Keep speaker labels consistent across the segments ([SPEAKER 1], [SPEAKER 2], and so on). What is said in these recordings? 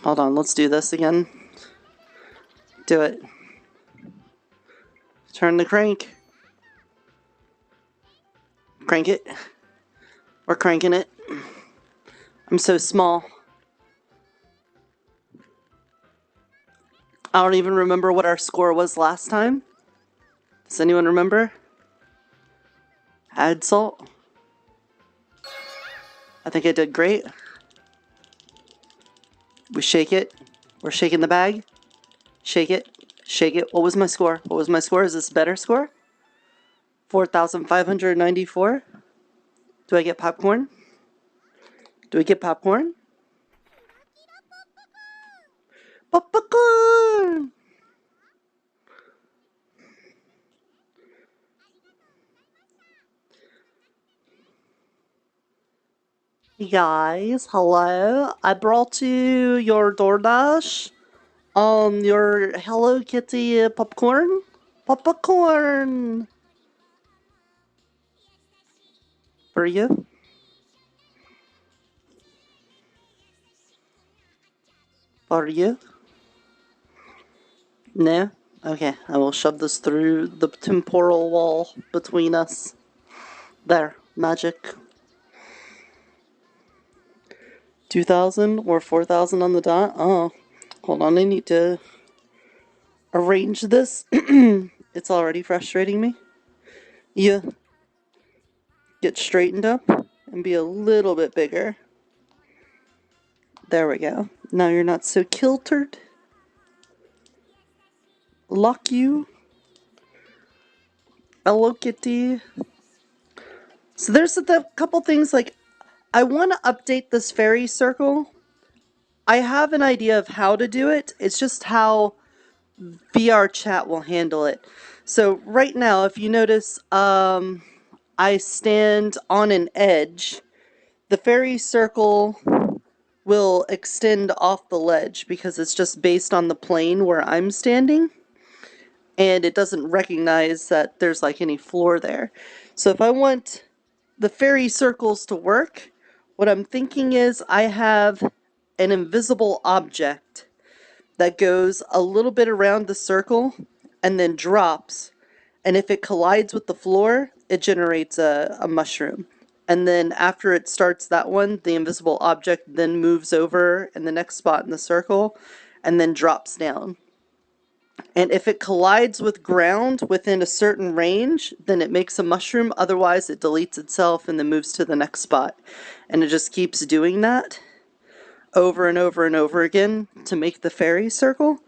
[SPEAKER 1] Hold on, let's do this again. Do it. Turn the crank. Crank it. We're cranking it. I'm so small. I don't even remember what our score was last time. Does anyone remember? Add salt. I think I did great. We shake it. We're shaking the bag. Shake it. Shake it. What was my score? What was my score? Is this a better score? 4,594. Do I get popcorn? Do we get popcorn? Popcorn! Hey guys, hello. I brought you your DoorDash. Your Hello Kitty popcorn? Popcorn! For you? For you? No? Okay, I will shove this through the temporal wall between us. There, magic. 2,000 or 4,000 on the dot? Oh, hold on, I need to arrange this. It's already frustrating me. You get straightened up and be a little bit bigger. There we go. Now you're not so kiltered. Lock you. Hello Kitty. So there's a couple things like, I want to update this fairy circle. I have an idea of how to do it. It's just how VRChat will handle it. So right now, if you notice, I stand on an edge. The fairy circle will extend off the ledge because it's just based on the plane where I'm standing. And it doesn't recognize that there's like any floor there. So if I want the fairy circles to work, what I'm thinking is I have an invisible object that goes a little bit around the circle and then drops. And if it collides with the floor, it generates a mushroom. And then after it starts that one, the invisible object then moves over in the next spot in the circle and then drops down. And if it collides with ground within a certain range, then it makes a mushroom. Otherwise, it deletes itself and then moves to the next spot. And it just keeps doing that over and over and over again to make the fairy circle.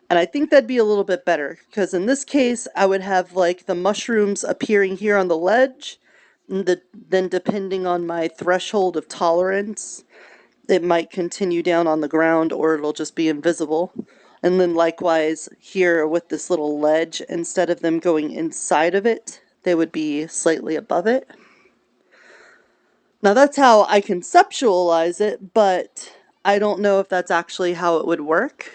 [SPEAKER 1] And I think that'd be a little bit better, because in this case, I would have like the mushrooms appearing here on the ledge. Then depending on my threshold of tolerance, it might continue down on the ground or it'll just be invisible. And then likewise here with this little ledge, instead of them going inside of it, they would be slightly above it. Now that's how I conceptualize it, but I don't know if that's actually how it would work,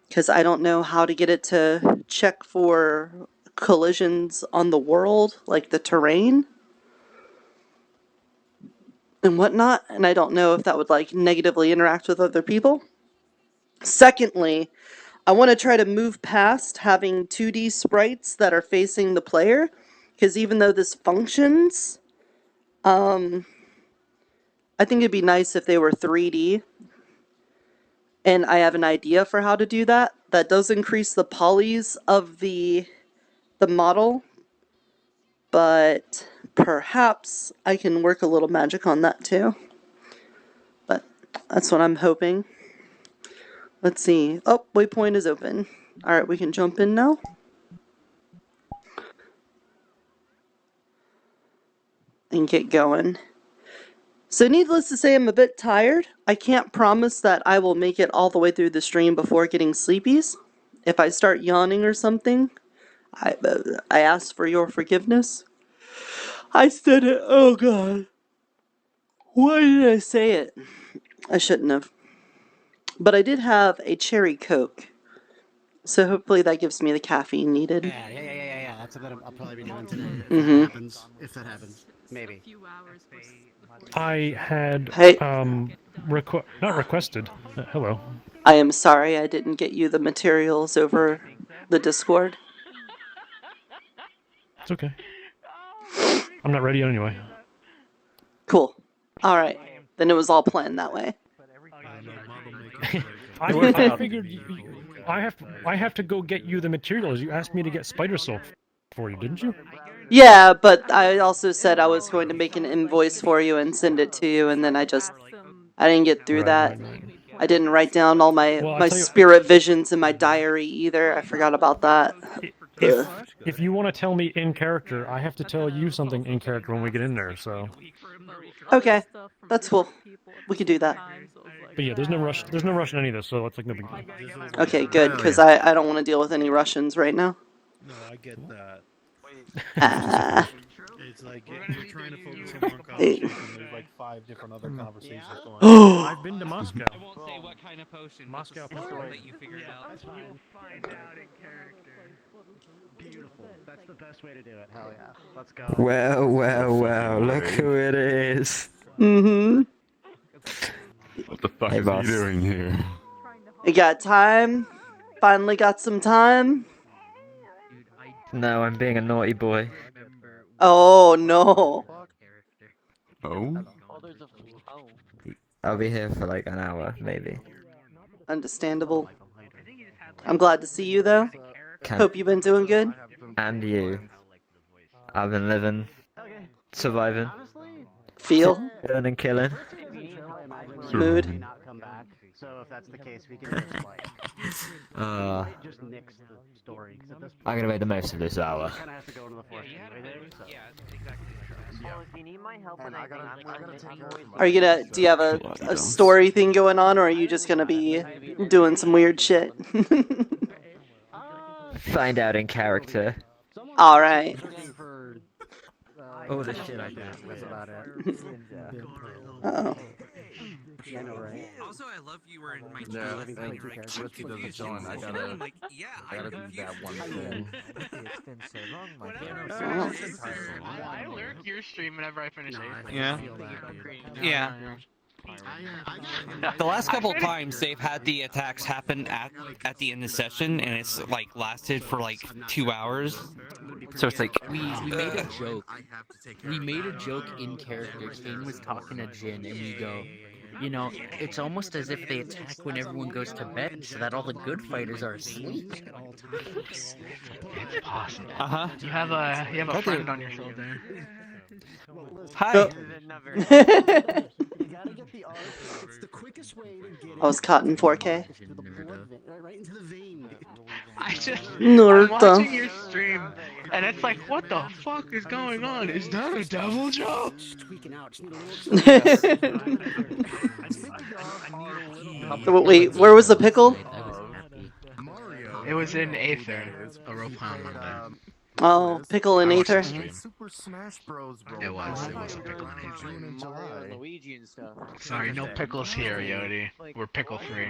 [SPEAKER 1] because I don't know how to get it to check for collisions on the world, like the terrain and whatnot, and I don't know if that would like negatively interact with other people. Secondly, I want to try to move past having 2D sprites that are facing the player, because even though this functions, I think it'd be nice if they were 3D. And I have an idea for how to do that. That does increase the polys of the model, but perhaps I can work a little magic on that too. But that's what I'm hoping. Let's see. Oh, Waypoint is open. Alright, we can jump in now. And get going. So needless to say, I'm a bit tired. I can't promise that I will make it all the way through the stream before getting sleepies. If I start yawning or something, I ask for your forgiveness. I said it. Oh god. Why did I say it? I shouldn't have. But I did have a cherry Coke. So hopefully that gives me the caffeine needed.
[SPEAKER 2] Yeah. That's what I'll probably be doing today.
[SPEAKER 1] Mm-hmm.
[SPEAKER 2] If that happens. Maybe. I had
[SPEAKER 1] Hey,
[SPEAKER 2] not requested. Hello.
[SPEAKER 1] I am sorry I didn't get you the materials over the Discord.
[SPEAKER 2] It's okay. I'm not ready anyway.
[SPEAKER 1] Cool. Alright. Then it was all planned that way.
[SPEAKER 2] I figured I have to go get you the materials. You asked me to get spider silk for you, didn't you?
[SPEAKER 1] Yeah, but I also said I was going to make an invoice for you and send it to you, and then I didn't get through that.
[SPEAKER 2] Right.
[SPEAKER 1] I didn't write down all my
[SPEAKER 2] Well, I tell you-
[SPEAKER 1] spirit visions in my diary either. I forgot about that.
[SPEAKER 2] If you want to tell me in character, I have to tell you something in character when we get in there. So.
[SPEAKER 1] Okay, that's cool. We could do that.
[SPEAKER 2] But yeah, there's no rush. There's no rush in any of this, so it's like no big deal.
[SPEAKER 1] Okay, good, because I don't want to deal with any Russians right now.
[SPEAKER 3] No, I get that. It's like you're trying to focus on one conversation. There's like 5 different other conversations going on.
[SPEAKER 2] I've been to Moscow.
[SPEAKER 4] I won't say what kind of potion.
[SPEAKER 2] Moscow.
[SPEAKER 4] That you figured out.
[SPEAKER 5] You'll find out in character. Beautiful. That's the best way to do it. Hell yeah. Let's go.
[SPEAKER 6] Well, look who it is.
[SPEAKER 1] Mm-hmm.
[SPEAKER 7] What the fuck
[SPEAKER 6] Hey,
[SPEAKER 7] is
[SPEAKER 6] boss.
[SPEAKER 7] he doing here?
[SPEAKER 1] You got time? Finally got some time?
[SPEAKER 6] No, I'm being a naughty boy.
[SPEAKER 1] Oh, no.
[SPEAKER 7] Oh?
[SPEAKER 6] I'll be here for like an hour, maybe.
[SPEAKER 1] Understandable. I'm glad to see you, though.
[SPEAKER 6] Can
[SPEAKER 1] Hope you've been doing good.
[SPEAKER 6] and you. I've been living, surviving,
[SPEAKER 1] Feel?
[SPEAKER 6] killing and killing.
[SPEAKER 1] Mood?
[SPEAKER 5] Not come back. So if that's the case, we can just like just nix the story. At this point,
[SPEAKER 6] I'm gonna make the most of this hour.
[SPEAKER 5] kind of have to go into the forest anyway. So.
[SPEAKER 4] Yeah, that's exactly.
[SPEAKER 8] Well, if you need my help with anything, I'm always.
[SPEAKER 1] Are you gonna, do you have a story thing going on, or are you just gonna be doing some weird shit?
[SPEAKER 6] Find out in character.
[SPEAKER 1] Alright.
[SPEAKER 6] Oh, the shit I did.
[SPEAKER 5] That's about it.
[SPEAKER 1] Uh-oh.
[SPEAKER 5] I know, right?
[SPEAKER 4] Also, I love you were in my team.
[SPEAKER 7] Yeah,
[SPEAKER 4] Like,
[SPEAKER 7] thank
[SPEAKER 4] I'm
[SPEAKER 7] you.
[SPEAKER 4] confused.
[SPEAKER 7] Whiskey doesn't join. I gotta-
[SPEAKER 4] I'm like, yeah,
[SPEAKER 7] I
[SPEAKER 4] I'm
[SPEAKER 7] gotta do
[SPEAKER 4] confused.
[SPEAKER 7] that one thing.
[SPEAKER 9] I lurk your stream whenever I finish it.
[SPEAKER 4] Yeah. Yeah. The last couple of times they've had the attacks happen at the end of the session, and it's like lasted for like 2 hours. So it's like
[SPEAKER 10] We made a joke. We made a joke in character. Kane was talking to Jin, and we go, you know, it's almost as if they attack when everyone goes to bed, so that all the good fighters are asleep.
[SPEAKER 9] It's possible.
[SPEAKER 4] Uh-huh.
[SPEAKER 9] You have a friend on your shoulder.
[SPEAKER 4] Hi.
[SPEAKER 5] It's the quickest way to get
[SPEAKER 1] I was caught in 4K.
[SPEAKER 5] right into the vein.
[SPEAKER 9] I'm
[SPEAKER 1] Nirta.
[SPEAKER 9] watching your stream, and it's like, what the fuck is going on? Is that a devil joke?
[SPEAKER 5] Tweaking out.
[SPEAKER 1] Wait, where was the pickle?
[SPEAKER 10] I was happy.
[SPEAKER 9] It was in Aether, a Roleplay Monday.
[SPEAKER 1] Oh, pickle and ether.
[SPEAKER 3] Super Smash Bros.
[SPEAKER 9] It was a pickle in Aether.
[SPEAKER 3] June and July.
[SPEAKER 8] Luigi and stuff.
[SPEAKER 9] Sorry, no pickles here, Yodi. We're pickle free.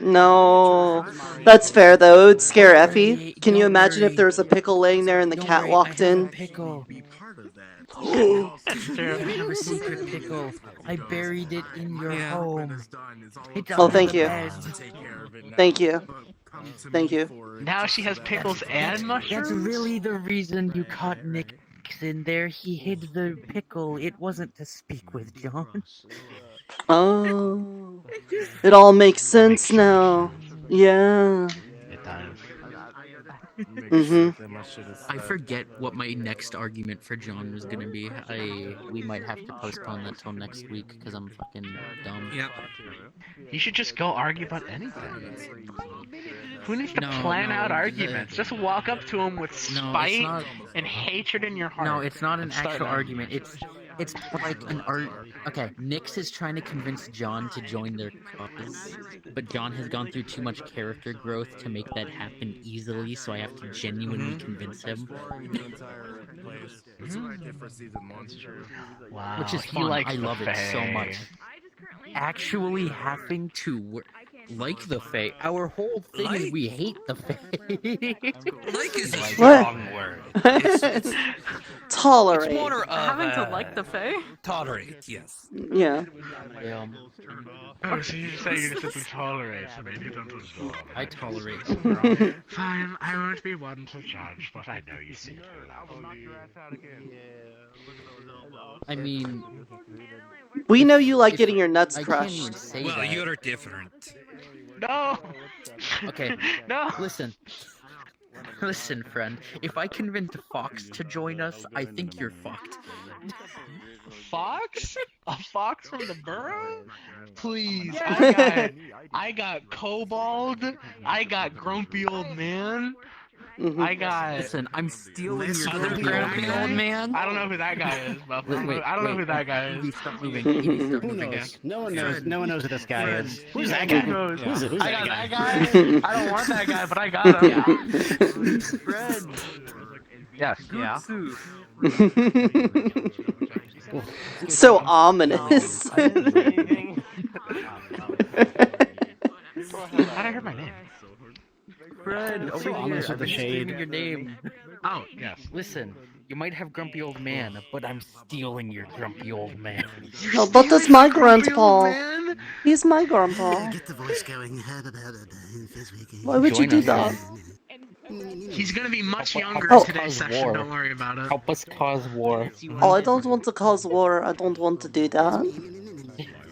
[SPEAKER 1] No, that's fair though. It would scare Effie. Can you imagine if there was a pickle laying there and the cat walked in?
[SPEAKER 10] Pickle.
[SPEAKER 3] Be part of that.
[SPEAKER 10] I have a secret pickle. I buried it in your home. It's
[SPEAKER 1] Oh,
[SPEAKER 10] under
[SPEAKER 1] thank
[SPEAKER 10] the
[SPEAKER 1] you.
[SPEAKER 10] bed.
[SPEAKER 1] Thank you. Thank you.
[SPEAKER 9] Now she has pickles and mushrooms?
[SPEAKER 10] That's really the reason you caught Nick in there. He hid the pickle. It wasn't to speak with John.
[SPEAKER 1] Oh, it all makes sense now. Yeah.
[SPEAKER 9] It does.
[SPEAKER 10] I forget what my next argument for John was gonna be. We might have to postpone that till next week because I'm fucking dumb.
[SPEAKER 4] Yep.
[SPEAKER 9] You should just go argue about anything. Who needs to
[SPEAKER 10] No,
[SPEAKER 9] plan
[SPEAKER 10] no,
[SPEAKER 9] out
[SPEAKER 10] the-
[SPEAKER 9] arguments? Just walk up to him with
[SPEAKER 10] No,
[SPEAKER 9] spite
[SPEAKER 10] it's not.
[SPEAKER 9] and hatred in your heart.
[SPEAKER 10] No, it's not an
[SPEAKER 9] and start
[SPEAKER 10] actual
[SPEAKER 9] them.
[SPEAKER 10] argument. It's like an art. Okay, Nyx is trying to convince John to join their cause, but John has gone through too much character growth to make that happen easily. So I have to genuinely convince him.
[SPEAKER 9] Wow,
[SPEAKER 10] Which is
[SPEAKER 9] he
[SPEAKER 10] fun.
[SPEAKER 9] likes
[SPEAKER 10] I
[SPEAKER 9] the
[SPEAKER 10] love it so
[SPEAKER 9] Fae.
[SPEAKER 10] much. Actually having to like the Fae. Our whole thing is we hate the Fae.
[SPEAKER 4] Like is a
[SPEAKER 1] What?
[SPEAKER 4] strong word.
[SPEAKER 1] tolerate.
[SPEAKER 4] It's more of
[SPEAKER 11] Having to like the Fae?
[SPEAKER 4] tolerate, yes.
[SPEAKER 1] Yeah.
[SPEAKER 9] Oh, so you say you simply tolerate, so maybe you don't absorb.
[SPEAKER 10] I tolerate.
[SPEAKER 9] Fine, I won't be one to judge, but I know you seem to love me.
[SPEAKER 10] I mean,
[SPEAKER 1] We know you like getting your nuts
[SPEAKER 10] I can't even
[SPEAKER 1] crushed.
[SPEAKER 10] say
[SPEAKER 4] Well,
[SPEAKER 10] that.
[SPEAKER 4] you're different.
[SPEAKER 9] No!
[SPEAKER 10] Okay,
[SPEAKER 9] No!
[SPEAKER 10] listen. Listen, friend. If I convince Fox to join us, I think you're fucked.
[SPEAKER 9] Fox? A fox from the burrow? Please,
[SPEAKER 1] Yeah.
[SPEAKER 9] I got Kobold, I got Grumpy Old Man,
[SPEAKER 1] Mhm.
[SPEAKER 9] I got...
[SPEAKER 10] Listen, I'm stealing your
[SPEAKER 4] Other
[SPEAKER 10] grumpy
[SPEAKER 4] grumpy old man?
[SPEAKER 9] I don't know who that guy is, but
[SPEAKER 10] Wait,
[SPEAKER 9] I don't know who that guy
[SPEAKER 10] Evie,
[SPEAKER 9] is.
[SPEAKER 10] stop moving. Evie, stop
[SPEAKER 5] Who
[SPEAKER 10] moving.
[SPEAKER 5] knows? No one knows.
[SPEAKER 10] Friend.
[SPEAKER 5] No one knows who this guy
[SPEAKER 10] Friend.
[SPEAKER 5] is. Who's that
[SPEAKER 9] Who
[SPEAKER 5] guy?
[SPEAKER 9] knows?
[SPEAKER 5] Who's
[SPEAKER 9] I got
[SPEAKER 5] that
[SPEAKER 9] that
[SPEAKER 5] guy?
[SPEAKER 9] guy. I don't want that guy, but I got him.
[SPEAKER 10] Friend.
[SPEAKER 9] Yes. Yeah.
[SPEAKER 1] So ominous.
[SPEAKER 9] How'd I hear my name?
[SPEAKER 10] Friend, over
[SPEAKER 5] So
[SPEAKER 10] here.
[SPEAKER 5] honest
[SPEAKER 10] I've
[SPEAKER 5] with
[SPEAKER 10] been
[SPEAKER 5] the shade.
[SPEAKER 10] screaming your name.
[SPEAKER 9] Oh, yes.
[SPEAKER 10] Listen, you might have grumpy old man, but I'm stealing your grumpy old man.
[SPEAKER 1] No, but that's my grandpa.
[SPEAKER 9] Man?
[SPEAKER 1] He's my grandpa.
[SPEAKER 5] Get the voice going.
[SPEAKER 1] Why would you
[SPEAKER 10] Join
[SPEAKER 1] do
[SPEAKER 10] us.
[SPEAKER 1] that?
[SPEAKER 9] He's gonna be much younger
[SPEAKER 1] Oh.
[SPEAKER 9] in today's session, don't worry about it.
[SPEAKER 10] Help us cause war.
[SPEAKER 1] Oh, I don't want to cause war. I don't want to do that.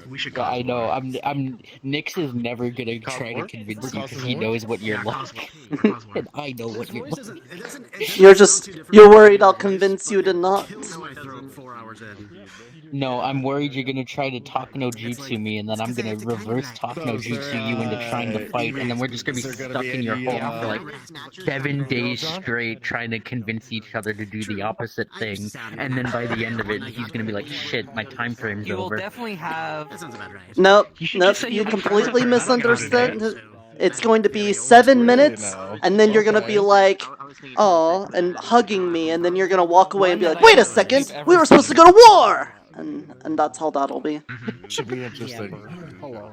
[SPEAKER 9] We should
[SPEAKER 10] Yeah,
[SPEAKER 9] cause
[SPEAKER 10] I know.
[SPEAKER 9] war.
[SPEAKER 10] I'm. Nix is never gonna
[SPEAKER 3] Cause
[SPEAKER 10] try
[SPEAKER 3] war?
[SPEAKER 10] to convince
[SPEAKER 3] We're
[SPEAKER 10] you because
[SPEAKER 3] causing
[SPEAKER 10] he
[SPEAKER 3] war?
[SPEAKER 10] knows what you're
[SPEAKER 9] Yeah, cause
[SPEAKER 10] like,
[SPEAKER 9] war. Cause war.
[SPEAKER 10] and I know what you're like.
[SPEAKER 1] You're worried I'll convince you to not.
[SPEAKER 10] No, I'm worried you're gonna try to talk no jutsu me, and then I'm gonna reverse talk no jutsu you into trying to fight, and then we're just gonna be
[SPEAKER 3] Is there
[SPEAKER 10] stuck in your
[SPEAKER 3] any,
[SPEAKER 10] home for like 7 days
[SPEAKER 3] John?
[SPEAKER 10] straight trying to convince each other to do the opposite thing, and then by the end of it, he's gonna be like, "Shit, my time frame's
[SPEAKER 4] You will
[SPEAKER 10] over."
[SPEAKER 4] definitely have.
[SPEAKER 1] Nope,
[SPEAKER 9] You should
[SPEAKER 1] nope,
[SPEAKER 9] just say
[SPEAKER 1] you
[SPEAKER 9] you prefer
[SPEAKER 1] completely
[SPEAKER 9] to-
[SPEAKER 1] misunderstood. It's going to be 7 minutes, and then you're gonna be like, "Oh," and hugging me, and then you're gonna walk away and be like, "Wait a second, we were supposed to go to war!" And that's how that'll be.
[SPEAKER 3] Should be interesting.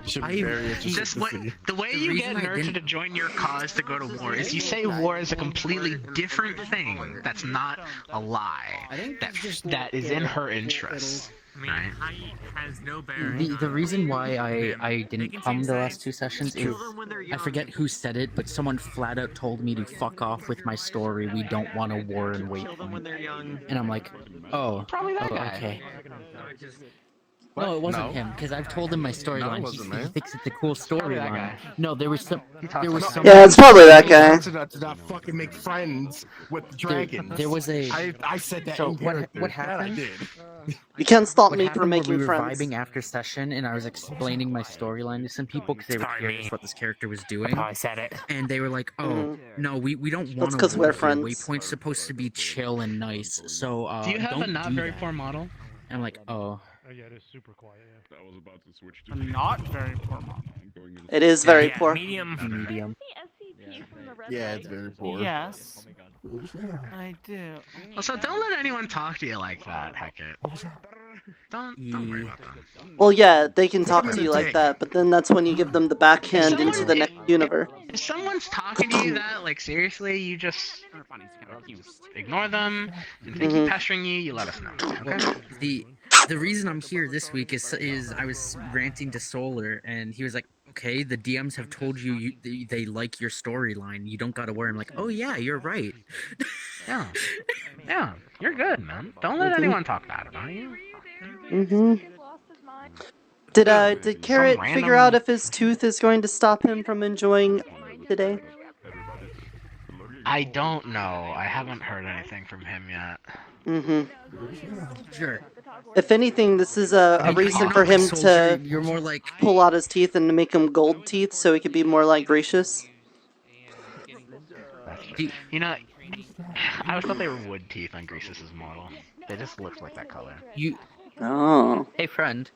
[SPEAKER 3] Should be very interesting
[SPEAKER 9] Just
[SPEAKER 3] to
[SPEAKER 9] what,
[SPEAKER 3] see.
[SPEAKER 9] the way
[SPEAKER 10] The
[SPEAKER 9] you
[SPEAKER 10] reason
[SPEAKER 9] get
[SPEAKER 10] I
[SPEAKER 9] Nirta
[SPEAKER 10] didn't-
[SPEAKER 9] to join your cause to go to war is you say war is a completely different thing that's not a lie. That is in her interest. Right?
[SPEAKER 10] The reason why I didn't come the last 2 sessions is I forget who said it, but someone flat out told me to fuck off with my story. We don't want a war in Waypoint, and I'm like, oh,
[SPEAKER 9] Probably that guy.
[SPEAKER 10] okay. No, it wasn't
[SPEAKER 3] No.
[SPEAKER 10] him, because I've told him my storyline.
[SPEAKER 3] wasn't
[SPEAKER 10] He
[SPEAKER 3] me.
[SPEAKER 10] thinks it's a cool
[SPEAKER 9] Probably that
[SPEAKER 10] storyline.
[SPEAKER 9] guy.
[SPEAKER 10] No, there was some. There was some.
[SPEAKER 1] Yeah, it's probably that guy.
[SPEAKER 3] To not fucking make friends with dragons.
[SPEAKER 10] There was a.
[SPEAKER 3] I said that
[SPEAKER 10] So
[SPEAKER 3] in
[SPEAKER 10] what
[SPEAKER 3] character.
[SPEAKER 10] happened?
[SPEAKER 3] That I did.
[SPEAKER 1] You can't stop
[SPEAKER 10] What
[SPEAKER 1] me
[SPEAKER 10] happened
[SPEAKER 1] from
[SPEAKER 10] when
[SPEAKER 1] making
[SPEAKER 10] we were
[SPEAKER 1] friends.
[SPEAKER 10] vibing after session, and I was explaining my storyline to some people because they were curious what this character was doing.
[SPEAKER 6] I said it.
[SPEAKER 10] And they were like, "Oh, no, we don't want
[SPEAKER 1] That's
[SPEAKER 10] to
[SPEAKER 1] 'cause we're friends.
[SPEAKER 10] Waypoint's supposed to be chill and nice, so
[SPEAKER 9] Do you have
[SPEAKER 10] don't
[SPEAKER 9] a not
[SPEAKER 10] do
[SPEAKER 9] very
[SPEAKER 10] that."
[SPEAKER 9] poor model?
[SPEAKER 10] And I'm like, "Oh,
[SPEAKER 2] Oh yeah, it is super quiet. Yeah.
[SPEAKER 7] I was about to switch
[SPEAKER 9] A not very poor model.
[SPEAKER 1] It is very
[SPEAKER 6] Yeah,
[SPEAKER 1] poor.
[SPEAKER 6] medium.
[SPEAKER 10] medium."
[SPEAKER 3] Yeah, it's very poor.
[SPEAKER 8] Yes, I do.
[SPEAKER 9] Also, don't let anyone talk to you like that, Hackett. Don't worry about them.
[SPEAKER 1] Well, yeah, they can talk to you like that, but then that's when you give them the backhand into the next universe.
[SPEAKER 9] If someone's talking to you that, like, seriously, you just ignore them. If they keep pestering you, you let us know. Okay?
[SPEAKER 10] The reason I'm here this week is I was ranting to Solar, and he was like, "Okay, the DMs have told you they like your storyline. You don't gotta worry." I'm like, "Oh yeah, you're right."
[SPEAKER 9] Yeah. Yeah, you're good, man. Don't let anyone talk bad about you.
[SPEAKER 1] Did Carrot
[SPEAKER 9] Some
[SPEAKER 1] figure
[SPEAKER 9] random-
[SPEAKER 1] out if his tooth is going to stop him from enjoying today?
[SPEAKER 9] I don't know. I haven't heard anything from him yet.
[SPEAKER 10] Sure.
[SPEAKER 1] If anything, this is a reason
[SPEAKER 10] You're
[SPEAKER 1] for
[SPEAKER 10] not like
[SPEAKER 1] him
[SPEAKER 10] Soldier,
[SPEAKER 1] to
[SPEAKER 10] You're more like.
[SPEAKER 1] pull out his teeth and to make them gold teeth so he could be more like Gracious.
[SPEAKER 9] You know, I always thought they were wood teeth on Greasus' model. They just looked like that color.
[SPEAKER 1] Oh.
[SPEAKER 10] Hey friend,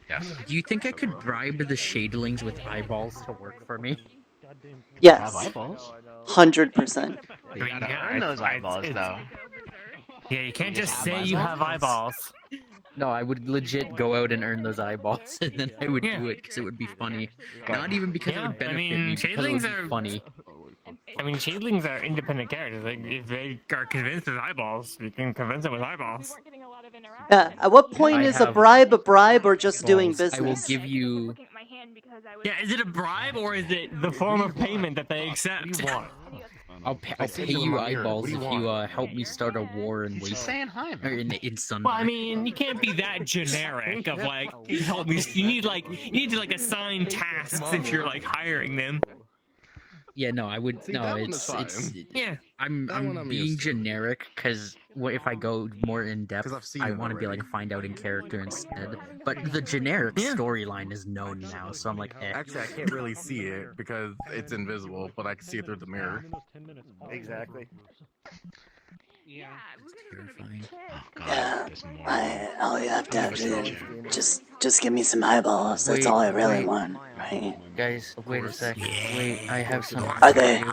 [SPEAKER 9] Yes.
[SPEAKER 10] do you think I could bribe the Shadelings with eyeballs to work for me?
[SPEAKER 9] Have
[SPEAKER 1] Yes.
[SPEAKER 9] eyeballs?
[SPEAKER 1] 100%.
[SPEAKER 9] You gotta earn those eyeballs, though.
[SPEAKER 6] Yeah, you can't just say you have eyeballs.
[SPEAKER 10] No, I would legit go out and earn those eyeballs, and then I would
[SPEAKER 6] Yeah.
[SPEAKER 10] do it because it would be funny. Not even because it would benefit me, because it would
[SPEAKER 6] Shadelings
[SPEAKER 10] be
[SPEAKER 6] are
[SPEAKER 10] funny.
[SPEAKER 11] I mean, changelings are independent characters. Like, if they are convinced with eyeballs, you can convince them with eyeballs.
[SPEAKER 1] At what point is a bribe or just doing business?
[SPEAKER 10] I will give you.
[SPEAKER 11] Yeah, is it a bribe or is it the form of payment that they accept?
[SPEAKER 10] I'll pay you eyeballs if you help me start a war in
[SPEAKER 9] He's just saying hi,
[SPEAKER 10] or
[SPEAKER 9] man.
[SPEAKER 10] in Sundar.
[SPEAKER 11] Well, I mean, you can't be that generic of like, help me. You need to like assign tasks if you're like hiring them.
[SPEAKER 10] Yeah, no, I would.
[SPEAKER 7] See,
[SPEAKER 10] No,
[SPEAKER 7] that one
[SPEAKER 10] it's
[SPEAKER 7] is fine.
[SPEAKER 11] Yeah.
[SPEAKER 10] I'm
[SPEAKER 7] one I'm
[SPEAKER 10] being
[SPEAKER 7] used to.
[SPEAKER 10] generic because what if I go more in depth?
[SPEAKER 7] 'Cause I've seen
[SPEAKER 10] I
[SPEAKER 7] it
[SPEAKER 10] want to be
[SPEAKER 7] already.
[SPEAKER 10] like find out in character instead. But the generic
[SPEAKER 11] Yeah.
[SPEAKER 10] storyline is known now, so I'm like, eh.
[SPEAKER 7] Actually, I can't really see it because it's invisible, but I can see it through the mirror.
[SPEAKER 3] Exactly.
[SPEAKER 10] Terrifying.
[SPEAKER 9] Oh god, there's more.
[SPEAKER 1] All you have to
[SPEAKER 9] Give us
[SPEAKER 1] do
[SPEAKER 9] a
[SPEAKER 1] just give me some eyeballs. That's all I really want, right?
[SPEAKER 6] Guys, wait a sec. Wait, I have some.
[SPEAKER 1] Are they?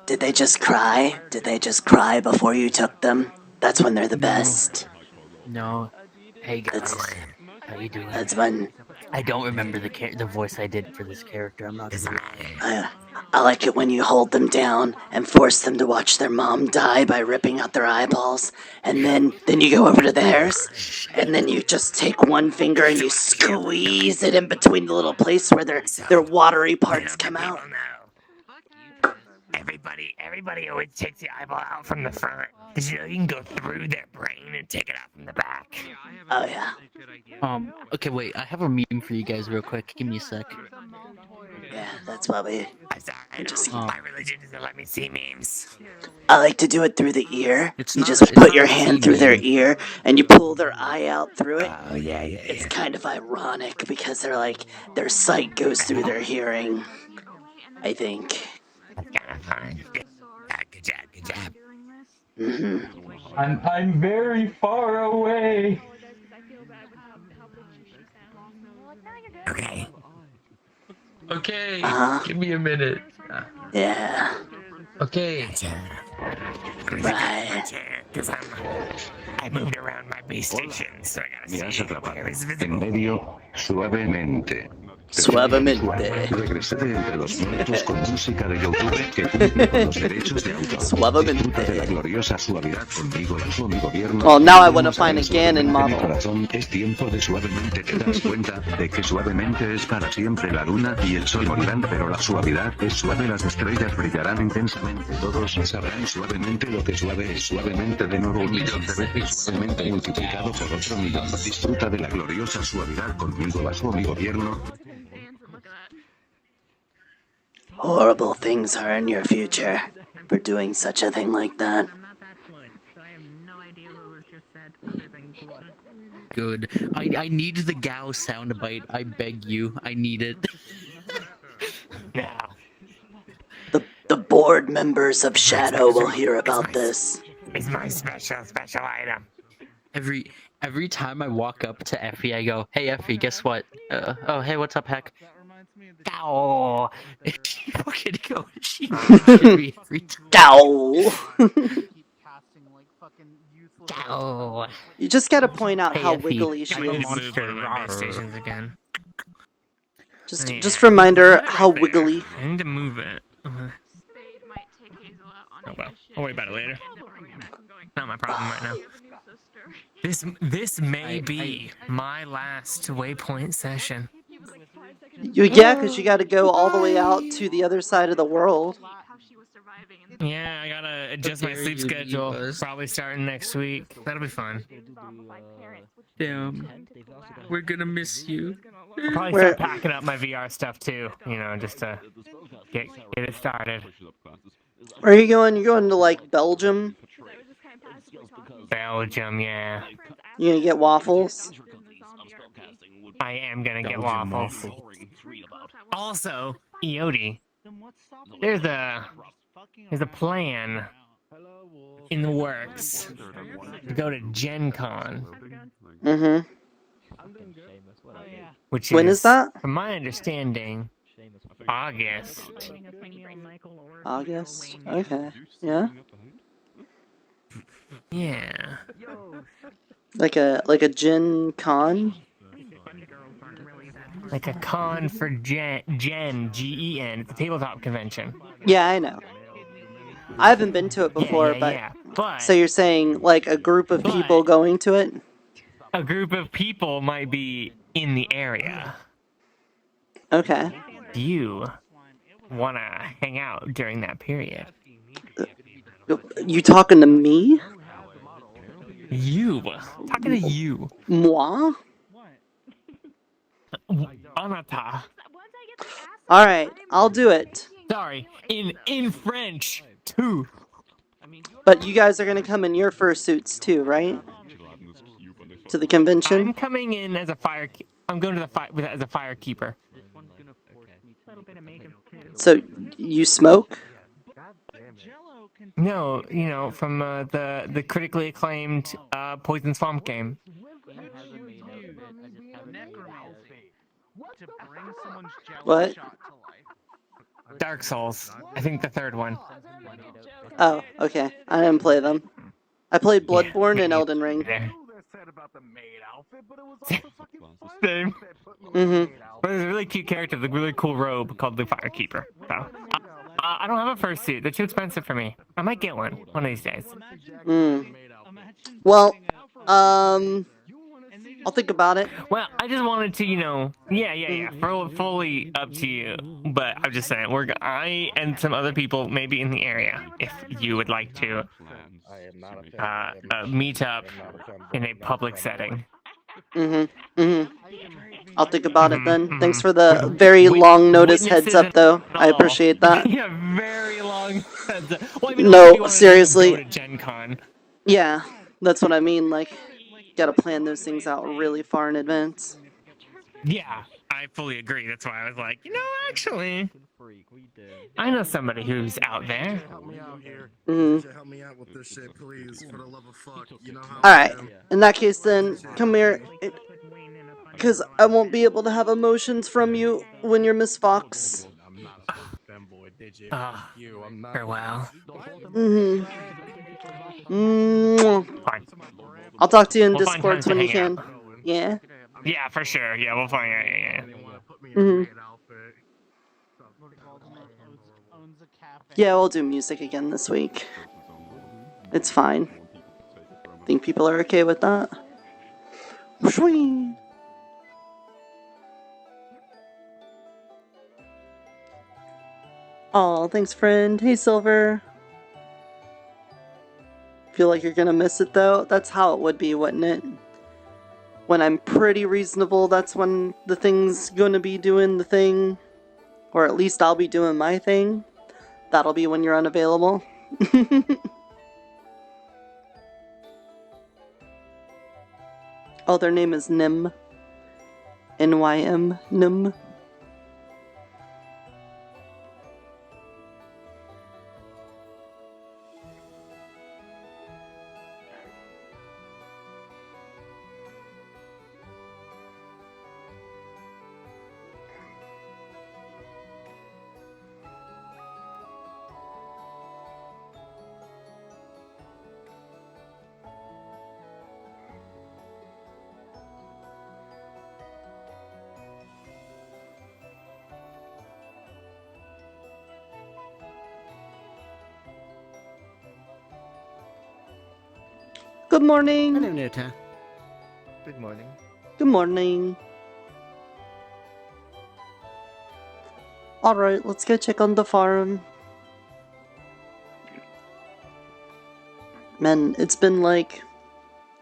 [SPEAKER 1] Did they just cry? Did they just cry before you took them? That's when they're the best.
[SPEAKER 6] No. Hey guys, how you doing?
[SPEAKER 1] That's when
[SPEAKER 6] I don't remember the voice I did for this character. I'm not gonna lie.
[SPEAKER 1] I like it when you hold them down and force them to watch their mom die by ripping out their eyeballs, and then you go over to theirs, and then you just take one finger and you squeeze it in between the little place where their watery parts come out.
[SPEAKER 11] Everybody always takes the eyeball out from the front. Did you know you can go through their brain and take it out from the back?
[SPEAKER 1] Oh yeah.
[SPEAKER 10] Okay, wait. I have a meme for you guys, real quick. Give me a sec.
[SPEAKER 1] Yeah, that's what we.
[SPEAKER 11] I'm sorry, my religion doesn't let me see memes.
[SPEAKER 1] I like to do it through the ear.
[SPEAKER 10] It's
[SPEAKER 1] You
[SPEAKER 10] not-
[SPEAKER 1] just
[SPEAKER 10] it's
[SPEAKER 1] put
[SPEAKER 10] not
[SPEAKER 1] your
[SPEAKER 10] a
[SPEAKER 1] hand
[SPEAKER 10] meme.
[SPEAKER 1] through their ear and you pull their eye out through it.
[SPEAKER 11] Oh, yeah.
[SPEAKER 1] It's kind of ironic because their sight goes through their hearing. I think.
[SPEAKER 11] That's kind of fun. Good job.
[SPEAKER 1] Mm-hmm.
[SPEAKER 6] I'm very far away.
[SPEAKER 11] Okay.
[SPEAKER 6] Okay,
[SPEAKER 1] Uh-huh.
[SPEAKER 6] give me a minute.
[SPEAKER 1] Yeah.
[SPEAKER 6] Okay.
[SPEAKER 1] Right.
[SPEAKER 11] Because I moved around my base station, so I gotta
[SPEAKER 12] Me has
[SPEAKER 11] see
[SPEAKER 12] atrapado.
[SPEAKER 11] where is
[SPEAKER 12] En
[SPEAKER 11] visible.
[SPEAKER 12] medio, suavemente.
[SPEAKER 1] Suavemente.
[SPEAKER 12] Regresé de entre los muertos con música de YouTube que cumple con los derechos de autor.
[SPEAKER 1] Suavemente.
[SPEAKER 12] Disfruta de la gloriosa suavidad conmigo bajo mi gobierno.
[SPEAKER 1] Well, now I wanna
[SPEAKER 12] Vamos
[SPEAKER 1] find a
[SPEAKER 12] ver
[SPEAKER 1] Ganon
[SPEAKER 12] suavemente
[SPEAKER 1] model.
[SPEAKER 12] mi corazón. Es tiempo de suavemente. Te das cuenta de que suavemente es para siempre. La luna y el sol morirán, pero la suavidad es suave. Las estrellas brillarán intensamente. Todos sabrán suavemente lo que suave es. Suavemente de nuevo 1.000.000 de veces. Suavemente multiplicado por otro 1.000.000. Disfruta de la gloriosa suavidad conmigo bajo mi gobierno.
[SPEAKER 1] Horrible things are in your future for doing such a thing like that.
[SPEAKER 10] Good. I need the Gao soundbite. I beg you. I need it.
[SPEAKER 11] Now,
[SPEAKER 1] The board members of Shadow will hear about this.
[SPEAKER 11] it's my special item.
[SPEAKER 10] Every time I walk up to Effie, I go, "Hey Effie, guess what? Oh hey, what's up, Heck?" Ow! She fucking goes. She kills me every time.
[SPEAKER 1] Ow!
[SPEAKER 10] Ow!
[SPEAKER 1] You just gotta point out
[SPEAKER 10] Hey,
[SPEAKER 1] how
[SPEAKER 10] Effie,
[SPEAKER 1] wiggly she
[SPEAKER 11] I need
[SPEAKER 1] is.
[SPEAKER 11] to move one of my base stations again.
[SPEAKER 1] Just remind her how wiggly.
[SPEAKER 11] I need to move it. Oh well, I'll worry about it later. Not my problem right now. This may be my last Waypoint session.
[SPEAKER 1] Yeah, because you gotta go all the way out to the other side of the world.
[SPEAKER 11] Yeah, I gotta adjust my sleep schedule. Probably starting next week. That'll be fun.
[SPEAKER 10] Damn. We're gonna miss you.
[SPEAKER 11] I'll probably start packing up my VR stuff too. You know, just to get it started.
[SPEAKER 1] Where are you going? You're going to like Belgium?
[SPEAKER 11] Belgium, yeah.
[SPEAKER 1] You gonna get waffles?
[SPEAKER 11] I am gonna get waffles. Also, Eoti, there's a plan in the works to go to Gen Con.
[SPEAKER 1] Mm-hmm.
[SPEAKER 11] Which
[SPEAKER 1] When is that?
[SPEAKER 11] From my understanding, August.
[SPEAKER 1] August? Okay. Yeah?
[SPEAKER 11] Yeah.
[SPEAKER 1] Like a Gen Con?
[SPEAKER 11] Like a con for Gen, Gen, it's a tabletop convention.
[SPEAKER 1] Yeah, I know. I haven't been to it before,
[SPEAKER 11] But
[SPEAKER 1] so you're saying like a group of people going to it?
[SPEAKER 11] A group of people might be in the area.
[SPEAKER 1] Okay.
[SPEAKER 11] Do you want to hang out during that period?
[SPEAKER 1] You talking to me?
[SPEAKER 11] You. Talking to you.
[SPEAKER 1] Moi?
[SPEAKER 11] Anata.
[SPEAKER 1] Alright, I'll do it.
[SPEAKER 11] Sorry, in French, too.
[SPEAKER 1] But you guys are gonna come in your fursuits too, right? To the convention?
[SPEAKER 11] I'm coming in as a I'm going to the fire as a firekeeper.
[SPEAKER 1] So, you smoke?
[SPEAKER 11] No, you know, from the critically acclaimed Poison Swamp game.
[SPEAKER 1] What?
[SPEAKER 11] Dark Souls. I think the third one.
[SPEAKER 1] Oh, okay. I didn't play them. I played Bloodborne and Elden Ring.
[SPEAKER 11] Same.
[SPEAKER 1] Mm-hmm.
[SPEAKER 11] But there's a really cute character with a really cool robe called the Firekeeper. So, I don't have a fursuit. They're too expensive for me. I might get one of these days.
[SPEAKER 1] Well, I'll think about it.
[SPEAKER 11] Well, I just wanted to, you know, yeah, fully up to you. But I'm just saying, I and some other people maybe in the area, if you would like to meet up in a public setting.
[SPEAKER 1] I'll think about it then. Thanks for the very long notice heads up, though. I appreciate that.
[SPEAKER 11] Yeah, very long heads up. Well, I mean,
[SPEAKER 1] no, seriously.
[SPEAKER 11] Go to Gen Con.
[SPEAKER 1] Yeah, that's what I mean. Like, gotta plan those things out really far in advance.
[SPEAKER 11] Yeah, I fully agree. That's why I was like, you know, actually, I know somebody who's out there.
[SPEAKER 1] Alright, in that case then, come here. Because I won't be able to have emotions from you when you're Miss Fox.
[SPEAKER 11] Farewell.
[SPEAKER 1] Fine. I'll talk to you in Discord when you can. Yeah?
[SPEAKER 11] Yeah, for sure. Yeah, we'll find out.
[SPEAKER 1] Yeah, we'll do music again this week. It's fine. Think people are okay with that? Shwee! Aw, thanks friend. Hey Silver. Feel like you're gonna miss it though? That's how it would be, wouldn't it? When I'm pretty reasonable, that's when the thing's gonna be doing the thing. Or at least I'll be doing my thing. That'll be when you're unavailable. Oh, their name is Nym. N-Y-M. Nym. Good morning.
[SPEAKER 13] Hello, Nirta. Good morning.
[SPEAKER 1] Good morning. Alright, let's go check on the farm. Man, it's been like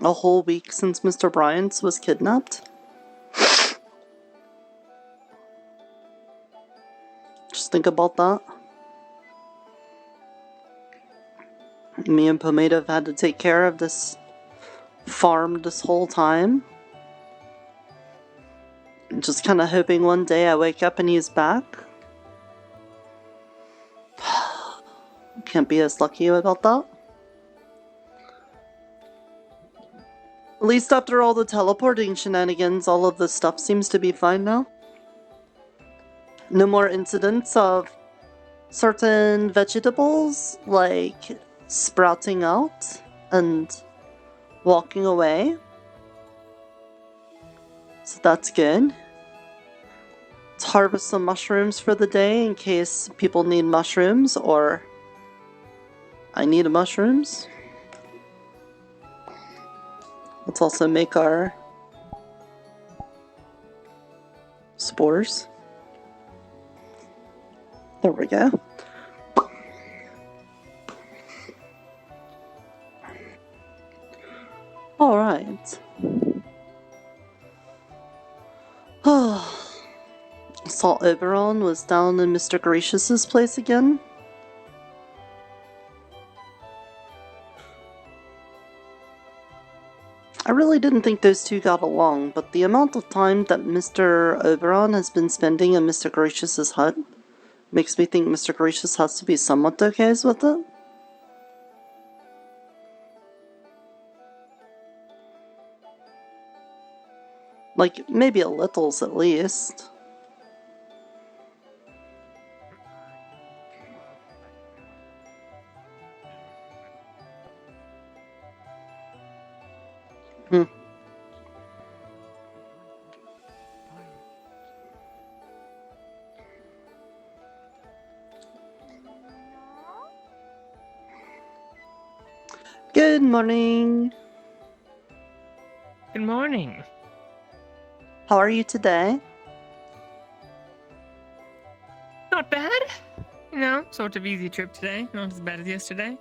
[SPEAKER 1] a whole week since Mr. Bryant's was kidnapped. Just think about that. Me and Pomade have had to take care of this farm this whole time. Just kind of hoping one day I wake up and he's back. Can't be as lucky about that. At least after all the teleporting shenanigans, all of the stuff seems to be fine now. No more incidents of certain vegetables, like sprouting out and walking away. So that's good. Let's harvest some mushrooms for the day in case people need mushrooms or I need mushrooms. Let's also make our spores. There we go. Alright. Saw Oberon was down in Mr. Gracious's place again. I really didn't think those two got along, but the amount of time that Mr. Oberon has been spending in Mr. Gracious's hut makes me think Mr. Gracious has to be somewhat okay with it. Like, maybe a littles at least. Good morning.
[SPEAKER 11] Good morning.
[SPEAKER 1] How are you today?
[SPEAKER 11] Not bad. You know, sort of easy trip today. Not as bad as yesterday.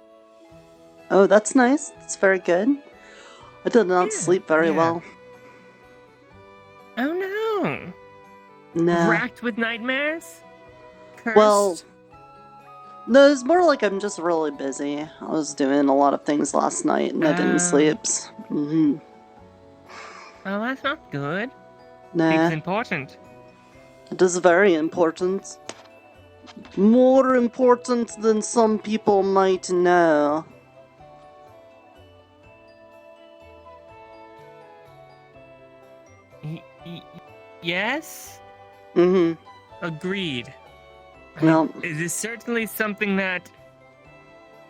[SPEAKER 1] Oh, that's nice. That's very good. I did not sleep very well.
[SPEAKER 11] Oh no.
[SPEAKER 1] Nah.
[SPEAKER 11] Racked with nightmares? Cursed?
[SPEAKER 1] Well, no, it's more like I'm just really busy. I was doing a lot of things last night and I didn't sleep. Mm-hmm.
[SPEAKER 11] Oh, that's not good.
[SPEAKER 1] Nah.
[SPEAKER 11] Sleep's important.
[SPEAKER 1] It is very important. More important than some people might know.
[SPEAKER 11] Yes?
[SPEAKER 1] Mm-hmm.
[SPEAKER 11] Agreed.
[SPEAKER 1] No.
[SPEAKER 11] It is certainly something that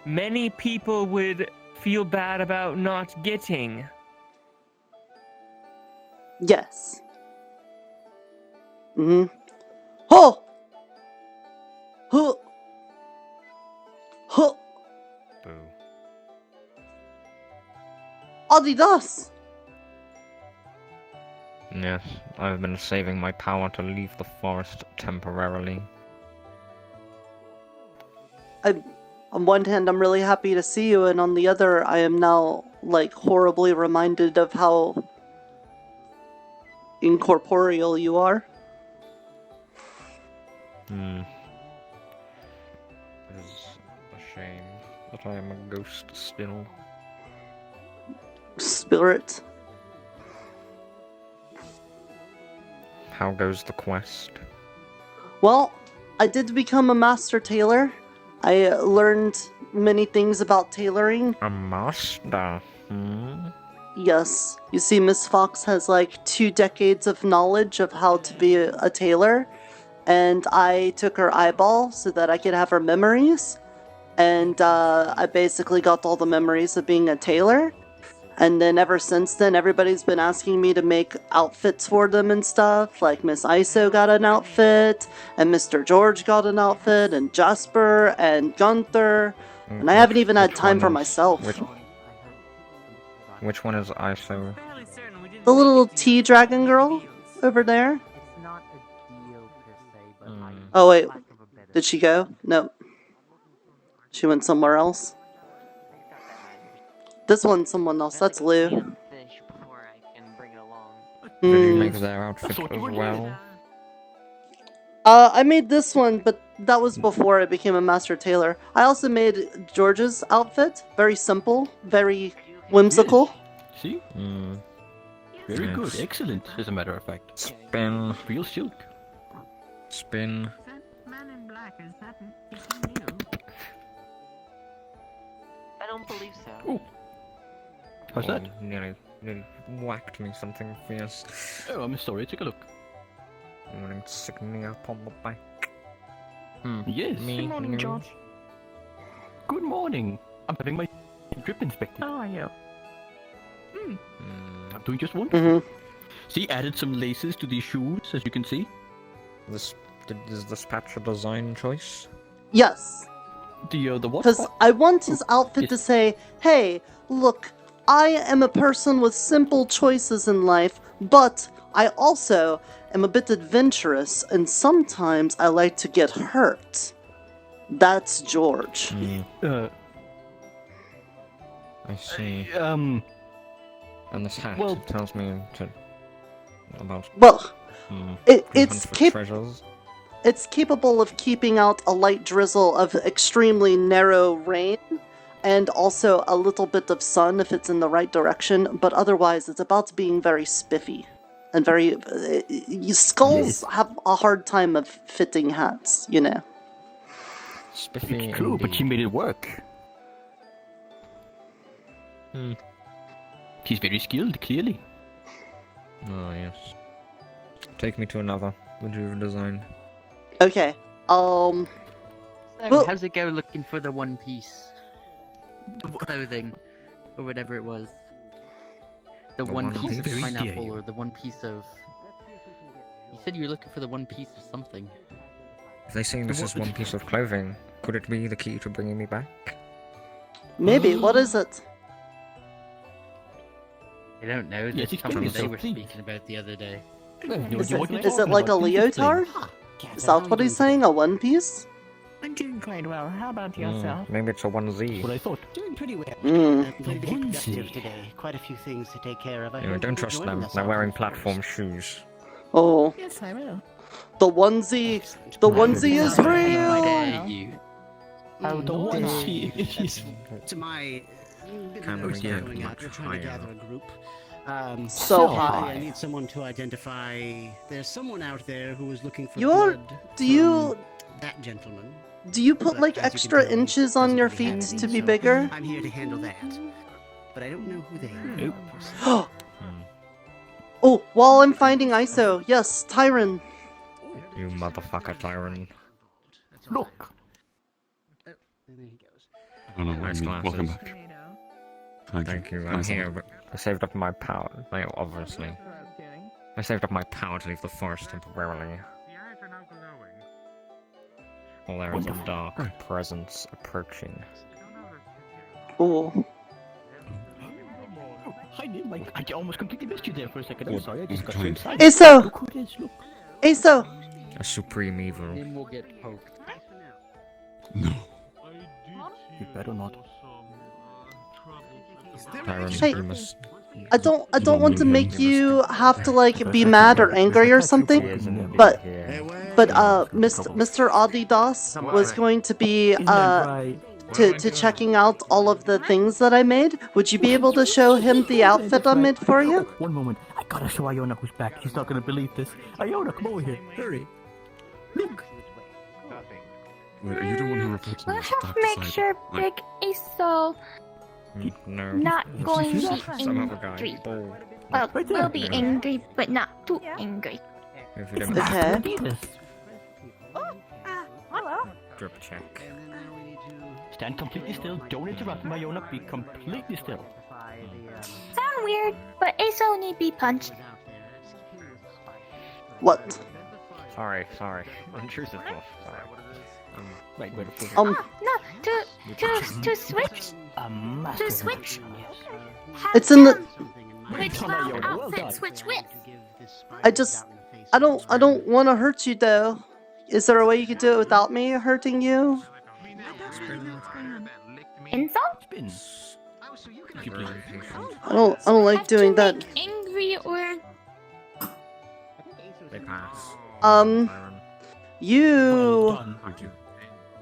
[SPEAKER 11] many people would feel bad about not getting.
[SPEAKER 1] Yes. Mm-hmm. Oh! Huh! Huh!
[SPEAKER 2] Boo.
[SPEAKER 1] Adidas!
[SPEAKER 14] Yes, I've been saving my power to leave the forest temporarily.
[SPEAKER 1] On one hand, I'm really happy to see you, and on the other, I am now, like, horribly reminded of how incorporeal you are.
[SPEAKER 14] It is a shame that I am a ghost still.
[SPEAKER 1] Spirit.
[SPEAKER 14] How goes the quest?
[SPEAKER 1] Well, I did become a master tailor. I learned many things about tailoring.
[SPEAKER 14] A master?
[SPEAKER 1] Yes. You see, Miss Fox has like 2 decades of knowledge of how to be a tailor. And I took her eyeball so that I could have her memories. And I basically got all the memories of being a tailor. And then ever since then, everybody's been asking me to make outfits for them and stuff. Like Miss Iso got an outfit, and Mr. George got an outfit, and Jasper, and Gunther. And I haven't even had time for myself.
[SPEAKER 14] Which one is Iso?
[SPEAKER 1] The little tea dragon girl over there. Oh wait, did she go? No. She went somewhere else. This one's someone else. That's Lou.
[SPEAKER 14] Did you make their outfit as well?
[SPEAKER 1] I made this one, but that was before I became a master tailor. I also made George's outfit. Very simple, very whimsical.
[SPEAKER 15] Yes. See? Very good, excellent, as a matter of fact.
[SPEAKER 14] Spin.
[SPEAKER 15] Real silk.
[SPEAKER 14] Spin.
[SPEAKER 8] I don't believe so.
[SPEAKER 15] Ooh. How's that?
[SPEAKER 14] Nearly whacked me something fierce.
[SPEAKER 15] Oh, I'm sorry, take a look.
[SPEAKER 14] An insignia upon the back.
[SPEAKER 15] Yes.
[SPEAKER 14] Good morning, George.
[SPEAKER 15] Good morning. I'm having my trip inspected.
[SPEAKER 11] How are you?
[SPEAKER 15] I'm doing just wonderful. See, added some laces to these shoes, as you can see.
[SPEAKER 14] Is this patch a design choice?
[SPEAKER 1] Yes.
[SPEAKER 15] The what?
[SPEAKER 1] Because I want his outfit to say, hey, look, I am a person with simple choices in life, but I also am a bit adventurous, and sometimes I like to get hurt. That's George.
[SPEAKER 14] I see. And this hat tells me about.
[SPEAKER 1] Well,
[SPEAKER 14] it's treasures.
[SPEAKER 1] It's capable of keeping out a light drizzle of extremely narrow rain, and also a little bit of sun if it's in the right direction, but otherwise it's about being very spiffy. And very... skulls have a hard time of fitting hats, you know.
[SPEAKER 14] Spiffy.
[SPEAKER 15] It's true, but she made it work. She's very skilled, clearly.
[SPEAKER 14] Oh, yes. Take me to another Vtuber design.
[SPEAKER 1] Okay,
[SPEAKER 10] So,
[SPEAKER 1] well-
[SPEAKER 10] how's it go looking for the one piece of clothing, or whatever it was? The one piece of pineapple, or the one piece of... You said you were looking for the one piece of something.
[SPEAKER 14] If they say this is one piece of clothing, could it be the key to bringing me back?
[SPEAKER 1] maybe. What is it?
[SPEAKER 10] I don't know.
[SPEAKER 15] Yes,
[SPEAKER 10] That's
[SPEAKER 15] explain
[SPEAKER 10] something they
[SPEAKER 15] yourself,
[SPEAKER 10] were
[SPEAKER 15] please.
[SPEAKER 10] speaking about the other day.
[SPEAKER 1] Is it like a leotard? Is that what he's saying? A one piece?
[SPEAKER 16] I'm doing quite well. How about yourself?
[SPEAKER 14] Maybe it's a 1Z.
[SPEAKER 15] What I thought.
[SPEAKER 5] Doing pretty well.
[SPEAKER 1] Mm.
[SPEAKER 5] Pretty productive today. Quite a few things to take care of. I
[SPEAKER 14] Anyway,
[SPEAKER 5] hope
[SPEAKER 14] don't
[SPEAKER 5] you'll
[SPEAKER 14] trust
[SPEAKER 5] join
[SPEAKER 14] them.
[SPEAKER 5] us
[SPEAKER 14] They're
[SPEAKER 5] on
[SPEAKER 14] wearing
[SPEAKER 5] Thursday.
[SPEAKER 14] platform shoes.
[SPEAKER 1] Oh.
[SPEAKER 16] Yes, I will.
[SPEAKER 1] The onesie. The onesie is
[SPEAKER 10] How
[SPEAKER 1] real.
[SPEAKER 10] dare you?
[SPEAKER 15] Oh, the onesie is...
[SPEAKER 5] To my bit
[SPEAKER 14] Can
[SPEAKER 5] of
[SPEAKER 14] we
[SPEAKER 5] those
[SPEAKER 14] get
[SPEAKER 5] going out, we're trying to
[SPEAKER 14] higher?
[SPEAKER 5] gather a group.
[SPEAKER 1] So
[SPEAKER 5] I
[SPEAKER 1] high.
[SPEAKER 5] need someone to identify. There's someone out there who is looking for
[SPEAKER 1] You're...
[SPEAKER 5] blood
[SPEAKER 1] Do you...
[SPEAKER 5] from that gentleman.
[SPEAKER 1] Do you put
[SPEAKER 5] But
[SPEAKER 1] like
[SPEAKER 5] as you can
[SPEAKER 1] extra
[SPEAKER 5] tell, he
[SPEAKER 1] inches on
[SPEAKER 5] doesn't
[SPEAKER 1] your
[SPEAKER 5] really
[SPEAKER 1] feet
[SPEAKER 5] have
[SPEAKER 1] to
[SPEAKER 5] any,
[SPEAKER 1] be
[SPEAKER 5] so
[SPEAKER 1] bigger?
[SPEAKER 5] I'm here to handle that. But I don't know who they are.
[SPEAKER 1] Oh, while I'm finding ISO, yes, Tyron.
[SPEAKER 14] You motherfucker, Tyron.
[SPEAKER 15] Look.
[SPEAKER 14] Nice glasses.
[SPEAKER 17] Welcome back.
[SPEAKER 14] Thank you. I'm here, but I saved up my power. Like, obviously. I saved up my power to leave the forest temporarily. Well, there is a dark presence approaching.
[SPEAKER 1] Oh.
[SPEAKER 15] Hi, Neil. I almost completely missed you there for a second. I'm sorry, I just got so
[SPEAKER 17] Okay.
[SPEAKER 15] excited.
[SPEAKER 1] ISO!
[SPEAKER 15] Look who it is, look.
[SPEAKER 1] ISO!
[SPEAKER 14] A supreme evil.
[SPEAKER 10] Nim will get poked.
[SPEAKER 17] No.
[SPEAKER 15] You better not.
[SPEAKER 14] Tyron,
[SPEAKER 1] Hey.
[SPEAKER 14] you must...
[SPEAKER 1] I don't want to make you have to like be mad or angry or something, but Mr. Eotidiss was going to be to checking out all of the things that I made. Would you be able to show him the outfit I made for you?
[SPEAKER 15] One moment. I gotta show Iona who's back. She's not gonna believe this. Iona, come over here. Hurry. Look.
[SPEAKER 17] Wait, are you the one who reflects on
[SPEAKER 16] We'll
[SPEAKER 17] the
[SPEAKER 16] have
[SPEAKER 17] dark
[SPEAKER 16] to make
[SPEAKER 17] side?
[SPEAKER 16] sure
[SPEAKER 17] Like,
[SPEAKER 16] Big Aso
[SPEAKER 14] No.
[SPEAKER 16] not going to be
[SPEAKER 14] Some other guy.
[SPEAKER 16] angry.
[SPEAKER 14] Oh.
[SPEAKER 16] Well,
[SPEAKER 15] Right there.
[SPEAKER 16] we'll be angry, but not too angry.
[SPEAKER 14] If you don't
[SPEAKER 1] Okay.
[SPEAKER 16] Hello.
[SPEAKER 14] drip check.
[SPEAKER 15] Stand completely still. Don't interrupt me, Iona. Be completely still.
[SPEAKER 16] Sound weird, but Aso need be punched.
[SPEAKER 1] What?
[SPEAKER 14] Sorry. Intrusive wolf. Sorry.
[SPEAKER 15] Right, wait.
[SPEAKER 16] No, to switch.
[SPEAKER 15] A
[SPEAKER 16] To switch. Have
[SPEAKER 1] It's in the.
[SPEAKER 16] them Which outfit switch with?
[SPEAKER 1] I don't want to hurt you though. Is there a way you could do it without me hurting you?
[SPEAKER 16] Insult?
[SPEAKER 1] I don't like doing that.
[SPEAKER 16] Angry or
[SPEAKER 14] They pass.
[SPEAKER 1] You.
[SPEAKER 17] thank you.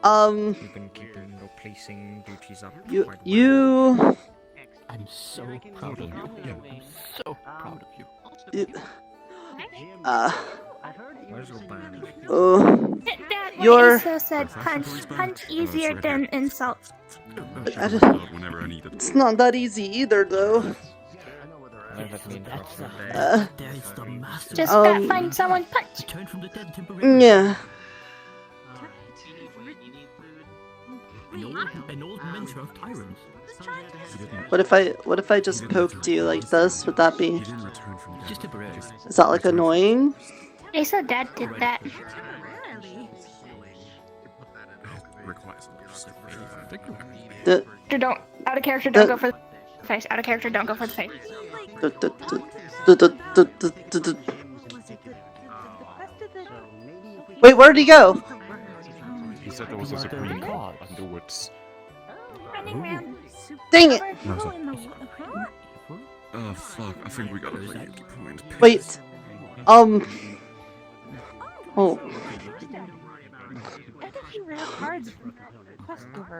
[SPEAKER 14] You've been keeping your policing duties up. quite
[SPEAKER 1] You.
[SPEAKER 15] I'm so proud of you. I'm so proud of you.
[SPEAKER 14] Where's your band?
[SPEAKER 16] that
[SPEAKER 1] You're-
[SPEAKER 16] Aso said punch easier than insult.
[SPEAKER 17] Whenever I need it.
[SPEAKER 1] It's not that easy either though.
[SPEAKER 15] There is the master.
[SPEAKER 16] Just gotta find someone punch.
[SPEAKER 15] Return from the dead temporarily.
[SPEAKER 1] Yeah.
[SPEAKER 15] An old mentor of tyrants.
[SPEAKER 1] What if I just poked you like this? Would that be?
[SPEAKER 15] Just temporarily.
[SPEAKER 1] Is that like annoying?
[SPEAKER 16] Asa Dad did that. Don't out of character. Don't go for the face. Out of character. Don't go for the face.
[SPEAKER 1] Wait, where'd he go?
[SPEAKER 17] He said there was a supreme underwoods.
[SPEAKER 1] Dang it!
[SPEAKER 17] Oh fuck, I think we got a really good point.
[SPEAKER 1] Wait. Oh.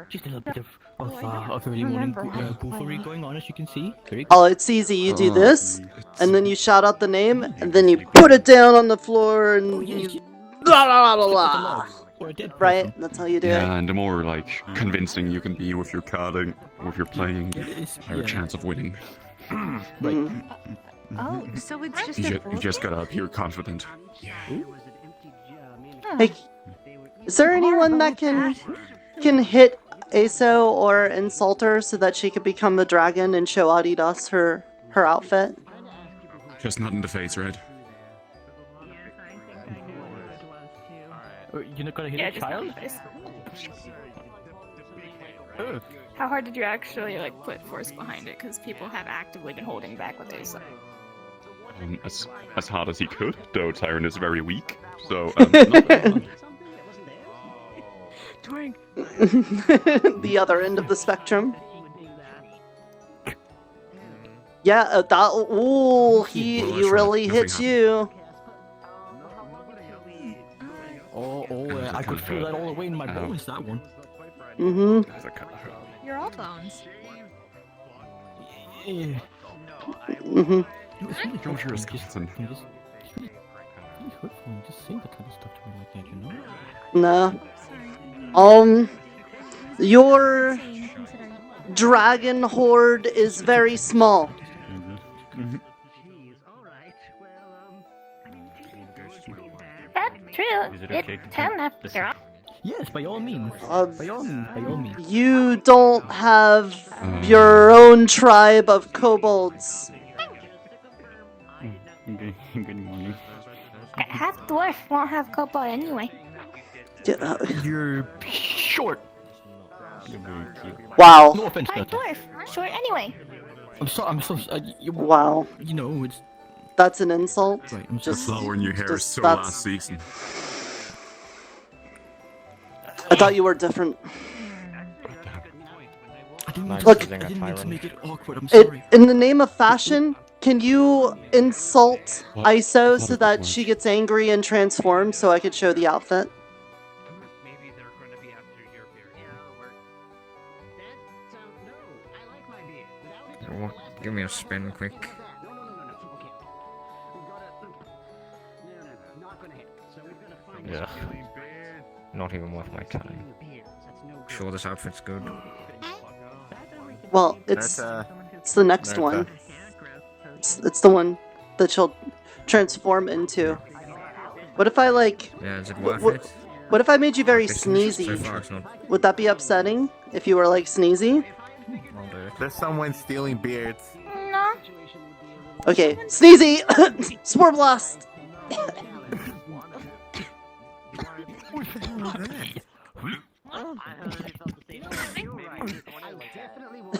[SPEAKER 15] Just a little bit of early morning goofery going on, as you can see. Very
[SPEAKER 1] Oh, it's easy. You do this, and then you shout out the name, and then you put it down on the floor, and you... Blah, blah, blah, blah. Right? That's how you do it.
[SPEAKER 17] Yeah, and the more like convincing you can be with your carding, with your playing, higher chance of winning.
[SPEAKER 18] Oh, so it's just
[SPEAKER 17] You just gotta appear confident.
[SPEAKER 1] Hey, is there anyone that can hit Aso or insult her so that she could become the dragon and show Eotidiss her outfit?
[SPEAKER 17] Just not in the face, Red.
[SPEAKER 15] You're not gonna hit a child?
[SPEAKER 19] How hard did you actually like put force behind it? Because people have actively been holding back with Asa.
[SPEAKER 17] As hard as he could, though Tyrant is very weak, so
[SPEAKER 1] The other end of the spectrum. Yeah, he really hit you.
[SPEAKER 15] I could feel that all the way in my bones, that one.
[SPEAKER 1] Mm-hmm.
[SPEAKER 18] You're all bones.
[SPEAKER 15] Yeah.
[SPEAKER 1] Mm-hmm.
[SPEAKER 17] Don't hear a skeleton.
[SPEAKER 15] Just say that kind of stuff to me like that, you know?
[SPEAKER 1] No. Your dragon horde is very small.
[SPEAKER 16] That's true. It can after all.
[SPEAKER 15] Yes, by all means. By all means.
[SPEAKER 1] You don't have your own tribe of kobolds.
[SPEAKER 14] Good morning.
[SPEAKER 16] Half dwarf won't have kobold anyway.
[SPEAKER 15] You're short.
[SPEAKER 1] Wow.
[SPEAKER 15] No offense,
[SPEAKER 16] Half dwarf, short anyway.
[SPEAKER 15] I'm so.
[SPEAKER 1] Wow.
[SPEAKER 15] You know, it's.
[SPEAKER 1] That's an insult.
[SPEAKER 15] Right,
[SPEAKER 17] The flower in your hair is so
[SPEAKER 1] that's-
[SPEAKER 17] last season.
[SPEAKER 1] I thought you were different.
[SPEAKER 15] I didn't mean to make it awkward. I'm
[SPEAKER 1] It,
[SPEAKER 15] sorry.
[SPEAKER 1] in the name of fashion, can you insult Iso so that she gets angry and transforms so I could show the outfit?
[SPEAKER 14] Give me a spin quick. Yeah. Not even worth my time. Sure, this outfit's good.
[SPEAKER 1] Well, it's the next
[SPEAKER 14] Nirta.
[SPEAKER 1] one. It's the one that she'll transform into. What if I like?
[SPEAKER 14] Yeah, is it worth it?
[SPEAKER 1] What if I made you very
[SPEAKER 14] So
[SPEAKER 1] sneezy?
[SPEAKER 14] far, it's not.
[SPEAKER 1] Would that be upsetting if you were like sneezy?
[SPEAKER 14] I'll do it.
[SPEAKER 7] There's someone stealing beards.
[SPEAKER 16] No.
[SPEAKER 1] Okay, sneezy! Spore blast!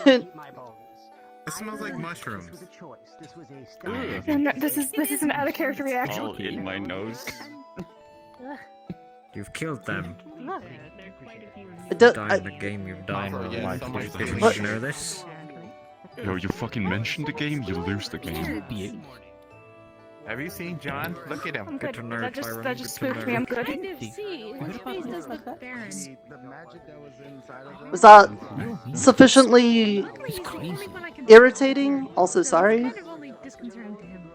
[SPEAKER 7] It smells like mushrooms.
[SPEAKER 19] No, this is an out of character reaction.
[SPEAKER 14] All in my nose. You've killed them. Die in the game, you die in real life. Didn't you know this?
[SPEAKER 17] Yo, you fucking mentioned the game, you lose the game.
[SPEAKER 7] Have you seen John? Look at him.
[SPEAKER 19] I'm good.
[SPEAKER 14] to know,
[SPEAKER 19] That just
[SPEAKER 14] Tyrone,
[SPEAKER 19] spooked
[SPEAKER 14] good
[SPEAKER 19] me.
[SPEAKER 14] to
[SPEAKER 19] I'm
[SPEAKER 14] know.
[SPEAKER 19] good.
[SPEAKER 18] Kind of see. His face does look barren.
[SPEAKER 1] Was that sufficiently irritating? Also, sorry.
[SPEAKER 18] Kind of only disconcerting to him.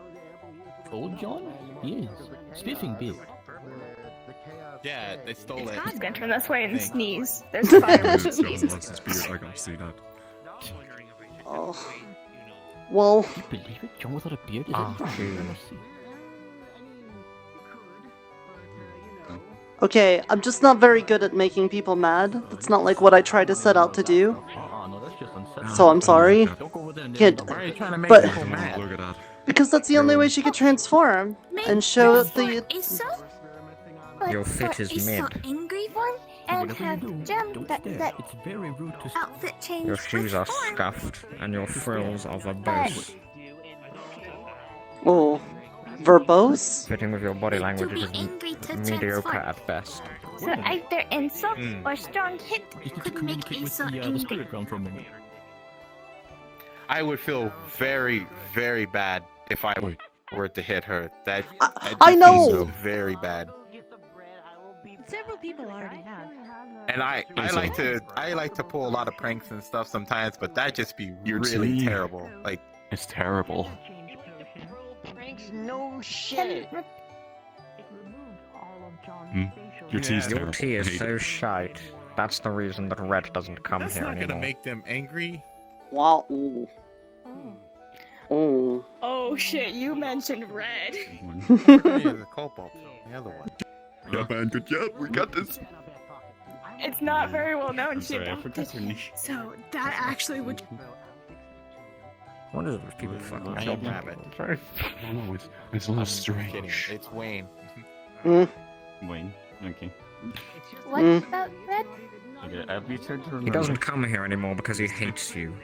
[SPEAKER 15] Old John? Yes. Spiffing bit.
[SPEAKER 3] Yeah, they stole it.
[SPEAKER 19] He's gonna turn this way and
[SPEAKER 3] Thank-
[SPEAKER 19] sneeze. There's a fire
[SPEAKER 17] It's
[SPEAKER 19] with
[SPEAKER 17] got
[SPEAKER 19] sneeze.
[SPEAKER 17] lost its beard, I gotta see that.
[SPEAKER 1] Oh. Well,
[SPEAKER 15] You believe it? John without a beard? Is
[SPEAKER 14] Ah,
[SPEAKER 15] it?
[SPEAKER 14] shoot.
[SPEAKER 15] Let me see.
[SPEAKER 1] okay, I'm just not very good at making people mad. That's not like what I try to set out to do.
[SPEAKER 15] No, that's just unsettling.
[SPEAKER 1] So I'm sorry.
[SPEAKER 15] Don't go over there and
[SPEAKER 1] Kid,
[SPEAKER 7] Why are you trying to make
[SPEAKER 1] but
[SPEAKER 7] people mad?
[SPEAKER 17] Look at that.
[SPEAKER 1] Because that's the only way she could transform and show the.
[SPEAKER 14] Your fit is mid.
[SPEAKER 16] Angry form and have gem that
[SPEAKER 15] It's very rude to
[SPEAKER 16] outfit change.
[SPEAKER 14] Your shoes are scuffed, and your frills are verbose.
[SPEAKER 1] Oh, verbose?
[SPEAKER 14] Fitting with your body language is mediocre at best.
[SPEAKER 16] So either insult or strong hit could make
[SPEAKER 15] communicate with
[SPEAKER 16] Asa
[SPEAKER 15] the
[SPEAKER 16] angry.
[SPEAKER 15] spirit realm for a minute.
[SPEAKER 20] I would feel very, very bad if I were to hit her. That
[SPEAKER 1] I know.
[SPEAKER 20] So very bad.
[SPEAKER 18] Several people already have.
[SPEAKER 20] And I like to pull a lot of pranks and stuff sometimes, but that just be
[SPEAKER 17] Your
[SPEAKER 20] really
[SPEAKER 17] tea.
[SPEAKER 20] terrible. Like
[SPEAKER 17] It's terrible.
[SPEAKER 8] Pranks, no shit.
[SPEAKER 17] Your tea's
[SPEAKER 14] Your
[SPEAKER 17] terrible.
[SPEAKER 14] tea
[SPEAKER 17] I
[SPEAKER 14] is
[SPEAKER 17] hate
[SPEAKER 14] so
[SPEAKER 17] it.
[SPEAKER 14] shite. That's the reason that Red doesn't come
[SPEAKER 20] that's
[SPEAKER 14] here
[SPEAKER 20] not gonna
[SPEAKER 14] anymore.
[SPEAKER 20] make them angry.
[SPEAKER 1] Wow. Ooh. Oh.
[SPEAKER 19] Oh shit, you mentioned red.
[SPEAKER 20] The cobalt, the other one.
[SPEAKER 17] Yeah, man, good job. We got this.
[SPEAKER 19] It's not very well known.
[SPEAKER 17] I'm
[SPEAKER 19] She
[SPEAKER 17] sorry, I
[SPEAKER 19] adopted.
[SPEAKER 17] forgot your niche.
[SPEAKER 19] So that actually would.
[SPEAKER 14] What is it with people fucking
[SPEAKER 20] I
[SPEAKER 14] children?
[SPEAKER 20] don't have it.
[SPEAKER 17] Sorry. I don't know. It's a little
[SPEAKER 20] Kidding.
[SPEAKER 17] strange.
[SPEAKER 20] It's Wayne.
[SPEAKER 17] Wayne. Okay.
[SPEAKER 16] What about red?
[SPEAKER 17] Okay, I'll be sure to remember.
[SPEAKER 14] He doesn't come here anymore because he hates you.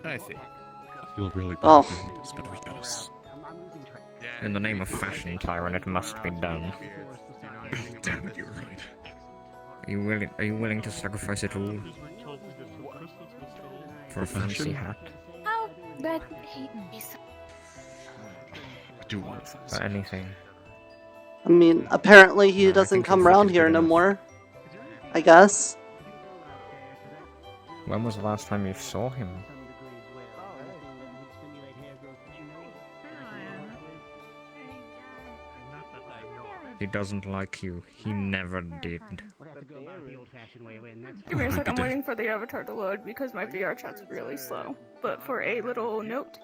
[SPEAKER 20] I see.
[SPEAKER 17] I feel really bad
[SPEAKER 1] Oh.
[SPEAKER 17] doing this, but we got us.
[SPEAKER 14] In the name of fashion, Tyrant, it must be done.
[SPEAKER 17] Damn it, you're right.
[SPEAKER 14] Are you willing to sacrifice it all? For a fancy hat?
[SPEAKER 16] How red hate me so.
[SPEAKER 17] I do want to
[SPEAKER 14] For anything.
[SPEAKER 1] I mean, apparently he doesn't
[SPEAKER 14] think
[SPEAKER 1] come
[SPEAKER 14] you're
[SPEAKER 1] around
[SPEAKER 14] freaking
[SPEAKER 1] here
[SPEAKER 14] good
[SPEAKER 1] no
[SPEAKER 14] enough.
[SPEAKER 1] more. I guess.
[SPEAKER 14] When was the last time you saw him? He doesn't like you. He never did.
[SPEAKER 19] Give me a second, I'm waiting for the avatar to load because my VRChat's really slow. But for a little note,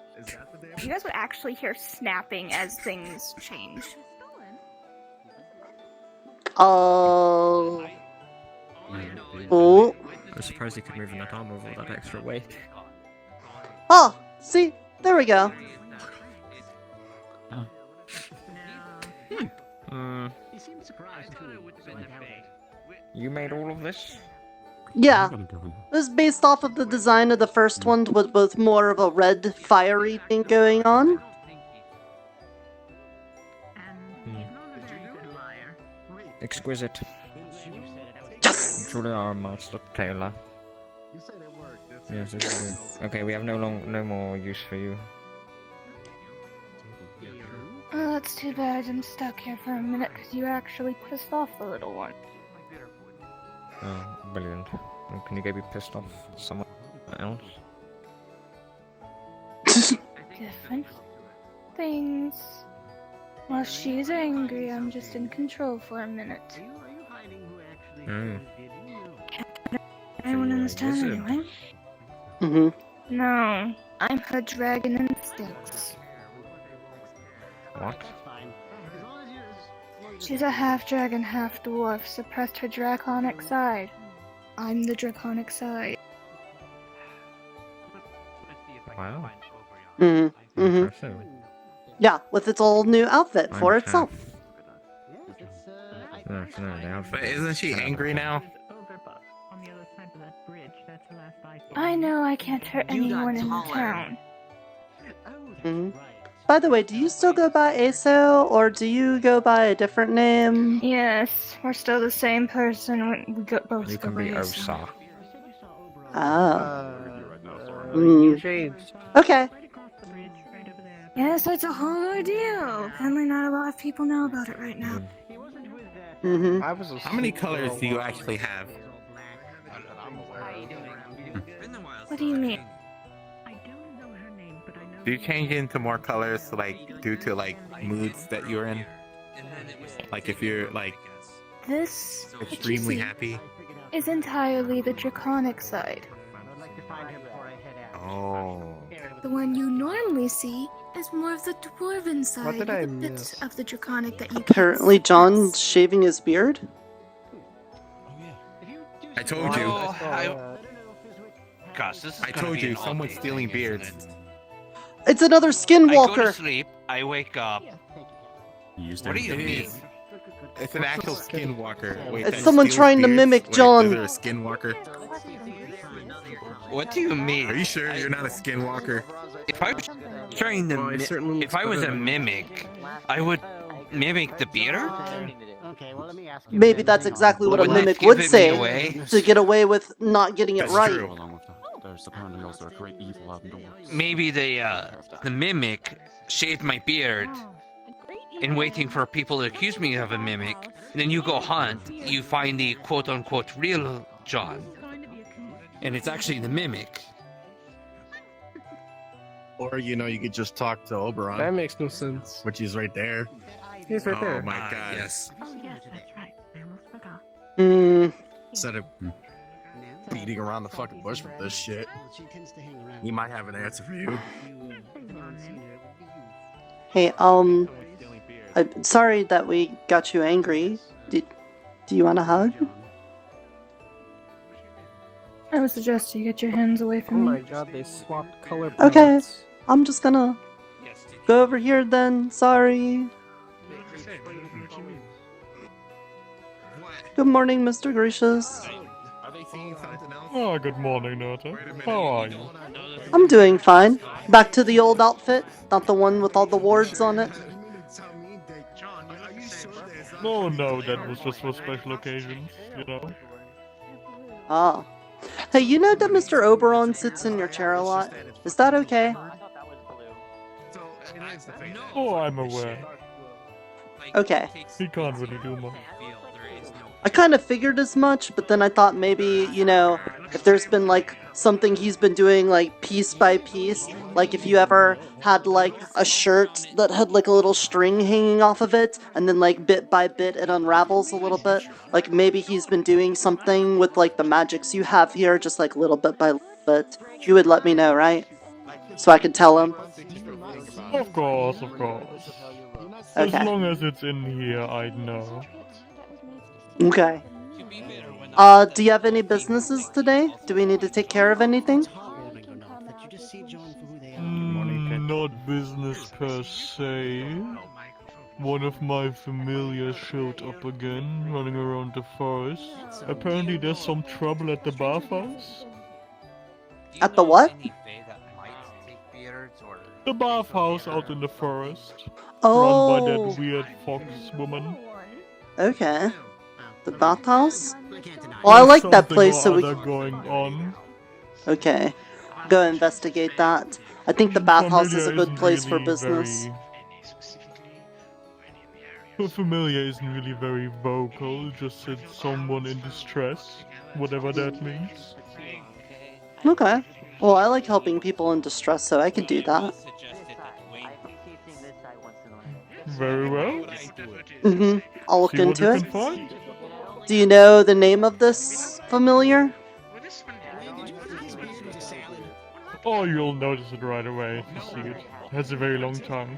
[SPEAKER 19] you guys would actually hear snapping as things change.
[SPEAKER 1] Oh.
[SPEAKER 14] I'm surprised he could move in that armor with all that extra weight.
[SPEAKER 1] Oh, see? There we go.
[SPEAKER 14] You made all of this?
[SPEAKER 1] Yeah. This is based off of the design of the first one with more of a red fiery thing going on.
[SPEAKER 14] Exquisite.
[SPEAKER 1] Yes!
[SPEAKER 14] Truly our master tailor. Yes, it's good. Okay, we have no more use for you.
[SPEAKER 19] Oh, that's too bad. I'm stuck here for a minute because you actually pissed off the little one.
[SPEAKER 14] Oh, brilliant. Well, can you get me pissed off someone else?
[SPEAKER 19] Different things. While she's angry, I'm just in control for a minute.
[SPEAKER 14] Oh.
[SPEAKER 19] Anyone in this town
[SPEAKER 14] wizard.
[SPEAKER 19] anyway?
[SPEAKER 1] Mm-hmm.
[SPEAKER 19] No, I'm her dragon instincts.
[SPEAKER 14] What?
[SPEAKER 19] She's a half dragon, half dwarf, suppressed her draconic side. I'm the draconic side.
[SPEAKER 14] Wow.
[SPEAKER 1] Mm-hmm. Mm-hmm.
[SPEAKER 14] Impressive.
[SPEAKER 1] Yeah, with its old new outfit
[SPEAKER 14] I'm
[SPEAKER 1] for
[SPEAKER 14] half.
[SPEAKER 1] itself.
[SPEAKER 14] No, the outfit
[SPEAKER 20] But
[SPEAKER 14] is
[SPEAKER 20] isn't she
[SPEAKER 14] terrible.
[SPEAKER 20] angry now?
[SPEAKER 19] I know I can't hurt anyone in the town.
[SPEAKER 1] Mm-hmm. By the way, do you still go by Aso, or do you go by a different name?
[SPEAKER 19] Yes, we're still the same person. We got both
[SPEAKER 14] You
[SPEAKER 19] go
[SPEAKER 14] can be
[SPEAKER 19] by Asa.
[SPEAKER 14] Osa.
[SPEAKER 1] Ah.
[SPEAKER 8] You changed.
[SPEAKER 1] Okay.
[SPEAKER 19] Yes, it's a whole ordeal. Apparently not a lot of people know about it right now.
[SPEAKER 1] Mm-hmm.
[SPEAKER 20] How many colors do you actually have?
[SPEAKER 19] What do you mean?
[SPEAKER 20] Do you change into more colors, like due to like moods that you're in? Like if you're like
[SPEAKER 19] This
[SPEAKER 20] extremely happy.
[SPEAKER 19] is entirely the draconic side.
[SPEAKER 20] Oh.
[SPEAKER 16] The one you normally see is more of the dwarven side,
[SPEAKER 8] did I
[SPEAKER 16] the bits
[SPEAKER 8] miss?
[SPEAKER 16] of the draconic that you
[SPEAKER 1] Apparently, John's shaving his beard.
[SPEAKER 20] I told you.
[SPEAKER 4] Gosh, this is
[SPEAKER 20] I
[SPEAKER 4] gonna
[SPEAKER 20] told
[SPEAKER 4] be
[SPEAKER 20] you
[SPEAKER 4] an
[SPEAKER 20] someone's
[SPEAKER 4] all-day
[SPEAKER 20] stealing
[SPEAKER 4] thing, isn't
[SPEAKER 20] beards.
[SPEAKER 4] it?
[SPEAKER 1] It's another
[SPEAKER 4] I go to
[SPEAKER 1] skinwalker.
[SPEAKER 4] sleep. I wake up. What do you mean?
[SPEAKER 20] It's an actual skinwalker. Wait,
[SPEAKER 1] It's
[SPEAKER 20] that
[SPEAKER 1] someone
[SPEAKER 20] steals
[SPEAKER 1] trying to
[SPEAKER 20] beards?
[SPEAKER 1] mimic
[SPEAKER 20] Wait,
[SPEAKER 1] John.
[SPEAKER 20] Is there a skinwalker?
[SPEAKER 4] What do you mean?
[SPEAKER 20] Are you sure you're not a skinwalker?
[SPEAKER 4] If I was trying to, if I was a mimic, I would mimic the beard.
[SPEAKER 1] Maybe that's exactly what a
[SPEAKER 4] Wouldn't that
[SPEAKER 1] mimic
[SPEAKER 4] give
[SPEAKER 1] would
[SPEAKER 4] it me
[SPEAKER 1] say
[SPEAKER 4] away?
[SPEAKER 1] to get away with not getting it right.
[SPEAKER 17] Along with that, there's apparently also a great evil outdoors.
[SPEAKER 4] Maybe the mimic shaved my beard in waiting for people to accuse me of a mimic. And then you go hunt, you find the quote-unquote real John. And it's actually the mimic.
[SPEAKER 3] Or, you know, you could just talk to Oberon.
[SPEAKER 21] That makes no sense.
[SPEAKER 3] Which is right there.
[SPEAKER 21] He's right there.
[SPEAKER 20] Oh my god.
[SPEAKER 4] Yes.
[SPEAKER 18] Oh, yes, that's right. I almost forgot.
[SPEAKER 3] Instead of beating around the fucking bush with this shit, he might have an answer for you.
[SPEAKER 1] Hey, I'm sorry that we got you angry. Do you want a hug?
[SPEAKER 19] I would suggest you get your hands away
[SPEAKER 21] Oh
[SPEAKER 19] from
[SPEAKER 21] my
[SPEAKER 19] me.
[SPEAKER 21] god, they swapped color
[SPEAKER 1] Okay,
[SPEAKER 21] palettes.
[SPEAKER 1] I'm just gonna go over here then. Sorry. Good morning, Mr. Gracious.
[SPEAKER 2] Oh, good morning, Nirta. How are you?
[SPEAKER 1] I'm doing fine. Back to the old outfit, not the one with all the wards on it.
[SPEAKER 2] No, that was just for special occasions, you know?
[SPEAKER 1] Ah. Hey, you know that Mr. Oberon sits in your chair a lot? Is that okay?
[SPEAKER 2] Oh, I'm aware.
[SPEAKER 1] Okay.
[SPEAKER 2] He can't really do much.
[SPEAKER 1] I kind of figured as much, but then I thought maybe, you know, if there's been like something he's been doing like piece by piece, like if you ever had like a shirt that had like a little string hanging off of it, and then like bit by bit it unravels a little bit, like maybe he's been doing something with like the magics you have here, just like little bit by bit. You would let me know, right? So I could tell him.
[SPEAKER 2] Of course.
[SPEAKER 1] Okay.
[SPEAKER 2] As long as it's in here, I'd know.
[SPEAKER 1] Okay. Do you have any businesses today? Do we need to take care of anything?
[SPEAKER 2] Not business per se. One of my familiars showed up again, running around the forest. Apparently there's some trouble at the bathhouse.
[SPEAKER 1] At the what?
[SPEAKER 4] The
[SPEAKER 2] bathhouse out in the forest.
[SPEAKER 1] Oh.
[SPEAKER 2] Run by that weird fox woman.
[SPEAKER 1] Okay. The bathhouse? Well, I like that place, so we.
[SPEAKER 2] Going on.
[SPEAKER 1] Okay. Go investigate that. I think the bathhouse is a
[SPEAKER 2] Familiar
[SPEAKER 1] good place
[SPEAKER 2] isn't
[SPEAKER 1] for
[SPEAKER 2] really
[SPEAKER 1] business.
[SPEAKER 2] Her familiar isn't really very vocal, just said someone in distress, whatever that means.
[SPEAKER 1] Okay. Well, I like helping people in distress, so I could do that.
[SPEAKER 2] Very well.
[SPEAKER 1] I'll look
[SPEAKER 2] See what
[SPEAKER 1] into
[SPEAKER 2] you
[SPEAKER 1] it.
[SPEAKER 2] can find.
[SPEAKER 1] Do you know the name of this familiar?
[SPEAKER 2] Oh, you'll notice it right away if you see it. It has a very long tongue.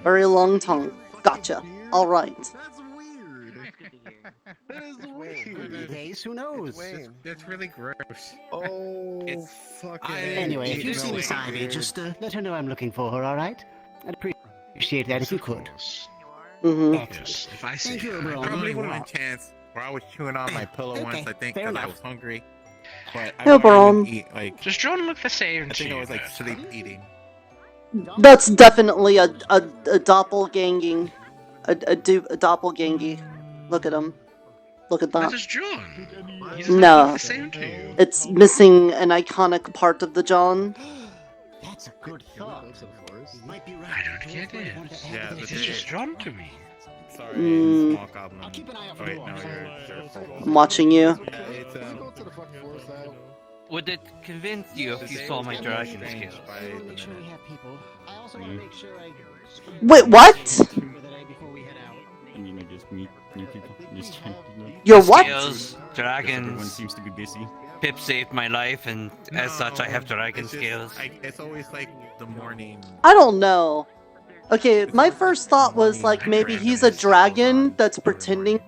[SPEAKER 1] Very long tongue. Gotcha. Alright.
[SPEAKER 5] Days, who knows?
[SPEAKER 20] That's really gross.
[SPEAKER 3] Oh, fucking.
[SPEAKER 5] Anyway, if you see Miss Ivy, just let her know I'm looking for her, alright? I'd appreciate that if you could.
[SPEAKER 1] Mm-hmm.
[SPEAKER 20] If I see,
[SPEAKER 5] Thank you,
[SPEAKER 20] I
[SPEAKER 5] Oberon.
[SPEAKER 20] probably one chance where I was chewing on my pillow once, I think,
[SPEAKER 5] fair
[SPEAKER 20] because I
[SPEAKER 5] enough.
[SPEAKER 20] was hungry. But I
[SPEAKER 1] Hey,
[SPEAKER 20] wasn't
[SPEAKER 1] Oberon.
[SPEAKER 20] even eat, like,
[SPEAKER 9] Does John look the same
[SPEAKER 20] I
[SPEAKER 9] to
[SPEAKER 20] think I
[SPEAKER 9] you?
[SPEAKER 20] was like sleep eating.
[SPEAKER 1] That's definitely a doppelganging. A doppelgangy. Look at him. Look at
[SPEAKER 9] That
[SPEAKER 1] that.
[SPEAKER 9] is John. He does not
[SPEAKER 1] No.
[SPEAKER 9] look the same to you.
[SPEAKER 1] It's missing an iconic part of the John.
[SPEAKER 5] That's a good thought. You might be right.
[SPEAKER 9] I don't get it.
[SPEAKER 20] Yeah,
[SPEAKER 9] This is just John to me.
[SPEAKER 20] Sorry,
[SPEAKER 1] Mm.
[SPEAKER 20] small goblin. Oh, wait, no, you're full.
[SPEAKER 1] I'm watching you.
[SPEAKER 20] Yeah, it's,
[SPEAKER 4] Would it convince you if you saw my dragon scales?
[SPEAKER 5] Make sure we have people. I also want to make sure I.
[SPEAKER 1] Wait, what?
[SPEAKER 17] I mean, I just meet new people. Just
[SPEAKER 1] Your what?
[SPEAKER 4] Scales, dragons.
[SPEAKER 17] Everyone seems to be busy.
[SPEAKER 4] Pip saved my life, and as such, I have dragon
[SPEAKER 20] it's just,
[SPEAKER 4] scales.
[SPEAKER 20] it's always like the morning.
[SPEAKER 1] I don't know. Okay, my first thought was like maybe he's a dragon that's pretending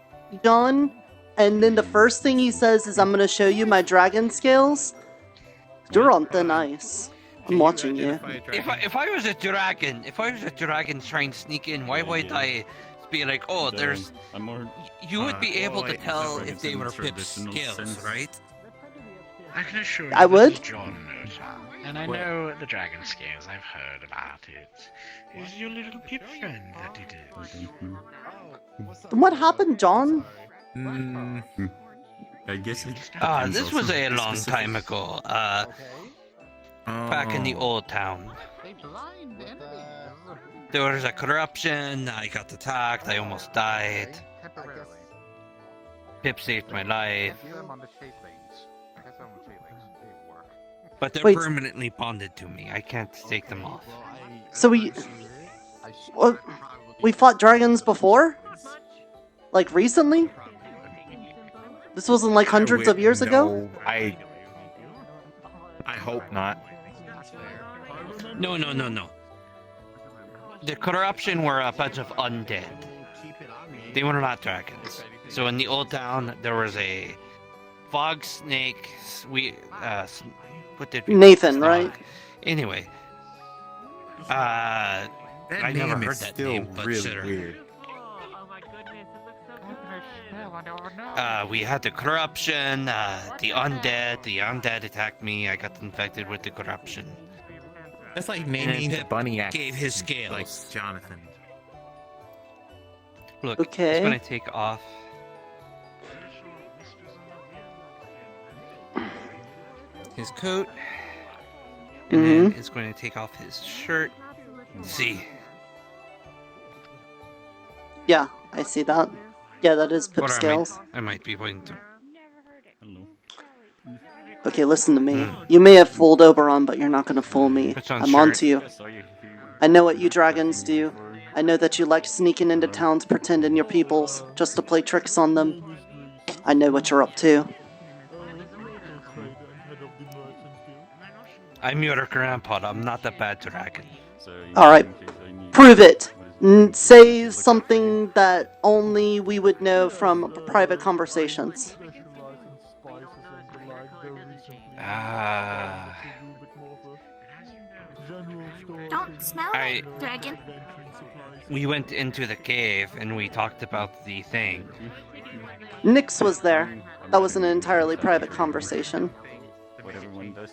[SPEAKER 1] John, and then the first thing he says is, "I'm gonna show you my dragon scales." You're on thin ice. I'm watching you.
[SPEAKER 4] If I was a dragon, trying to sneak in, why would I be like, oh, there's... You would be able to tell if they were Pip's skills, right?
[SPEAKER 9] I can assure you
[SPEAKER 1] I would.
[SPEAKER 9] that John knows her. And I know the dragon scales, I've heard about it. Is your little Pip friend that it is?
[SPEAKER 1] What happened, John?
[SPEAKER 17] I guess it
[SPEAKER 4] This was a long time ago. Back in the old town. There was a corruption, I got attacked, I almost died. Pip saved my life. But they're permanently bonded to me. I can't take them off.
[SPEAKER 1] So we fought dragons before? Like recently? This wasn't like hundreds of years ago?
[SPEAKER 20] I hope not.
[SPEAKER 4] No. The corruption were a bunch of undead. They were not dragons. So in the old town, there was a fog snake. What did we
[SPEAKER 1] Nathan, right?
[SPEAKER 4] Anyway, I never heard that name, but
[SPEAKER 20] really
[SPEAKER 4] sure.
[SPEAKER 20] weird.
[SPEAKER 4] We had the corruption, the undead. The undead attacked me. I got infected with the corruption.
[SPEAKER 3] That's like naming the bunny act.
[SPEAKER 4] Gave his scales.
[SPEAKER 3] Like Jonathan.
[SPEAKER 4] Look,
[SPEAKER 1] okay.
[SPEAKER 4] He's gonna take off his coat, and then he's going to take off his shirt. See.
[SPEAKER 1] Yeah, I see that. Yeah, that is Pip scales.
[SPEAKER 4] I might be waiting to.
[SPEAKER 1] Okay, listen to me. You may have fooled Oberon, but you're not gonna fool me. I'm onto you. I know what you dragons do. I know that you like sneaking into towns pretending you're peoples, just to play tricks on them. I know what you're up to.
[SPEAKER 4] I'm your grandpa. I'm not a bad dragon.
[SPEAKER 1] Alright, prove it. Say something that only we would know from private conversations.
[SPEAKER 16] Don't smell it, dragon.
[SPEAKER 4] We went into the cave and we talked about the thing.
[SPEAKER 1] Nix was there. That was an entirely private conversation.
[SPEAKER 17] What everyone does.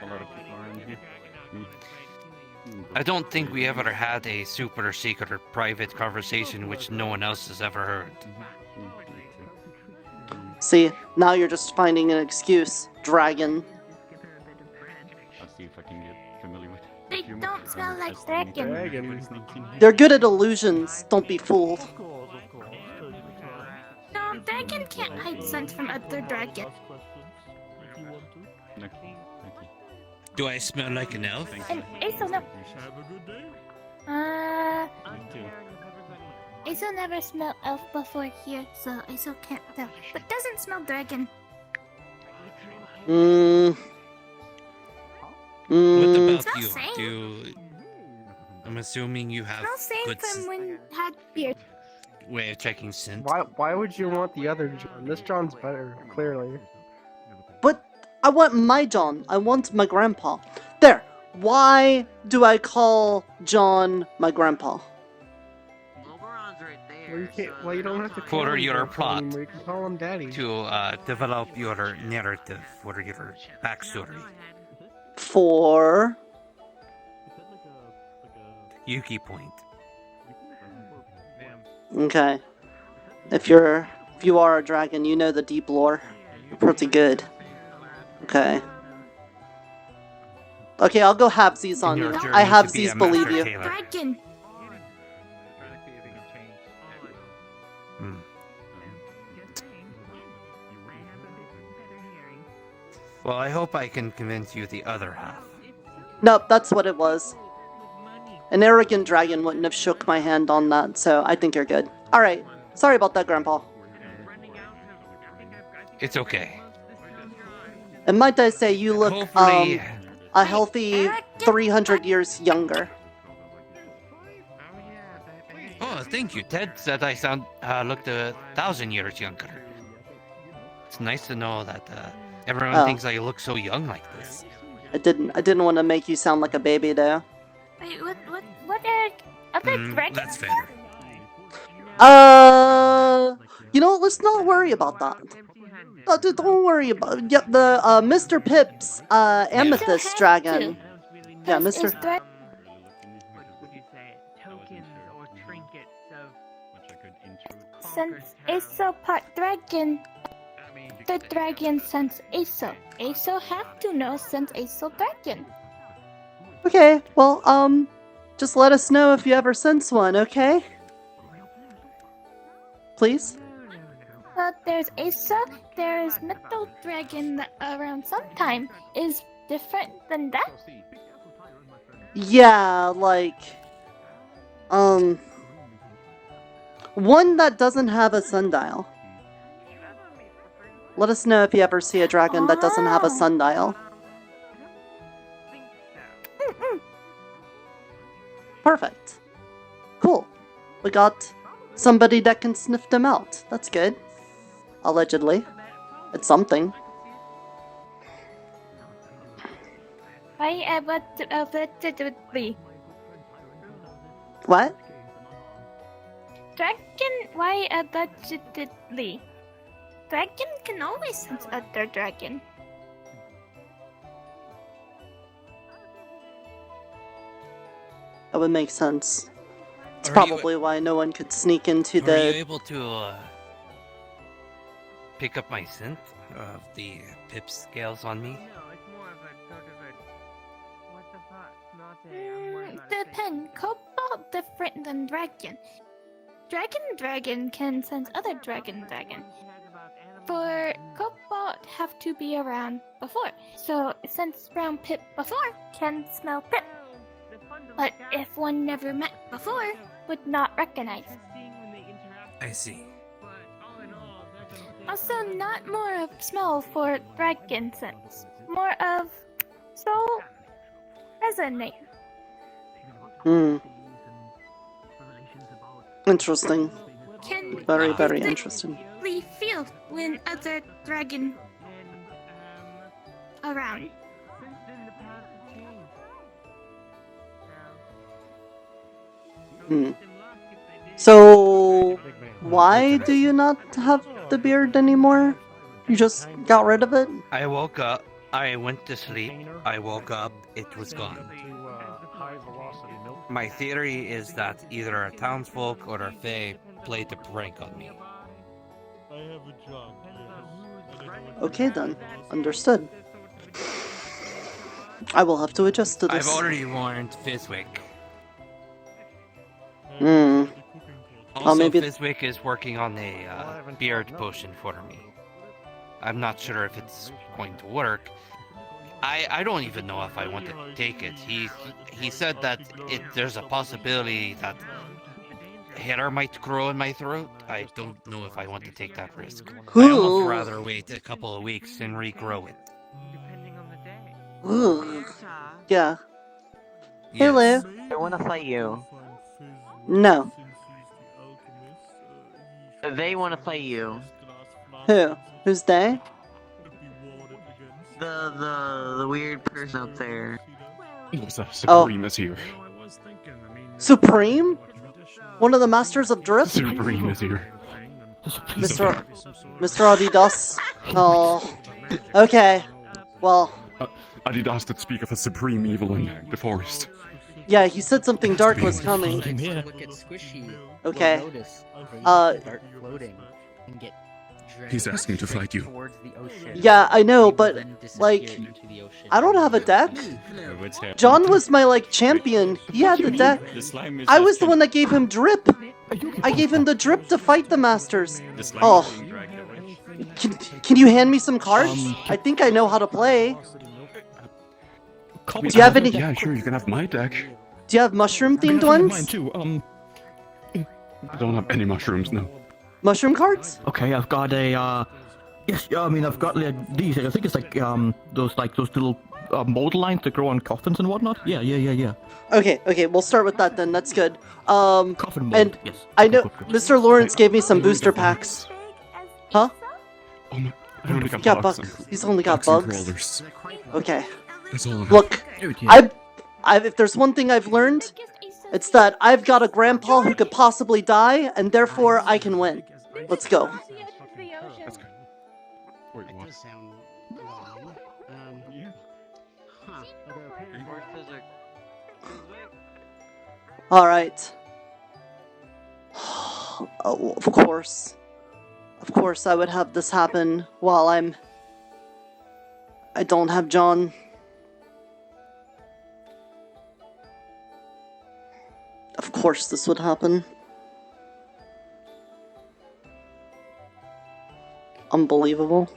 [SPEAKER 17] A lot of people around here.
[SPEAKER 4] I don't think we ever had a super secret or private conversation which no one else has ever heard.
[SPEAKER 1] See, now you're just finding an excuse, dragon.
[SPEAKER 17] I'll see if I can get familiar with
[SPEAKER 16] They don't smell like dragon.
[SPEAKER 1] They're good at illusions, don't be fooled.
[SPEAKER 16] No, dragon can't hide scent from other dragons.
[SPEAKER 4] Do I smell like an elf?
[SPEAKER 16] And Aso no. Aso never smelled elf before here, so Aso can't tell. But doesn't smell dragon.
[SPEAKER 4] What about
[SPEAKER 16] Smells
[SPEAKER 4] you?
[SPEAKER 16] same.
[SPEAKER 4] I'm assuming you have
[SPEAKER 16] Smells same
[SPEAKER 4] good
[SPEAKER 16] from when you had beard.
[SPEAKER 4] way of checking scent.
[SPEAKER 21] Why would you want the other John? This John's better, clearly.
[SPEAKER 1] But I want my John. I want my grandpa. There. Why do I call John my grandpa?
[SPEAKER 21] Well, you don't have to call
[SPEAKER 4] For
[SPEAKER 21] him
[SPEAKER 4] your
[SPEAKER 21] grandpa
[SPEAKER 4] plot.
[SPEAKER 21] anymore, you can call him daddy.
[SPEAKER 4] To develop your narrative for your backstory.
[SPEAKER 1] For
[SPEAKER 4] Yuki point.
[SPEAKER 1] okay. If you are a dragon, you know the deep lore. You're pretty good. Okay. Okay, I'll go halvesies on you. I halvesies believe you.
[SPEAKER 16] Dragon.
[SPEAKER 4] Well, I hope I can convince you the other half.
[SPEAKER 1] Nope, that's what it was. An arrogant dragon wouldn't have shook my hand on that, so I think you're good. Alright, sorry about that, Grandpa.
[SPEAKER 4] It's okay.
[SPEAKER 1] And might I say, you look,
[SPEAKER 4] Hopefully...
[SPEAKER 1] a healthy 300 years younger.
[SPEAKER 4] Oh, thank you. Ted said I looked 1,000 years younger. It's nice to know that everyone thinks I look so young like this.
[SPEAKER 1] I didn't want to make you sound like a baby there.
[SPEAKER 19] Wait, what are other dragons?
[SPEAKER 4] That's fair.
[SPEAKER 1] You know what? Let's not worry about that. Don't worry about. Yeah, the Mr. Pip's amethyst dragon. Yeah, Mr.
[SPEAKER 19] Since Aso part dragon, the dragon sense Aso. Aso have to know since Aso dragon.
[SPEAKER 1] Okay, well, just let us know if you ever sense one, okay? Please?
[SPEAKER 19] There's Asa, there's Metal Dragon that around sometime is different than that.
[SPEAKER 1] Yeah, like, one that doesn't have a sundial. Let us know if you ever see a dragon that doesn't have a sundial. Perfect. Cool. We got somebody that can sniff them out. That's good. Allegedly. It's something. What?
[SPEAKER 19] Dragon, why allegedly? Dragon can always sense other dragon.
[SPEAKER 1] That would make sense. It's probably why no one could sneak into
[SPEAKER 4] Were you
[SPEAKER 1] the...
[SPEAKER 4] able to pick up my scent of the pip scales on me?
[SPEAKER 19] Depend. Cobalt different than dragon. Dragon can sense other dragon. For Cobalt have to be around before. So since brown pip before can smell pip. But if one never met before, would not recognize.
[SPEAKER 4] I see.
[SPEAKER 19] Also, not more of smell for dragon sense. More of soul resonate.
[SPEAKER 1] Interesting.
[SPEAKER 19] Can
[SPEAKER 1] Very, very interesting.
[SPEAKER 19] we feel when other dragon around.
[SPEAKER 1] So, why do you not have the beard anymore? You just got rid of it?
[SPEAKER 4] I woke up, I went to sleep, I woke up, it was gone. My theory is that either a townsfolk or a fae played a prank on me.
[SPEAKER 2] I have a job, yes.
[SPEAKER 1] Okay then, understood. I will have to adjust to this.
[SPEAKER 4] I've already warned Fizwick.
[SPEAKER 1] Oh, maybe...
[SPEAKER 4] Fizwick is working on a beard potion for me. I'm not sure if it's going to work. I don't even know if I want to take it. He said that there's a possibility that hair might grow in my throat. I don't know if I want to take that risk. I'd almost rather wait a couple of weeks and regrow it.
[SPEAKER 1] Yeah.
[SPEAKER 4] Yes.
[SPEAKER 1] Hello.
[SPEAKER 8] I want to fight you.
[SPEAKER 1] No.
[SPEAKER 8] They want to fight you.
[SPEAKER 1] Who? Who's they?
[SPEAKER 8] The weird person up there.
[SPEAKER 17] Supreme is here.
[SPEAKER 1] Supreme? One of the masters of drift?
[SPEAKER 17] Supreme is here.
[SPEAKER 1] Mr. Eotidiss. Oh. Okay. Well.
[SPEAKER 17] Eotidiss did speak of a supreme evil in the forest.
[SPEAKER 1] Yeah, he said something dark was coming. Okay.
[SPEAKER 17] He's asking to fight you.
[SPEAKER 1] Yeah, I know, but, like, I don't have a deck. John was my, like, champion. He had the deck. I was the one that gave him drip. I gave him the drip to fight the masters. Oh. Can you hand me some cards? I think I know how to play. Do you have any?
[SPEAKER 17] Yeah, sure, you can have my deck.
[SPEAKER 1] Do you have mushroom-themed ones?
[SPEAKER 15] Mine too.
[SPEAKER 17] I don't have any mushrooms, no.
[SPEAKER 1] Mushroom cards?
[SPEAKER 15] Okay, I've got a yes, I mean I've got like these. I think it's like those little mold lines that grow on coffins and whatnot. Yeah.
[SPEAKER 1] Okay, we'll start with that then. That's good.
[SPEAKER 15] Coffin mold.
[SPEAKER 1] And
[SPEAKER 15] yes.
[SPEAKER 1] I know Mr. Lawrence gave me some booster packs. Huh?
[SPEAKER 17] Oh my, I only got
[SPEAKER 1] Yeah,
[SPEAKER 17] bugs.
[SPEAKER 1] He's only got
[SPEAKER 17] and
[SPEAKER 1] bugs.
[SPEAKER 17] crawlers.
[SPEAKER 1] Okay.
[SPEAKER 17] That's all.
[SPEAKER 1] Look, if there's one thing I've learned, it's that I've got a grandpa who could possibly die, and therefore I can win. Let's go.
[SPEAKER 17] Let's go. Wait, what?
[SPEAKER 1] Alright. Oh, of course. Of course I would have this happen while I don't have John. Of course this would happen. Unbelievable.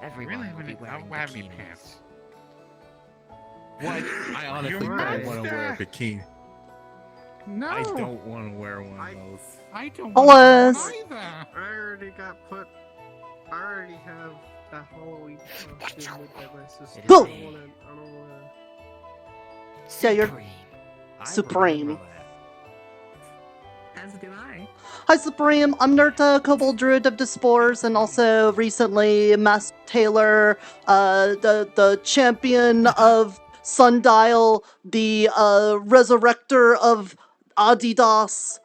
[SPEAKER 14] Everyone will be wearing bikinis.
[SPEAKER 3] Pants. What? I honestly don't want to wear a bikini.
[SPEAKER 7] No.
[SPEAKER 3] I don't want to wear one of those.
[SPEAKER 7] I don't
[SPEAKER 1] Alas.
[SPEAKER 7] want to either. I already got put. I already have that Halloween costume with my sister.
[SPEAKER 1] Go!
[SPEAKER 7] I don't wanna.
[SPEAKER 1] Yeah, you're supreme.
[SPEAKER 18] As do I.
[SPEAKER 1] Hi Supreme, I'm Nirta, Kobold Druid of Dispores, and also recently Master Taylor, the champion of Sundial, the resurrector of Adidas,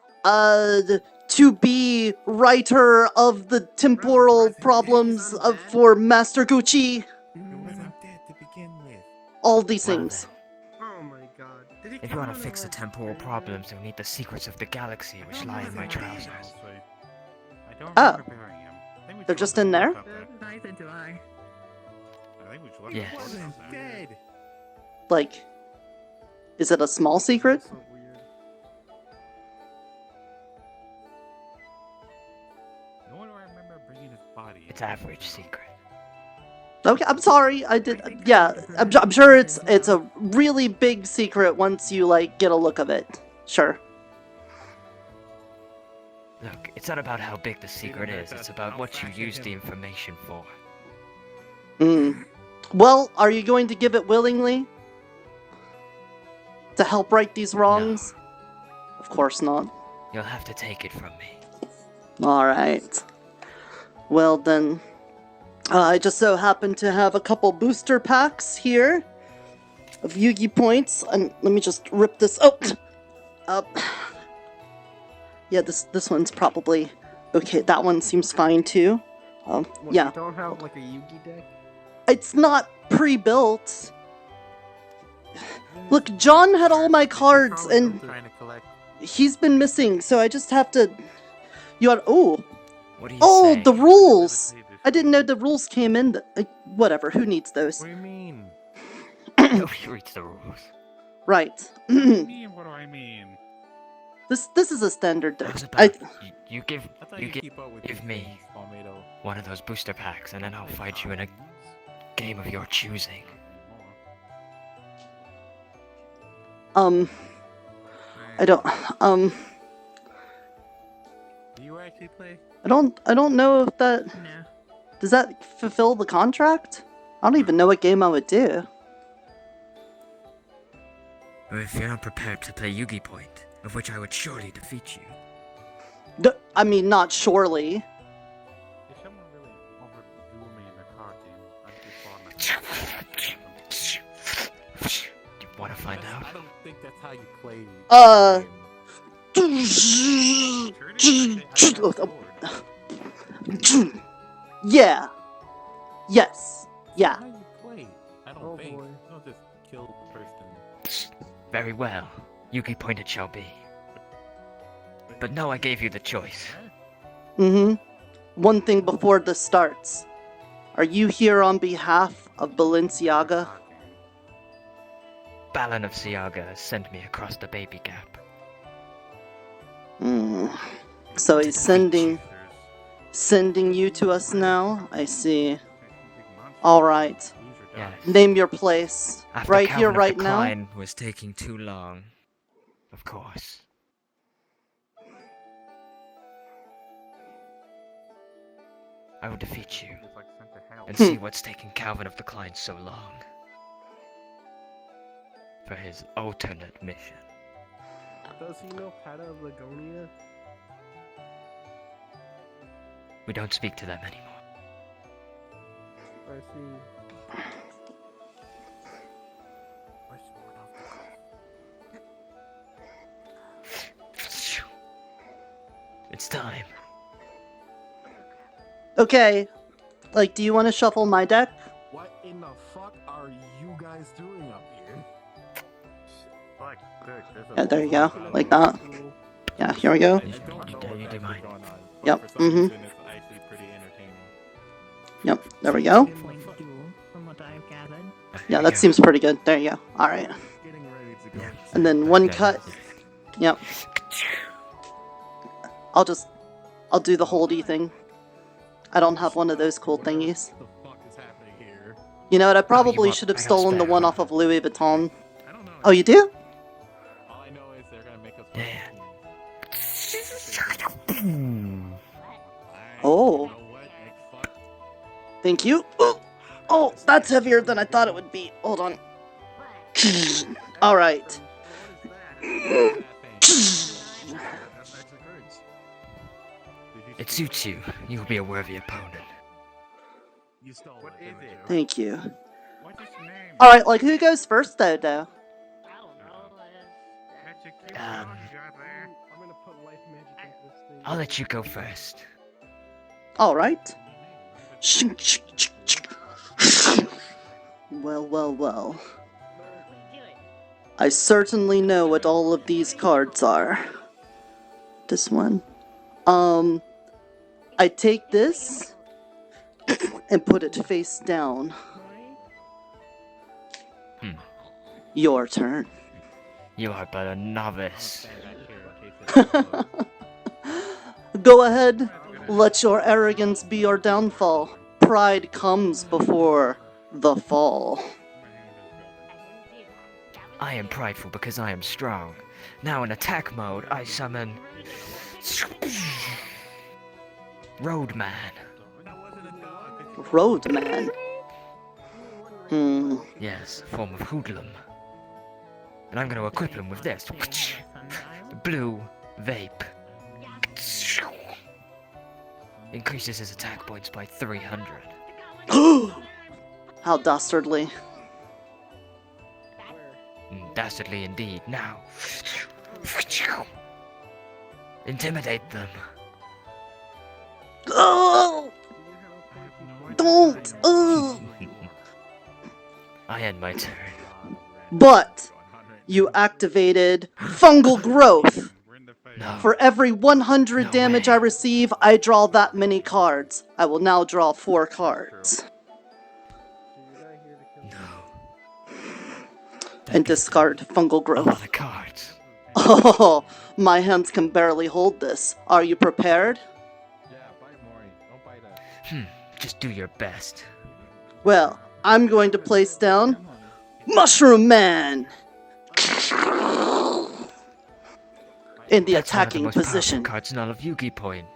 [SPEAKER 1] to be writer of the temporal problems for Master Gucci.
[SPEAKER 3] It wasn't dead to begin with.
[SPEAKER 1] All these things.
[SPEAKER 7] Oh my god.
[SPEAKER 14] If you want to fix the temporal problems, you'll need the secrets of the galaxy which lie in my trousers.
[SPEAKER 1] Oh. They're just in there?
[SPEAKER 18] Neither do I.
[SPEAKER 14] Yes.
[SPEAKER 3] It wasn't dead.
[SPEAKER 1] Like, is it a small secret?
[SPEAKER 3] Nor do I remember bringing his body.
[SPEAKER 14] It's average secret.
[SPEAKER 1] Okay, I'm sorry. I did. Yeah, I'm sure it's a really big secret once you like get a look of it. Sure.
[SPEAKER 14] Look, it's not about how big the secret is. It's about what you use the information for.
[SPEAKER 1] Well, are you going to give it willingly? To help right these wrongs? No. Of course not.
[SPEAKER 14] You'll have to take it from me.
[SPEAKER 1] Alright. Well then, I just so happen to have a couple booster packs here of Yugi points, and let me just rip this out. Yeah, this one's probably okay. That one seems fine too. Yeah.
[SPEAKER 21] You don't have like a Yugi deck?
[SPEAKER 1] It's not pre-built. Look, John had all my cards, and he's been missing, so I just have to. You had
[SPEAKER 14] What do you
[SPEAKER 1] oh,
[SPEAKER 14] say?
[SPEAKER 1] the rules. I didn't know the rules came in. Whatever. Who needs those?
[SPEAKER 3] What do you mean?
[SPEAKER 14] Nobody reads the rules.
[SPEAKER 1] Right.
[SPEAKER 3] What do you mean? What do I mean?
[SPEAKER 1] This is a standard deck.
[SPEAKER 14] You give me one of those booster packs, and then I'll fight you in a game of your choosing.
[SPEAKER 1] I don't.
[SPEAKER 3] Do you actually play?
[SPEAKER 1] I don't know if that.
[SPEAKER 18] No.
[SPEAKER 1] Does that fulfill the contract? I don't even know what game I would do.
[SPEAKER 14] Or if you're not prepared to play Yugi Point, of which I would surely defeat you.
[SPEAKER 1] I mean, not surely.
[SPEAKER 3] If someone really overdo me in the card game,
[SPEAKER 14] You want to find out?
[SPEAKER 3] I don't think that's how you play.
[SPEAKER 1] Yeah. Yes. Yeah.
[SPEAKER 3] How you play? I don't think. You don't just kill the person.
[SPEAKER 14] Very well. Yugi Point it shall be. But no, I gave you the choice.
[SPEAKER 1] One thing before this starts. Are you here on behalf of Balenciaga?
[SPEAKER 14] Balan of Siaga has sent me across the baby gap.
[SPEAKER 1] So he's sending you to us now? I see. Alright.
[SPEAKER 14] Yes.
[SPEAKER 1] Name your place.
[SPEAKER 14] After
[SPEAKER 1] Right
[SPEAKER 14] Calvin
[SPEAKER 1] here,
[SPEAKER 14] of
[SPEAKER 1] right now?
[SPEAKER 14] Decline was taking too long. Of course.
[SPEAKER 6] I will defeat you and see what's taking Calvin of the Klein so long for his alternate mission.
[SPEAKER 21] Does he know Patagonia?
[SPEAKER 6] We don't speak to them anymore.
[SPEAKER 21] I see.
[SPEAKER 6] It's time.
[SPEAKER 1] Okay. Like, do you want to shuffle my deck?
[SPEAKER 3] What in the fuck are you guys doing up here?
[SPEAKER 1] Yeah, there you go. Like that. Yeah, here we go. Yep, Yep, there we go. Yeah, that seems pretty good. There you go. Alright. And then one cut. Yep. I'll do the holdy thing. I don't have one of those cool thingies. You know what, I probably should have stolen the one off of Louis Vuitton. Oh, you do? Oh. Thank you. Oh, that's heavier than I thought it would be. Hold on. Alright.
[SPEAKER 6] It suits you. You will be a worthy opponent.
[SPEAKER 1] Thank you. Alright, like, who goes first, though?
[SPEAKER 6] I'll let you go first.
[SPEAKER 1] Alright. Well. I certainly know what all of these cards are. This one. I take this and put it face down. Your turn.
[SPEAKER 6] You are but a novice.
[SPEAKER 1] Go ahead. Let your arrogance be your downfall. Pride comes before the fall.
[SPEAKER 6] I am prideful because I am strong. Now in attack mode, I summon... Roadman.
[SPEAKER 1] Roadman?
[SPEAKER 6] Yes, form of hoodlum. And I'm gonna equip him with this. Blue vape. Increases his attack points by 300.
[SPEAKER 1] How dastardly.
[SPEAKER 6] Dastardly indeed. Now. Intimidate them.
[SPEAKER 1] Oh! Don't!
[SPEAKER 6] I end my turn.
[SPEAKER 1] But you activated fungal growth.
[SPEAKER 6] No.
[SPEAKER 1] For every 100 damage I receive, I draw that many cards. I will now draw 4 cards. And discard fungal growth.
[SPEAKER 6] A lot of cards.
[SPEAKER 1] Oh, my hands can barely hold this. Are you prepared?
[SPEAKER 6] Just do your best.
[SPEAKER 1] Well, I'm going to place down Mushroom Man in the attacking position.
[SPEAKER 6] Cards in all of Yugi Point.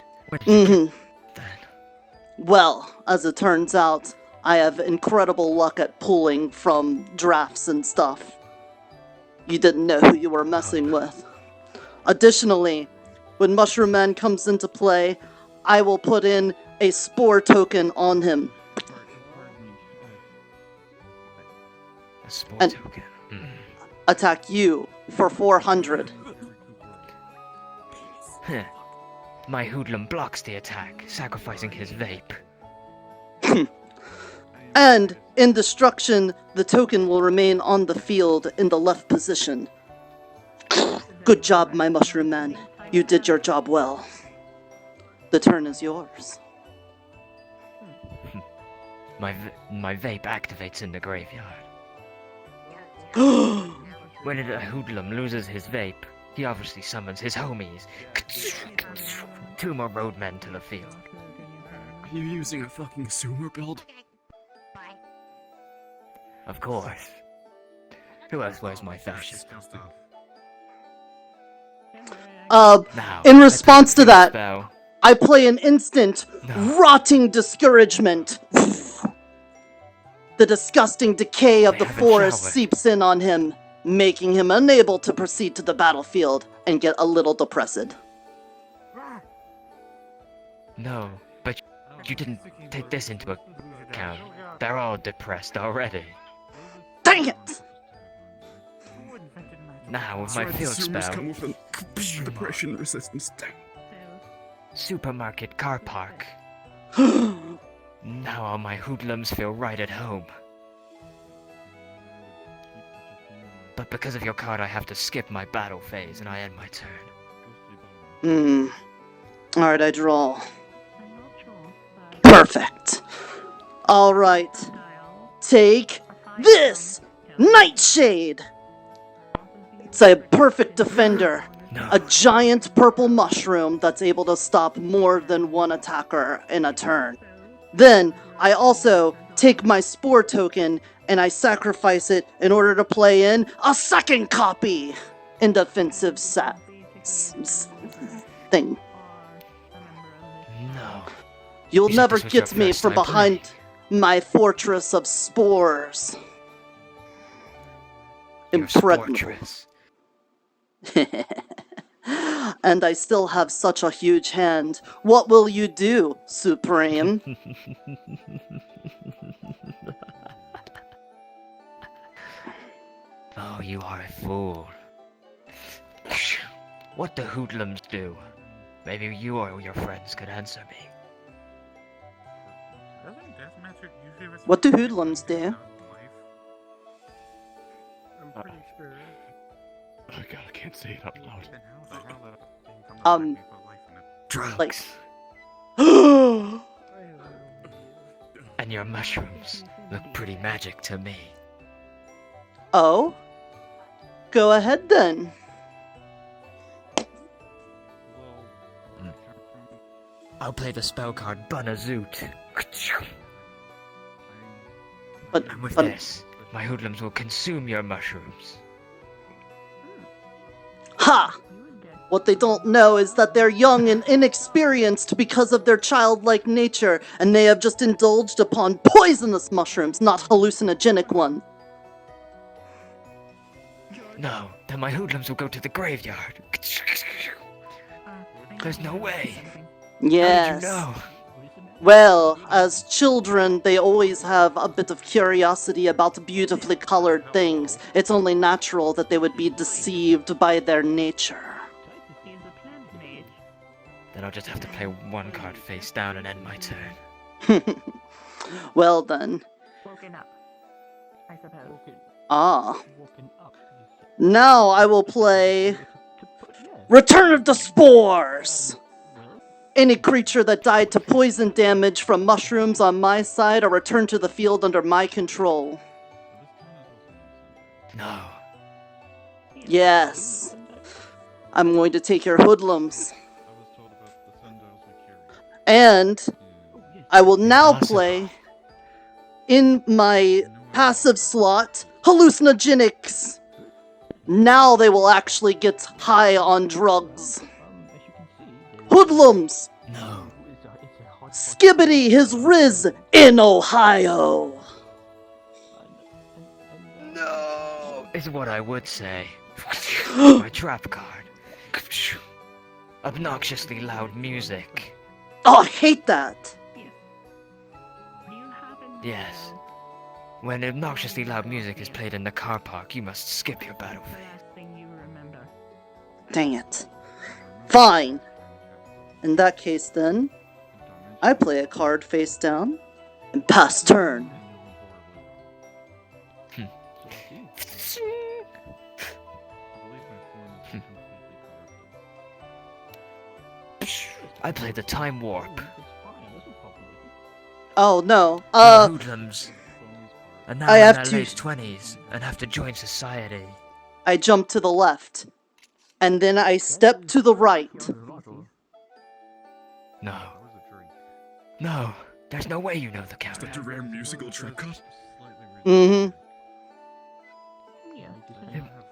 [SPEAKER 1] Well, as it turns out, I have incredible luck at pulling from drafts and stuff. You didn't know who you were messing with. Additionally, when Mushroom Man comes into play, I will put in a spore token on him.
[SPEAKER 6] A spore
[SPEAKER 1] and
[SPEAKER 6] token.
[SPEAKER 1] Attack you for 400.
[SPEAKER 6] My hoodlum blocks the attack, sacrificing his vape.
[SPEAKER 1] And in destruction, the token will remain on the field in the left position. Good job, my Mushroom Man. You did your job well. The turn is yours.
[SPEAKER 6] My vape activates in the graveyard. When a hoodlum loses his vape, he obviously summons his homies. 2 more roadmen to the field.
[SPEAKER 17] Are you using a fucking sumo build?
[SPEAKER 6] Of course. Who else wears my fashion?
[SPEAKER 1] In response to that, I play an instant, rotting discouragement. The disgusting decay of the forest seeps in on him, making him unable to proceed to the battlefield and get a little depressed.
[SPEAKER 6] No, but you didn't take this into account. They're all depressed already.
[SPEAKER 1] Dang it!
[SPEAKER 6] Now with my field spell,
[SPEAKER 17] come with a depression resistance tank.
[SPEAKER 6] supermarket car park. Now all my hoodlums feel right at home. But because of your card, I have to skip my battle phase and I end my turn.
[SPEAKER 1] Alright, I draw. Perfect. Alright. Take this! Nightshade! It's a perfect defender. A giant purple mushroom that's able to stop more than one attacker in a turn. Then, I also take my spore token and I sacrifice it in order to play in a second copy in defensive thing.
[SPEAKER 6] No.
[SPEAKER 1] You'll
[SPEAKER 6] You said
[SPEAKER 1] never
[SPEAKER 6] this was your
[SPEAKER 1] get me
[SPEAKER 6] first
[SPEAKER 1] from
[SPEAKER 6] time
[SPEAKER 1] behind my fortress of spores. Impregnable. And I still have such a huge hand. What will you do, Supreme?
[SPEAKER 6] Oh, you are a fool. What do hoodlums do? Maybe you or your friends could answer me.
[SPEAKER 1] What do hoodlums do?
[SPEAKER 7] I'm pretty sure.
[SPEAKER 17] Oh god, I can't say it out loud.
[SPEAKER 6] Drugs. And your mushrooms look pretty magic to me.
[SPEAKER 1] Oh? Go ahead then.
[SPEAKER 6] I'll play the spell card Bunazoot. And with this, my hoodlums will consume your mushrooms.
[SPEAKER 1] Ha! What they don't know is that they're young and inexperienced because of their childlike nature, and they have just indulged upon poisonous mushrooms, not hallucinogenic ones.
[SPEAKER 6] No, then my hoodlums will go to the graveyard. There's no way.
[SPEAKER 1] Yes.
[SPEAKER 6] How did you know?
[SPEAKER 1] Well, as children, they always have a bit of curiosity about beautifully colored things. It's only natural that they would be deceived by their nature.
[SPEAKER 6] Then I'll just have to play one card face down and end my turn.
[SPEAKER 1] Well then.
[SPEAKER 18] Woken up, I suppose.
[SPEAKER 1] Ah. Now I will play Return of the Spores! Any creature that died to poison damage from mushrooms on my side are returned to the field under my control.
[SPEAKER 6] No.
[SPEAKER 1] Yes. I'm going to take your hoodlums. And I will now play, in my passive slot, hallucinogenics. Now they will actually get high on drugs. Hoodlums!
[SPEAKER 6] No.
[SPEAKER 1] Skibbity his Riz in Ohio!
[SPEAKER 6] No! Is what I would say. My trap card. Obnoxiously loud music.
[SPEAKER 1] Oh, I hate that!
[SPEAKER 6] Yes. When obnoxiously loud music is played in the car park, you must skip your battle phase.
[SPEAKER 1] Dang it. Fine. In that case, then, I play a card face down and pass turn.
[SPEAKER 6] I play the time warp.
[SPEAKER 1] Oh no.
[SPEAKER 6] Hoodlums. And now
[SPEAKER 1] I
[SPEAKER 6] in
[SPEAKER 1] have
[SPEAKER 6] their
[SPEAKER 1] to-
[SPEAKER 6] late 20s and have to join society.
[SPEAKER 1] I jump to the left, and then I step to the right.
[SPEAKER 6] No. No. There's no way you know the count.
[SPEAKER 17] Such a rare musical trick cut.
[SPEAKER 1] Mm-hmm.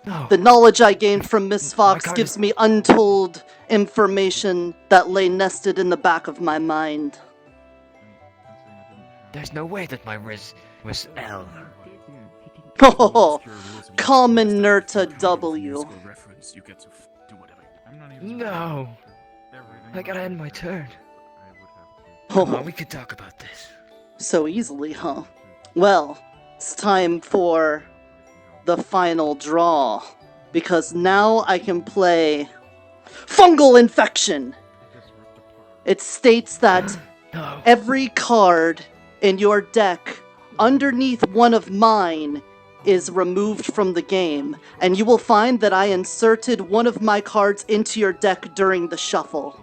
[SPEAKER 1] The knowledge I gained from Miss Fox gives me untold information that lay nested in the back of my mind.
[SPEAKER 6] There's no way that my riz was L.
[SPEAKER 1] Oh, common Nirta W.
[SPEAKER 6] No! I gotta end my turn.
[SPEAKER 1] Oh.
[SPEAKER 6] Come on, we could talk about this.
[SPEAKER 1] So easily, huh? Well, it's time for the final draw. Because now I can play Fungal Infection! It states that every card in your deck underneath one of mine is removed from the game, and you will find that I inserted one of my cards into your deck during the shuffle.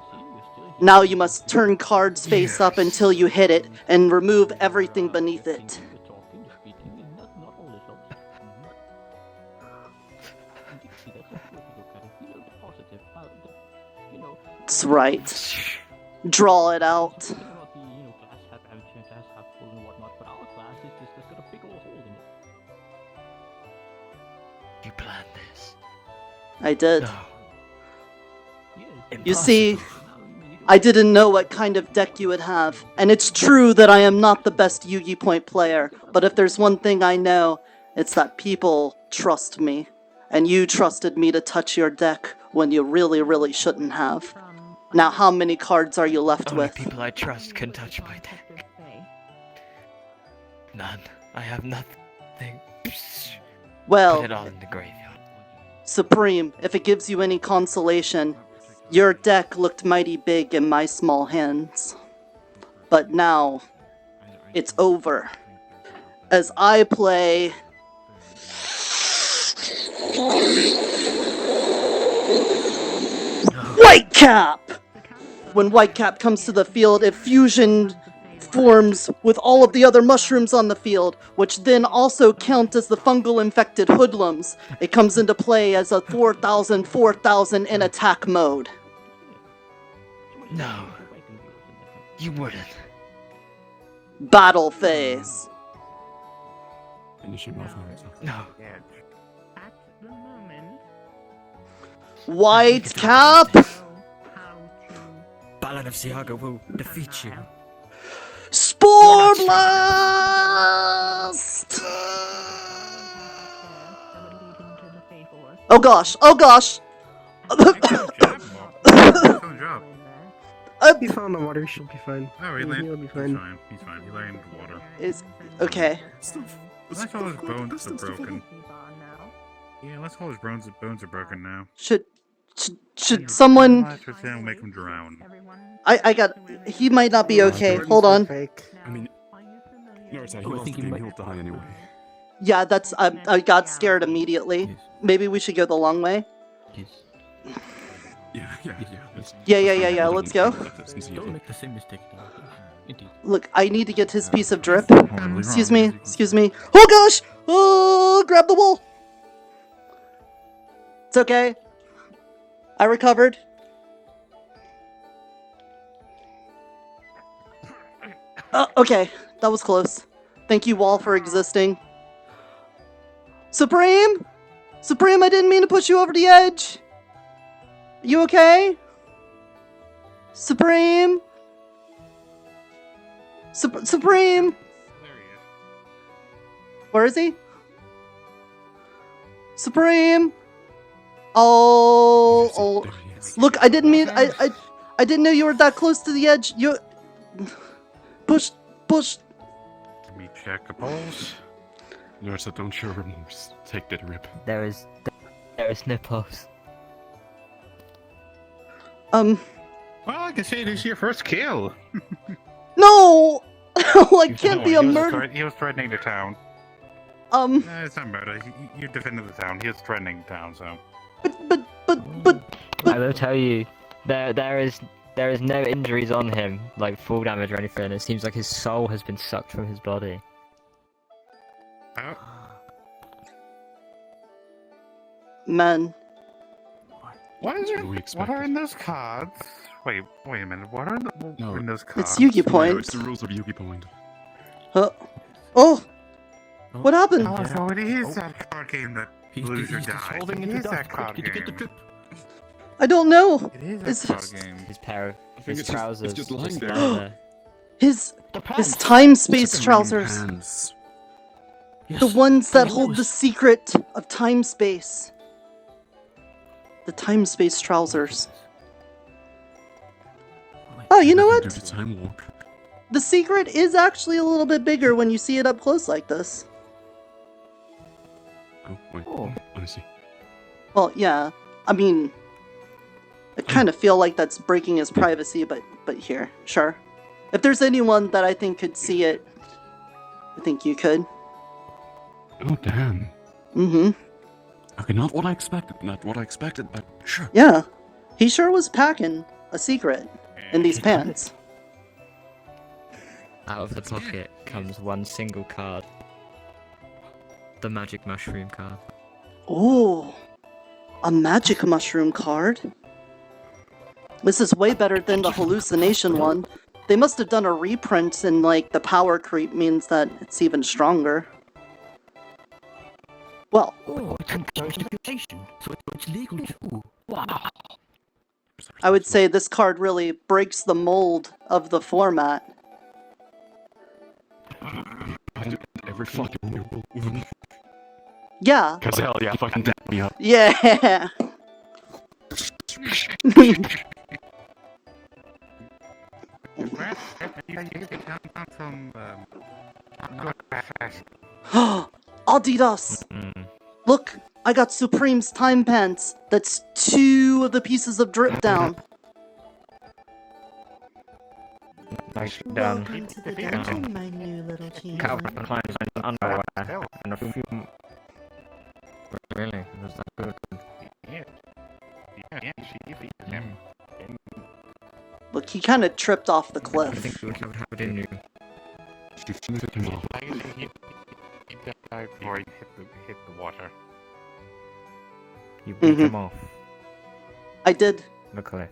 [SPEAKER 1] Now you must turn cards face up until you hit it, and remove everything beneath it. That's right. Draw it out.
[SPEAKER 6] You planned this.
[SPEAKER 1] I did. You see, I didn't know what kind of deck you would have, and it's true that I am not the best Yu-Gi Point player, but if there's one thing I know, it's that people trust me, and you trusted me to touch your deck when you really shouldn't have. Now how many cards are you left
[SPEAKER 6] Only
[SPEAKER 1] with?
[SPEAKER 6] people I trust can touch my deck. None. I have nothing.
[SPEAKER 1] Well,
[SPEAKER 6] Put it all in the graveyard.
[SPEAKER 1] Supreme, if it gives you any consolation, your deck looked mighty big in my small hands. But now, it's over. As I play... Whitecap! When Whitecap comes to the field, it fusion forms with all of the other mushrooms on the field, which then also count as the fungal infected hoodlums. It comes into play as a 4,000 in attack mode.
[SPEAKER 6] No. You wouldn't.
[SPEAKER 1] Battle phase.
[SPEAKER 6] No.
[SPEAKER 1] Whitecap!
[SPEAKER 14] Balan of Siaga will defeat you.
[SPEAKER 1] Spore Blast! Oh gosh, oh gosh!
[SPEAKER 21] He found the water, he should be fine.
[SPEAKER 12] Oh, really?
[SPEAKER 21] He'll be fine.
[SPEAKER 12] He's fine. He landed in the water.
[SPEAKER 1] Is okay.
[SPEAKER 12] Let's all his bones are broken. Yeah, let's all his bones are broken now.
[SPEAKER 1] Should someone...
[SPEAKER 12] We'll make him drown.
[SPEAKER 1] I got... He might not be okay. Hold on.
[SPEAKER 17] I mean, Nirta, he lost the game, he'll die anyway.
[SPEAKER 1] Yeah, that's... I got scared immediately. Maybe we should go the long way? Yeah, let's go.
[SPEAKER 15] Don't make the same mistake. Indeed.
[SPEAKER 1] Look, I need to get his piece of drip. Excuse me. Oh gosh! Oh, grab the wool! It's okay. I recovered. Okay, that was close. Thank you, Wall, for existing. Supreme? Supreme, I didn't mean to push you over the edge. You okay? Supreme? Supreme? Where is he? Supreme? Oh. Look, I didn't mean... I didn't know you were that close to the edge. You... Push.
[SPEAKER 12] Let me check the pulse.
[SPEAKER 17] Nirta, don't show remorse. Take that rip.
[SPEAKER 6] There is no pulse.
[SPEAKER 12] Well, I can say this is your first kill.
[SPEAKER 1] No! I can't be a murderer.
[SPEAKER 12] He was threatening the town. No, it's not murder. You defended the town. He was threatening the town, so.
[SPEAKER 1] But.
[SPEAKER 6] I will tell you, there is no injuries on him, like full damage or anything. It seems like his soul has been sucked from his body.
[SPEAKER 12] Oh.
[SPEAKER 1] Man.
[SPEAKER 12] What is it? What are in those cards? Wait a minute. What are in those cards?
[SPEAKER 1] It's Yu-Gi Point.
[SPEAKER 17] No, it's the rules of Yu-Gi Point.
[SPEAKER 1] Oh! What happened?
[SPEAKER 12] Oh, so it is that card game that Lose or die.
[SPEAKER 15] dissolving
[SPEAKER 12] It
[SPEAKER 15] into
[SPEAKER 12] is that
[SPEAKER 15] dust. Quick,
[SPEAKER 12] card
[SPEAKER 15] did you get the
[SPEAKER 12] game.
[SPEAKER 15] drip?
[SPEAKER 1] I don't know.
[SPEAKER 12] It is
[SPEAKER 1] Is-
[SPEAKER 12] a card game.
[SPEAKER 6] His pair,
[SPEAKER 17] think
[SPEAKER 6] his
[SPEAKER 17] it's
[SPEAKER 6] trousers
[SPEAKER 17] just lying
[SPEAKER 6] just
[SPEAKER 17] there.
[SPEAKER 6] lie there.
[SPEAKER 1] His
[SPEAKER 15] pants.
[SPEAKER 1] time space
[SPEAKER 17] Supreme
[SPEAKER 1] trousers.
[SPEAKER 17] pants.
[SPEAKER 1] The ones that
[SPEAKER 15] Oh,
[SPEAKER 1] hold the
[SPEAKER 15] those.
[SPEAKER 1] secret of time space. The time space trousers. Oh, you know
[SPEAKER 17] Do
[SPEAKER 1] what?
[SPEAKER 17] the time walk.
[SPEAKER 1] The secret is actually a little bit bigger when you see it up close like this.
[SPEAKER 17] Oh, wait. I see.
[SPEAKER 1] Well, yeah. I mean, I kind of feel like that's breaking his privacy, but here, sure. If there's anyone that I think could see it, I think you could.
[SPEAKER 17] Oh, damn.
[SPEAKER 1] Mm-hmm.
[SPEAKER 17] Okay, not what I expected. Not what I expected, but sure.
[SPEAKER 1] Yeah. He sure was packing a secret in these pants.
[SPEAKER 6] Out of the pocket comes one single card. The magic mushroom card.
[SPEAKER 1] Ooh. A magic mushroom card? This is way better than the hallucination one. They must have done a reprint and, like, the power creep means that it's even stronger. Well,
[SPEAKER 15] Oh, it's manipulation, so it's legal too. Wow.
[SPEAKER 1] I would say this card really breaks the mold of the format.
[SPEAKER 17] I did every fucking rule.
[SPEAKER 1] Yeah.
[SPEAKER 17] Cause hell yeah, fucking dap me up.
[SPEAKER 1] Yeah. Eotidiss! Look, I got Supreme's time pants. That's 2 of the pieces of drip down.
[SPEAKER 6] Nice done.
[SPEAKER 13] Welcome to the dungeon, my new little
[SPEAKER 6] Calvin
[SPEAKER 13] champion.
[SPEAKER 6] Klein's underwear and a few. Really? Was that good?
[SPEAKER 1] Look, he kind of tripped off the
[SPEAKER 6] I
[SPEAKER 1] cliff.
[SPEAKER 6] think you would have it in you.
[SPEAKER 17] She finished him off.
[SPEAKER 12] He died before he hit the water.
[SPEAKER 6] You beat
[SPEAKER 1] Mhm.
[SPEAKER 6] him off
[SPEAKER 1] I did,
[SPEAKER 6] the cliff.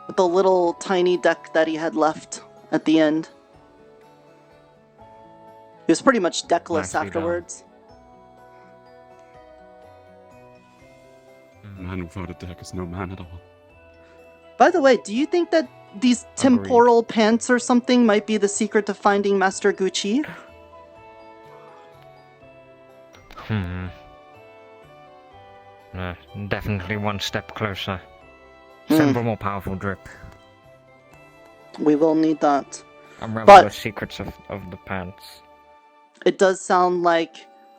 [SPEAKER 1] with the little tiny deck that he had left at the end. He was pretty much deckless
[SPEAKER 6] Nicely done.
[SPEAKER 1] afterwards.
[SPEAKER 17] Man without a deck is no man at all.
[SPEAKER 1] By the way, do you think that these temporal pants or something might be the secret to finding Master Gucci?
[SPEAKER 6] Definitely one step closer. Send for more powerful drip.
[SPEAKER 1] We will need that.
[SPEAKER 6] Unravel
[SPEAKER 1] But-
[SPEAKER 6] the secrets of the pants.
[SPEAKER 1] It does sound like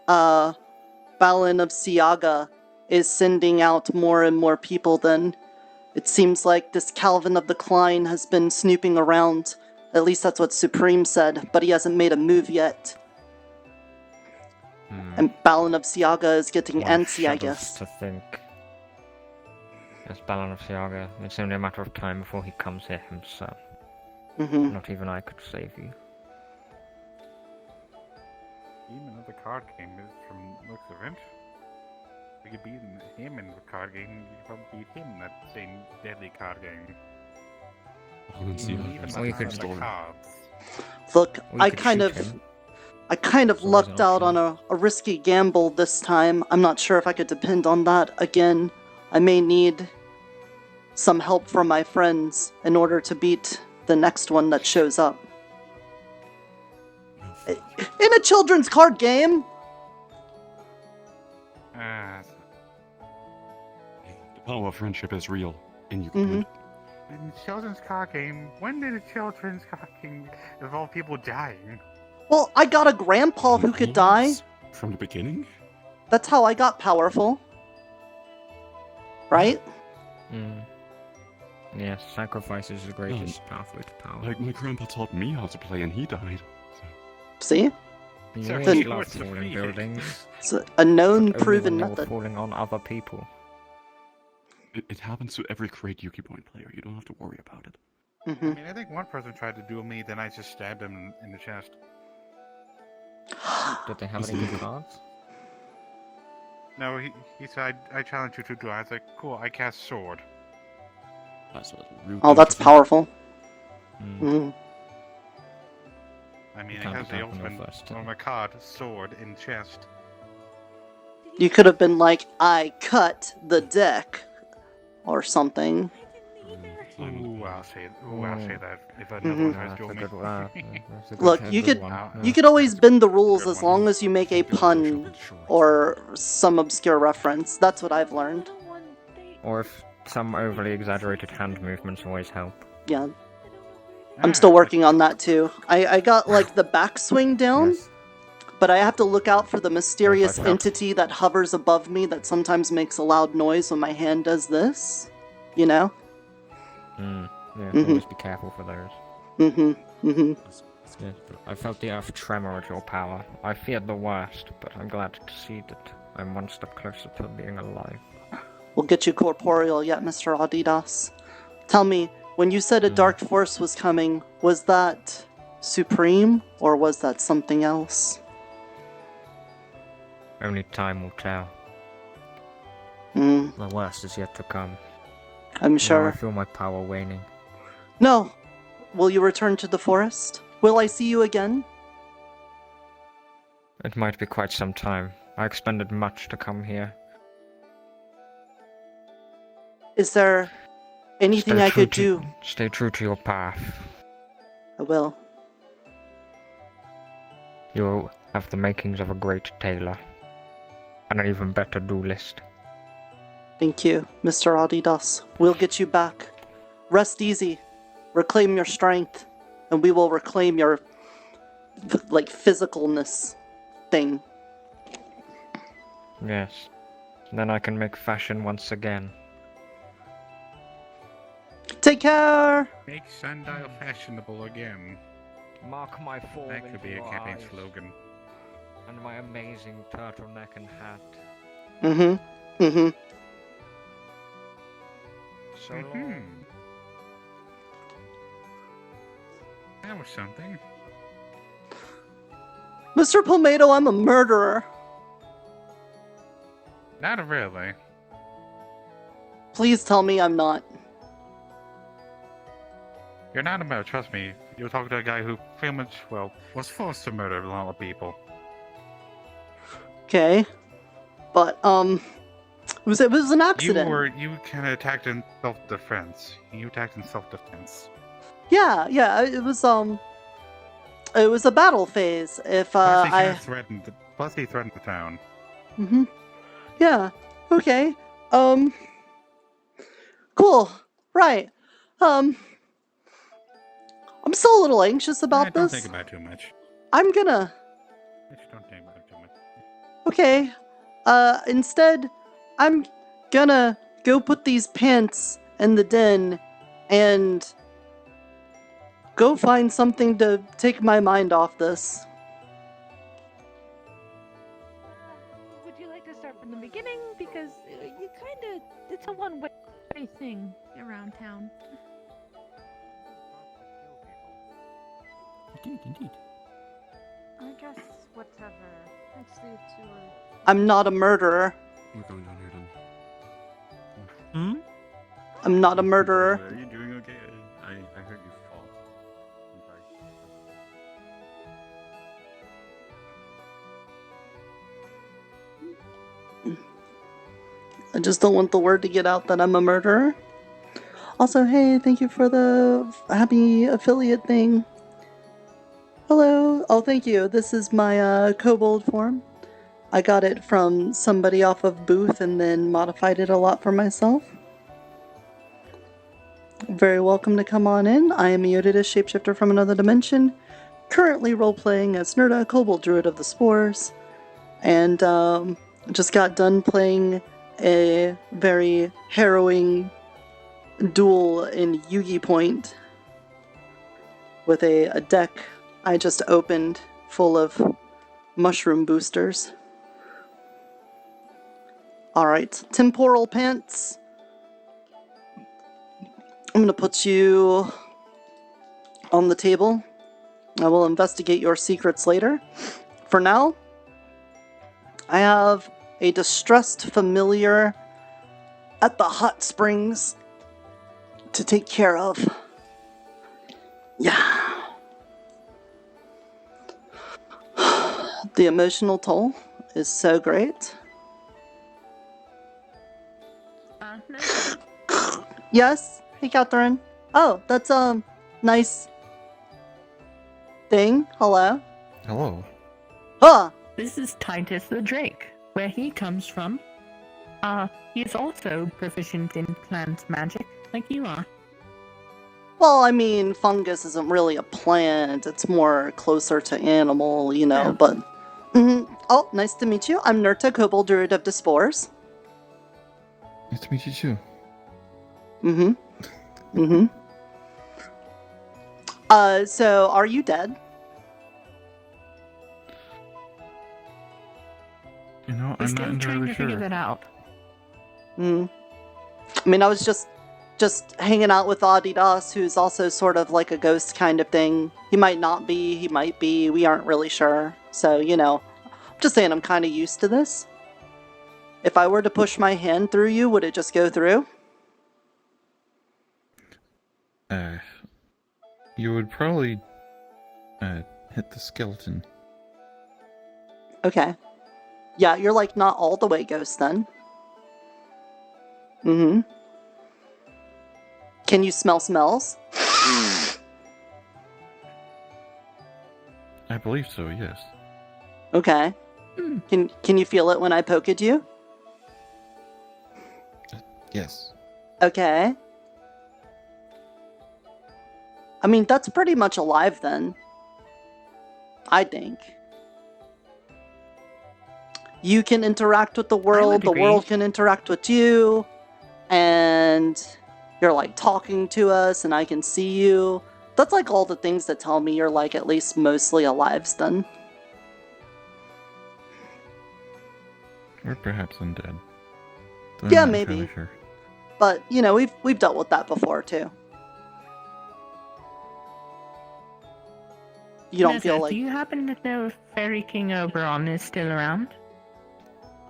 [SPEAKER 1] Balin of Siaga is sending out more and more people then. It seems like this Calvin of the Klein has been snooping around. At least that's what Supreme said, but he hasn't made a move yet. And Balin of Siaga is getting
[SPEAKER 6] One
[SPEAKER 1] antsy, I
[SPEAKER 6] shudders
[SPEAKER 1] guess.
[SPEAKER 6] to think. As Balin of Siaga, it's only a matter of time before he comes here himself.
[SPEAKER 1] Mhm.
[SPEAKER 6] Not even I could save you.
[SPEAKER 12] Even another card game is from looks of it. We could beat him in the card game. We could probably beat him in that same deadly card game. Even
[SPEAKER 6] Or you could
[SPEAKER 12] the cards.
[SPEAKER 1] Look,
[SPEAKER 6] Or you
[SPEAKER 1] I
[SPEAKER 6] could
[SPEAKER 1] kind
[SPEAKER 6] shoot
[SPEAKER 1] of
[SPEAKER 6] him.
[SPEAKER 1] lucked
[SPEAKER 6] always an
[SPEAKER 1] out on a risky gamble this time. I'm not sure if I could depend on that again. I may need some help from my friends in order to beat the next one that shows up. In a children's card game!
[SPEAKER 17] The power of friendship is real, and you can do it.
[SPEAKER 12] In children's card game, when did a children's card game involve people dying?
[SPEAKER 1] Well, I got a grandpa who could die.
[SPEAKER 17] From the beginning?
[SPEAKER 1] That's how I got powerful. Right?
[SPEAKER 6] Yes, sacrifice is the greatest pathway to power.
[SPEAKER 17] Like, my grandpa taught me how to play, and he died.
[SPEAKER 1] See?
[SPEAKER 6] You
[SPEAKER 1] So
[SPEAKER 6] always
[SPEAKER 1] he
[SPEAKER 6] love
[SPEAKER 1] was
[SPEAKER 6] falling buildings.
[SPEAKER 1] It's a known,
[SPEAKER 6] Only
[SPEAKER 1] proven
[SPEAKER 6] when you're
[SPEAKER 1] method.
[SPEAKER 6] falling on other people.
[SPEAKER 17] It happens to every great Yuki Point player. You don't have to worry about it.
[SPEAKER 12] I mean, I think one person tried to duel me, then I just stabbed him in the chest.
[SPEAKER 6] Did they have any good cards?
[SPEAKER 12] No, he said, I challenge you to duel. I was like, cool, I cast sword.
[SPEAKER 17] That's a little rude.
[SPEAKER 1] Oh, that's powerful. Mhm.
[SPEAKER 12] I mean, it
[SPEAKER 6] Can't
[SPEAKER 12] has
[SPEAKER 6] be
[SPEAKER 12] the
[SPEAKER 6] talking
[SPEAKER 12] ultimate
[SPEAKER 6] first.
[SPEAKER 12] on my card, sword in chest.
[SPEAKER 1] You could have been like, I cut the deck, or something.
[SPEAKER 12] Ooh, I'll say that if another one tries to duel me.
[SPEAKER 1] Look, you could always bend the rules as long as you make a pun or some obscure reference. That's what I've learned.
[SPEAKER 14] Or if some overly exaggerated hand movements always help.
[SPEAKER 1] Yeah. I'm still working on that too. I got like the backswing down, but I have to look out for the mysterious entity that hovers above me that sometimes makes a loud noise when my hand does this. You know?
[SPEAKER 14] Yeah,
[SPEAKER 1] Mhm.
[SPEAKER 14] always be careful for those. Yes, but I felt the earth tremor at your power. I feared the worst, but I'm glad to see that I'm one step closer to being alive.
[SPEAKER 1] We'll get you corporeal yet, Mr. Eotidiss. Tell me, when you said a dark force was coming, was that supreme, or was that something else?
[SPEAKER 14] Only time will tell.
[SPEAKER 1] Hmm.
[SPEAKER 14] The worst is yet to come.
[SPEAKER 1] I'm
[SPEAKER 14] Now
[SPEAKER 1] sure.
[SPEAKER 14] I feel my power waning.
[SPEAKER 1] No! Will you return to the forest? Will I see you again?
[SPEAKER 14] It might be quite some time. I expended much to come here.
[SPEAKER 1] Is there anything I could do?
[SPEAKER 14] Stay true to your path.
[SPEAKER 1] I will.
[SPEAKER 14] You'll have the makings of a great tailor. And an even better duelist.
[SPEAKER 1] Thank you, Mr. Eotidiss. We'll get you back. Rest easy. Reclaim your strength. And we will reclaim your, physicalness thing.
[SPEAKER 14] Yes. Then I can make fashion once again.
[SPEAKER 1] Take care!
[SPEAKER 12] Make Sundial fashionable again.
[SPEAKER 14] Mark my form
[SPEAKER 12] That could be a
[SPEAKER 14] into your
[SPEAKER 12] campaign
[SPEAKER 14] eyes.
[SPEAKER 12] slogan.
[SPEAKER 14] And my amazing turtleneck and hat. So long.
[SPEAKER 12] That was something.
[SPEAKER 1] Mr. Palmetto, I'm a murderer.
[SPEAKER 12] Not really.
[SPEAKER 1] Please tell me I'm not.
[SPEAKER 12] You're not about, trust me. You're talking to a guy who pretty much, well, was forced to murder a lot of people.
[SPEAKER 1] Okay. But, it was an accident.
[SPEAKER 12] You kind of attacked in self-defense. You attacked in self-defense.
[SPEAKER 1] Yeah, it was a battle phase. If,
[SPEAKER 12] Plus he threatened the town.
[SPEAKER 1] Yeah, okay. Cool. Right. I'm still a little anxious about
[SPEAKER 12] Don't
[SPEAKER 1] this.
[SPEAKER 12] think about it too much.
[SPEAKER 1] I'm gonna...
[SPEAKER 12] Just don't think about it too much.
[SPEAKER 1] Okay. Instead, I'm gonna go put these pants in the den and go find something to take my mind off this.
[SPEAKER 11] Would you like to start from the beginning? Because you kinda... It's a one-way thing around town.
[SPEAKER 15] Indeed.
[SPEAKER 18] I guess whatever. Next to you
[SPEAKER 1] I'm not a murderer.
[SPEAKER 17] We're going down here then.
[SPEAKER 1] I'm not a murderer.
[SPEAKER 17] Are you doing okay? I heard you fall. I'm sorry.
[SPEAKER 1] I just don't want the word to get out that I'm a murderer. Also, hey, thank you for the happy affiliate thing. Hello. Oh, thank you. This is my kobold form. I got it from somebody off of Booth and then modified it a lot for myself. Very welcome to come on in. I am Eotidiss, shapeshifter from another dimension, currently role-playing as Nirta, kobold druid of the spores, and just got done playing a very harrowing duel in Yugi Point with a deck I just opened full of mushroom boosters. Alright, temporal pants. I'm gonna put you on the table. I will investigate your secrets later. For now, I have a distressed familiar at the hot springs to take care of. Yeah. The emotional toll is so great. Yes? Hey, Catherine. Oh, that's nice thing. Hello?
[SPEAKER 10] Hello.
[SPEAKER 1] Huh!
[SPEAKER 22] This is Titus the Drake. Where he comes from, he's also proficient in plant magic, like you are.
[SPEAKER 1] Well, I mean, fungus isn't really a plant. It's more closer to animal, you know, but... Oh, nice to meet you. I'm Nirta, Kobold Druid of the Spores.
[SPEAKER 10] Nice to meet you too.
[SPEAKER 1] So are you dead?
[SPEAKER 10] You know,
[SPEAKER 22] He's
[SPEAKER 10] I'm not
[SPEAKER 22] still trying
[SPEAKER 10] entirely
[SPEAKER 22] to figure
[SPEAKER 10] sure.
[SPEAKER 22] that out.
[SPEAKER 1] I mean, I was just hanging out with Eotidiss, who's also sort of like a ghost kind of thing. He might not be, he might be, we aren't really sure. So, you know, I'm just saying I'm kind of used to this. If I were to push my hand through you, would it just go through?
[SPEAKER 10] You would probably, hit the skeleton.
[SPEAKER 1] Okay. Yeah, you're like not all the way ghost then. Can you smell smells?
[SPEAKER 10] I believe so, yes.
[SPEAKER 1] Okay. Can you feel it when I poke at you?
[SPEAKER 10] Yes.
[SPEAKER 1] Okay. I mean, that's pretty much alive then. I think. You can interact with the world world can interact with you, and you're like talking to us, and I can see you. That's like all the things that tell me you're like at least mostly alive then.
[SPEAKER 10] Or perhaps undead. Though
[SPEAKER 1] Yeah,
[SPEAKER 10] I'm not
[SPEAKER 1] maybe.
[SPEAKER 10] entirely sure.
[SPEAKER 1] But, you know, we've dealt with that before too. You don't feel like...
[SPEAKER 22] Do you happen to know if Fairy King Oberon is still around?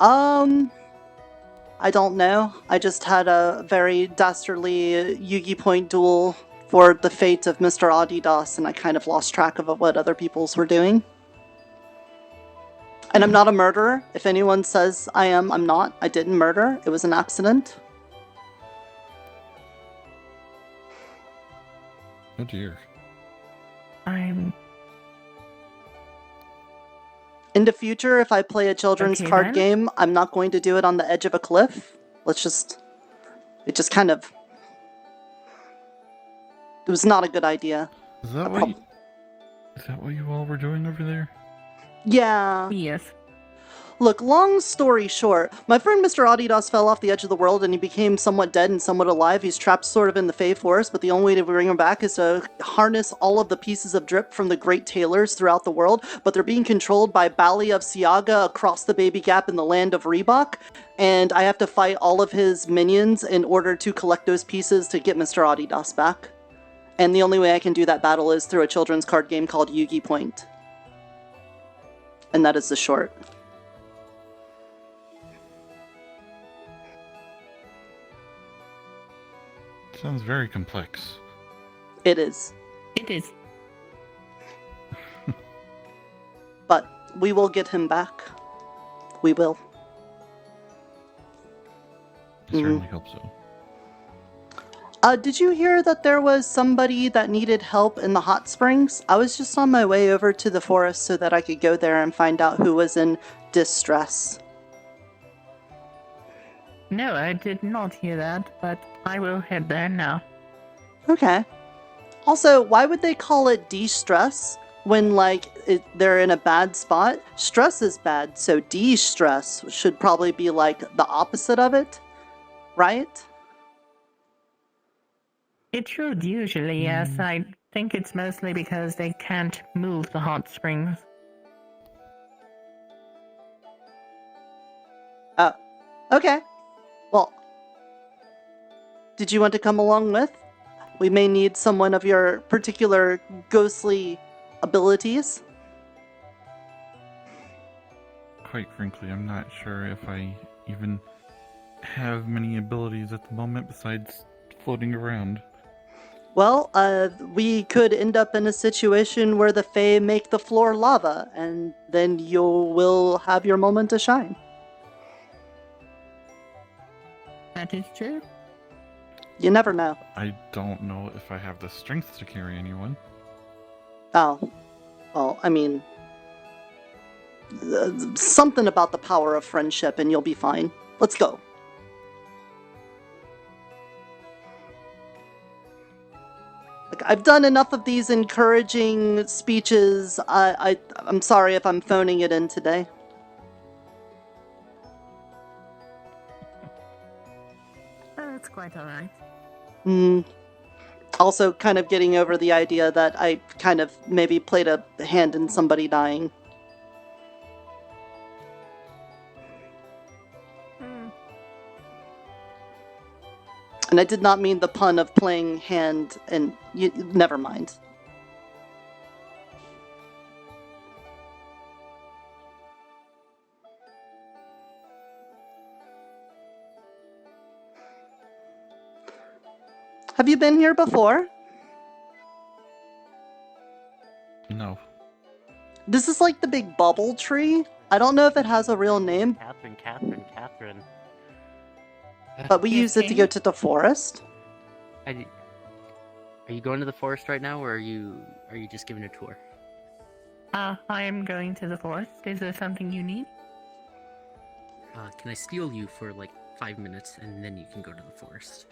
[SPEAKER 1] I don't know. I just had a very dastardly Yugi Point duel for the fate of Mr. Eotidiss, and I kind of lost track of what other people's were doing. And I'm not a murderer. If anyone says I am, I'm not. I didn't murder. It was an accident.
[SPEAKER 10] Oh dear.
[SPEAKER 1] In the future, if I play a children's
[SPEAKER 22] Okay,
[SPEAKER 1] card
[SPEAKER 22] then.
[SPEAKER 1] game, I'm not going to do it on the edge of a cliff. It just kind of... It was not a good idea.
[SPEAKER 10] Is that what you all were doing over there?
[SPEAKER 1] Yeah.
[SPEAKER 22] Yes.
[SPEAKER 1] Look, long story short, my friend Mr. Eotidiss fell off the edge of the world and he became somewhat dead and somewhat alive. He's trapped sort of in the Fey Forest, but the only way to bring him back is to harness all of the pieces of drip from the great tailors throughout the world, but they're being controlled by Bali of Siaga across the Baby Gap in the land of Reebok, and I have to fight all of his minions in order to collect those pieces to get Mr. Eotidiss back. And the only way I can do that battle is through a children's card game called Yugi Point. And that is the short.
[SPEAKER 10] Sounds very complex.
[SPEAKER 1] It is.
[SPEAKER 22] It is.
[SPEAKER 1] But we will get him back. We will.
[SPEAKER 10] I certainly hope so.
[SPEAKER 1] Did you hear that there was somebody that needed help in the hot springs? I was just on my way over to the forest so that I could go there and find out who was in distress.
[SPEAKER 22] No, I did not hear that, but I will head there now.
[SPEAKER 1] Okay. Also, why would they call it de-stress when, like, they're in a bad spot? Stress is bad, so de-stress should probably be, like, the opposite of it, right?
[SPEAKER 22] It should usually, yes. I think it's mostly because they can't move the hot springs.
[SPEAKER 1] Oh, okay. Well, did you want to come along with? We may need someone of your particular ghostly abilities.
[SPEAKER 10] Quite frankly, I'm not sure if I even have many abilities at the moment besides floating around.
[SPEAKER 1] Well, we could end up in a situation where the Fae make the floor lava, and then you will have your moment to shine.
[SPEAKER 22] That is true.
[SPEAKER 1] You never know.
[SPEAKER 10] I don't know if I have the strength to carry anyone.
[SPEAKER 1] Oh. Well, I mean... something about the power of friendship and you'll be fine. Let's go. Like, I've done enough of these encouraging speeches. I'm sorry if I'm phoning it in today.
[SPEAKER 22] That's quite alright.
[SPEAKER 1] Also kind of getting over the idea that I kind of maybe played a hand in somebody dying. And I did not mean the pun of playing hand and... never mind. Have you been here before?
[SPEAKER 10] No.
[SPEAKER 1] This is like the big bubble tree. I don't know if it has a real name,
[SPEAKER 5] Catherine.
[SPEAKER 1] but we use it to go to the forest.
[SPEAKER 5] Are you going to the forest right now, or are you just giving a tour?
[SPEAKER 22] I am going to the forest. Is there something you need?
[SPEAKER 5] Can I steal you for like 5 minutes, and then you can go to the forest?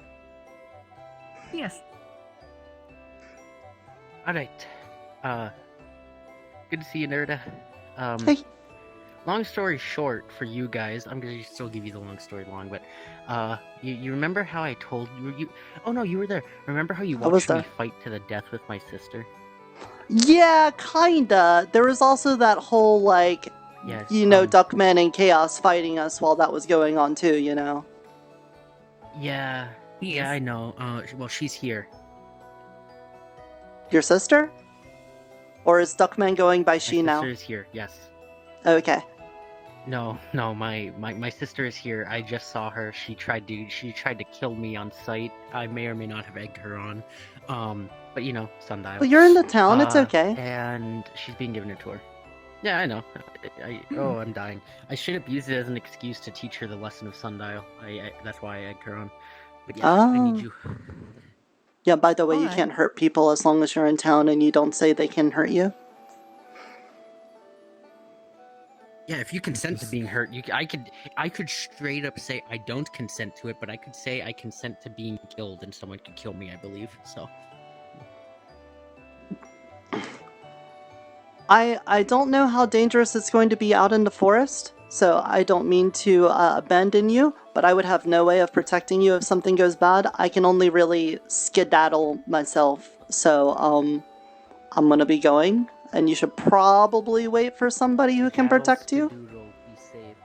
[SPEAKER 22] Yes.
[SPEAKER 5] Alright. Good to see you, Nirta.
[SPEAKER 1] Hey.
[SPEAKER 5] Long story short, for you guys, I'm gonna still give you the long story long, but you remember how I told you? Oh no, you were there. Remember how you watched me fight to the death with my sister?
[SPEAKER 1] Yeah, kinda. There was also that whole, like,
[SPEAKER 5] yes,
[SPEAKER 1] Duckman and Chaos fighting us while that was going on too, you know?
[SPEAKER 5] Yeah, I know. Well, she's here.
[SPEAKER 1] Your sister? Or is Duckman going by she now?
[SPEAKER 5] My sister is here, yes.
[SPEAKER 1] Okay.
[SPEAKER 5] No, my sister is here. I just saw her. She tried to kill me on sight. I may or may not have egged her on. But sundial.
[SPEAKER 1] Well, you're in the town, it's okay.
[SPEAKER 5] And she's being given a tour. Yeah, I know. I'm dying. I should have used it as an excuse to teach her the lesson of sundial. That's why I egged her on. But yeah, I need you.
[SPEAKER 1] Yeah, by the way, you can't hurt people as long as you're in town and you don't say they can hurt you.
[SPEAKER 5] Yeah, if you consent to being hurt, I could straight up say I don't consent to it, but I could say I consent to being killed, and someone could kill me, I believe. So.
[SPEAKER 1] I don't know how dangerous it's going to be out in the forest, so I don't mean to abandon you, but I would have no way of protecting you if something goes bad. I can only really skedaddle myself, so I'm gonna be going, and you should probably wait for somebody who can protect you.
[SPEAKER 5] Be safe.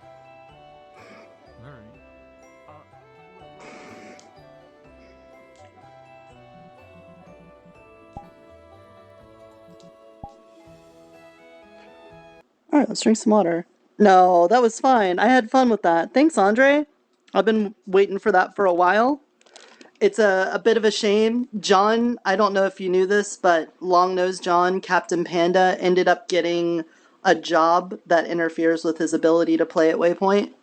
[SPEAKER 1] Alright, let's drink some water. No, that was fine. I had fun with that. Thanks, Andre. I've been waiting for that for a while. It's a bit of a shame. John, I don't know if you knew this, but Long-Nosed John, Captain Panda, ended up getting a job that interferes with his ability to play at Waypoint.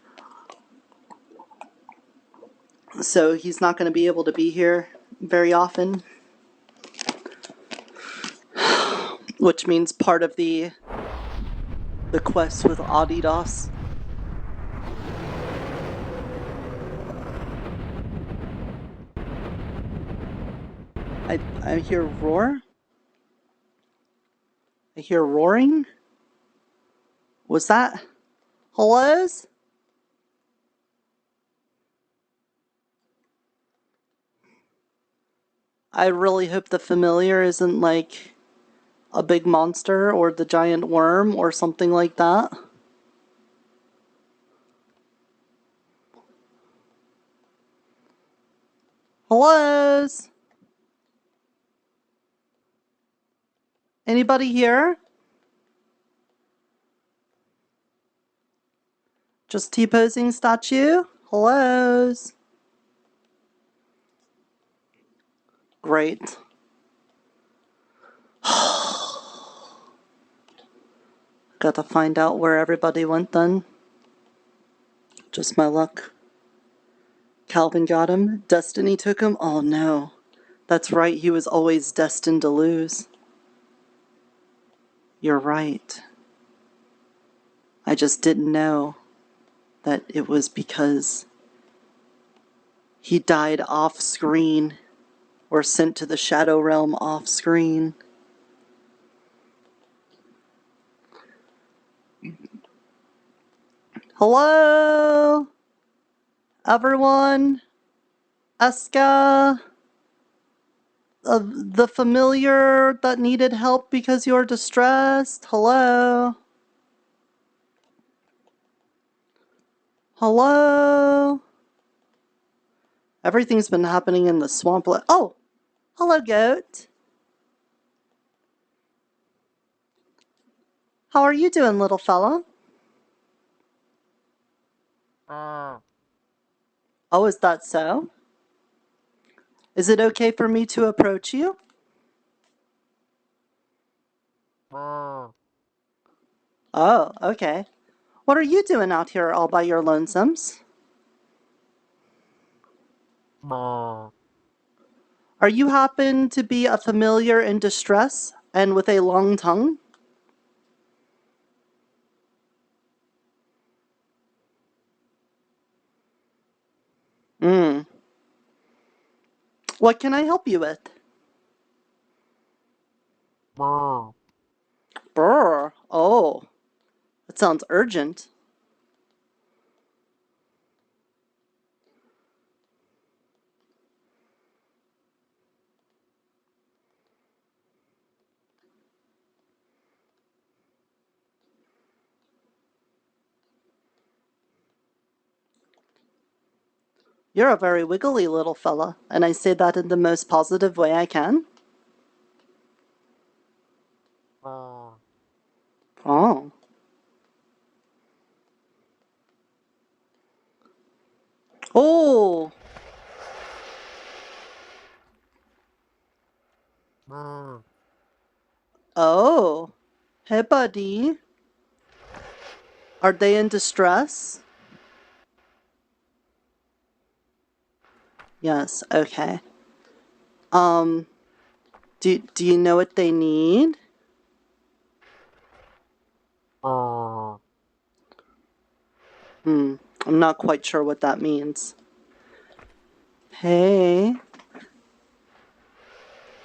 [SPEAKER 1] So he's not going to be able to be here very often. Which means part of the quest with Eotidiss. I hear roar. I hear roaring. Was that hellos? I really hope the familiar isn't like a big monster or the giant worm or something like that. Hellos? Anybody here? Just T-posing statue? Hellos? Great. Got to find out where everybody went then. Just my luck. Calvin got him? Destiny took him? Oh no. That's right, he was always destined to lose. You're right. I just didn't know that it was because he died off screen or sent to the Shadow Realm off screen. Hello, everyone. Eska, the familiar that needed help because you're distressed. Hello. Hello. Everything's been happening in the swamp. Oh, hello, goat. How are you doing, little fella? Oh, is that so? Is it okay for me to approach you? Oh, okay. What are you doing out here all by your lonesomes? Are you happen to be a familiar in distress and with a long tongue? What can I help you with? Brr. Oh, that sounds urgent. You're a very wiggly little fella, and I say that in the most positive way I can. Oh. Oh! Oh. Hey, buddy. Are they in distress? Yes, okay. Do you know what they need? I'm not quite sure what that means. Hey.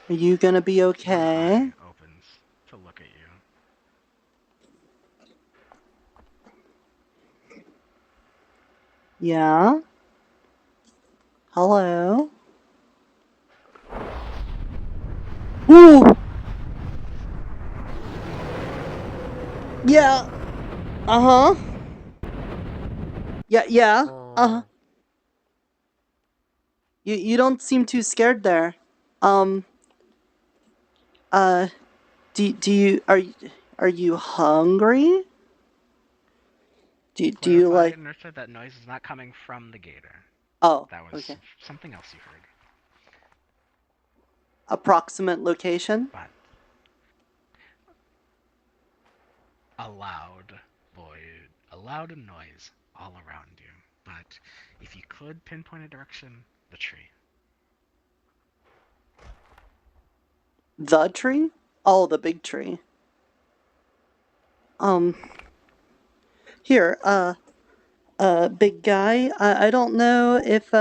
[SPEAKER 1] Are you gonna be okay?
[SPEAKER 9] Opens to look at you.
[SPEAKER 1] Yeah? Hello? Ooh! Yeah. Uh-huh. Yeah. Uh-huh. You don't seem too scared there. Do you are you hungry? Do you like
[SPEAKER 9] Nirta, that noise is not coming from the gator.
[SPEAKER 1] Oh,
[SPEAKER 9] that was
[SPEAKER 1] okay.
[SPEAKER 9] something else you heard.
[SPEAKER 1] Approximate location?
[SPEAKER 9] But a loud noise all around you. But if you could pinpoint a direction, the tree.
[SPEAKER 1] The tree? Oh, the big tree. Here, big guy, I don't know if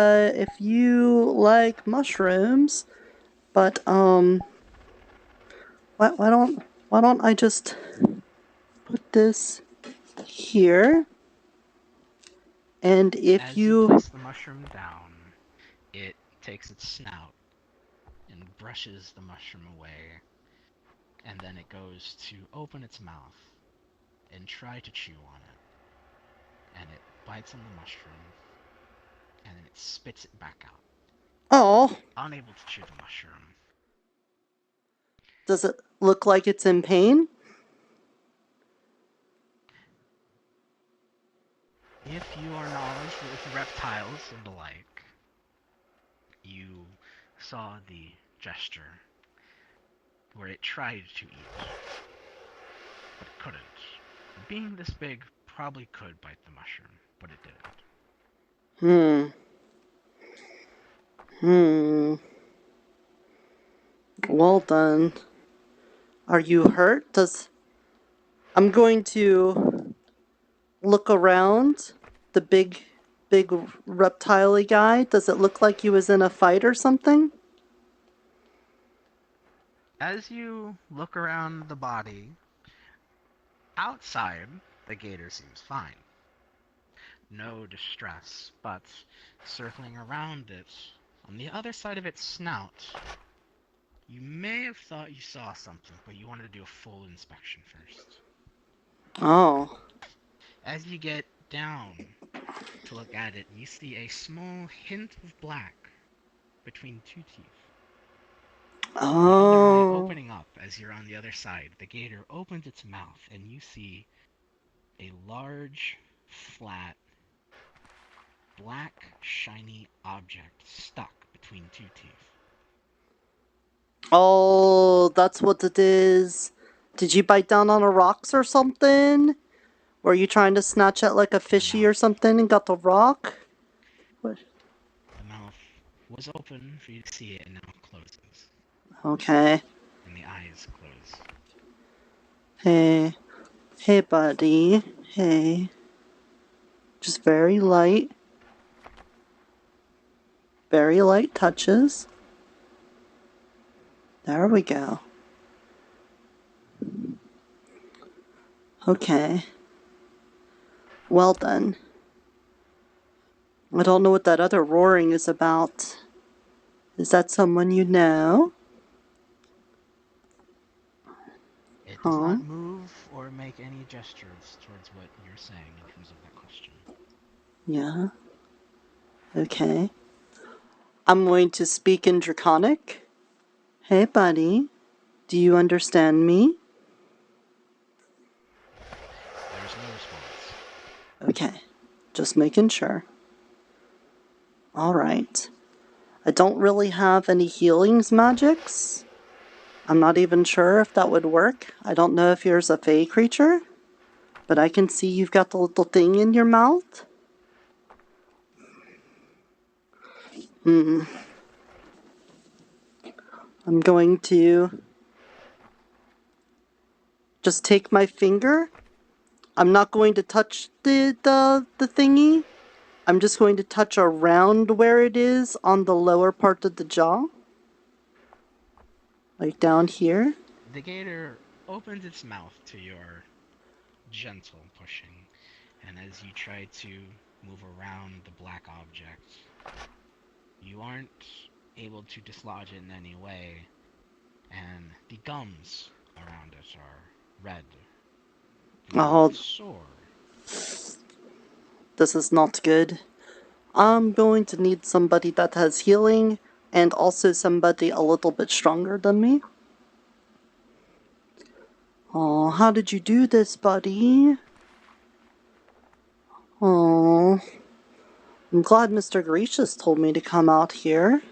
[SPEAKER 1] you like mushrooms, but why don't I just put this here? And if
[SPEAKER 9] As you place the mushroom down, it takes its snout and brushes the mushroom away, and then it goes to open its mouth and try to chew on it. And it bites on the mushroom, and then it spits it back out.
[SPEAKER 1] Oh.
[SPEAKER 9] Unable to chew the mushroom.
[SPEAKER 1] Does it look like it's in pain?
[SPEAKER 9] If you are knowledgeable with reptiles and the like, you saw the gesture where it tried to eat, but it couldn't. Being this big, probably could bite the mushroom, but it didn't.
[SPEAKER 1] Well done. Are you hurt? I'm going to look around the big reptile-y guy. Does it look like he was in a fight or something?
[SPEAKER 9] As you look around the body, outside, the gator seems fine. No distress, but circling around it, on the other side of its snout, you may have thought you saw something, but you wanted to do a full inspection first.
[SPEAKER 1] Oh.
[SPEAKER 9] As you get down to look at it, you see a small hint of black between two teeth.
[SPEAKER 1] Oh.
[SPEAKER 9] The other eye opening up as you're on the other side. The gator opens its mouth and you see a large, flat, black, shiny object stuck between two teeth.
[SPEAKER 1] Oh, that's what it is. Did you bite down on a rocks or something? Were you trying to snatch at like a fishy or something and got the rock? What?
[SPEAKER 9] The mouth was open for you to see it and now closes.
[SPEAKER 1] Okay.
[SPEAKER 9] And the eyes close.
[SPEAKER 1] Hey. Hey, buddy. Hey. Just very light. Very light touches. There we go. Okay. Well done. I don't know what that other roaring is about. Is that someone you know?
[SPEAKER 9] It does not move or make any gestures towards what you're saying in terms of that question.
[SPEAKER 1] Yeah. Okay. I'm going to speak in Draconic. Hey, buddy. Do you understand me?
[SPEAKER 9] There's no response.
[SPEAKER 1] Okay. Just making sure. Alright. I don't really have any healings magics. I'm not even sure if that would work. I don't know if yours a fey creature. But I can see you've got the little thing in your mouth. I'm going to just take my finger. I'm not going to touch the thingy. I'm just going to touch around where it is on the lower part of the jaw. Like down here.
[SPEAKER 9] The gator opens its mouth to your gentle pushing, and as you try to move around the black object, you aren't able to dislodge it in any way, and the gums around it are red.
[SPEAKER 1] Oh,
[SPEAKER 9] Sore.
[SPEAKER 1] this is not good. I'm going to need somebody that has healing, and also somebody a little bit stronger than me. Oh, how did you do this, buddy? Oh, I'm glad Mr. Gracious told me to come out here.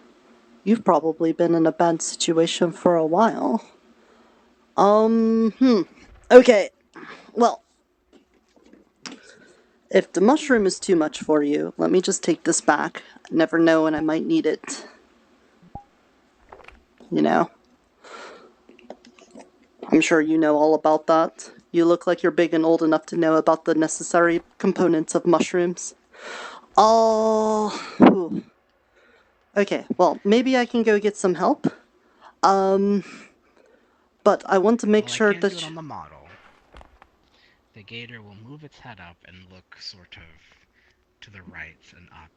[SPEAKER 1] You've probably been in a bad situation for a while. Okay. Well, if the mushroom is too much for you, let me just take this back. I never know when I might need it. You know. I'm sure you know all about that. You look like you're big and old enough to know about the necessary components of mushrooms. Oh. Okay, well, maybe I can go get some help. But I want to make sure
[SPEAKER 9] I can't
[SPEAKER 1] that...
[SPEAKER 9] do it on the model. The gator will move its head up and look sort of to the right and up,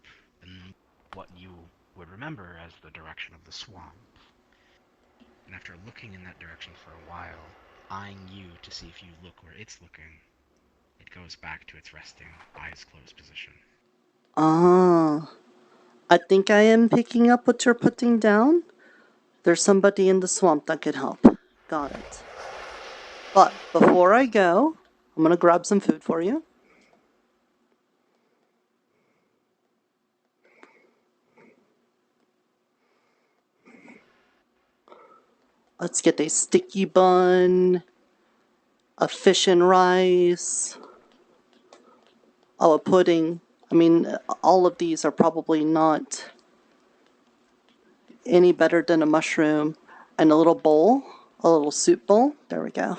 [SPEAKER 9] in what you would remember as the direction of the swamp. And after looking in that direction for a while, eyeing you to see if you look where it's looking, it goes back to its resting, eyes closed position.
[SPEAKER 1] Ah. I think I am picking up what you're putting down. There's somebody in the swamp that could help. Got it. But before I go, I'm gonna grab some food for you. Let's get a sticky bun, a fish and rice, a pudding. I mean, all of these are probably not any better than a mushroom and a little bowl, a little soup bowl. There we go.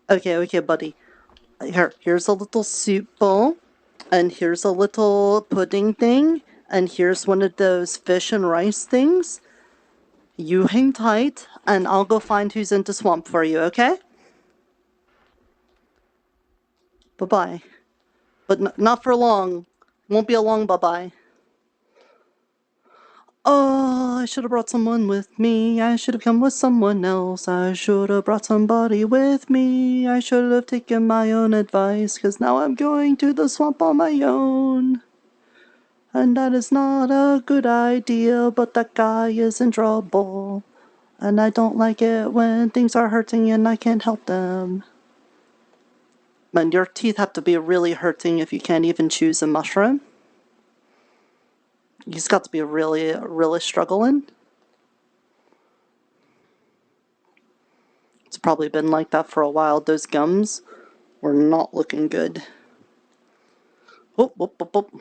[SPEAKER 1] Okay, buddy. Here's a little soup bowl, and here's a little pudding thing, and here's one of those fish and rice things. You hang tight, and I'll go find who's in the swamp for you, okay? Bye-bye. But not for long. Won't be a long bye-bye. Oh, I should have brought someone with me. I should have come with someone else. I should have brought somebody with me. I should have taken my own advice, 'cause now I'm going to the swamp on my own. And that is not a good idea, but that guy is in trouble. And I don't like it when things are hurting and I can't help them. Man, your teeth have to be really hurting if you can't even choose a mushroom. He's got to be really struggling. It's probably been like that for a while. Those gums were not looking good. Whoop, whoop, whoop, whoop.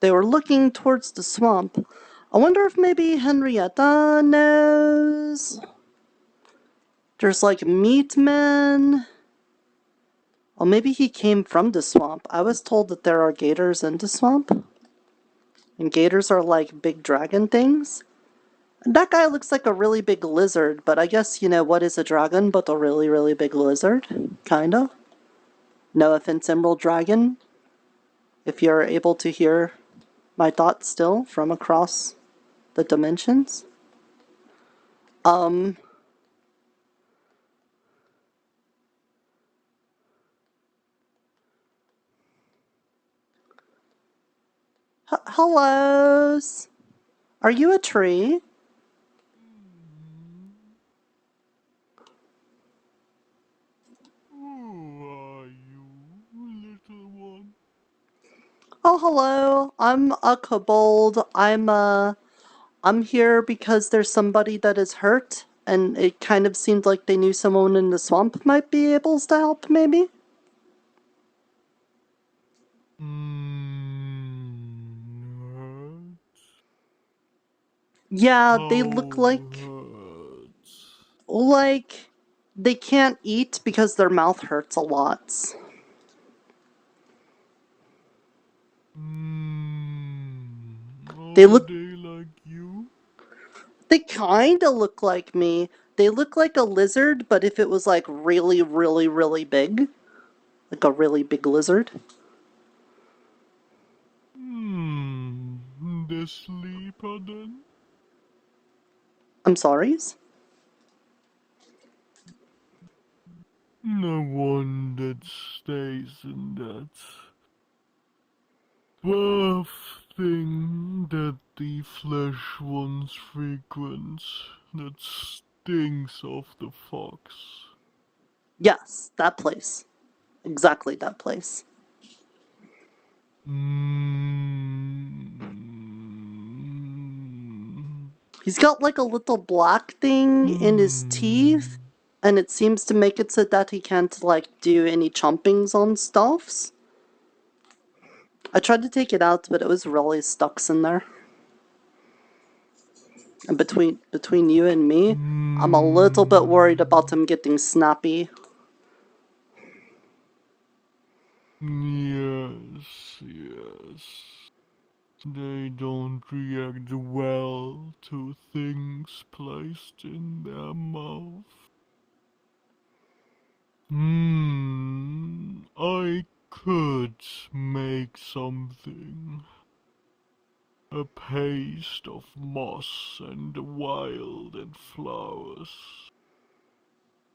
[SPEAKER 1] They were looking towards the swamp. I wonder if maybe Henrietta knows. There's like meat men. Or maybe he came from the swamp. I was told that there are gators in the swamp. And gators are like big dragon things. And that guy looks like a really big lizard, but I guess, you know, what is a dragon but a really big lizard? Kinda. No offense, Emerald Dragon. If you're able to hear my thoughts still from across the dimensions. Hellos? Are you a tree? Oh, hello. I'm a kobold. I'm here because there's somebody that is hurt, and it kind of seemed like they knew someone in the swamp might be able to help, maybe? Yeah, they look like they can't eat because their mouth hurts a lot. They look
[SPEAKER 2] like you?
[SPEAKER 1] They kinda look like me. They look like a lizard, but if it was like really big. Like a really big lizard.
[SPEAKER 2] The sleeper then?
[SPEAKER 1] I'm sorry?
[SPEAKER 2] The one that stays in that buff thing that the flesh ones frequent, that stinks of the fox.
[SPEAKER 1] Yes, that place. Exactly that place. He's got like a little black thing in his teeth, and it seems to make it so that he can't like do any chompings on stuffs. I tried to take it out, but it was really stuck in there. And between you and me, I'm a little bit worried about him getting snappy.
[SPEAKER 2] Yes. They don't react well to things placed in their mouth. I could make something. A paste of moss and wild and flowers.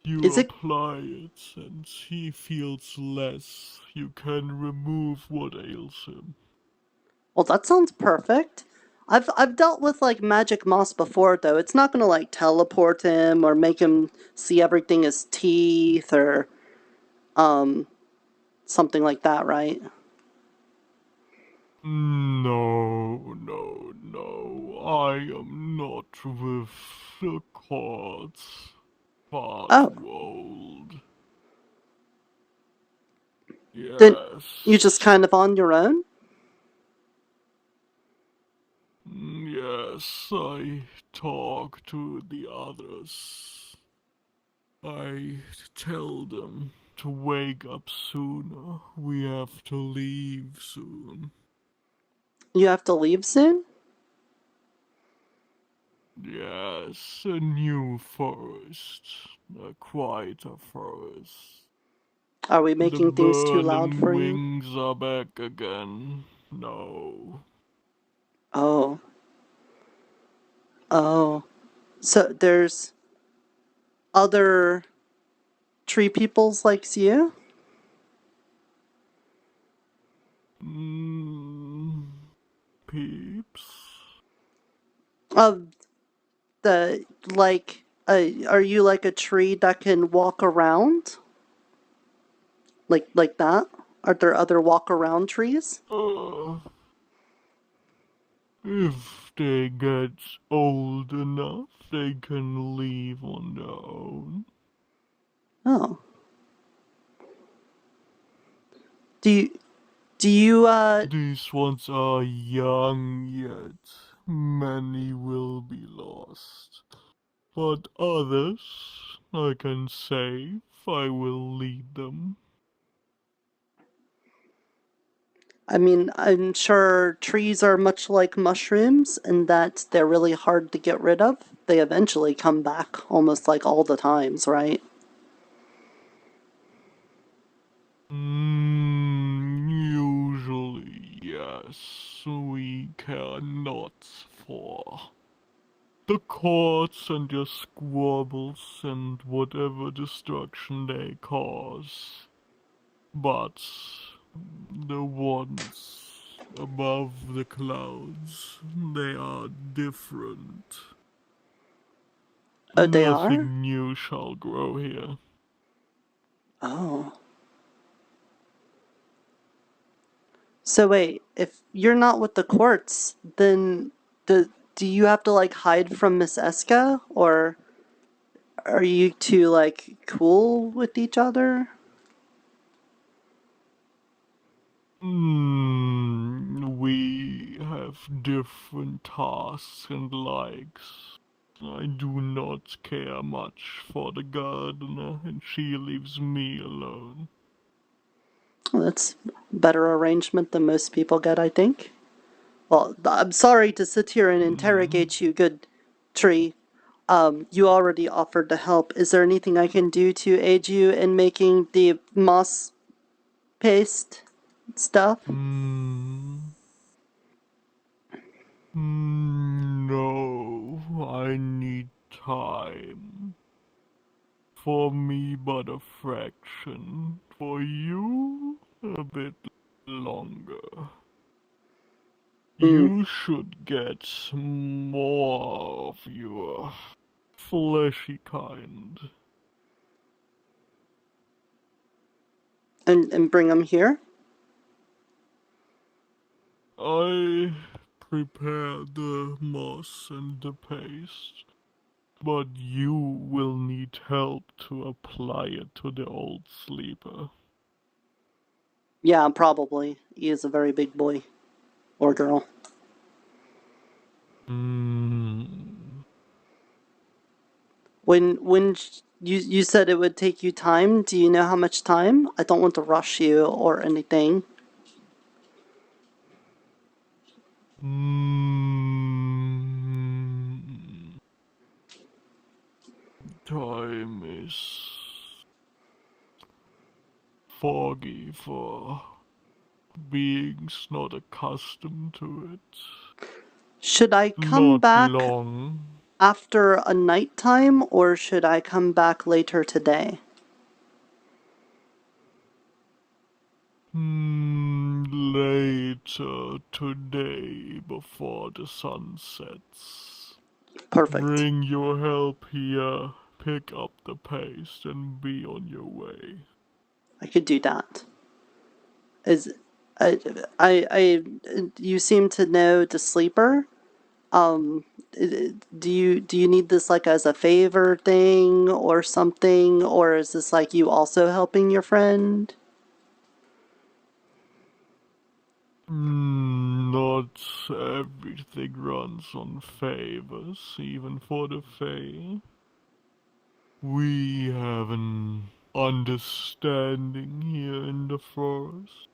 [SPEAKER 2] You apply it and he feels less. You can remove what ails him.
[SPEAKER 1] Well, that sounds perfect. I've dealt with like magic moss before though. It's not gonna like teleport him or make him see everything as teeth or something like that, right?
[SPEAKER 2] No. I am not with the cards. far
[SPEAKER 1] Oh.
[SPEAKER 2] too old. Yes.
[SPEAKER 1] Then you just kind of on your own?
[SPEAKER 2] Yes, I talk to the others. I tell them to wake up sooner. We have to leave soon.
[SPEAKER 1] You have to leave soon?
[SPEAKER 2] Yes, a new forest. Quite a forest.
[SPEAKER 1] Are we making
[SPEAKER 2] the
[SPEAKER 1] things too
[SPEAKER 2] bird
[SPEAKER 1] loud
[SPEAKER 2] and
[SPEAKER 1] for you?
[SPEAKER 2] wings are back again. No.
[SPEAKER 1] Oh. Oh. So there's other tree peoples like you?
[SPEAKER 2] Peeps.
[SPEAKER 1] Are you like a tree that can walk around? Like that? Are there other walk around trees?
[SPEAKER 2] If they get old enough, they can leave on their own.
[SPEAKER 1] Oh. Do you
[SPEAKER 2] These ones are young yet. Many will be lost. But others I can save. I will lead them.
[SPEAKER 1] I mean, I'm sure trees are much like mushrooms in that they're really hard to get rid of. They eventually come back almost like all the times, right?
[SPEAKER 2] Usually, yes. We care not for the courts and their squabbles and whatever destruction they cause. But the ones above the clouds, they are different.
[SPEAKER 1] Oh, they are?
[SPEAKER 2] Nothing new shall grow here.
[SPEAKER 1] Oh. So wait, if you're not with the courts, then do you have to like hide from Miss Eska, or are you two like cool with each other?
[SPEAKER 2] We have different tasks and likes. I do not care much for the gardener, and she leaves me alone.
[SPEAKER 1] Well, that's a better arrangement than most people get, I think. Well, I'm sorry to sit here and interrogate you, good tree. You already offered to help. Is there anything I can do to aid you in making the moss paste stuff?
[SPEAKER 2] No, I need time. For me, but a fraction. For you, a bit longer. You should get more of your fleshy kind.
[SPEAKER 1] And bring them here?
[SPEAKER 2] I prepare the moss and the paste, but you will need help to apply it to the old sleeper.
[SPEAKER 1] Yeah, probably. He is a very big boy. Or girl. When you said it would take you time, do you know how much time? I don't want to rush you or anything.
[SPEAKER 2] Time is foggy for beings not accustomed to it.
[SPEAKER 1] Should I come
[SPEAKER 2] Not
[SPEAKER 1] back
[SPEAKER 2] long.
[SPEAKER 1] after a nighttime, or should I come back later today?
[SPEAKER 2] Later today, before the sun sets.
[SPEAKER 1] Perfect.
[SPEAKER 2] Bring your help here, pick up the paste, and be on your way.
[SPEAKER 1] I could do that. You seem to know the sleeper. Do you need this like as a favor thing or something, or is this like you also helping your friend?
[SPEAKER 2] Not everything runs on favors, even for the Fae. We have an understanding here in the forest.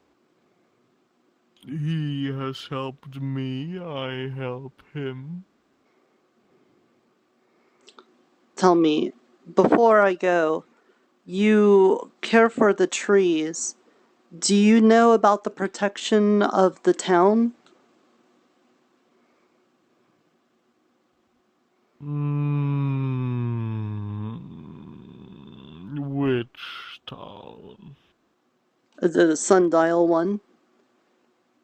[SPEAKER 2] He has helped me, I help him.
[SPEAKER 1] Tell me, before I go, you care for the trees. Do you know about the protection of the town?
[SPEAKER 2] Which town?
[SPEAKER 1] The sundial one?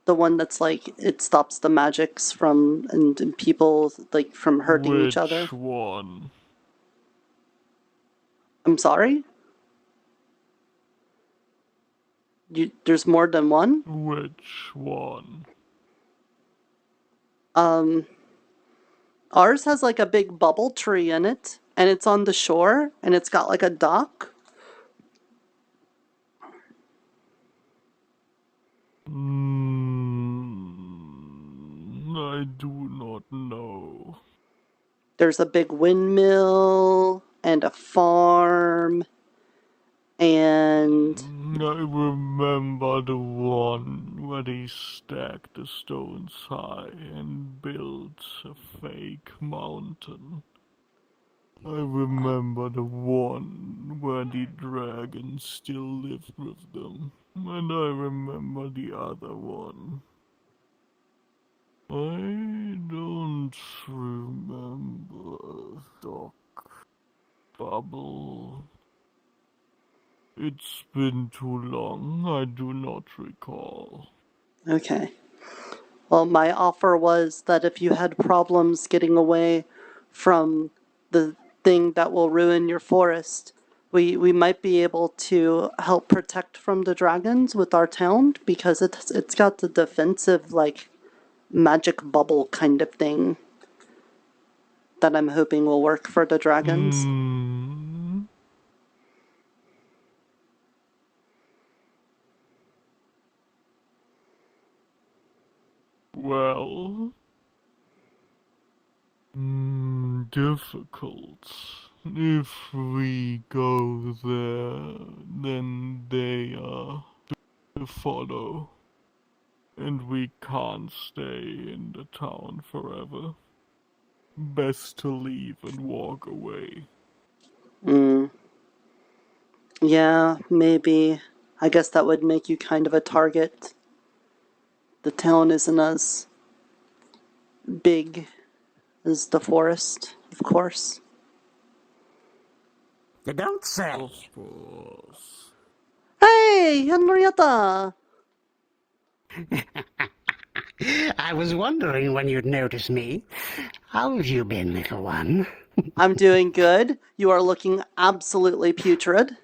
[SPEAKER 1] The one that's like, it stops the magics from, and people, like, from hurting each other?
[SPEAKER 2] Which one?
[SPEAKER 1] I'm sorry? There's more than one?
[SPEAKER 2] Which one?
[SPEAKER 1] Ours has like a big bubble tree in it, and it's on the shore, and it's got like a dock.
[SPEAKER 2] I do not know.
[SPEAKER 1] There's a big windmill and a farm, and
[SPEAKER 2] I remember the one where they stacked the stones high and built a fake mountain. I remember the one where the dragon still lived with them, and I remember the other one. I don't remember Doc Bubble. It's been too long, I do not recall.
[SPEAKER 1] Okay. Well, my offer was that if you had problems getting away from the thing that will ruin your forest, we might be able to help protect from the dragons with our town, because it's got the defensive, like, magic bubble kind of thing that I'm hoping will work for the dragons.
[SPEAKER 2] Well, difficult. If we go there, then they are to follow. And we can't stay in the town forever. Best to leave and walk away.
[SPEAKER 1] Yeah, maybe. I guess that would make you kind of a target. The town isn't as big as the forest, of course.
[SPEAKER 16] You don't say.
[SPEAKER 2] Of course.
[SPEAKER 1] Hey, Henrietta!
[SPEAKER 16] I was wondering when you'd notice me. How have you been, little one?
[SPEAKER 1] I'm doing good. You are looking absolutely putrid.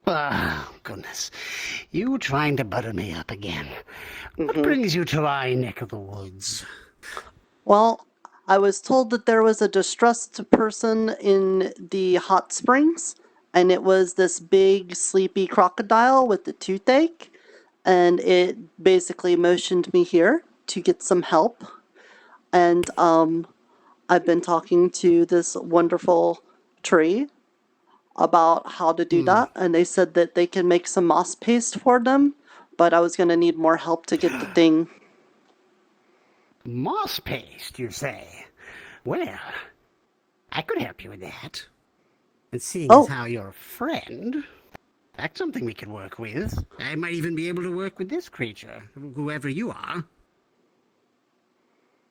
[SPEAKER 16] Oh, goodness. You trying to butter me up again. What brings you to my neck of the woods?
[SPEAKER 1] Well, I was told that there was a distressed person in the hot springs, and it was this big, sleepy crocodile with the toothache, and it basically motioned me here to get some help. And I've been talking to this wonderful tree about how to do that, and they said that they can make some moss paste for them, but I was going to need more help to get the thing.
[SPEAKER 16] Moss paste, you say? Well, I could help you with that. And seeing as how you're a friend, that's something we can work with. I might even be able to work with this creature, whoever you are.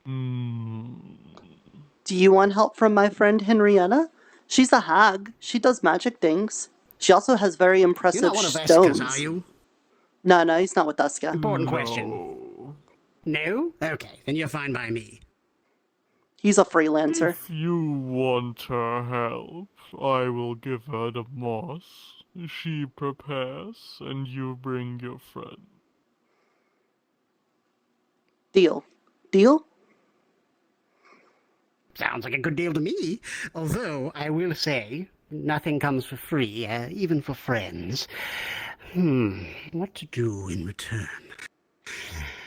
[SPEAKER 1] Do you want help from my friend Henrietta? She's a hag. She does magic things. She also has very impressive
[SPEAKER 16] You're not one of
[SPEAKER 1] stones.
[SPEAKER 16] Eska's, are you?
[SPEAKER 1] No, he's not with Eska.
[SPEAKER 16] Important question. No? Okay, then you're fine by me.
[SPEAKER 1] He's a freelancer.
[SPEAKER 2] If you want her help, I will give her the moss. She prepares, and you bring your friend.
[SPEAKER 1] Deal. Deal?
[SPEAKER 16] Sounds like a good deal to me. Although, I will say, nothing comes for free, even for friends. What to do in return?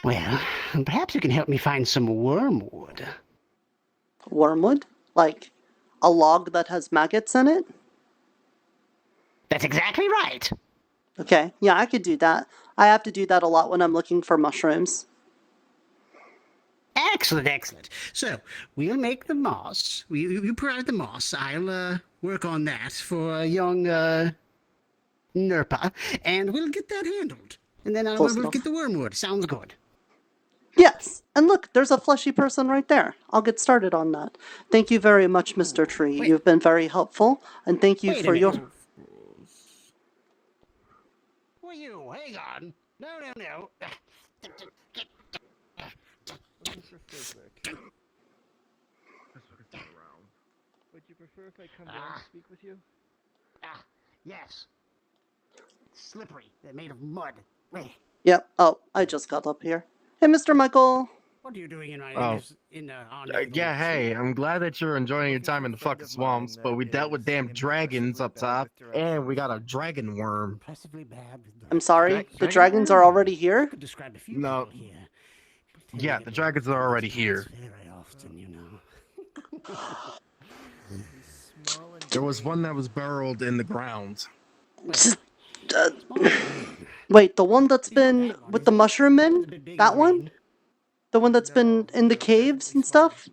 [SPEAKER 16] Well, perhaps you can help me find some wormwood.
[SPEAKER 1] Wormwood? Like a log that has maggots in it?
[SPEAKER 16] That's exactly right.
[SPEAKER 1] Okay, yeah, I could do that. I have to do that a lot when I'm looking for mushrooms.
[SPEAKER 16] Excellent, excellent. So, we'll make the moss. You provide the moss. I'll work on that for young Nirpa, and we'll get that handled. And then we'll get the wormwood. Sounds good.
[SPEAKER 1] Yes, and look, there's a fleshy person right there. I'll get started on that. Thank you very much, Mr. Tree. You've been very helpful, and thank you for your...
[SPEAKER 16] Who are you? Hang on. No.
[SPEAKER 21] Would you prefer if I come down and speak with you?
[SPEAKER 16] Yes. It's slippery. They're made of mud. Wait.
[SPEAKER 1] Yep. Oh, I just got up here. Hey, Mr. Michael.
[SPEAKER 16] What are you doing in
[SPEAKER 3] Yeah, hey, I'm glad that you're enjoying your time in the fucking swamps, but we dealt with damn dragons up top, and we got a dragon worm.
[SPEAKER 1] I'm sorry, the dragons are already here?
[SPEAKER 3] No. Yeah, the dragons are already here. There was one that was burrowed in the ground.
[SPEAKER 1] Wait, the one that's been with the mushroom men? That one? The one that's been in the caves and stuff?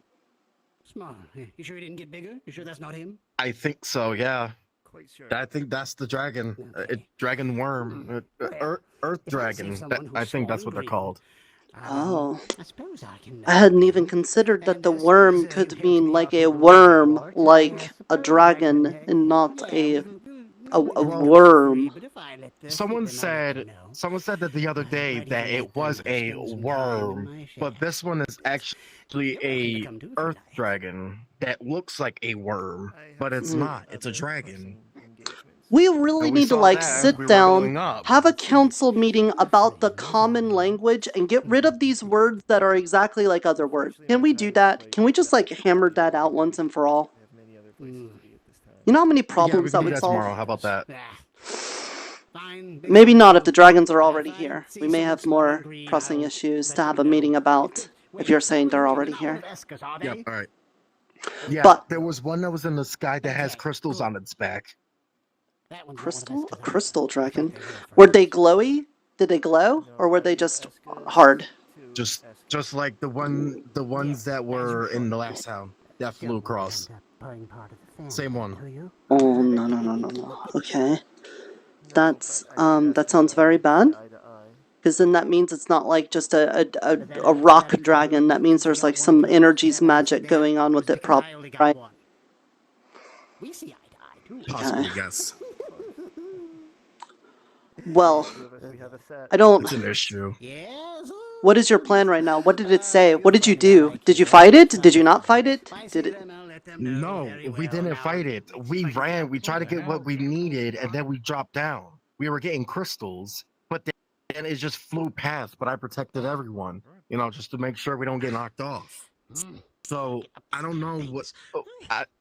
[SPEAKER 16] Small. You sure he didn't get bigger? You sure that's not him?
[SPEAKER 3] I think so, yeah. I think that's the dragon. Dragon worm. Earth dragon. I think that's what they're called.
[SPEAKER 1] Oh. I hadn't even considered that the worm could mean like a worm, like a dragon, and not a worm.
[SPEAKER 3] Someone said that the other day that it was a worm, but this one is actually a earth dragon that looks like a worm, but it's not. It's a dragon.
[SPEAKER 1] We really need to like sit down, have a council meeting about the common language, and get rid of these words that are exactly like other words. Can we do that? Can we just like hammer that out once and for all? You know how many problems that would solve?
[SPEAKER 3] Tomorrow. How about that?
[SPEAKER 1] Maybe not if the dragons are already here. We may have more pressing issues to have a meeting about if you're saying they're already here.
[SPEAKER 3] Yep, alright. Yeah,
[SPEAKER 1] but
[SPEAKER 3] there was one that was in the sky that has crystals on its back.
[SPEAKER 1] Crystal? A crystal dragon? Were they glowy? Did they glow? Or were they just hard?
[SPEAKER 3] Just like the ones that were in the last town that flew across. Same one.
[SPEAKER 1] Oh, no. Okay. That's, that sounds very bad. Because then that means it's not like just a rock dragon. That means there's like some energies magic going on with it, probably, right?
[SPEAKER 3] Possibly, yes.
[SPEAKER 1] Well, I don't...
[SPEAKER 3] It's an issue.
[SPEAKER 1] What is your plan right now? What did it say? What did you do? Did you fight it? Did you not fight it? Did it...
[SPEAKER 3] No, we didn't fight it. We ran. We tried to get what we needed, and then we dropped down. We were getting crystals, but then it just flew past. But I protected everyone, you know, just to make sure we don't get knocked off. So I don't know what.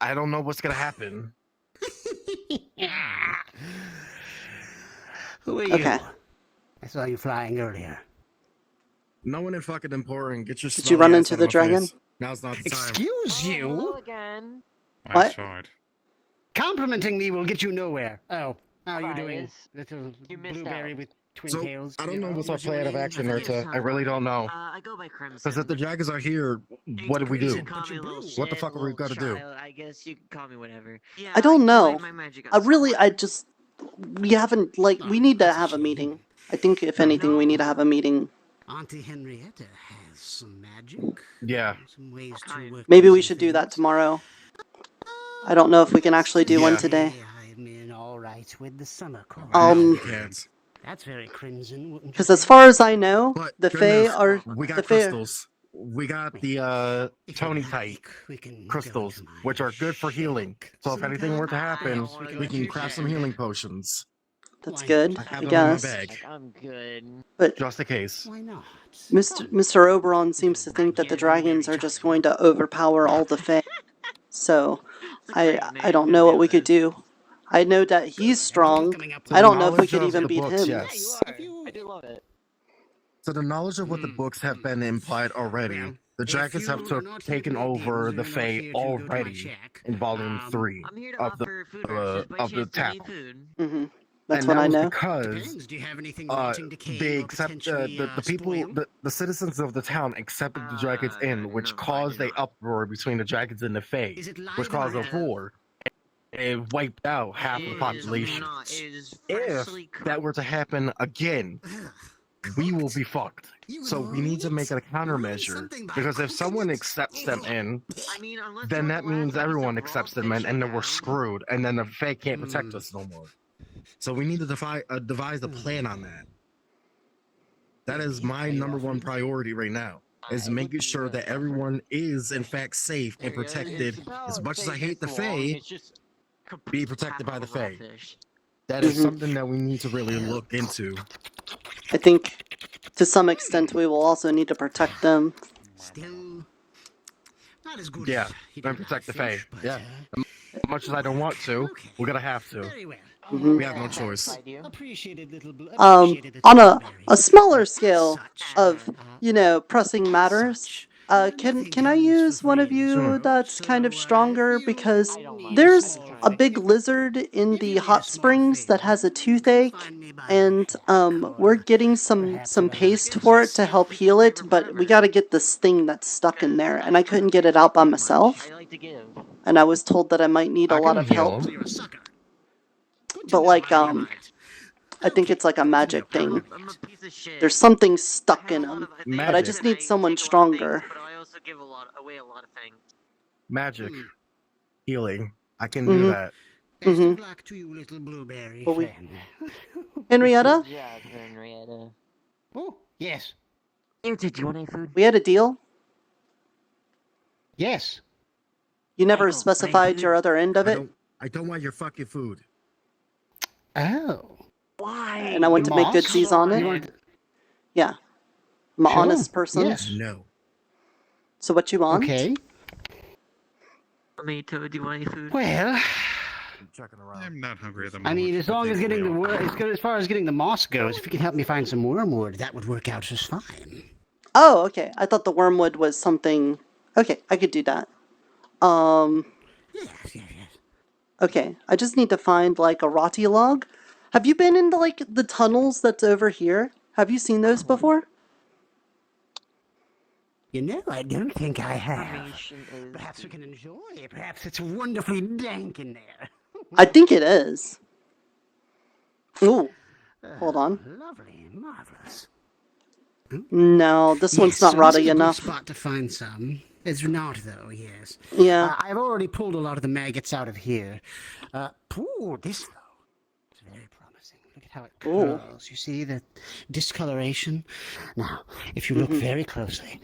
[SPEAKER 3] I don't know what's gonna happen.
[SPEAKER 16] Who are you?
[SPEAKER 1] Okay.
[SPEAKER 16] I saw you flying earlier.
[SPEAKER 3] No one is fucking important. Get your.
[SPEAKER 1] Did you run into the dragon?
[SPEAKER 3] Now's not the time.
[SPEAKER 16] Excuse you?
[SPEAKER 18] Again.
[SPEAKER 1] What?
[SPEAKER 16] Complimenting me will get you nowhere. Oh, how are you doing, little blueberry with twin tails?
[SPEAKER 3] I don't know what's our plan of action, Nirta. I really don't know.
[SPEAKER 8] I go by Crimson.
[SPEAKER 3] Because if the dragons are here, what do we do? What the fuck are we gonna do?
[SPEAKER 8] I guess you can call me whatever. Yeah,
[SPEAKER 1] I don't know.
[SPEAKER 8] my magic
[SPEAKER 1] We haven't, like, we need to have a meeting. I think, if anything, we need to have a meeting.
[SPEAKER 16] Auntie Henrietta has some magic.
[SPEAKER 3] Yeah.
[SPEAKER 16] Some ways to work.
[SPEAKER 1] Maybe we should do that tomorrow. I don't know if we can actually do one today.
[SPEAKER 16] I'm in all right with the summer course. That's very crimson.
[SPEAKER 1] Because as far as I know, the Fae are...
[SPEAKER 3] We got crystals. We got the Tony type crystals, which are good for healing. So if anything were to happen, we can craft some healing potions.
[SPEAKER 1] That's good, I
[SPEAKER 3] have
[SPEAKER 1] guess.
[SPEAKER 3] them in my bag.
[SPEAKER 8] I'm good.
[SPEAKER 1] But
[SPEAKER 3] just in case.
[SPEAKER 16] Why not?
[SPEAKER 1] Mr. Oberon seems to think that the dragons are just going to overpower all the Fae. So I don't know what we could do. I know that he's strong.
[SPEAKER 3] To
[SPEAKER 1] I
[SPEAKER 3] the
[SPEAKER 1] don't know if we
[SPEAKER 3] knowledge
[SPEAKER 1] could
[SPEAKER 3] of
[SPEAKER 1] even
[SPEAKER 3] the
[SPEAKER 1] beat
[SPEAKER 3] books,
[SPEAKER 1] him.
[SPEAKER 3] yes.
[SPEAKER 8] I do love it.
[SPEAKER 3] So the knowledge of what the books have been implied already. The dragons have taken over the Fae already in Volume 3 of the town.
[SPEAKER 1] Mm-hmm. That's
[SPEAKER 3] And
[SPEAKER 1] what
[SPEAKER 3] that
[SPEAKER 1] I
[SPEAKER 3] was
[SPEAKER 1] know.
[SPEAKER 3] because they accept the people, the citizens of the town accepted the dragons in, which caused a uproar between the dragons and the Fae, which caused a war. It wiped out half the population. If that were to happen again, we will be fucked. So we need to make a countermeasure, because if someone accepts them in, then that means everyone accepts them in, and then we're screwed, and then the Fae can't protect us no more. So we need to devise a plan on that. That is my #1 priority right now, is making sure that everyone is in fact safe and protected. As much as I hate the Fae, be protected by the Fae. That is something that we need to really look into.
[SPEAKER 1] I think to some extent we will also need to protect them.
[SPEAKER 16] Still not as good.
[SPEAKER 3] Yeah, and protect the Fae. Yeah. As much as I don't want to, we're gonna have to.
[SPEAKER 1] Mhm.
[SPEAKER 3] We have no choice.
[SPEAKER 1] On a smaller scale of, pressing matters, can I use one of you that's kind of stronger? Because there's a big lizard in the hot springs that has a toothache, and we're getting some paste for it to help heal it, but we gotta get this thing that's stuck in there, and I couldn't get it out by myself. And I was told that I might need a lot of help. But I think it's like a magic thing. There's something stuck in him, but I just need someone stronger.
[SPEAKER 3] Magic. Healing. I can do that.
[SPEAKER 1] Mm-hmm. But Henrietta?
[SPEAKER 8] Yeah, Henrietta.
[SPEAKER 16] Oh, yes.
[SPEAKER 8] Did you want any food?
[SPEAKER 1] We had a deal.
[SPEAKER 16] Yes.
[SPEAKER 1] You never specified your other end of it.
[SPEAKER 3] I don't want your fucking food.
[SPEAKER 16] Oh.
[SPEAKER 8] Why?
[SPEAKER 1] And I want to make goodsies on it. Yeah. I'm an honest person.
[SPEAKER 16] Yes.
[SPEAKER 3] No.
[SPEAKER 1] So what you want?
[SPEAKER 16] Okay.
[SPEAKER 8] Tomato, do you want any food?
[SPEAKER 16] Well,
[SPEAKER 12] I'm not hungry at the moment.
[SPEAKER 16] I mean, as long as getting as far as getting the moss goes, if you can help me find some wormwood, that would work out just fine.
[SPEAKER 1] Oh, okay. I thought the wormwood was something. Okay, I could do that.
[SPEAKER 16] Yes.
[SPEAKER 1] Okay, I just need to find like a rotty log. Have you been into like the tunnels that's over here? Have you seen those before?
[SPEAKER 16] You know, I don't think I have. Perhaps we can enjoy it. Perhaps it's wonderfully dank in there.
[SPEAKER 1] I think it is. Ooh, hold on.
[SPEAKER 16] Lovely, marvelous.
[SPEAKER 1] No, this one's not
[SPEAKER 16] so
[SPEAKER 1] rotty
[SPEAKER 16] this is a good
[SPEAKER 1] enough.
[SPEAKER 16] spot to find some. It's not, though, yes.
[SPEAKER 1] Yeah.
[SPEAKER 16] I've already pulled a lot of the maggots out of here. This, though, it's very promising. Look at how it curls. You see the discoloration? Now, if you look very closely,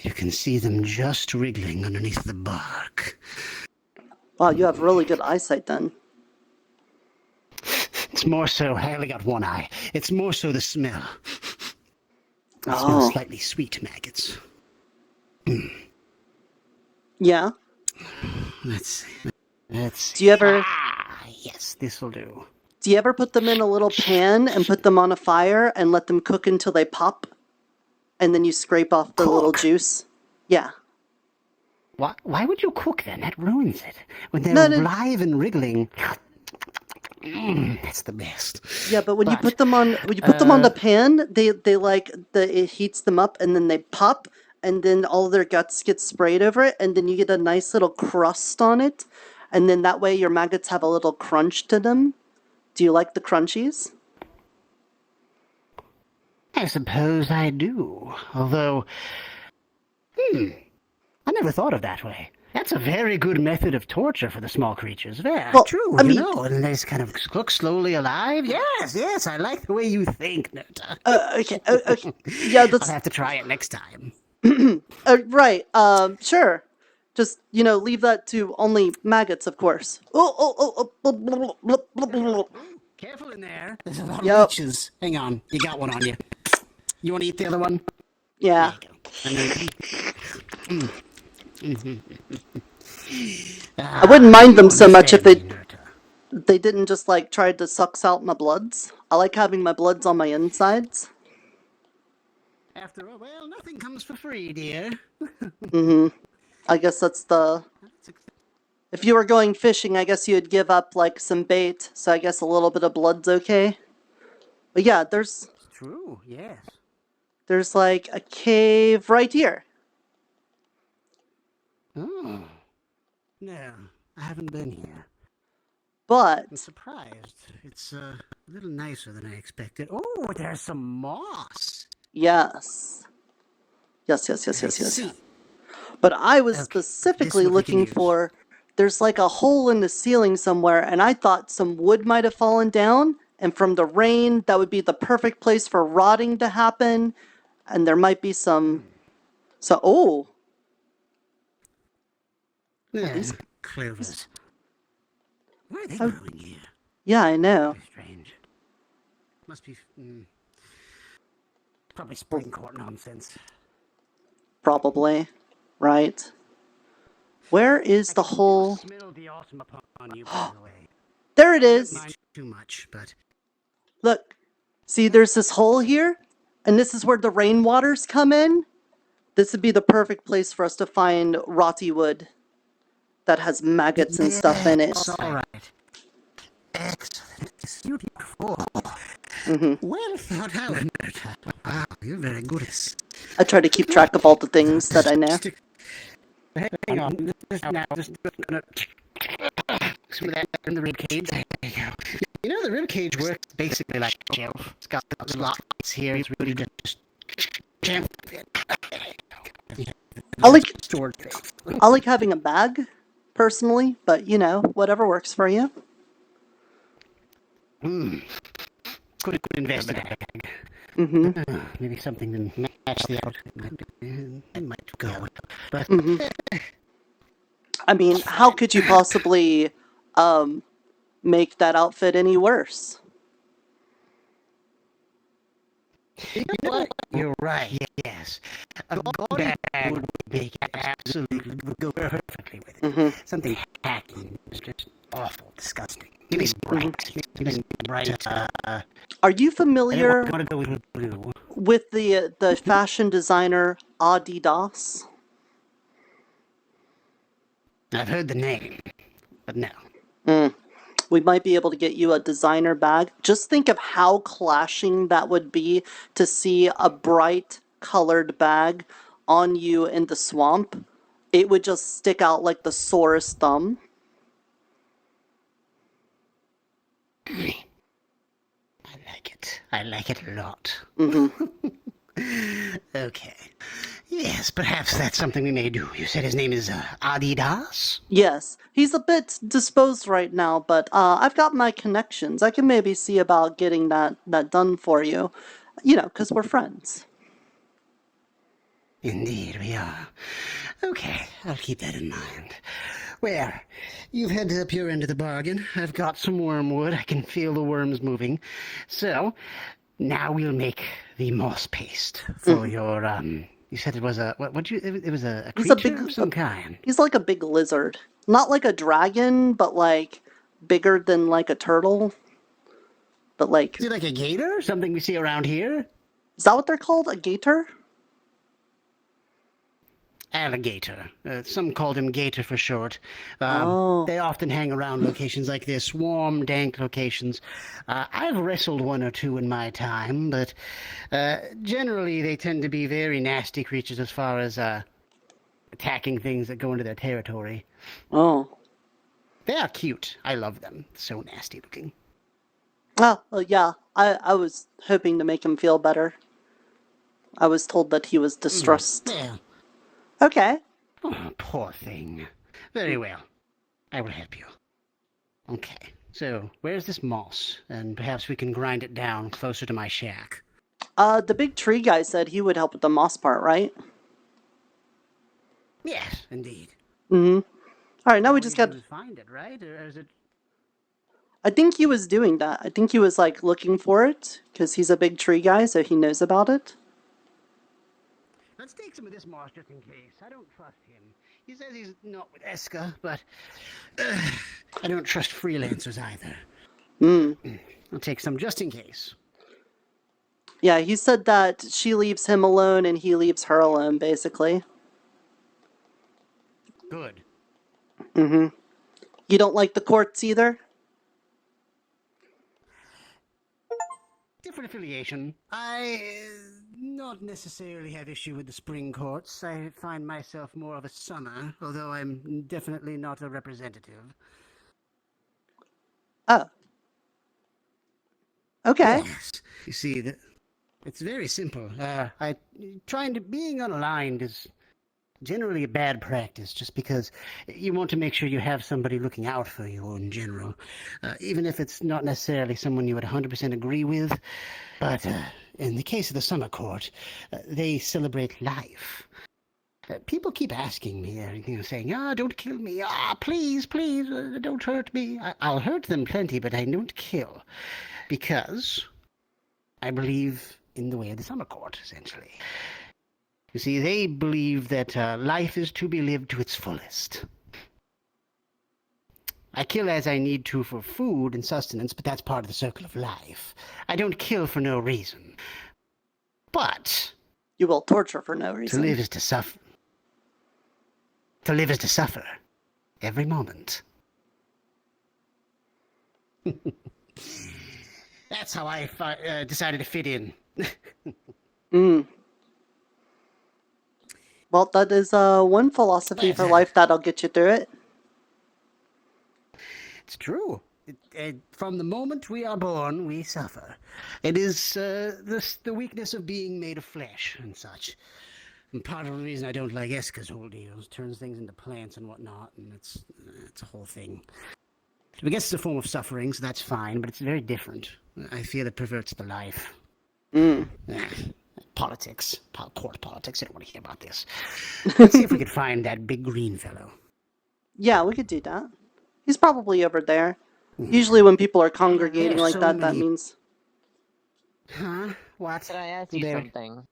[SPEAKER 16] you can see them just wriggling underneath the bark.
[SPEAKER 1] Wow, you have really good eyesight then.
[SPEAKER 16] It's more so, I only got one eye. It's more so the smell. It smells slightly sweet maggots.
[SPEAKER 1] Yeah.
[SPEAKER 16] Let's see.
[SPEAKER 1] Do you ever?
[SPEAKER 16] Yes, this will do.
[SPEAKER 1] Do you ever put them in a little pan and put them on a fire and let them cook until they pop, and then you scrape off the little juice? Yeah.
[SPEAKER 16] Why would you cook then? That ruins it. When they're live and wriggling, that's the best.
[SPEAKER 1] Yeah, but when you put them on the pan, it heats them up and then they pop, and then all their guts get sprayed over it, and then you get a nice little crust on it, and then that way your maggots have a little crunch to them. Do you like the crunchies?
[SPEAKER 16] I suppose I do. Although, I never thought of that way. That's a very good method of torture for the small creatures. True, and they just kind of cook slowly alive. Yes, I like the way you think, Nirta.
[SPEAKER 1] Okay. Yeah,
[SPEAKER 16] I'll have to try it next time.
[SPEAKER 1] Right. Sure. Just, leave that to only maggots, of course.
[SPEAKER 16] Careful in there. There's a lot of leeches. Hang on. You got one on you. You want to eat the other one?
[SPEAKER 1] Yeah.
[SPEAKER 16] There you go.
[SPEAKER 1] I wouldn't mind them so much if
[SPEAKER 16] understand
[SPEAKER 1] they didn't just like try to suck out my bloods. I like having my bloods on my insides.
[SPEAKER 16] After all, well, nothing comes for free, dear.
[SPEAKER 1] I guess that's the... If you were going fishing, I guess you'd give up like some bait, so I guess a little bit of blood's okay. But yeah, there's...
[SPEAKER 16] It's true, yes.
[SPEAKER 1] There's like a cave right here.
[SPEAKER 16] Oh. No, I haven't been here.
[SPEAKER 1] But...
[SPEAKER 16] I'm surprised. It's a little nicer than I expected. Oh, there's some moss.
[SPEAKER 1] Yes. Yes. But I was specifically looking for... There's like a hole in the ceiling somewhere, and I thought some wood might have fallen down, and from the rain, that would be the perfect place for rotting to happen, and there might be some... So, oh!
[SPEAKER 16] Yeah, clovers. Where are they growing here?
[SPEAKER 1] Yeah, I know.
[SPEAKER 16] Very strange. Must be... probably spring court nonsense.
[SPEAKER 1] Probably. Right. Where is the hole? There it is!
[SPEAKER 16] Too much, but...
[SPEAKER 1] Look. See, there's this hole here, and this is where the rainwaters come in. This would be the perfect place for us to find rotty wood that has maggots and stuff in it.
[SPEAKER 16] All right. Excellent. It's beautiful. Well thought out, Nirta. Wow, you're very good at this.
[SPEAKER 1] I try to keep track of all the things that I know.
[SPEAKER 16] Hang on. Just gonna... some of that in the ribcage. You know, the ribcage works basically like a shelf. It's got slots here. It's really just...
[SPEAKER 1] I like having a bag, personally, but you know, whatever works for you.
[SPEAKER 16] Could invest in a bag. Maybe something to match the outfit. It might go. But
[SPEAKER 1] I mean, how could you possibly make that outfit any worse?
[SPEAKER 16] You know what? You're right, yes. A gaudy bag would make it absolutely go perfectly with it. Something tacky is just awful, disgusting. Maybe bright.
[SPEAKER 1] Are you familiar
[SPEAKER 16] I want to go with blue.
[SPEAKER 1] with the fashion designer Eotidiss?
[SPEAKER 16] I've heard the name, but no.
[SPEAKER 1] We might be able to get you a designer bag. Just think of how clashing that would be to see a bright colored bag on you in the swamp. It would just stick out like the sorest thumb.
[SPEAKER 16] I like it a lot. Okay. Yes, perhaps that's something we may do. You said his name is Eotidiss?
[SPEAKER 1] Yes, he's a bit disposed right now, but I've got my connections. I can maybe see about getting that done for you. You know, because we're friends.
[SPEAKER 16] Indeed, we are. Okay, I'll keep that in mind. Well, you've had up your end of the bargain. I've got some wormwood. I can feel the worms moving. So, now we'll make the moss paste for your, you said it was a, it was a creature of some kind.
[SPEAKER 1] He's like a big lizard. Not like a dragon, but like bigger than like a turtle. But like...
[SPEAKER 16] Is it like a gator? Something we see around here?
[SPEAKER 1] Is that what they're called? A gator?
[SPEAKER 16] Alligator. Some called him Gator for short. They often hang around locations like this, warm, dank locations. I've wrestled one or two in my time, but generally they tend to be very nasty creatures as far as attacking things that go into their territory.
[SPEAKER 1] Oh.
[SPEAKER 16] They are cute. I love them. So nasty looking.
[SPEAKER 1] Oh, well, yeah. I was hoping to make him feel better. I was told that he was distressed.
[SPEAKER 16] Yeah.
[SPEAKER 1] Okay.
[SPEAKER 16] Oh, poor thing. Very well. I will help you. Okay. So, where's this moss? And perhaps we can grind it down closer to my shack.
[SPEAKER 1] The big tree guy said he would help with the moss part, right?
[SPEAKER 16] Yes, indeed.
[SPEAKER 1] Alright, now we just got...
[SPEAKER 16] Find it, right? Or is it...
[SPEAKER 1] I think he was doing that. I think he was, like, looking for it, because he's a big tree guy, so he knows about it.
[SPEAKER 16] Let's take some of this moss just in case. I don't trust him. He says he's not with Eska, but I don't trust freelancers either. I'll take some just in case.
[SPEAKER 1] Yeah, he said that she leaves him alone and he leaves her alone, basically.
[SPEAKER 16] Good.
[SPEAKER 1] You don't like the courts either?
[SPEAKER 16] Different affiliation. I not necessarily have issue with the spring courts. I find myself more of a summer, although I'm definitely not a representative.
[SPEAKER 1] Oh. Okay.
[SPEAKER 16] Yes. You see, it's very simple. Being unaligned is generally a bad practice, just because you want to make sure you have somebody looking out for you in general, even if it's not necessarily someone you would 100% agree with. But in the case of the Summer Court, they celebrate life. People keep asking me, saying, don't kill me, please, please, don't hurt me. I'll hurt them plenty, but I don't kill, because I believe in the way of the Summer Court, essentially. You see, they believe that life is to be lived to its fullest. I kill as I need to for food and sustenance, but that's part of the circle of life. I don't kill for no reason. But
[SPEAKER 1] you will torture for no reason.
[SPEAKER 16] To live is to suffer. To live is to suffer. Every moment. That's how I decided to fit in.
[SPEAKER 1] Well, that is one philosophy for life that'll get you through it.
[SPEAKER 16] It's true. From the moment we are born, we suffer. It is the weakness of being made of flesh and such. And part of the reason I don't like Eska's whole deal is turns things into plants and whatnot, and it's a whole thing. I guess it's a form of suffering, so that's fine, but it's very different. I feel it perverts the life. Politics. Court politics. I don't want to hear about this. Let's see if we could find that big green fellow.
[SPEAKER 1] Yeah, we could do that. He's probably over there. Usually when people are congregating like that, that means...
[SPEAKER 16] Huh? What?
[SPEAKER 8] Can I ask you something?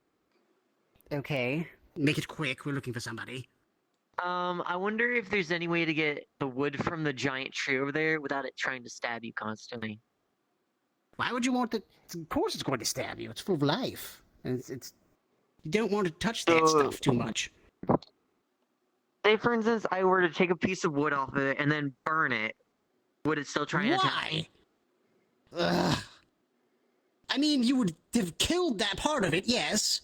[SPEAKER 16] Okay. Make it quick. We're looking for somebody.
[SPEAKER 8] I wonder if there's any way to get the wood from the giant tree over there without it trying to stab you constantly.
[SPEAKER 16] Why would you want to... Of course it's going to stab you. It's full of life. And it's you don't want to touch that stuff too much.
[SPEAKER 8] Say, for instance, I were to take a piece of wood off of it and then burn it. Would it still try and attack me?
[SPEAKER 16] Ugh. I mean, you would have killed that part of it, yes.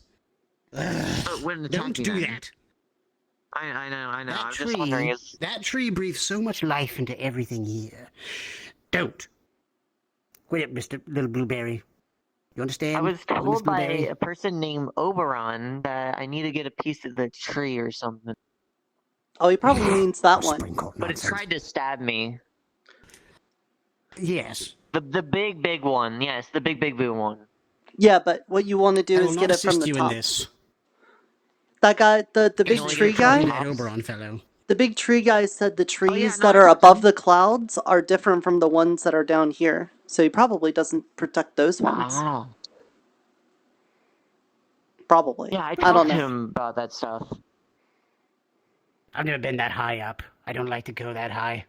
[SPEAKER 8] But wouldn't attack
[SPEAKER 16] Don't
[SPEAKER 8] me
[SPEAKER 16] do
[SPEAKER 8] then.
[SPEAKER 16] that.
[SPEAKER 8] I know. I'm
[SPEAKER 16] Tree,
[SPEAKER 8] just wondering.
[SPEAKER 16] That tree breathes so much life into everything here. Don't. Quit it, Mr. Little Blueberry. You understand?
[SPEAKER 8] I was told by a person named Oberon that I need to get a piece of the tree or something.
[SPEAKER 1] Oh, he probably means that one.
[SPEAKER 8] But it tried to stab me.
[SPEAKER 16] Yes.
[SPEAKER 8] The big one. Yes, the big one.
[SPEAKER 1] Yeah, but what you want to do is get it from the top. That guy, the big tree guy.
[SPEAKER 16] That Oberon fellow.
[SPEAKER 1] The big tree guy said the trees that are above the clouds are different from the ones that are down here. So he probably doesn't protect those ones.
[SPEAKER 8] Oh.
[SPEAKER 1] Probably.
[SPEAKER 8] Yeah, I
[SPEAKER 1] don't
[SPEAKER 8] talked
[SPEAKER 1] know.
[SPEAKER 8] to him about that stuff.
[SPEAKER 16] I've never been that high up. I don't like to go that high.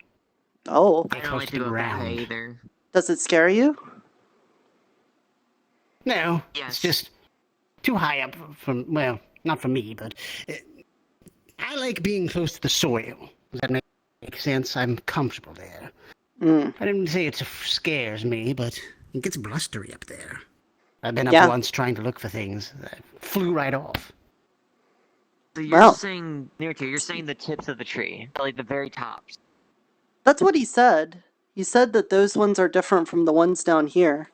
[SPEAKER 1] Oh.
[SPEAKER 8] I don't like to go that high either.
[SPEAKER 1] Does it scare you?
[SPEAKER 16] No. It's just too high up from, well, not for me, but I like being close to the soil. Does that make sense? I'm comfortable there. I didn't say it scares me, but it gets blustery up there. I've been up once trying to look for things. I flew right off.
[SPEAKER 8] So you're saying, Nirta, you're saying the tips of the tree, like the very tops.
[SPEAKER 1] That's what he said. He said that those ones are different from the ones down here.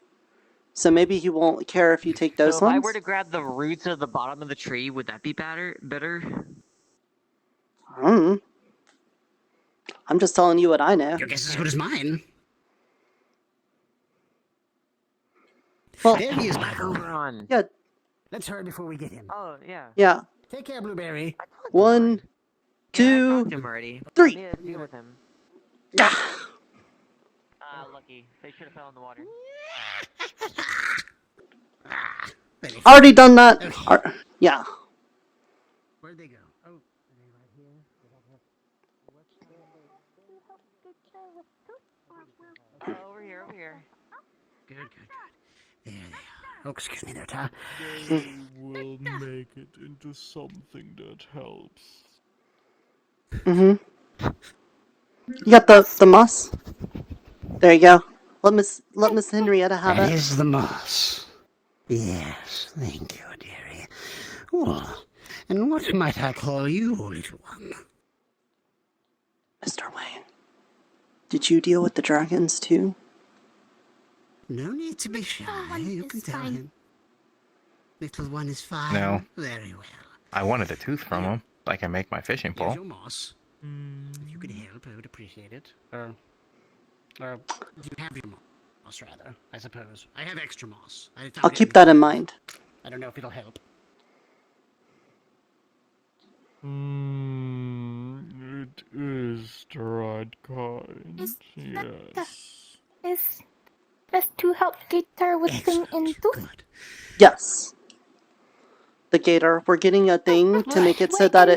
[SPEAKER 1] So maybe he won't care if you take those
[SPEAKER 8] So if
[SPEAKER 1] ones?
[SPEAKER 8] I were to grab the roots of the bottom of the tree, would that be better?
[SPEAKER 1] I'm just telling you what I know.
[SPEAKER 16] Your guess is as good as mine.
[SPEAKER 1] Well,
[SPEAKER 16] there he is, Michael.
[SPEAKER 1] Yeah.
[SPEAKER 16] Let's hurry before we get him.
[SPEAKER 8] Oh, yeah.
[SPEAKER 1] Yeah.
[SPEAKER 16] Take care, Blueberry.
[SPEAKER 1] 1, 2, 3.
[SPEAKER 8] Yeah, deal with him. Lucky. They should have fell in the water.
[SPEAKER 1] Already done that. Yeah.
[SPEAKER 16] Where'd they go? Oh,
[SPEAKER 8] Over here, over here.
[SPEAKER 16] Good, good, good. There they are. Oh, excuse me there, Ty.
[SPEAKER 2] They will make it into something that helps.
[SPEAKER 1] Mm-hmm. You got the moss? There you go. Let Miss Henrietta have
[SPEAKER 16] That
[SPEAKER 1] it.
[SPEAKER 16] is the moss. Yes, thank you, dearie. Well, and what might I call you, little one?
[SPEAKER 1] Mr. Wayne, did you deal with the dragons too?
[SPEAKER 16] No need to be shy. You can tell him. Little one is fine.
[SPEAKER 19] No.
[SPEAKER 16] Very well.
[SPEAKER 19] I wanted a tooth from him, so I can make my fishing
[SPEAKER 16] Here's
[SPEAKER 19] pole.
[SPEAKER 16] your moss. If you could help, I would appreciate it. Or you have your moss, rather, I suppose. I have extra moss.
[SPEAKER 1] I'll keep that in mind.
[SPEAKER 16] I don't know if it'll help.
[SPEAKER 2] It is the right kind. Yes.
[SPEAKER 20] Is this to help Gator with thing in tooth?
[SPEAKER 1] Yes. The gator. We're getting a thing to make it so that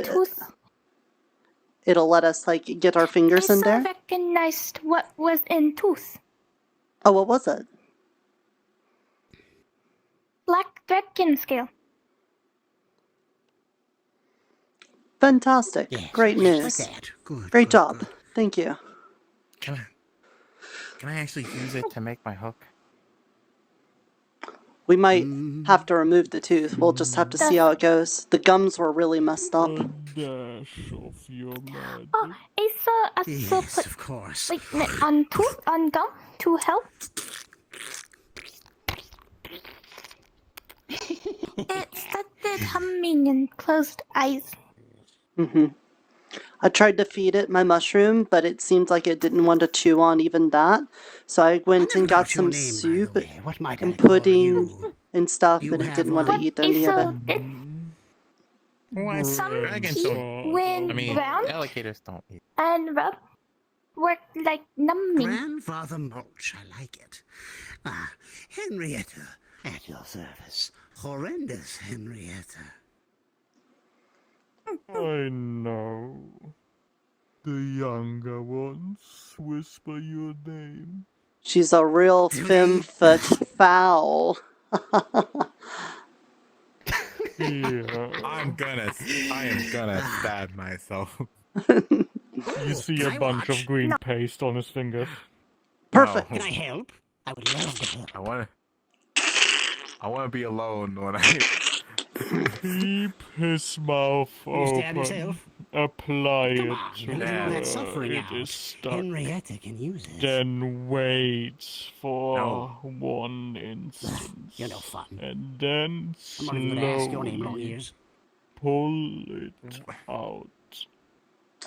[SPEAKER 1] it'll let us like get our fingers in there.
[SPEAKER 20] I recognized what was in tooth.
[SPEAKER 1] Oh, what was it?
[SPEAKER 20] Black dragon scale.
[SPEAKER 1] Fantastic.
[SPEAKER 16] Yes,
[SPEAKER 1] Great
[SPEAKER 16] just
[SPEAKER 1] news.
[SPEAKER 16] like that. Good,
[SPEAKER 1] Great
[SPEAKER 16] good,
[SPEAKER 1] job.
[SPEAKER 16] good.
[SPEAKER 1] Thank you.
[SPEAKER 19] Can I actually use it to make my hook?
[SPEAKER 1] We might have to remove the tooth. We'll just have to see how it goes. The gums were really messed up.
[SPEAKER 2] Dash of your magic.
[SPEAKER 20] Oh, I saw
[SPEAKER 16] Yes, of course.
[SPEAKER 20] like on tooth on gum to help. It started humming and closed eyes.
[SPEAKER 1] Mm-hmm. I tried to feed it my mushroom, but it seemed like it didn't want to chew on even that. So I went and got some soup and pudding and stuff, but it didn't want to eat any of it.
[SPEAKER 20] Some
[SPEAKER 19] Dragons
[SPEAKER 20] teeth
[SPEAKER 19] don't.
[SPEAKER 20] went
[SPEAKER 19] I mean,
[SPEAKER 20] round
[SPEAKER 19] alligators don't eat.
[SPEAKER 20] and rub worked like numbing.
[SPEAKER 16] Grandfather Mulch, I like it. Ah, Henrietta, at your service. Horrendous Henrietta.
[SPEAKER 2] I know. The younger ones whisper your name.
[SPEAKER 1] She's a real femme-foot foul.
[SPEAKER 2] Yeah.
[SPEAKER 19] I am gonna stab myself.
[SPEAKER 2] You see a bunch of green paste on his fingers.
[SPEAKER 1] Perfect.
[SPEAKER 16] Can I help? I would love to help.
[SPEAKER 19] I wanna be alone when I
[SPEAKER 2] Keep his mouth
[SPEAKER 16] You stab
[SPEAKER 2] open.
[SPEAKER 16] yourself?
[SPEAKER 2] Apply
[SPEAKER 16] Come
[SPEAKER 2] it
[SPEAKER 16] on,
[SPEAKER 2] to
[SPEAKER 16] let all that
[SPEAKER 2] where
[SPEAKER 16] suffering
[SPEAKER 2] it
[SPEAKER 16] out.
[SPEAKER 2] is stuck.
[SPEAKER 16] Henrietta can use it.
[SPEAKER 2] Then wait for 1 instant.
[SPEAKER 16] You're no fun.
[SPEAKER 2] And then
[SPEAKER 16] I'm not even gonna ask your name, long
[SPEAKER 2] slowly
[SPEAKER 16] ears.
[SPEAKER 2] pull it out.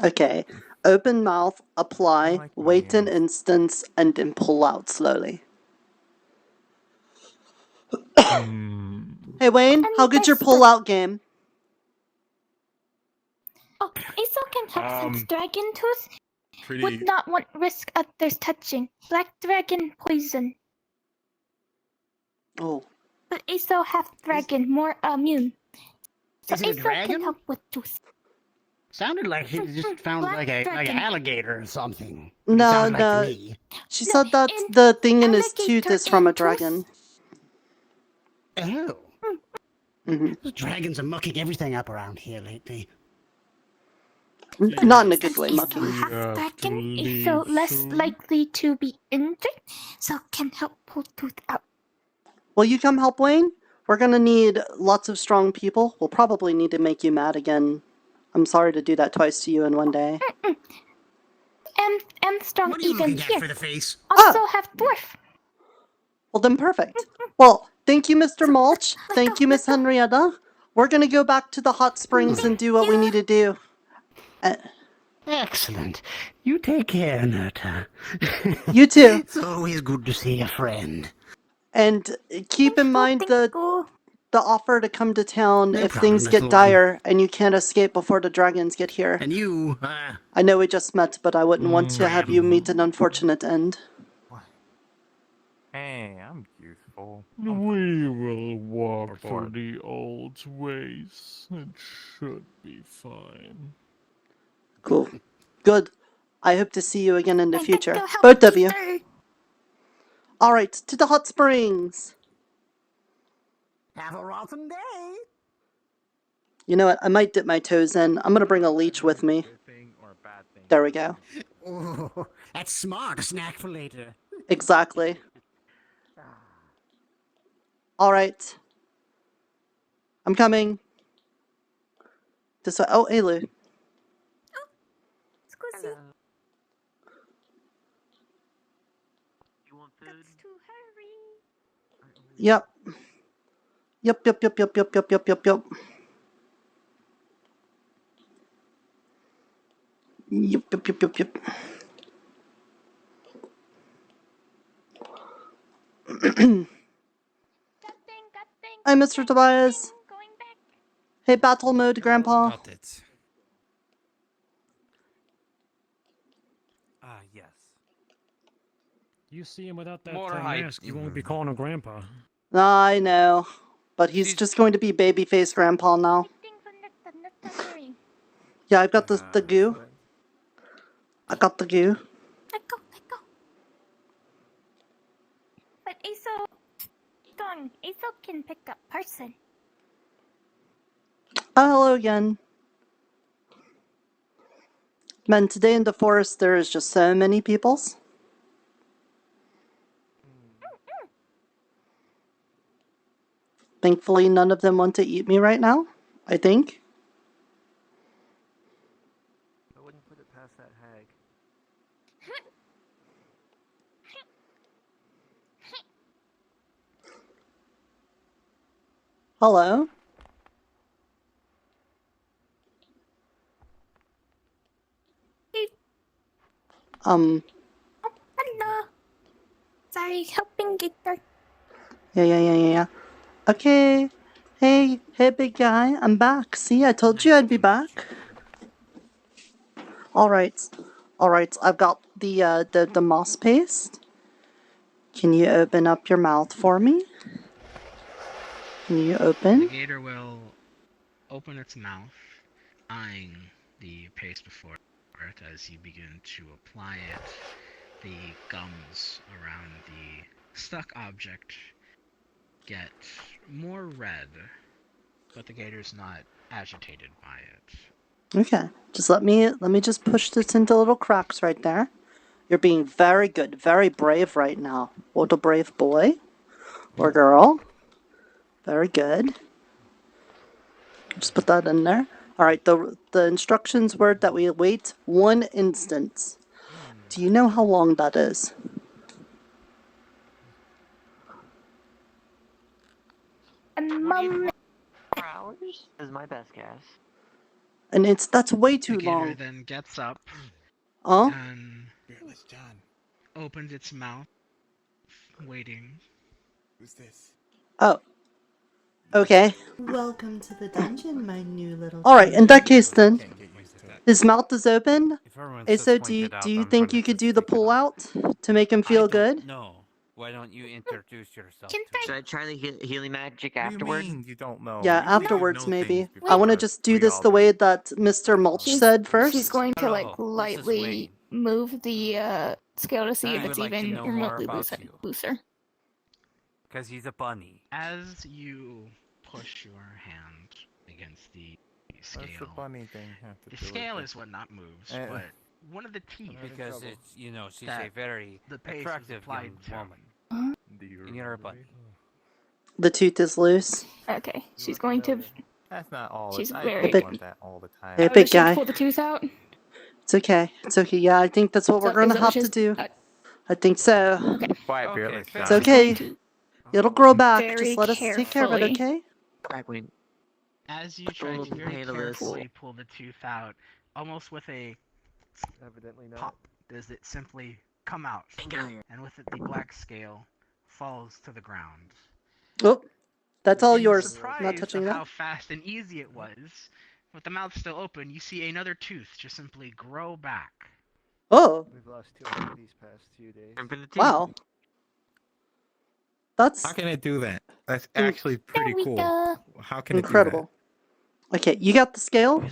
[SPEAKER 1] Okay. Open mouth, apply, wait an instant, and then pull out slowly. Hey Wayne, how good's your pull-out game?
[SPEAKER 20] Oh, Aso can help since dragon tooth
[SPEAKER 19] pretty.
[SPEAKER 20] would not want risk others touching. Black dragon poison.
[SPEAKER 1] Oh.
[SPEAKER 20] But Aso half dragon, more immune. So
[SPEAKER 16] Is it a
[SPEAKER 20] Aso
[SPEAKER 16] dragon?
[SPEAKER 20] can help with tooth.
[SPEAKER 16] Sounded like it just found like an alligator or something. It
[SPEAKER 1] No,
[SPEAKER 16] sounded
[SPEAKER 1] no.
[SPEAKER 16] Like me.
[SPEAKER 1] She said that the thing in his tooth is from a dragon.
[SPEAKER 16] Oh.
[SPEAKER 1] Mm-hmm.
[SPEAKER 16] Those dragons are mucking everything up around here lately.
[SPEAKER 1] Not in a good way, mucking.
[SPEAKER 20] Half dragon is so less likely to be injured, so can help pull tooth out.
[SPEAKER 1] Will you come help Wayne? We're gonna need lots of strong people. We'll probably need to make you mad again. I'm sorry to do that twice to you in one day.
[SPEAKER 20] And strong
[SPEAKER 16] What are you
[SPEAKER 20] even
[SPEAKER 16] looking
[SPEAKER 20] here.
[SPEAKER 16] at for the face?
[SPEAKER 20] Also have dwarf.
[SPEAKER 1] Well then perfect. Well, thank you, Mr. Mulch. Thank you, Miss Henrietta. We're gonna go back to the hot springs and do what we need to do.
[SPEAKER 16] Excellent. You take care, Nirta.
[SPEAKER 1] You too.
[SPEAKER 16] It's always good to see a friend.
[SPEAKER 1] And keep in mind the offer to come to town
[SPEAKER 16] No
[SPEAKER 1] if
[SPEAKER 16] problem,
[SPEAKER 1] things
[SPEAKER 16] Miss
[SPEAKER 1] get
[SPEAKER 16] Lawton.
[SPEAKER 1] dire and you can't escape before the dragons get here.
[SPEAKER 16] And you,
[SPEAKER 1] I know we just met, but I wouldn't want to have you meet an unfortunate end.
[SPEAKER 19] Hey, I'm useful.
[SPEAKER 2] We will walk through the old ways. It should be fine.
[SPEAKER 1] Cool. Good. I hope to see you again in the
[SPEAKER 20] I
[SPEAKER 1] future.
[SPEAKER 20] gotta go help
[SPEAKER 1] Both of you.
[SPEAKER 20] Peter.
[SPEAKER 1] Alright, to the hot springs.
[SPEAKER 16] Have a rotten day.
[SPEAKER 1] You know what? I might dip my toes in. I'm gonna bring a leech with me. There we go.
[SPEAKER 16] Oh, that's smart. A snack for later.
[SPEAKER 1] Exactly. Alright. I'm coming. This way. Oh, hey, Lou.
[SPEAKER 20] Squizzy.
[SPEAKER 8] You want food?
[SPEAKER 20] That's too hurry.
[SPEAKER 1] Yep. Yep. Yep. Hi, Mr. Tobias. Hey, battle mode, Grandpa.
[SPEAKER 4] Got it. Ah, yes.
[SPEAKER 7] You see him without that
[SPEAKER 4] More hype.
[SPEAKER 7] mask, you won't be calling him Grandpa.
[SPEAKER 1] I know. But he's just going to be babyface Grandpa now. Yeah, I've got the goo. I got the goo.
[SPEAKER 20] Let go. But Aso, Aso can pick up person.
[SPEAKER 1] Oh, hello again. Man, today in the forest there is just so many peoples. Thankfully, none of them want to eat me right now, I think.
[SPEAKER 23] I wouldn't put it past that hag.
[SPEAKER 1] Hello?
[SPEAKER 20] Hello. Sorry, helping get there.
[SPEAKER 1] Yeah. Okay. Hey, big guy, I'm back. See, I told you I'd be back. Alright, I've got the moss paste. Can you open up your mouth for me? Can you open?
[SPEAKER 9] The gator will open its mouth, eyeing the paste before it as you begin to apply it. The gums around the stuck object get more red, but the gator's not agitated by it.
[SPEAKER 1] Okay, just let me just push this into little cracks right there. You're being very good, very brave right now. What a brave boy or girl. Very good. Just put that in there. Alright, the instructions were that we wait 1 instance. Do you know how long that is?
[SPEAKER 20] A moment.
[SPEAKER 8] 4 hours is my best guess.
[SPEAKER 1] And that's way too
[SPEAKER 9] the gator
[SPEAKER 1] long.
[SPEAKER 9] then gets up
[SPEAKER 1] Oh?
[SPEAKER 9] and opens its mouth, waiting.
[SPEAKER 19] Who's this?
[SPEAKER 1] Oh. Okay.
[SPEAKER 13] Welcome to the dungeon, my new little.
[SPEAKER 1] Alright, in that case then, his mouth is open.
[SPEAKER 24] everyone's
[SPEAKER 1] So
[SPEAKER 24] so
[SPEAKER 1] do
[SPEAKER 24] pointed
[SPEAKER 1] you
[SPEAKER 24] out, I'm
[SPEAKER 1] think
[SPEAKER 24] gonna
[SPEAKER 1] you could do the pull out to make him feel good?
[SPEAKER 24] No. Why don't you introduce yourself?
[SPEAKER 8] Should I try the healing magic
[SPEAKER 19] What do you
[SPEAKER 8] afterward?
[SPEAKER 19] mean you don't know?
[SPEAKER 1] Yeah,
[SPEAKER 19] You think you
[SPEAKER 1] afterwards
[SPEAKER 19] know
[SPEAKER 1] maybe.
[SPEAKER 19] things
[SPEAKER 1] I want to
[SPEAKER 19] before
[SPEAKER 1] just do
[SPEAKER 19] we
[SPEAKER 1] this
[SPEAKER 19] all
[SPEAKER 1] the
[SPEAKER 19] do.
[SPEAKER 1] way that Mr. Mulch said first.
[SPEAKER 22] She's going to like
[SPEAKER 24] Hello, this is
[SPEAKER 22] lightly
[SPEAKER 24] Wayne.
[SPEAKER 22] move the scale to see if
[SPEAKER 24] I
[SPEAKER 22] it's
[SPEAKER 24] would like to
[SPEAKER 22] even
[SPEAKER 24] know more
[SPEAKER 22] remotely
[SPEAKER 24] about
[SPEAKER 22] looser.
[SPEAKER 24] you. Because he's a bunny.
[SPEAKER 9] As you push your hand against the scale,
[SPEAKER 19] What's the bunny thing have to
[SPEAKER 9] the
[SPEAKER 19] do with
[SPEAKER 9] scale
[SPEAKER 19] it?
[SPEAKER 9] is what not moves,
[SPEAKER 19] Uh,
[SPEAKER 9] but one of the teeth.
[SPEAKER 24] Because it's, you know, she's
[SPEAKER 9] that
[SPEAKER 24] a very
[SPEAKER 9] the paste was
[SPEAKER 24] attractive
[SPEAKER 9] applied
[SPEAKER 24] young
[SPEAKER 9] to.
[SPEAKER 24] woman.
[SPEAKER 19] Do you
[SPEAKER 24] And you're a
[SPEAKER 19] remember
[SPEAKER 24] bunny.
[SPEAKER 19] me?
[SPEAKER 1] The tooth is loose.
[SPEAKER 22] Okay, she's going to.
[SPEAKER 19] That's not all.
[SPEAKER 22] She's
[SPEAKER 19] I
[SPEAKER 22] very.
[SPEAKER 19] don't want that all the time.
[SPEAKER 1] Hey,
[SPEAKER 22] Oh,
[SPEAKER 1] big
[SPEAKER 22] does she
[SPEAKER 1] guy.
[SPEAKER 22] pull the tooth out?
[SPEAKER 1] It's okay. It's okay. Yeah, I think that's what we're going to have to do. I think so.
[SPEAKER 19] Quiet, Beardless John.
[SPEAKER 1] It's okay. It'll grow back.
[SPEAKER 22] Very
[SPEAKER 1] Just let us take care of it,
[SPEAKER 22] carefully.
[SPEAKER 1] okay?
[SPEAKER 9] As you try to very carefully pull the tooth out, almost with a
[SPEAKER 23] Evidently not.
[SPEAKER 9] pop, does it simply come out, and with it the black scale falls to the ground.
[SPEAKER 1] Oh, that's all yours.
[SPEAKER 9] Surprised
[SPEAKER 1] Not touching
[SPEAKER 9] of
[SPEAKER 1] that.
[SPEAKER 9] how fast and easy it was, with the mouth still open, you see another tooth just simply grow back.
[SPEAKER 1] Oh.
[SPEAKER 23] We've lost 200 these past few days.
[SPEAKER 1] Wow. That's
[SPEAKER 19] How can it do that? That's actually pretty cool. How can
[SPEAKER 1] incredible. Okay, you got the scale?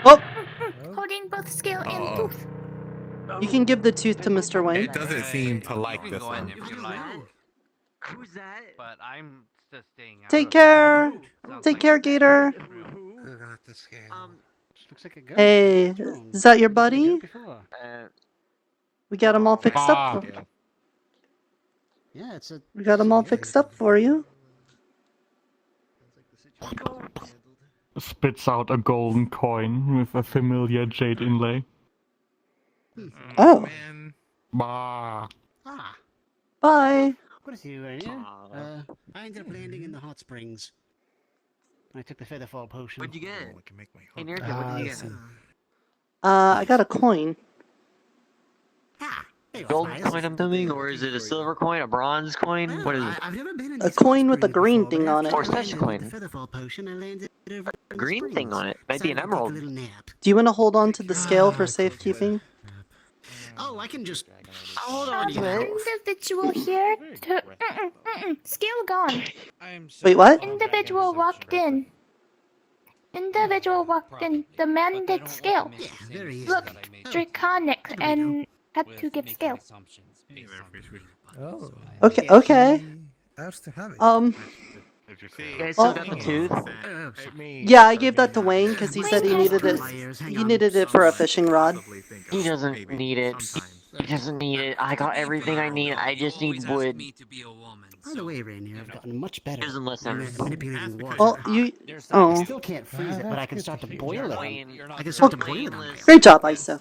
[SPEAKER 22] Hold
[SPEAKER 20] holding both scale and tooth.
[SPEAKER 1] You can give the tooth to Mr. Wayne.
[SPEAKER 19] It doesn't seem to like this
[SPEAKER 24] Go in
[SPEAKER 19] one.
[SPEAKER 24] if you like.
[SPEAKER 8] Who's that?
[SPEAKER 24] But I'm just staying out
[SPEAKER 1] Take
[SPEAKER 24] of
[SPEAKER 1] care.
[SPEAKER 24] Sounds
[SPEAKER 1] Take
[SPEAKER 24] like
[SPEAKER 1] care, Gator.
[SPEAKER 16] Looks like a ghost.
[SPEAKER 1] Hey, is that your buddy?
[SPEAKER 16] Before.
[SPEAKER 1] We got him all fixed up.
[SPEAKER 16] Yeah, it's a.
[SPEAKER 1] We got him all fixed up for you.
[SPEAKER 2] Spits out a golden coin with a familiar jade inlay.
[SPEAKER 1] Oh.
[SPEAKER 2] Bah.
[SPEAKER 16] Ah.
[SPEAKER 1] Bye.
[SPEAKER 16] What is you, Rainier? I ended up landing in the hot springs. I took the featherfall potion.
[SPEAKER 8] What'd you get? Hey, Nirta, what did you get?
[SPEAKER 1] I got a coin.
[SPEAKER 8] Gold coin, I'm assuming, or is it a silver coin, a bronze coin? What is it?
[SPEAKER 16] I've never been in
[SPEAKER 1] A coin with a green thing on it.
[SPEAKER 8] Or such a coin.
[SPEAKER 16] featherfall potion. I landed over
[SPEAKER 8] A green thing on it. Might be an emerald.
[SPEAKER 1] Do you want to hold on to the scale for safekeeping?
[SPEAKER 16] Oh, I can just.
[SPEAKER 8] Hold on to it.
[SPEAKER 20] Individual here. Scale gone.
[SPEAKER 1] Wait, what?
[SPEAKER 20] Individual walked in. Individual walked in. The man did scale. Look, draconic and had to give scale.
[SPEAKER 21] Oh.
[SPEAKER 1] Okay, okay.
[SPEAKER 21] How's to have it?
[SPEAKER 8] You guys still got the tooth?
[SPEAKER 1] Yeah, I gave that to Wayne because he said he needed it. He needed it for a fishing rod.
[SPEAKER 8] He doesn't need it. He doesn't need it. I got everything I need. I just need wood.
[SPEAKER 16] By the way, Rainier, I've gotten much better.
[SPEAKER 8] Doesn't listen.
[SPEAKER 16] at manipulating water.
[SPEAKER 1] Well, you.
[SPEAKER 16] I
[SPEAKER 1] Oh.
[SPEAKER 16] still can't freeze it, but I can start to boil it. I can
[SPEAKER 1] Well,
[SPEAKER 16] start to boil it. on
[SPEAKER 1] great job, Isa.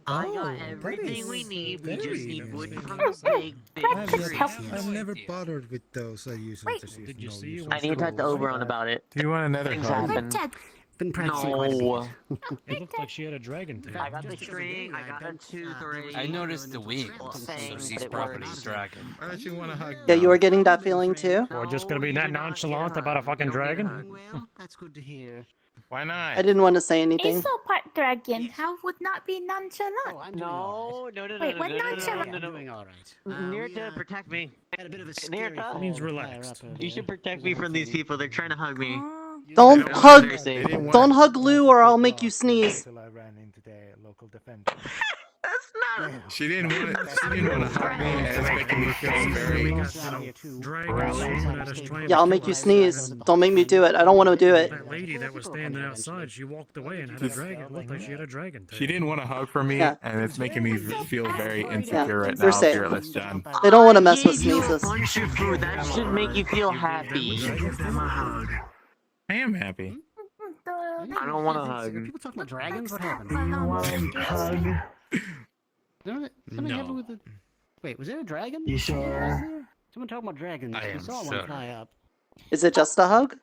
[SPEAKER 8] I got everything we need. We just need wood from the big tree.
[SPEAKER 21] I've never bothered with those. I usually just use no use.
[SPEAKER 8] I need to talk to Oberon about it.
[SPEAKER 19] Do you want another
[SPEAKER 8] Things
[SPEAKER 19] hug?
[SPEAKER 8] happen.
[SPEAKER 16] Been practicing quite a
[SPEAKER 8] No.
[SPEAKER 7] It looked like she had a dragon tail.
[SPEAKER 8] I got the string, I got a tooth already.
[SPEAKER 24] I noticed the wings, so she's probably a dragon.
[SPEAKER 19] Why don't you want to hug?
[SPEAKER 1] Yeah, you were getting that feeling too?
[SPEAKER 7] We're just gonna be that nonchalant about a fucking dragon?
[SPEAKER 16] Well, that's good to hear.
[SPEAKER 19] Why not?
[SPEAKER 1] I didn't want to say anything.
[SPEAKER 20] Also part dragon. How would not be nonchalant?
[SPEAKER 8] No.
[SPEAKER 20] Wait, what nonchalant?
[SPEAKER 16] I'm doing all right.
[SPEAKER 8] Nirta, protect me.
[SPEAKER 16] Had a bit of a scary
[SPEAKER 8] Nirta,
[SPEAKER 7] It means relaxed.
[SPEAKER 8] you should protect me from these people. They're trying to hug me.
[SPEAKER 1] Don't
[SPEAKER 8] They're
[SPEAKER 1] hug.
[SPEAKER 8] very safe.
[SPEAKER 1] Don't hug Lou, or I'll make you sneeze.
[SPEAKER 21] Until I ran into the local defender.
[SPEAKER 8] That's not.
[SPEAKER 19] She didn't want to. She didn't want to hug me. And it's making me feel very.
[SPEAKER 1] Yeah, I'll make you sneeze. Don't make me do it. I don't want to do it.
[SPEAKER 7] That lady that was standing outside, she walked away and had a dragon. It looked like she had a dragon tail.
[SPEAKER 19] She didn't want to hug for me,
[SPEAKER 1] Yeah.
[SPEAKER 19] and it's making me feel very insecure right
[SPEAKER 1] you're
[SPEAKER 19] now.
[SPEAKER 1] safe.
[SPEAKER 19] Fearless John.
[SPEAKER 1] They don't want to mess with sneezes.
[SPEAKER 8] Bunch of food. That should make you feel happy.
[SPEAKER 19] I am happy.
[SPEAKER 8] I don't want to hug.
[SPEAKER 16] People talking about dragons? What happened? Something happened with the. Wait, was there a dragon?
[SPEAKER 21] You sure?
[SPEAKER 16] Someone talking about dragons.
[SPEAKER 19] I
[SPEAKER 16] We
[SPEAKER 19] am
[SPEAKER 16] saw
[SPEAKER 19] sure.
[SPEAKER 16] one fly up.
[SPEAKER 1] Is it just a hug?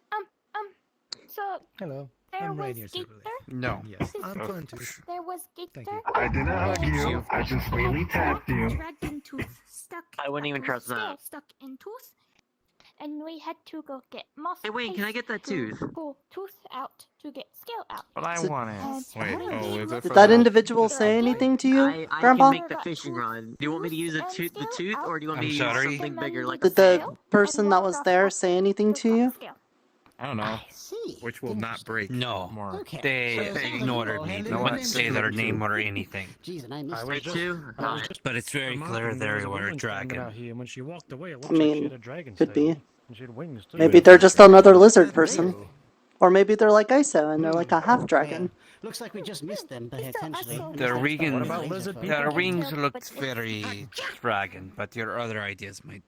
[SPEAKER 20] So
[SPEAKER 21] Hello.
[SPEAKER 20] there
[SPEAKER 21] I'm
[SPEAKER 20] was
[SPEAKER 21] Rainier's
[SPEAKER 20] Gator.
[SPEAKER 24] No.
[SPEAKER 21] Yes. I'm going to.
[SPEAKER 20] There was Gator.
[SPEAKER 21] I did not hug you. I just really tapped you.
[SPEAKER 20] Dragon tooth stuck.
[SPEAKER 8] I wouldn't even trust
[SPEAKER 20] scale
[SPEAKER 8] that.
[SPEAKER 20] Stuck in tooth, and we had to go get moss.
[SPEAKER 8] Hey, Wayne, can I get that tooth?
[SPEAKER 20] Pull tooth out to get scale out.
[SPEAKER 19] But I want it. Wait. Oh, is it for
[SPEAKER 1] Did that
[SPEAKER 19] the-
[SPEAKER 1] individual say anything to you,
[SPEAKER 8] I
[SPEAKER 1] Grandpa?
[SPEAKER 8] can make the fishing rod. Do you want me to use the tooth, or do you want me to use
[SPEAKER 24] I'm sorry?
[SPEAKER 8] something bigger like
[SPEAKER 1] Did the person that was there say anything to you?
[SPEAKER 19] I don't know. Which will not break.
[SPEAKER 24] No.
[SPEAKER 19] More.
[SPEAKER 24] They ignored me. No one say their name or anything.
[SPEAKER 16] Jeez, and I missed
[SPEAKER 8] Wait,
[SPEAKER 16] it.
[SPEAKER 8] too?
[SPEAKER 24] But it's very clear they were a dragon.
[SPEAKER 7] And when she walked away, it looked
[SPEAKER 1] I
[SPEAKER 7] like she
[SPEAKER 1] mean,
[SPEAKER 7] had a dragon
[SPEAKER 1] could
[SPEAKER 7] tail.
[SPEAKER 1] be.
[SPEAKER 7] And she had wings too.
[SPEAKER 1] Maybe they're just another lizard person. Or maybe they're like Iso and they're like a half dragon.
[SPEAKER 16] Looks like we just missed them potentially.
[SPEAKER 24] Their wings,
[SPEAKER 16] What about lizard people?
[SPEAKER 24] their wings look very dragon, but your other ideas might.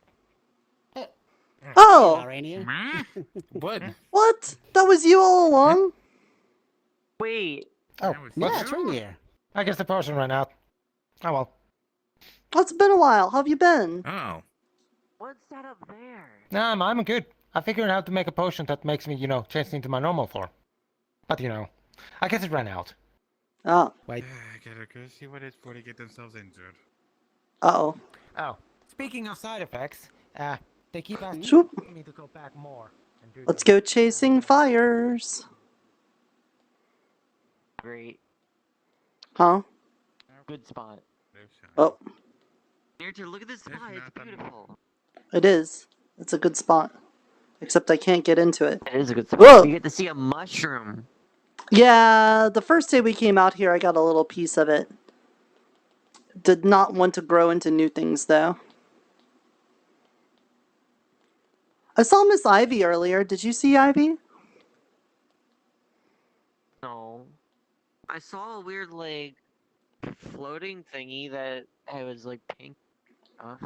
[SPEAKER 1] Oh!
[SPEAKER 24] What?
[SPEAKER 1] What? That was you all along?
[SPEAKER 8] Wait.
[SPEAKER 21] Oh,
[SPEAKER 16] Yeah, it's Rainier.
[SPEAKER 21] I guess the potion ran out. Oh well.
[SPEAKER 1] Oh, it's been a while. How have you been?
[SPEAKER 19] Oh.
[SPEAKER 8] What's that up there?
[SPEAKER 21] Nah, I'm good. I figured out how to make a potion that makes me, change into my normal form. But, I guess it ran out.
[SPEAKER 1] Oh.
[SPEAKER 21] Wait.
[SPEAKER 19] I gotta go see what it's for to get themselves injured.
[SPEAKER 1] Uh-oh.
[SPEAKER 21] Oh. Speaking of side effects, they keep asking
[SPEAKER 1] Shoop.
[SPEAKER 21] me to go back more. And do
[SPEAKER 1] Let's go chasing fires.
[SPEAKER 8] Great.
[SPEAKER 1] Huh?
[SPEAKER 8] Good spot.
[SPEAKER 1] Oh,
[SPEAKER 8] Nirta, look at this spot. It's beautiful.
[SPEAKER 1] it is. It's a good spot. Except I can't get into it.
[SPEAKER 8] It is a good spot.
[SPEAKER 1] Whoa!
[SPEAKER 8] You get to see a mushroom.
[SPEAKER 1] Yeah, the first day we came out here, I got a little piece of it. Did not want to grow into new things, though. I saw Miss Ivy earlier. Did you see Ivy?
[SPEAKER 8] No. I saw a weird, like, floating thingy that I was, like, pink.
[SPEAKER 24] It's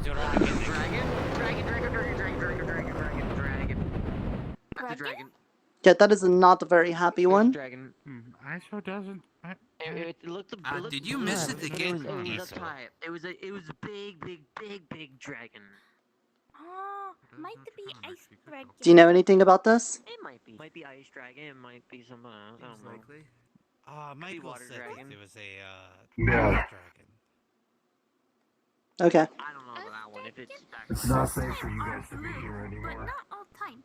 [SPEAKER 24] a
[SPEAKER 8] That's a dragon.
[SPEAKER 1] Yeah, that is not a very happy one.
[SPEAKER 8] Dragon.
[SPEAKER 12] I sure doesn't.
[SPEAKER 8] It looked a looked
[SPEAKER 24] did you miss it again?
[SPEAKER 8] It was up high. It was a big dragon.
[SPEAKER 20] Oh, might be ice dragon.
[SPEAKER 1] Do you know anything about this?
[SPEAKER 8] It might be ice dragon. It might be something else. I don't know.
[SPEAKER 24] Likely. Michael
[SPEAKER 8] water
[SPEAKER 24] said
[SPEAKER 8] dragon.
[SPEAKER 24] it was a
[SPEAKER 3] Yeah.
[SPEAKER 24] dragon.
[SPEAKER 1] Okay.
[SPEAKER 8] I don't know about that one. If it's back
[SPEAKER 3] It's not safe for you guys to be here
[SPEAKER 20] But
[SPEAKER 3] anymore.
[SPEAKER 20] not all time.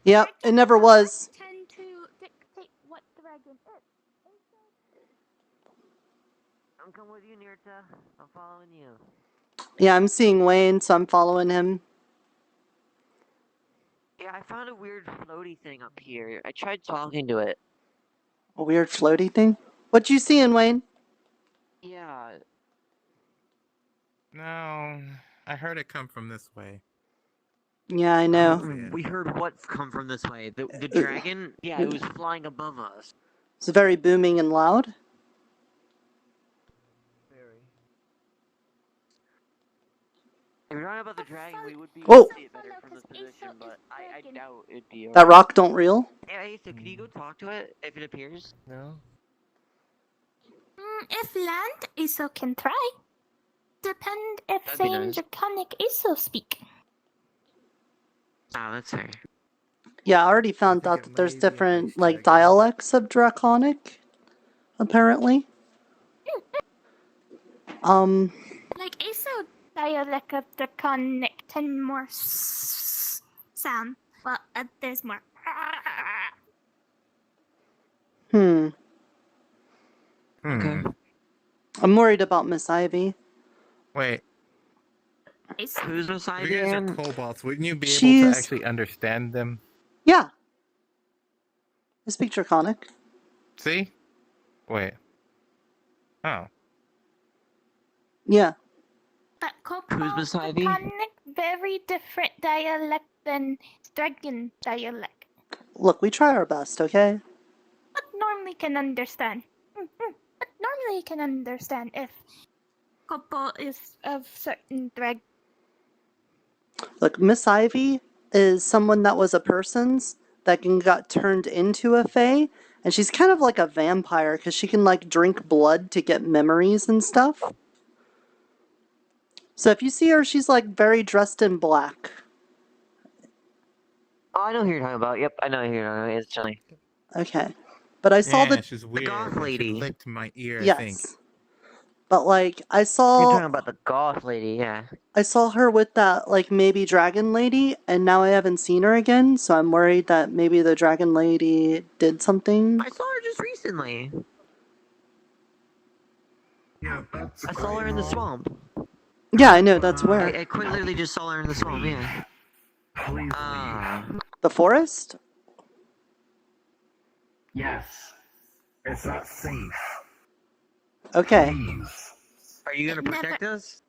[SPEAKER 1] Yep, it never was.
[SPEAKER 20] Tend to dictate what dragon is.
[SPEAKER 8] I'm coming with you, Nirta. I'm following you.
[SPEAKER 1] Yeah, I'm seeing Wayne, so I'm following him.
[SPEAKER 8] Yeah, I found a weird floaty thing up here. I tried talking to it.
[SPEAKER 1] A weird floaty thing? What you seeing, Wayne?
[SPEAKER 8] Yeah.
[SPEAKER 19] No, I heard it come from this way.
[SPEAKER 1] Yeah, I know.
[SPEAKER 8] We heard what's come from this way. The dragon? Yeah, it was flying above us.
[SPEAKER 1] It's very booming and loud.
[SPEAKER 8] If we're talking about the dragon, we would be
[SPEAKER 1] Whoa.
[SPEAKER 8] able to see it better from this position, but I doubt it'd be
[SPEAKER 1] That rock don't reel.
[SPEAKER 8] Yeah, Asa, could you go talk to it if it appears?
[SPEAKER 24] No.
[SPEAKER 20] If land ISO can try. Depend if
[SPEAKER 8] That'd be
[SPEAKER 20] same
[SPEAKER 8] nice.
[SPEAKER 20] draconic ISO speak.
[SPEAKER 8] Oh, that's fair.
[SPEAKER 1] Yeah, I already found out that there's different, like, dialects of Draconic, apparently.
[SPEAKER 20] Like ISO dialect of draconic 10 more sound. Well, there's more.
[SPEAKER 19] Okay.
[SPEAKER 1] I'm worried about Miss Ivy.
[SPEAKER 19] Wait.
[SPEAKER 8] Who's Miss
[SPEAKER 19] If
[SPEAKER 8] Ivy?
[SPEAKER 19] you guys are kobolds, wouldn't you be able
[SPEAKER 1] She's-
[SPEAKER 19] to actually understand them?
[SPEAKER 1] Yeah. I speak Draconic.
[SPEAKER 19] See? Wait. Oh.
[SPEAKER 1] Yeah.
[SPEAKER 20] But
[SPEAKER 8] Who's Miss Ivy?
[SPEAKER 20] draconic very different dialect than dragon dialect.
[SPEAKER 1] Look, we try our best, okay?
[SPEAKER 20] But normally can understand. But normally can understand if couple is of certain drag.
[SPEAKER 1] Look, Miss Ivy is someone that was a person's that got turned into a fae, and she's kind of like a vampire because she can like drink blood to get memories and stuff. So if you see her, she's like very dressed in black.
[SPEAKER 8] Oh, I know who you're talking about. Yep, I know who you're talking about. It's Johnny.
[SPEAKER 1] Okay, but I saw
[SPEAKER 19] Yeah,
[SPEAKER 1] the
[SPEAKER 19] she's weird.
[SPEAKER 8] goth lady.
[SPEAKER 19] She licked my ear, I
[SPEAKER 1] yes,
[SPEAKER 19] think.
[SPEAKER 1] but like I
[SPEAKER 8] You're
[SPEAKER 1] saw
[SPEAKER 8] talking about the goth lady, yeah.
[SPEAKER 1] I saw her with that like maybe dragon lady, and now I haven't seen her again. So I'm worried that maybe the dragon lady did something.
[SPEAKER 8] I saw her just recently.
[SPEAKER 3] Yeah, that's
[SPEAKER 8] I saw her in the swamp.
[SPEAKER 1] Yeah, I know that's where
[SPEAKER 8] I quite literally just saw her in the swamp, yeah.
[SPEAKER 3] Please
[SPEAKER 1] the forest.
[SPEAKER 3] Yes. It's not safe.
[SPEAKER 1] Okay.
[SPEAKER 3] Please.
[SPEAKER 8] Are you gonna protect us?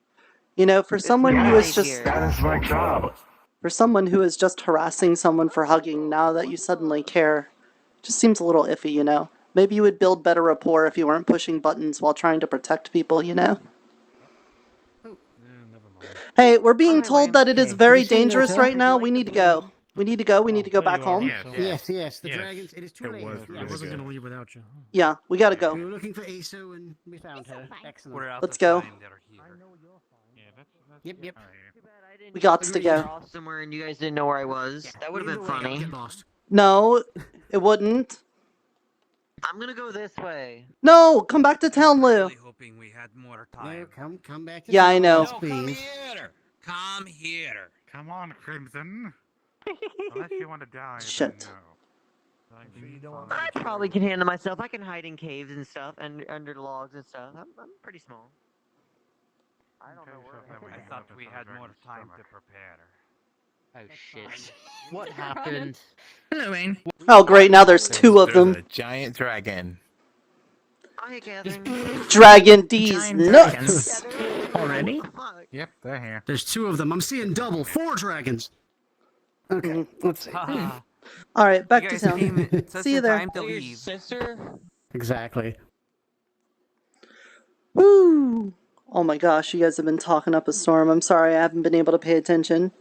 [SPEAKER 1] You know, for someone who is just
[SPEAKER 3] That is my job.
[SPEAKER 1] for someone who is just harassing someone for hugging, now that you suddenly care, just seems a little iffy, you know? Maybe you would build better rapport if you weren't pushing buttons while trying to protect people, you know? Hey, we're being told that it is very dangerous right now. We need to go. We need to go. We need to go back home.
[SPEAKER 16] Yes, the
[SPEAKER 7] Yes.
[SPEAKER 16] dragons. It is too late.
[SPEAKER 7] I wasn't going to leave without you.
[SPEAKER 1] Yeah, we gotta go.
[SPEAKER 16] We were looking for Aso and we found her. Excellent.
[SPEAKER 1] Let's go.
[SPEAKER 16] Yep.
[SPEAKER 1] We got to
[SPEAKER 8] Maybe
[SPEAKER 1] go.
[SPEAKER 8] you're off somewhere and you guys didn't know where I was. That would have been funny.
[SPEAKER 1] No, it wouldn't.
[SPEAKER 8] I'm gonna go this way.
[SPEAKER 1] No, come back to town, Lou.
[SPEAKER 24] Hoping we had more time.
[SPEAKER 16] No, come back. To
[SPEAKER 1] Yeah, I know.
[SPEAKER 24] No, come here. Come here.
[SPEAKER 12] Come on, Crimson. Unless you want to die.
[SPEAKER 1] Shit.
[SPEAKER 8] I probably can handle myself. I can hide in caves and stuff, and under logs and stuff. I'm pretty small.
[SPEAKER 12] I don't know where.
[SPEAKER 24] I thought we had more time to prepare.
[SPEAKER 5] Oh shit. What happened?
[SPEAKER 22] Hello, Wayne.
[SPEAKER 1] Oh, great, now there's two of them.
[SPEAKER 19] There's a giant dragon.
[SPEAKER 8] Hi, Catherine.
[SPEAKER 1] Dragon D's
[SPEAKER 22] Giant
[SPEAKER 1] nuts!
[SPEAKER 22] Already?
[SPEAKER 12] Yep, they're here.
[SPEAKER 16] There's 2 of them. I'm seeing double. 4 dragons. Okay, let's see.
[SPEAKER 1] Alright, back to
[SPEAKER 4] guys
[SPEAKER 1] town.
[SPEAKER 4] came at such
[SPEAKER 1] See you
[SPEAKER 4] a
[SPEAKER 1] there.
[SPEAKER 4] time to leave.
[SPEAKER 16] Exactly.
[SPEAKER 1] Woo! Oh my gosh, you guys have been talking up a storm. I'm sorry, I haven't been able to pay attention.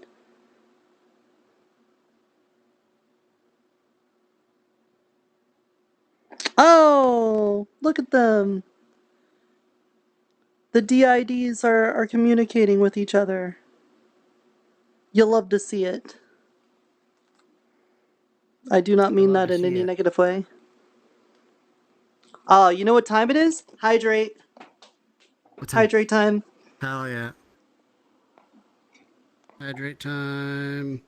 [SPEAKER 1] Oh, look at them. The DIDs are communicating with each other. You'll love to see it. I do not mean that in any negative way. Oh, you know what time it is? Hydrate.
[SPEAKER 16] What time?
[SPEAKER 1] Hydrate time.
[SPEAKER 16] Hell yeah. Hydrate time.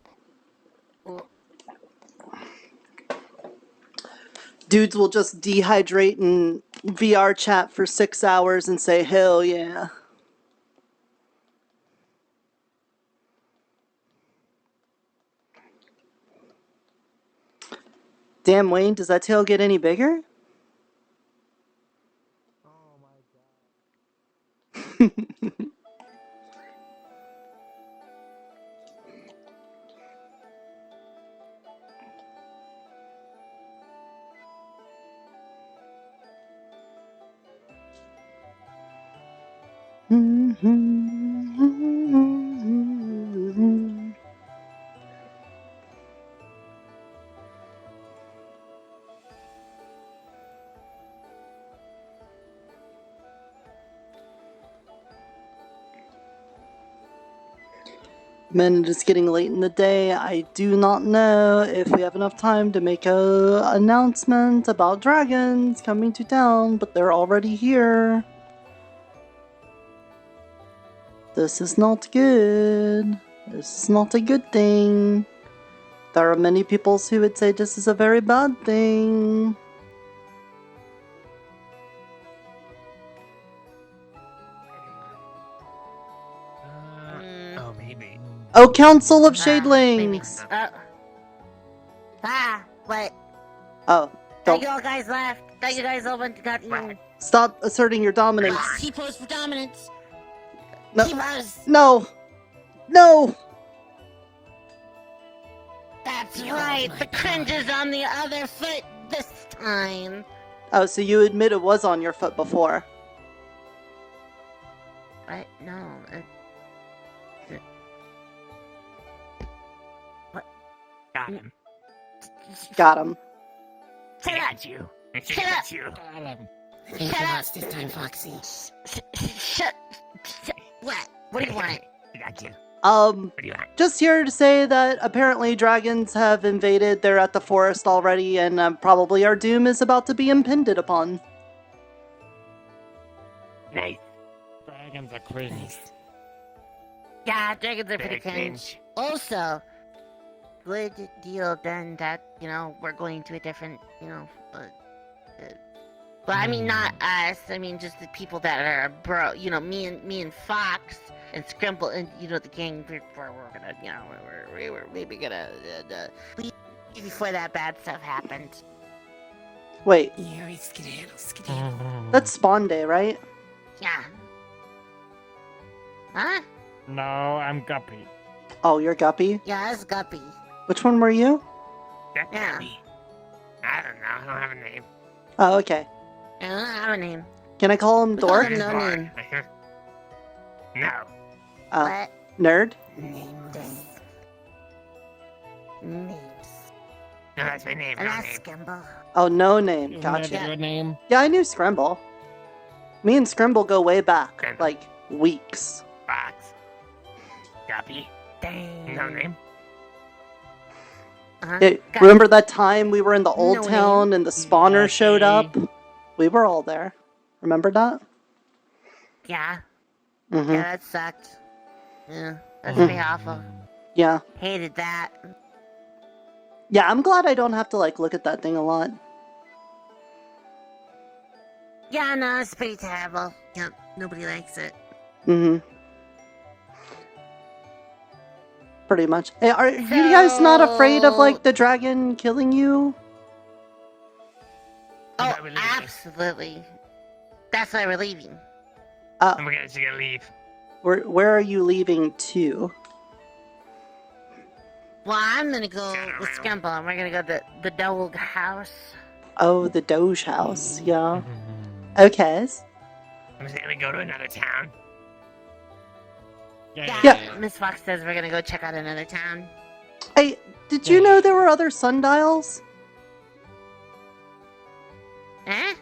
[SPEAKER 1] Dudes will just dehydrate in VRChat for 6 hours and say, hell yeah. Damn, Wayne, does that tail get any bigger? Oh my god. Man, it is getting late in the day. I do not know if we have enough time to make a announcement about dragons coming to town, but they're already here. This is not good. This is not a good thing. There are many people who would say this is a very bad thing.
[SPEAKER 4] Oh, maybe.
[SPEAKER 1] Oh, Council of Shadelings!
[SPEAKER 6] What?
[SPEAKER 1] Oh,
[SPEAKER 6] Thought you all guys left. Thought you guys all went to gotten...
[SPEAKER 1] stop asserting your dominance.
[SPEAKER 6] T-pose for dominance.
[SPEAKER 1] No.
[SPEAKER 6] T-pose.
[SPEAKER 1] No! No!
[SPEAKER 6] That's right. The cringe is on the other foot this time.
[SPEAKER 1] Oh, so you admit it was on your foot before.
[SPEAKER 6] What? No. What?
[SPEAKER 4] Got him.
[SPEAKER 1] Got him.
[SPEAKER 6] Shut up!
[SPEAKER 4] You.
[SPEAKER 6] Shut up!
[SPEAKER 4] You.
[SPEAKER 6] Shut up! This time, Foxy. Shut. What? What do you want?
[SPEAKER 4] I got you.
[SPEAKER 1] Just here to say that apparently dragons have invaded. They're at the forest already, and probably our doom is about to be impended upon.
[SPEAKER 4] Nice.
[SPEAKER 21] Dragons are cringe.
[SPEAKER 6] Yeah, dragons are pretty
[SPEAKER 4] Very
[SPEAKER 6] cringe. Also, good deal then that, we're going to a different, but I mean, not us. I mean, just the people that are me and Fox and Scrimble and the gang. We're gonna, we were maybe gonna leave before that bad stuff happened.
[SPEAKER 1] Wait.
[SPEAKER 6] Yeah, we skedaddle.
[SPEAKER 1] That's Spawn Day, right?
[SPEAKER 6] Yeah. Huh?
[SPEAKER 21] No, I'm Guppy.
[SPEAKER 1] Oh, you're Guppy?
[SPEAKER 6] Yeah, that's Guppy.
[SPEAKER 1] Which one were you?
[SPEAKER 6] Yeah.
[SPEAKER 4] I don't know. I don't have a name.
[SPEAKER 1] Oh, okay.
[SPEAKER 6] I don't have a name.
[SPEAKER 1] Can I call him
[SPEAKER 6] We call
[SPEAKER 1] Dork?
[SPEAKER 6] him no name.
[SPEAKER 4] No.
[SPEAKER 6] What?
[SPEAKER 1] Nerd?
[SPEAKER 6] Names. Names.
[SPEAKER 4] No, that's my name.
[SPEAKER 6] And
[SPEAKER 4] No
[SPEAKER 6] that's
[SPEAKER 4] name.
[SPEAKER 6] Scrimble.
[SPEAKER 1] Oh, no name.
[SPEAKER 21] Isn't that
[SPEAKER 1] Gotcha.
[SPEAKER 21] a good name?
[SPEAKER 1] Yeah, I knew Scrimble. Me and Scrimble go way back. Like, weeks.
[SPEAKER 4] Fox. Guppy.
[SPEAKER 6] Dang.
[SPEAKER 4] No name.
[SPEAKER 1] Hey, remember that time we were in the old
[SPEAKER 6] No
[SPEAKER 1] town and the spawner showed up? We were all there. Remember that?
[SPEAKER 6] Yeah.
[SPEAKER 1] Mm-hmm.
[SPEAKER 6] Yeah, that sucked. Yeah, that's pretty awful.
[SPEAKER 1] Yeah.
[SPEAKER 6] Hated that.
[SPEAKER 1] Yeah, I'm glad I don't have to, look at that thing a lot.
[SPEAKER 6] Yeah, no, it's pretty terrible. Yep, nobody likes it.
[SPEAKER 1] Mm-hmm. pretty much. Hey, are you guys not afraid of like the dragon killing you?
[SPEAKER 6] Oh, absolutely. That's why we're leaving.
[SPEAKER 4] And we're just gonna leave.
[SPEAKER 1] Where are you leaving to?
[SPEAKER 6] Well, I'm gonna go with Scumble, and we're gonna go to the Dog House.
[SPEAKER 1] Oh, the Doge House. Yeah. Okay.
[SPEAKER 4] I'm just gonna go to another town.
[SPEAKER 1] Yeah.
[SPEAKER 6] Miss Fox says we're gonna go check out another town.
[SPEAKER 1] Hey, did you know there were other sundials?
[SPEAKER 6] Eh?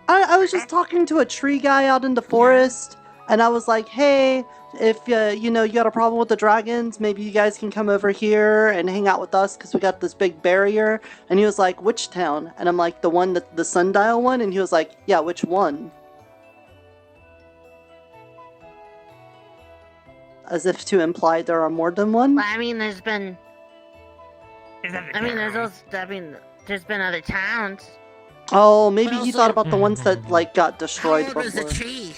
[SPEAKER 1] I was just talking to a tree guy out in the forest, and I was like, hey, if you got a problem with the dragons, maybe you guys can come over here and hang out with us because we got this big barrier. And he was like, which town? And I'm like, the sundial one? And he was like, yeah, which one? As if to imply there are more than one.
[SPEAKER 6] Well, I mean, there's been other towns.
[SPEAKER 1] Oh, maybe he thought about the ones that like got destroyed
[SPEAKER 6] How old was the
[SPEAKER 1] before.
[SPEAKER 6] tree?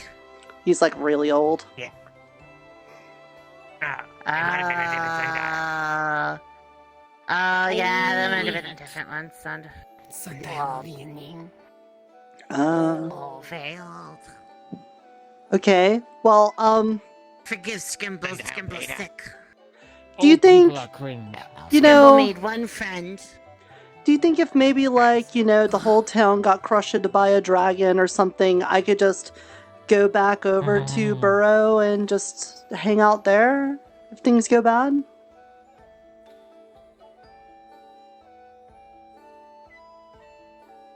[SPEAKER 1] He's like really old.
[SPEAKER 4] Yeah.
[SPEAKER 6] Yeah, there might have been a different one. Sundial meaning. Oh, failed.
[SPEAKER 1] Okay. Well,
[SPEAKER 6] Forgive Skimble. Skimble's sick.
[SPEAKER 1] do you think,
[SPEAKER 6] Skimble made one friend.
[SPEAKER 1] do you think if maybe like, the whole town got crushed by a dragon or something, I could just go back over to Burrow and just hang out there if things go bad?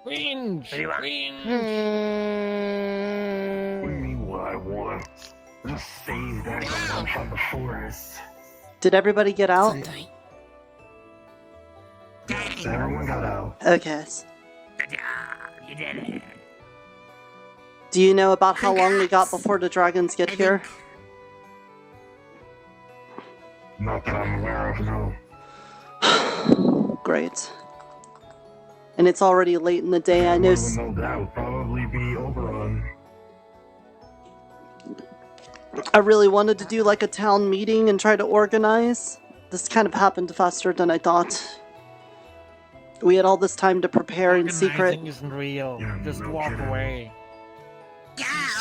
[SPEAKER 4] What do you want?
[SPEAKER 3] What I want. Just save everyone from the forest.
[SPEAKER 1] Did everybody get out?
[SPEAKER 3] Everyone got out.
[SPEAKER 1] Okay.
[SPEAKER 4] Good job. You did it.
[SPEAKER 1] Do you know about how long we got before the dragons get here?
[SPEAKER 3] Not that I'm aware of, no.
[SPEAKER 1] Great. And it's already late in the day. I know.
[SPEAKER 3] No doubt, probably be Oberon.
[SPEAKER 1] I really wanted to do like a town meeting and try to organize. This kind of happened faster than I thought. We had all this time to prepare in secret.
[SPEAKER 21] Organizing isn't real. Just walk away.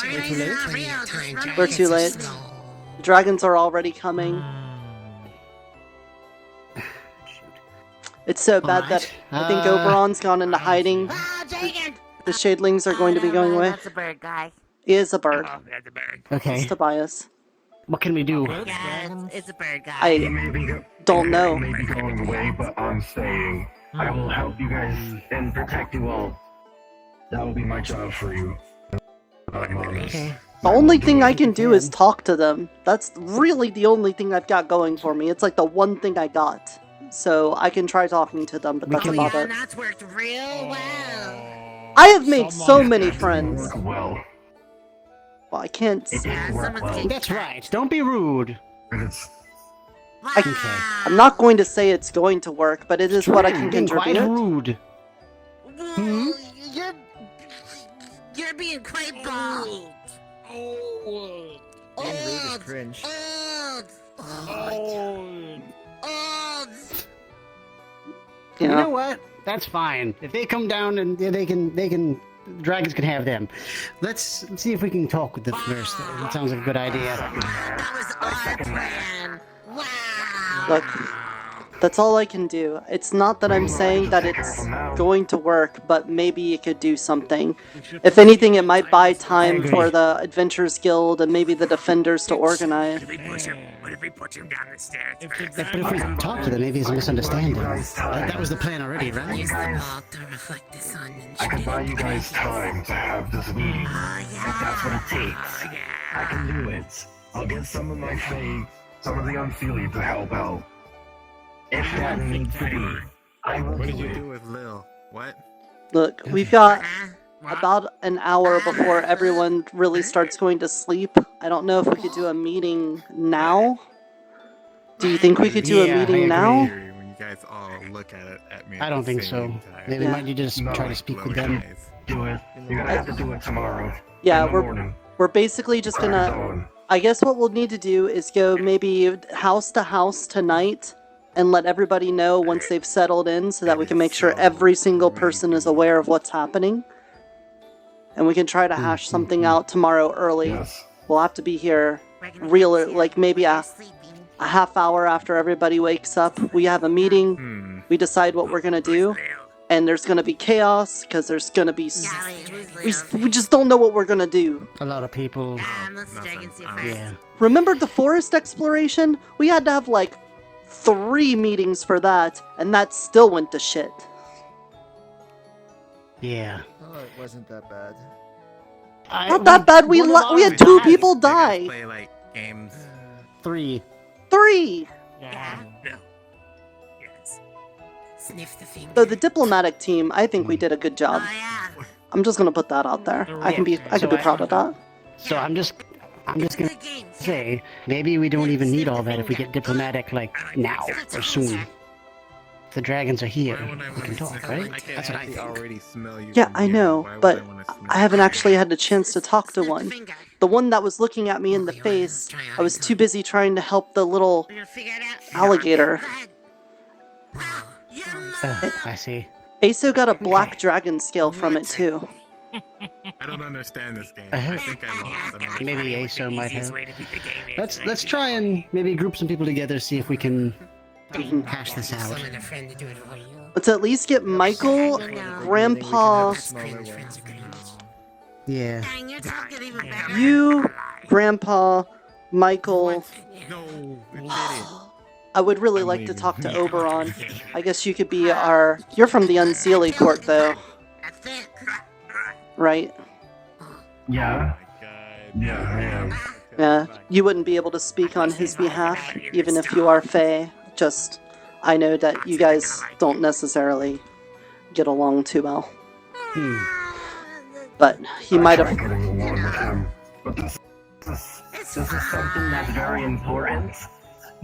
[SPEAKER 6] We're too late.
[SPEAKER 1] We're too late. The dragons are already coming. It's so bad that I think Oberon's gone into hiding. The Shadelings are going to be going away.
[SPEAKER 6] That's a bird guy.
[SPEAKER 1] He is a bird.
[SPEAKER 4] Oh, that's a bird.
[SPEAKER 16] Okay.
[SPEAKER 1] It's Tobias.
[SPEAKER 16] What can we do?
[SPEAKER 6] Yeah, it's a bird guy.
[SPEAKER 1] I don't know.
[SPEAKER 3] May be going away, but I'm staying. I will help you guys and protect you all. That will be my job for you.
[SPEAKER 1] The only thing I can do is talk to them. That's really the only thing I've got going for me. It's like the one thing I got. So I can try talking to them, but that's about it.
[SPEAKER 6] That's worked real well.
[SPEAKER 1] I have made so many friends.
[SPEAKER 3] Well,
[SPEAKER 1] I can't.
[SPEAKER 16] That's right. Don't be rude.
[SPEAKER 1] I'm not going to say it's going to work, but it is what I can
[SPEAKER 16] Being
[SPEAKER 1] contribute.
[SPEAKER 16] quite rude.
[SPEAKER 6] You're being quite bold.
[SPEAKER 23] Being rude is cringe.
[SPEAKER 16] You know what? That's fine. If they come down and they can, dragons can have them. Let's see if we can talk with them first. That sounds like a good idea.
[SPEAKER 6] That was our plan. Wow.
[SPEAKER 1] Look, that's all I can do. It's not that I'm saying that it's going to work, but maybe it could do something. If anything, it might buy time for the Adventurers Guild and maybe the Defenders to organize.
[SPEAKER 4] What if we push him down the stairs first?
[SPEAKER 16] But if we talk to them, maybe it's a misunderstanding. That was the plan already, right?
[SPEAKER 6] Use the ball to reflect the sun and
[SPEAKER 3] I can buy you guys time to have this meeting. If that's what it takes. I can do it. I'll get some of my fae, some of the unfeeling to help out. If that needs to be, I will
[SPEAKER 23] What did
[SPEAKER 3] do
[SPEAKER 23] you
[SPEAKER 3] it.
[SPEAKER 23] do with Lil? What?
[SPEAKER 1] Look, we've got about an hour before everyone really starts going to sleep. I don't know if we could do a meeting now. Do you think we could do a meeting now?
[SPEAKER 23] When you guys all look at me.
[SPEAKER 16] I don't think so. Maybe we might need to just try to speak with them.
[SPEAKER 3] Do it. You're gonna have to do it tomorrow.
[SPEAKER 1] Yeah,
[SPEAKER 3] In the morning.
[SPEAKER 1] we're basically just gonna I guess what we'll need to do is go maybe house to house tonight and let everybody know once they've settled in so that we can make sure every single person is aware of what's happening. And we can try to hash something out tomorrow early.
[SPEAKER 3] Yes.
[SPEAKER 1] We'll have to be here like maybe a half hour after everybody wakes up. We have a meeting, we decide what we're going to do, and there's going to be chaos because there's going to be... We just don't know what we're going to do.
[SPEAKER 16] A lot of people. Yeah.
[SPEAKER 1] Remember the forest exploration? We had to have like 3 meetings for that, and that still went to shit.
[SPEAKER 16] Yeah.
[SPEAKER 11] Oh, it wasn't that bad.
[SPEAKER 1] Not that bad. We had 2 people die.
[SPEAKER 23] Play like games.
[SPEAKER 16] 3.
[SPEAKER 1] 3.
[SPEAKER 4] Yeah. No. Yes. Sniff the finger.
[SPEAKER 1] So the diplomatic team, I think we did a good job. I'm just gonna put that out there. I can be proud of that.
[SPEAKER 16] So I'm just gonna say maybe we don't even need all that if we get diplomatic like now or soon. The dragons are here. We can talk, right? That's what I think.
[SPEAKER 23] Already smell you.
[SPEAKER 1] Yeah, I know, but I haven't actually had the chance to talk to one. The one that was looking at me in the face, I was too busy trying to help the little alligator.
[SPEAKER 16] I see.
[SPEAKER 1] Aso got a black dragon scale from it too.
[SPEAKER 23] I don't understand this game. I think I lost.
[SPEAKER 16] Maybe Aso might have. Let's try and maybe group some people together, see if we can hash this out.
[SPEAKER 1] Let's at least get Michael, Grandpa,
[SPEAKER 16] yeah,
[SPEAKER 1] you, Grandpa, Michael. I would really like to talk to Oberon. I guess you could be our... You're from the Unseelie Court, though. Right?
[SPEAKER 3] Yeah. Yeah, I am.
[SPEAKER 1] Yeah, you wouldn't be able to speak on his behalf, even if you are Fae. Just, I know that you guys don't necessarily get along too well. But he might have...
[SPEAKER 3] Getting along with him. But this is something that's very important.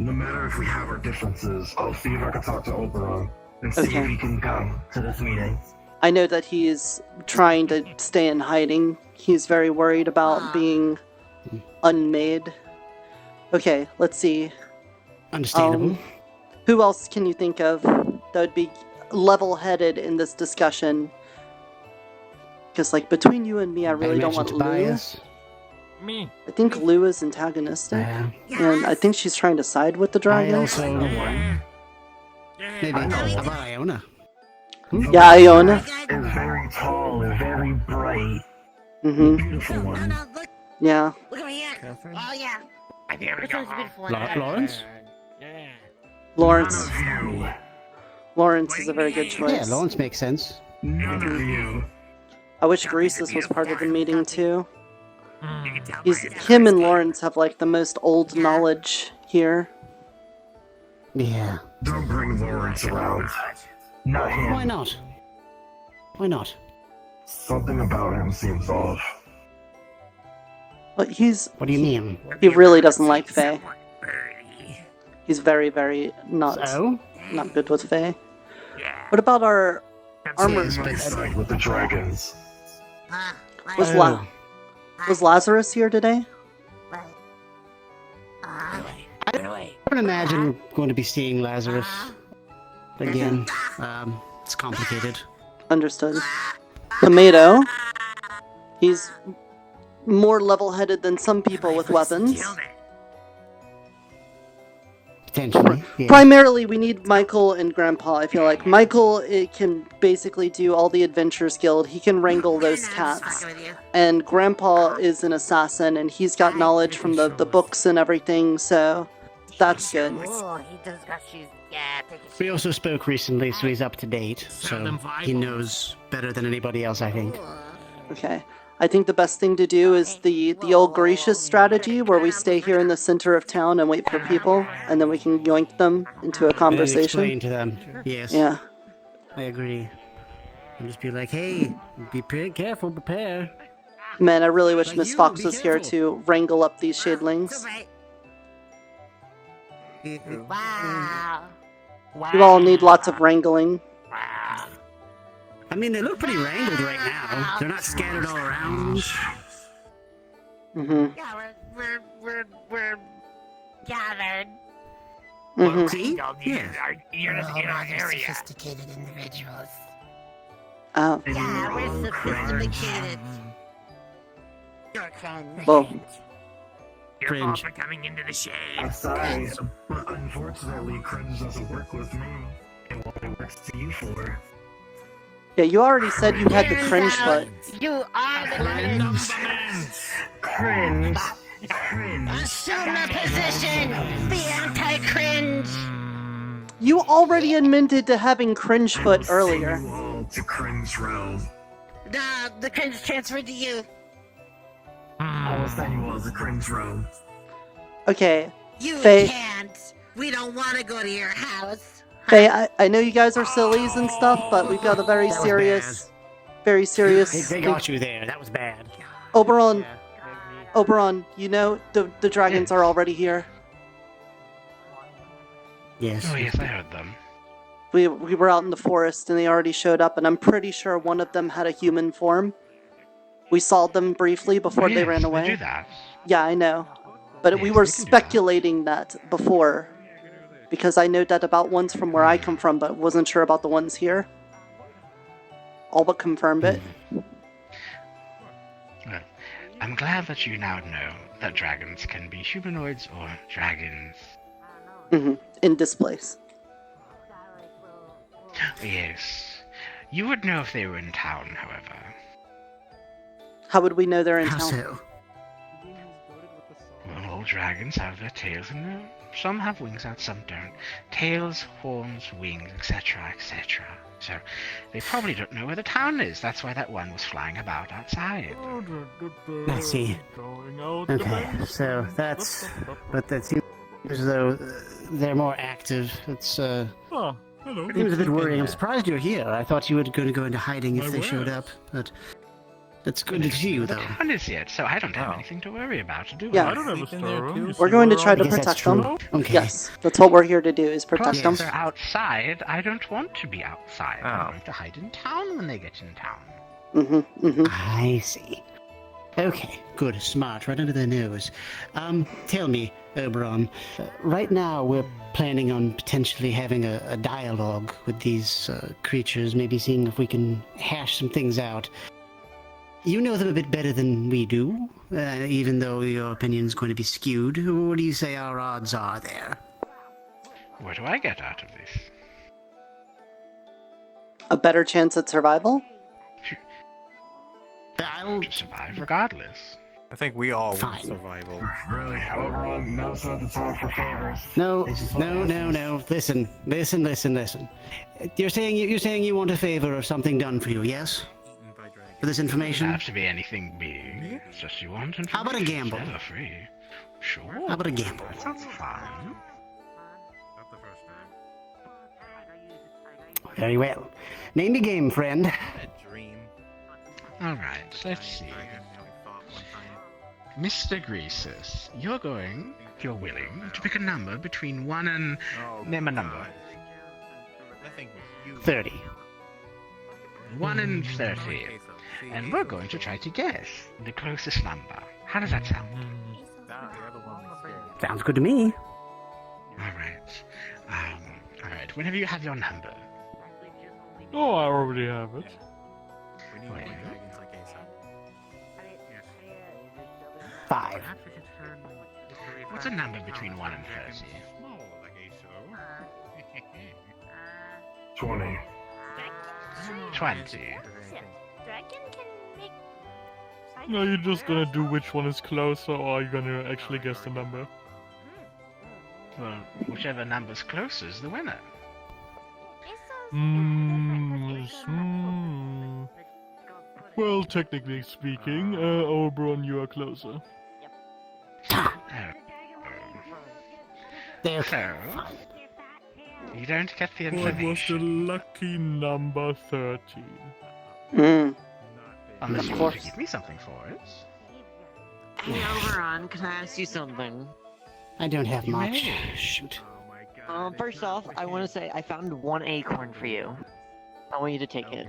[SPEAKER 3] No matter if we have our differences, I'll see if I can talk to Oberon and see if he can come to this meeting.
[SPEAKER 1] I know that he's trying to stay in hiding. He's very worried about being unmade. Okay, let's see.
[SPEAKER 16] Understandable.
[SPEAKER 1] Who else can you think of that would be level-headed in this discussion? Because, like, between you and me, I really don't want Lou.
[SPEAKER 21] Me.
[SPEAKER 1] I think Lou is antagonistic, and I think she's trying to side with the dragons.
[SPEAKER 16] Maybe. How about Iona?
[SPEAKER 1] Yeah, Iona.
[SPEAKER 3] Is very tall and very bright.
[SPEAKER 1] Beautiful
[SPEAKER 3] one.
[SPEAKER 1] Yeah.
[SPEAKER 6] Look over here. Oh yeah.
[SPEAKER 4] Which one's beautiful one?
[SPEAKER 16] Lawrence?
[SPEAKER 1] Lawrence. Lawrence is a very good choice.
[SPEAKER 16] Yeah, Lawrence makes sense.
[SPEAKER 1] I wish Greasus was part of the meeting too. Him and Lawrence have like the most old knowledge here.
[SPEAKER 16] Yeah.
[SPEAKER 3] Don't bring Lawrence around. Not him.
[SPEAKER 16] Why not? Why not?
[SPEAKER 3] Something about him seems off.
[SPEAKER 1] But he's...
[SPEAKER 16] What do you mean?
[SPEAKER 1] He really doesn't like Fae. He's very, very not good with Fae. What about our armor?
[SPEAKER 3] With the dragons.
[SPEAKER 1] Was Lazarus here today?
[SPEAKER 16] I would imagine we're going to be seeing Lazarus again. It's complicated.
[SPEAKER 1] Understood. Tomato. He's more level-headed than some people with weapons.
[SPEAKER 16] Potentially. Yeah.
[SPEAKER 1] Primarily, we need Michael and Grandpa, I feel like. Michael can basically do all the Adventurers Guild. He can wrangle those cats. And Grandpa is an assassin, and he's got knowledge from the books and everything, so that's good.
[SPEAKER 6] Oh, he does got shoes. Yeah, take his shoes.
[SPEAKER 16] We also spoke recently, so he's up to date. So he knows better than anybody else, I think.
[SPEAKER 1] Okay. I think the best thing to do is the old gracious strategy, where we stay here in the center of town and wait for people, and then we can yoink them into a conversation.
[SPEAKER 16] Explain to them. Yes.
[SPEAKER 1] Yeah.
[SPEAKER 16] I agree. And just be like, hey, be careful, prepare.
[SPEAKER 1] Man, I really wish Miss Fox was here to wrangle up these shadlings.
[SPEAKER 6] Wow.
[SPEAKER 1] You all need lots of wrangling.
[SPEAKER 16] I mean, they look pretty wrangled right now. They're not scattered all around.
[SPEAKER 1] Mm-hmm.
[SPEAKER 6] Yeah, we're gathered.
[SPEAKER 1] Mm-hmm.
[SPEAKER 16] See?
[SPEAKER 4] You're in our area. Sophisticated individuals.
[SPEAKER 1] Oh.
[SPEAKER 6] Yeah, we're sophisticated. You're cringe.
[SPEAKER 1] Well,
[SPEAKER 4] You're all for coming into the shade.
[SPEAKER 11] I'm sorry, but unfortunately, cringe doesn't work with me. And what it works to you for?
[SPEAKER 1] yeah, you already said you had the cringe foot.
[SPEAKER 6] You are the
[SPEAKER 11] Cringe.
[SPEAKER 6] Assume the position. Be anti-cringe.
[SPEAKER 1] You already admitted to having cringe foot earlier.
[SPEAKER 11] To cringe realm.
[SPEAKER 6] Nah, the cringe transferred to you.
[SPEAKER 11] I was saying you was a cringe realm.
[SPEAKER 1] Okay.
[SPEAKER 6] You
[SPEAKER 1] Faye,
[SPEAKER 6] can't. We don't want to go to your house.
[SPEAKER 1] Faye, I know you guys are sillies and stuff, but we've got a very
[SPEAKER 16] That was
[SPEAKER 1] serious
[SPEAKER 16] They got you there. That was bad.
[SPEAKER 1] Oberon, Oberon, you know the dragons are already here.
[SPEAKER 16] Yes.
[SPEAKER 9] Oh yes, I heard them.
[SPEAKER 1] We were out in the forest and they already showed up, and I'm pretty sure one of them had a human form. We saw them briefly before they ran away.
[SPEAKER 9] They do that.
[SPEAKER 1] Yeah, I know. But we were speculating that before. Because I know that about ones from where I come from, but wasn't sure about the ones here. All but confirmed it.
[SPEAKER 9] Well, I'm glad that you now know that dragons can be humanoids or dragons.
[SPEAKER 1] Mm-hmm. In displace.
[SPEAKER 9] Yes. You would know if they were in town, however.
[SPEAKER 1] How would we know they're in
[SPEAKER 16] How
[SPEAKER 1] town?
[SPEAKER 16] so?
[SPEAKER 9] Well, all dragons have their tails and some have wings and some don't. Tails, horns, wings, etc., etc. So, they probably don't know where the town is. That's why that one was flying about outside.
[SPEAKER 16] I see. Okay, so that seems as though they're more active. It's
[SPEAKER 2] Hello.
[SPEAKER 16] seems a bit worrying. I'm surprised you're here. I thought you were going to go into hiding if they showed up, but it's good to see you,
[SPEAKER 9] The
[SPEAKER 16] though.
[SPEAKER 9] town is yet, so I don't have anything to worry about, do
[SPEAKER 1] Yeah.
[SPEAKER 9] I? don't have a storeroom.
[SPEAKER 1] We're going to try to
[SPEAKER 16] I guess that's
[SPEAKER 1] protect them.
[SPEAKER 16] true. Okay.
[SPEAKER 1] Yes, that's what we're here to do, is protect
[SPEAKER 9] Plus,
[SPEAKER 1] them.
[SPEAKER 9] if they're outside, I don't want to be outside. I'm going to hide in town when they get in town.
[SPEAKER 1] Mm-hmm, mm-hmm.
[SPEAKER 16] I see. Okay, good, smart, right under their nose. Tell me, Oberon, right now we're planning on potentially having a dialogue with these creatures, maybe seeing if we can hash some things out. You know them a bit better than we do, even though your opinion's going to be skewed. What do you say our odds are there?
[SPEAKER 9] What do I get out of this?
[SPEAKER 1] A better chance at survival?
[SPEAKER 16] I'll
[SPEAKER 9] survive regardless.
[SPEAKER 23] I think we all want
[SPEAKER 16] Fine.
[SPEAKER 23] survival.
[SPEAKER 11] Really, Oberon, now's not the time for favors.
[SPEAKER 16] No. Listen. You're saying you want a favor or something done for you, yes? For this
[SPEAKER 9] It
[SPEAKER 16] information?
[SPEAKER 9] doesn't have to be anything big. It's just you want information.
[SPEAKER 16] How about a gamble?
[SPEAKER 9] It's never free. Sure.
[SPEAKER 16] How about a gamble?
[SPEAKER 9] That sounds fun.
[SPEAKER 16] Very well. Name the game, friend.
[SPEAKER 9] Alright, let's see. Mr. Greasus, you're willing to pick a number between 1 and... name a number.
[SPEAKER 16] 30.
[SPEAKER 9] 1 and 30. And we're going to try to guess the closest number. How does that sound?
[SPEAKER 16] Sounds good to me.
[SPEAKER 9] Alright. Alright, whenever you have your number.
[SPEAKER 2] Oh, I already have it.
[SPEAKER 9] Wait.
[SPEAKER 16] 5.
[SPEAKER 9] What's a number between 1 and 30?
[SPEAKER 11] 20.
[SPEAKER 9] 20.
[SPEAKER 2] Are you just gonna do which one is closer, or are you gonna actually guess the number?
[SPEAKER 9] Well, whichever number's closer is the winner.
[SPEAKER 2] Well, technically speaking, Oberon, you are closer.
[SPEAKER 16] There.
[SPEAKER 9] So, you don't get the
[SPEAKER 2] What was the
[SPEAKER 9] information.
[SPEAKER 2] lucky number 13?
[SPEAKER 9] Unless
[SPEAKER 1] Of
[SPEAKER 9] you want
[SPEAKER 1] course.
[SPEAKER 9] to give me something for it.
[SPEAKER 8] Hey, Oberon, can I ask you something?
[SPEAKER 16] I don't have
[SPEAKER 9] You
[SPEAKER 16] much.
[SPEAKER 9] may.
[SPEAKER 16] Shoot.
[SPEAKER 8] First off, I want to say I found 1 acorn for you. I want you to take it.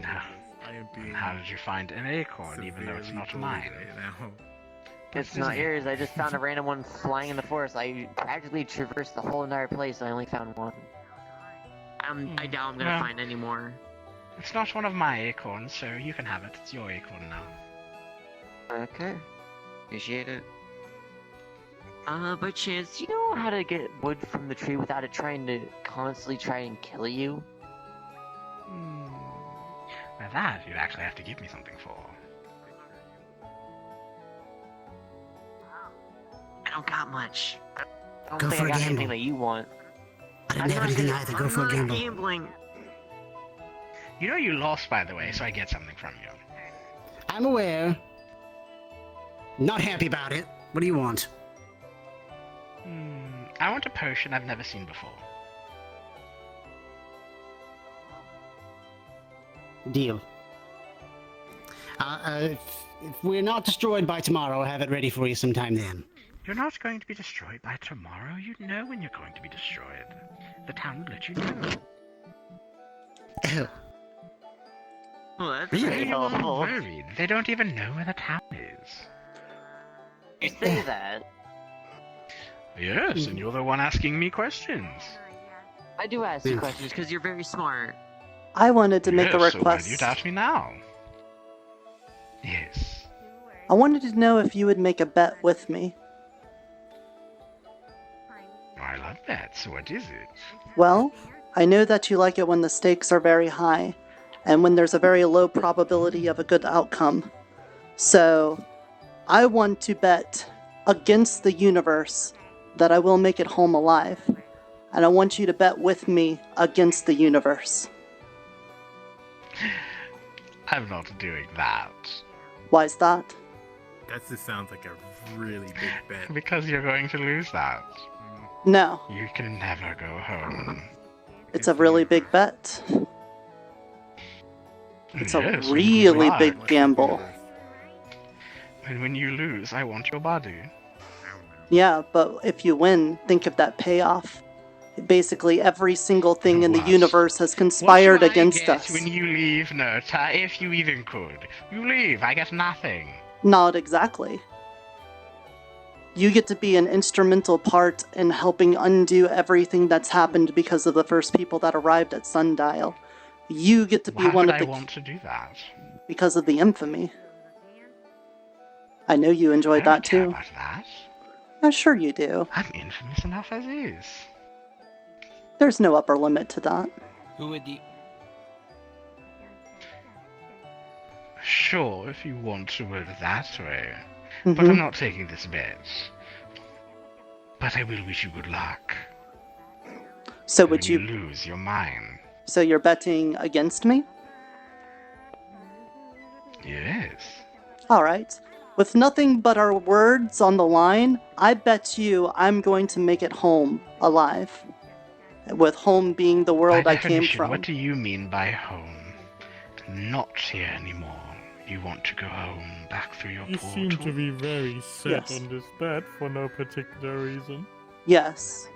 [SPEAKER 9] How did you find an acorn, even though it's not mine?
[SPEAKER 8] It's not yours. I just found a random one flying in the forest. I practically traversed the whole entire place. I only found one. I doubt I'm gonna find any more.
[SPEAKER 9] It's not one of my acorns, so you can have it. It's your acorn now.
[SPEAKER 8] Okay. Appreciate it. By chance, do you know how to get wood from the tree without it trying to constantly try and kill you?
[SPEAKER 9] Now that you'd actually have to give me something for.
[SPEAKER 8] I don't got much. I don't
[SPEAKER 16] Go
[SPEAKER 8] think
[SPEAKER 16] for
[SPEAKER 8] I
[SPEAKER 16] a
[SPEAKER 8] got
[SPEAKER 16] gamble.
[SPEAKER 8] anything that you want.
[SPEAKER 16] I didn't have anything either. Go for a gamble.
[SPEAKER 8] Gambling.
[SPEAKER 9] You know you lost, by the way, so I get something from you.
[SPEAKER 16] I'm aware. Not happy about it. What do you want?
[SPEAKER 9] I want a potion I've never seen before.
[SPEAKER 16] Deal. If we're not destroyed by tomorrow, I'll have it ready for you sometime then.
[SPEAKER 9] You're not going to be destroyed by tomorrow. You know when you're going to be destroyed. The town will let you know.
[SPEAKER 8] Well, that's
[SPEAKER 16] Really?
[SPEAKER 8] pretty helpful.
[SPEAKER 9] Worried. They don't even know where the town is.
[SPEAKER 8] You say that.
[SPEAKER 9] Yes, and you're the one asking me questions.
[SPEAKER 8] I do ask you questions because you're very smart.
[SPEAKER 1] I wanted to make a
[SPEAKER 9] Yes, so why
[SPEAKER 1] request.
[SPEAKER 9] do you doubt me now? Yes.
[SPEAKER 1] I wanted to know if you would make a bet with me.
[SPEAKER 9] I love bets. What is it?
[SPEAKER 1] Well, I know that you like it when the stakes are very high, and when there's a very low probability of a good outcome. So, I want to bet against the universe that I will make it home alive. And I want you to bet with me against the universe.
[SPEAKER 9] I'm not doing that.
[SPEAKER 1] Why's that?
[SPEAKER 23] That just sounds like a really big bet.
[SPEAKER 9] Because you're going to lose that.
[SPEAKER 1] No,
[SPEAKER 9] You can never go home.
[SPEAKER 1] it's a really big bet. It's a
[SPEAKER 9] Yes, and
[SPEAKER 1] really
[SPEAKER 9] good
[SPEAKER 1] big
[SPEAKER 9] luck.
[SPEAKER 1] gamble.
[SPEAKER 9] And when you lose, I want your body.
[SPEAKER 1] Yeah, but if you win, think of that payoff. Basically, every single thing in the universe has conspired
[SPEAKER 9] What do I
[SPEAKER 1] against
[SPEAKER 9] get
[SPEAKER 1] us.
[SPEAKER 9] when you leave, Nirta? If you even could. You leave, I get nothing.
[SPEAKER 1] Not exactly. You get to be an instrumental part in helping undo everything that's happened because of the first people that arrived at Sundial. You get to be
[SPEAKER 9] Why
[SPEAKER 1] one
[SPEAKER 9] would
[SPEAKER 1] of
[SPEAKER 9] I
[SPEAKER 1] the...
[SPEAKER 9] want to do that?
[SPEAKER 1] Because of the infamy. I know you enjoyed that too.
[SPEAKER 9] About that?
[SPEAKER 1] I'm sure you do.
[SPEAKER 9] I'm infamous enough as is.
[SPEAKER 1] There's no upper limit to that.
[SPEAKER 24] Who would you...
[SPEAKER 9] Sure, if you want to word it that way.
[SPEAKER 1] Mhm.
[SPEAKER 9] But I'm not taking this bet. But I will wish you good luck.
[SPEAKER 1] So
[SPEAKER 9] And
[SPEAKER 1] would
[SPEAKER 9] when
[SPEAKER 1] you...
[SPEAKER 9] lose, you're mine.
[SPEAKER 1] So you're betting against me?
[SPEAKER 9] Yes.
[SPEAKER 1] Alright. With nothing but our words on the line, I bet you I'm going to make it home alive. With home being the world
[SPEAKER 9] By
[SPEAKER 1] I came
[SPEAKER 9] definition,
[SPEAKER 1] from.
[SPEAKER 9] what do you mean by home? Not here anymore. You want to go home, back through your
[SPEAKER 2] You
[SPEAKER 9] portal?
[SPEAKER 2] seem to be very set
[SPEAKER 1] Yes.
[SPEAKER 2] on this bet for no particular reason.
[SPEAKER 1] Yes.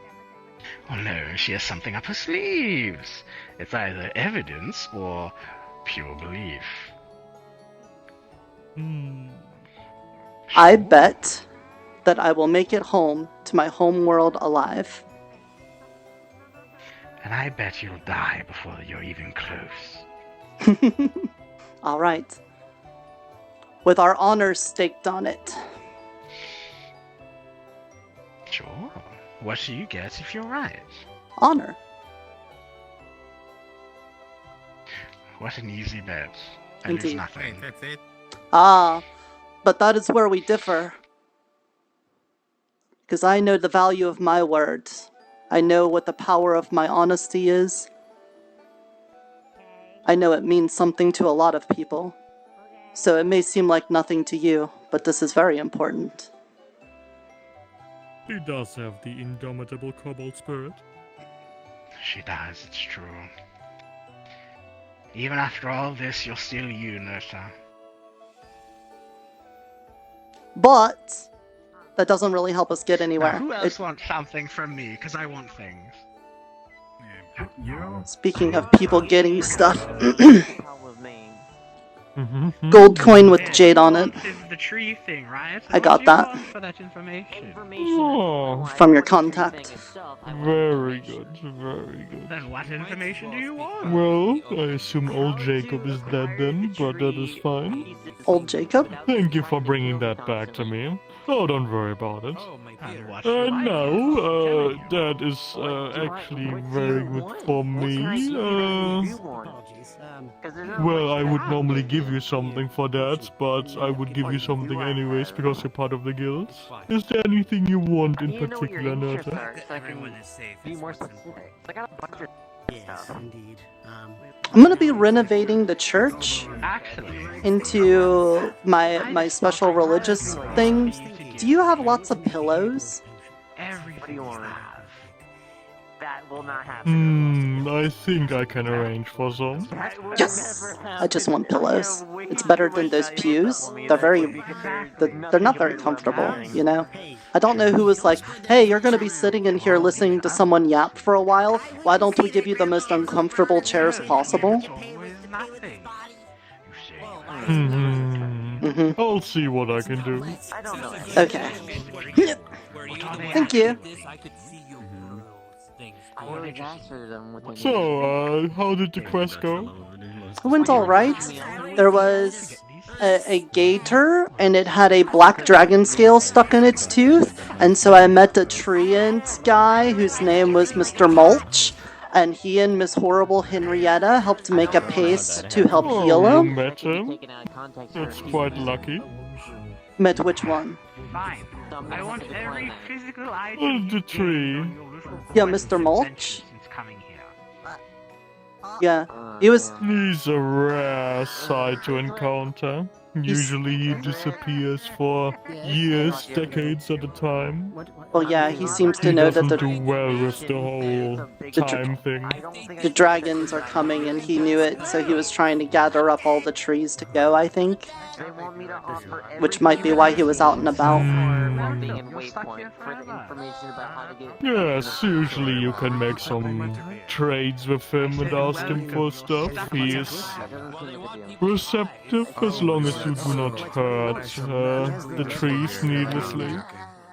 [SPEAKER 9] Oh no, she has something up her sleeves. It's either evidence or pure belief.
[SPEAKER 1] I bet that I will make it home to my home world alive.
[SPEAKER 9] And I bet you'll die before you're even close.
[SPEAKER 1] Alright. With our honors staked on it.
[SPEAKER 9] Sure. What do you get if you're right?
[SPEAKER 1] Honor.
[SPEAKER 9] What an easy bet. I lose
[SPEAKER 1] Indeed.
[SPEAKER 9] nothing.
[SPEAKER 23] That's it.
[SPEAKER 1] Ah, but that is where we differ. Because I know the value of my words. I know what the power of my honesty is. I know it means something to a lot of people. So it may seem like nothing to you, but this is very important.
[SPEAKER 2] He does have the indomitable kobold spirit.
[SPEAKER 9] She does, it's true. Even after all this, you're still you, Nirta.
[SPEAKER 1] But that doesn't really help us get anywhere.
[SPEAKER 9] Now, who else wants something from me? Because I want things.
[SPEAKER 11] You know,
[SPEAKER 1] Speaking of people getting stuff,
[SPEAKER 8] With me.
[SPEAKER 1] gold coin with jade on it.
[SPEAKER 9] Is the tree thing, right?
[SPEAKER 1] I got that.
[SPEAKER 9] For that information.
[SPEAKER 2] Oh,
[SPEAKER 1] from your contact.
[SPEAKER 2] very good, very good.
[SPEAKER 9] Then what information do you want?
[SPEAKER 2] Well, I assume old Jacob is dead then, but that is fine.
[SPEAKER 1] Old Jacob?
[SPEAKER 2] Thank you for bringing that back to me. Oh, don't worry about it. No, that is actually very good for me. Well, I would normally give you something for that, but I would give you something anyways because you're part of the guild. Is there anything you want in particular, Nirta?
[SPEAKER 8] Everyone is safe. Be more specific. I got a bunch of stuff.
[SPEAKER 16] Indeed.
[SPEAKER 1] I'm gonna be renovating the church into my special religious thing. Do you have lots of pillows?
[SPEAKER 8] Everything you want. That will not happen.
[SPEAKER 2] I think I can arrange for some.
[SPEAKER 1] Yes! I just want pillows. It's better than those pews. They're not very comfortable, you know? I don't know who was like, hey, you're gonna be sitting in here listening to someone yap for a while. Why don't we give you the most uncomfortable chairs possible?
[SPEAKER 2] I'll see what I can do.
[SPEAKER 1] Okay. Thank you.
[SPEAKER 2] So, how did the quest go?
[SPEAKER 1] It went alright. There was a gator, and it had a black dragon scale stuck in its tooth, and so I met a treant guy whose name was Mr. Mulch, and he and Miss Horrible Henrietta helped make a paste to help heal
[SPEAKER 2] You
[SPEAKER 1] him.
[SPEAKER 2] met him? That's quite lucky.
[SPEAKER 1] Met which one?
[SPEAKER 9] Fine. I want every physical item.
[SPEAKER 2] The tree.
[SPEAKER 1] Yeah, Mr. Mulch. Yeah, he was.
[SPEAKER 2] He's a rare sight to encounter. Usually he disappears for years, decades at a time.
[SPEAKER 1] Well, yeah, he seems to know that
[SPEAKER 2] doesn't do well with the whole time thing.
[SPEAKER 1] the dragons are coming, and he knew it, so he was trying to gather up all the trees to go, I think. Which might be why he was out and about.
[SPEAKER 2] Yes, usually you can make some trades with him and ask him for stuff. He is receptive as long as you do not hurt the trees needlessly.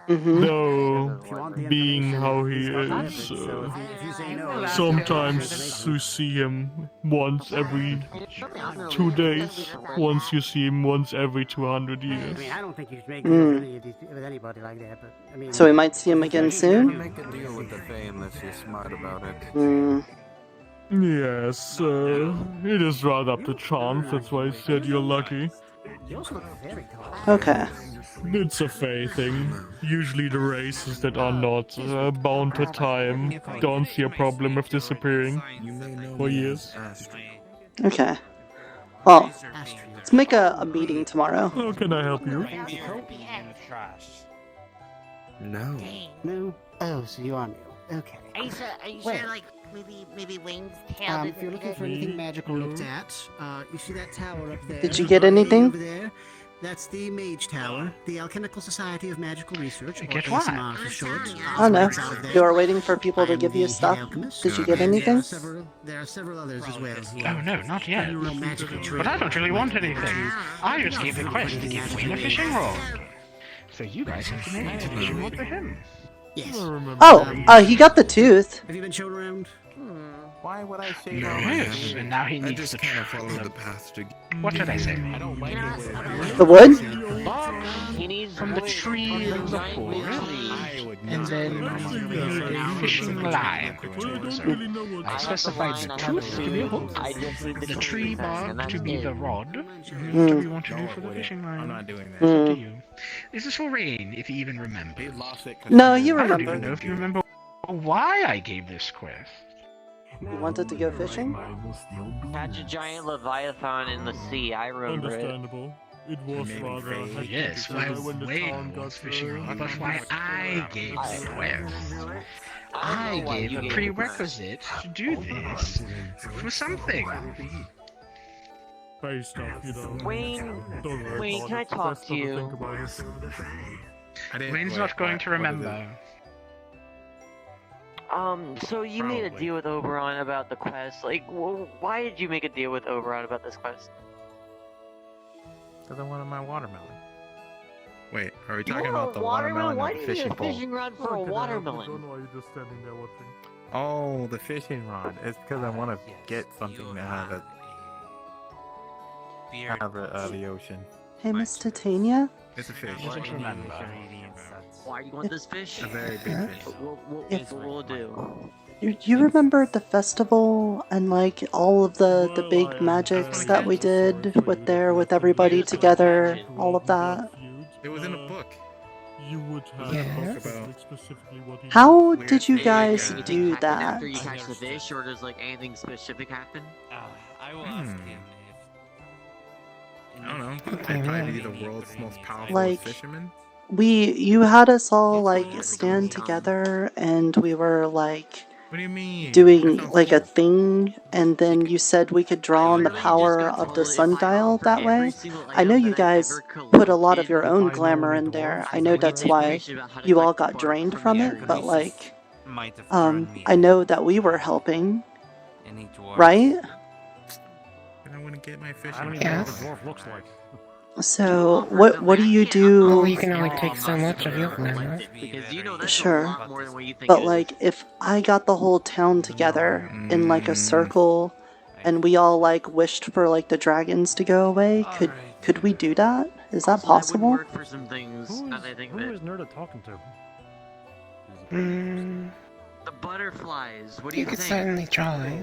[SPEAKER 2] Though, being how he is, sometimes you see him once every 2 days, once you see him once every 200 years.
[SPEAKER 16] I don't think you should make with anybody like that, but I mean...
[SPEAKER 1] So we might see him again soon?
[SPEAKER 10] Make a deal with the Fae unless you're smart about it.
[SPEAKER 2] Yes, it is rather up to chance, that's why I said you're lucky.
[SPEAKER 1] Okay.
[SPEAKER 2] It's a Fae thing. Usually the races that are not bound to time don't see a problem with disappearing for years.
[SPEAKER 1] Okay. Well, let's make a meeting tomorrow.
[SPEAKER 2] How can I help you?
[SPEAKER 10] No.
[SPEAKER 16] No? Oh, so you are new. Okay.
[SPEAKER 6] Are you sure, like, maybe Wayne's tail
[SPEAKER 16] if you're looking for anything magical looked at, you see that tower up there?
[SPEAKER 1] Did you get anything?
[SPEAKER 16] Over there? That's the Mage Tower, the Alchemical Society of Magical Research, or ASMR for short.
[SPEAKER 1] I don't know. You are waiting for people to give you stuff. Did you get anything?
[SPEAKER 16] There are several others as well.
[SPEAKER 9] Oh no, not yet. But I don't really want anything. I just gave the quest to give Wayne a fishing rod. So you guys have to make a fishing rod for him.
[SPEAKER 16] Yes.
[SPEAKER 1] Oh, he got the tooth.
[SPEAKER 16] Have you been shown around?
[SPEAKER 10] Why would I say
[SPEAKER 9] no? Yes, and now he needs
[SPEAKER 10] just
[SPEAKER 9] to
[SPEAKER 10] kind of follow the path to...
[SPEAKER 9] What did I say?
[SPEAKER 1] The wood?
[SPEAKER 9] From the tree in the forest, and then a fishing line. So I specified the tooth to be a hook, the tree bark to be the rod. What do you want to do for the fishing line?
[SPEAKER 12] I'm not doing that.
[SPEAKER 9] It's up to you. This is for Rain, if you even remember.
[SPEAKER 1] No, you
[SPEAKER 9] I
[SPEAKER 1] remember.
[SPEAKER 9] don't even know if you remember why I gave this quest.
[SPEAKER 1] You wanted to go fishing?
[SPEAKER 8] Catch a giant leviathan in the sea. I remember
[SPEAKER 2] Understandable. It was rather...
[SPEAKER 9] Yes, why Wayne was fishing rod, but why I gave the quest. I gave a prerequisite to do this for something.
[SPEAKER 2] Face stuff, you know.
[SPEAKER 8] Wayne,
[SPEAKER 2] Don't worry
[SPEAKER 8] Wayne,
[SPEAKER 2] about
[SPEAKER 8] can I
[SPEAKER 2] it.
[SPEAKER 8] talk
[SPEAKER 2] Best
[SPEAKER 8] to
[SPEAKER 2] not
[SPEAKER 8] you?
[SPEAKER 2] think about it.
[SPEAKER 9] Wayne's not going to remember.
[SPEAKER 8] So you made a deal with Oberon about the quest. Like, why did you make a deal with Oberon about this quest?
[SPEAKER 12] Because I wanted my watermelon.
[SPEAKER 19] Wait, are we
[SPEAKER 8] You
[SPEAKER 19] talking
[SPEAKER 8] want
[SPEAKER 19] about the
[SPEAKER 8] a watermelon?
[SPEAKER 19] watermelon
[SPEAKER 8] Why
[SPEAKER 19] or
[SPEAKER 8] do
[SPEAKER 19] the
[SPEAKER 8] you need
[SPEAKER 19] fishing
[SPEAKER 8] a
[SPEAKER 19] pole?
[SPEAKER 8] fishing rod for a watermelon?
[SPEAKER 2] Why are you just standing there watching?
[SPEAKER 12] Oh, the fishing rod. It's because I want to get something to have it. Have the ocean.
[SPEAKER 1] Hey, Miss Titania?
[SPEAKER 19] It's a fish.
[SPEAKER 8] Why do you want this fish?
[SPEAKER 19] A very big fish.
[SPEAKER 8] We'll do.
[SPEAKER 1] You remember the festival and like all of the big magics that we did with everybody together, all of that?
[SPEAKER 19] It was in a book.
[SPEAKER 2] You would have
[SPEAKER 1] Yes.
[SPEAKER 2] specifically what he
[SPEAKER 1] How
[SPEAKER 2] did.
[SPEAKER 1] did you guys
[SPEAKER 8] Anything
[SPEAKER 1] do
[SPEAKER 8] happen
[SPEAKER 1] that?
[SPEAKER 8] after you catch the fish, or does like anything specific happen?
[SPEAKER 24] I will ask him
[SPEAKER 19] I don't know. I'd probably be the world's most powerful
[SPEAKER 1] Like,
[SPEAKER 19] fisherman.
[SPEAKER 1] you had us all like stand together and we were like
[SPEAKER 19] What do you mean?
[SPEAKER 1] doing like a thing, and then you said we could draw on the power of the sundial that way. I know you guys put a lot of your own glamour in there. I know that's why you all got drained from it, but like, I know that we were helping, right?
[SPEAKER 19] And I want to get my fish.
[SPEAKER 7] I don't even know what the dwarf looks like.
[SPEAKER 1] So what do you do?
[SPEAKER 16] Oh, you can only take so much of your glamour.
[SPEAKER 8] Because you know that's
[SPEAKER 1] Sure,
[SPEAKER 8] a lot more than what you think
[SPEAKER 1] but
[SPEAKER 8] it
[SPEAKER 1] like if I got the whole town together in like a circle and we all like wished for like the dragons to go away, could we do that? Is that possible?
[SPEAKER 8] work for some things.
[SPEAKER 7] Who
[SPEAKER 8] I think
[SPEAKER 7] is Nirta talking to?
[SPEAKER 8] the butterflies. What do
[SPEAKER 16] You
[SPEAKER 8] you
[SPEAKER 16] could
[SPEAKER 8] think?
[SPEAKER 16] certainly try.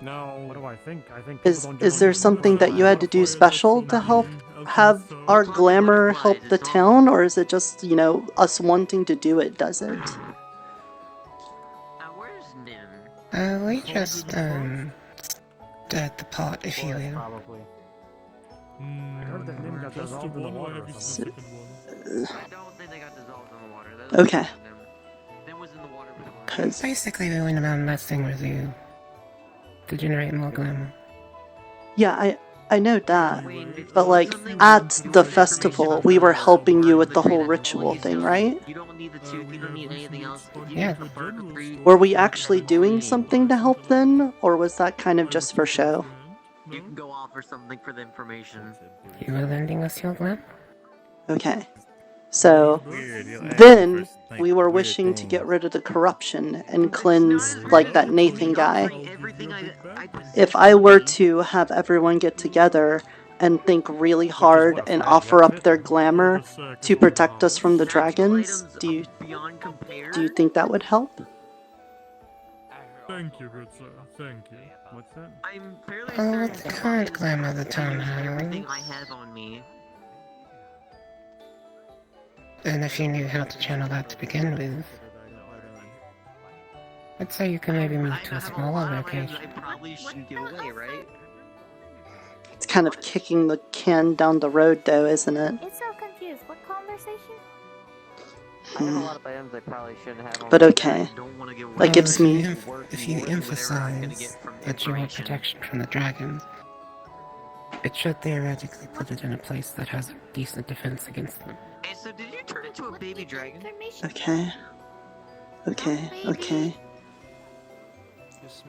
[SPEAKER 7] No. What do I think? I think
[SPEAKER 1] Is there something that you had to do special to help have our glamour help the town, or is it just, you know, us wanting to do it does it?
[SPEAKER 8] Where's Nim?
[SPEAKER 16] We just, stirred the pot, if you will.
[SPEAKER 7] Probably. I heard that Nim got dissolved in the water or something.
[SPEAKER 8] I don't think they got dissolved in the water. That's
[SPEAKER 1] Okay.
[SPEAKER 8] Nim was in the water before.
[SPEAKER 1] 'Cause
[SPEAKER 16] Basically, we went around messing with you to generate more glamour.
[SPEAKER 1] yeah, I know that, but like at the festival, we were helping you with the whole ritual thing, right?
[SPEAKER 8] You don't need the tooth. You don't need anything else. You
[SPEAKER 16] Yeah.
[SPEAKER 8] need the bark of tree.
[SPEAKER 1] Were we actually doing something to help then, or was that kind of just for show?
[SPEAKER 8] You can go off for something for the information.
[SPEAKER 16] You were lending us your glamour?
[SPEAKER 1] Okay. So
[SPEAKER 19] Weird, you'll ask
[SPEAKER 1] then
[SPEAKER 19] for, like,
[SPEAKER 1] we were
[SPEAKER 19] weird
[SPEAKER 1] wishing to
[SPEAKER 19] things.
[SPEAKER 1] get rid of the corruption and cleanse like that Nathan guy. If I were to have everyone get together and think really hard and offer up their glamour to protect us from the dragons, do you think that would help?
[SPEAKER 2] Thank you, good sir. Thank you.
[SPEAKER 12] What's that?
[SPEAKER 8] I'm fairly
[SPEAKER 16] Oh,
[SPEAKER 8] certain
[SPEAKER 16] the current glamour the town
[SPEAKER 8] everything
[SPEAKER 16] has.
[SPEAKER 8] I have on me.
[SPEAKER 16] And if you knew how to channel that to begin with, I'd say you can maybe move to a smaller location.
[SPEAKER 8] I probably shouldn't give away, right?
[SPEAKER 1] It's kind of kicking the can down the road though, isn't it?
[SPEAKER 20] It's so confused. What conversation?
[SPEAKER 8] I have a lot of items I probably shouldn't have on
[SPEAKER 1] But
[SPEAKER 8] me.
[SPEAKER 1] okay.
[SPEAKER 8] I don't want to give away.
[SPEAKER 1] That gives me...
[SPEAKER 16] If you emphasize that you want protection from the dragons, it should theoretically put it in a place that has a decent defense against them.
[SPEAKER 8] Hey, so did you turn into a baby dragon?
[SPEAKER 1] Okay. Okay.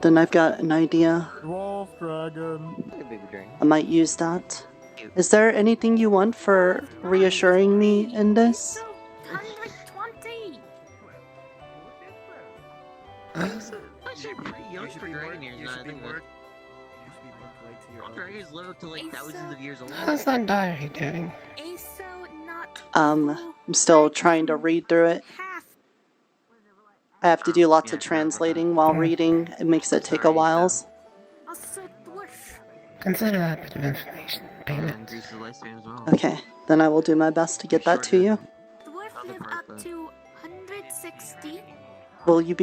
[SPEAKER 1] Then I've got an idea.
[SPEAKER 2] Dwarf dragon.
[SPEAKER 8] A baby dragon.
[SPEAKER 1] I might use that. Is there anything you want for reassuring me in this?
[SPEAKER 20] 120!
[SPEAKER 8] Actually, pretty young for dragon years. Now I think that. All dragons live up to like thousands of years old.
[SPEAKER 16] How's that diary doing?
[SPEAKER 1] I'm still trying to read through it. I have to do lots of translating while reading. It makes it take a while.
[SPEAKER 16] Consider that bit of information payment.
[SPEAKER 1] Okay, then I will do my best to get that to you.
[SPEAKER 20] Dwarf live up to 160.
[SPEAKER 1] Will you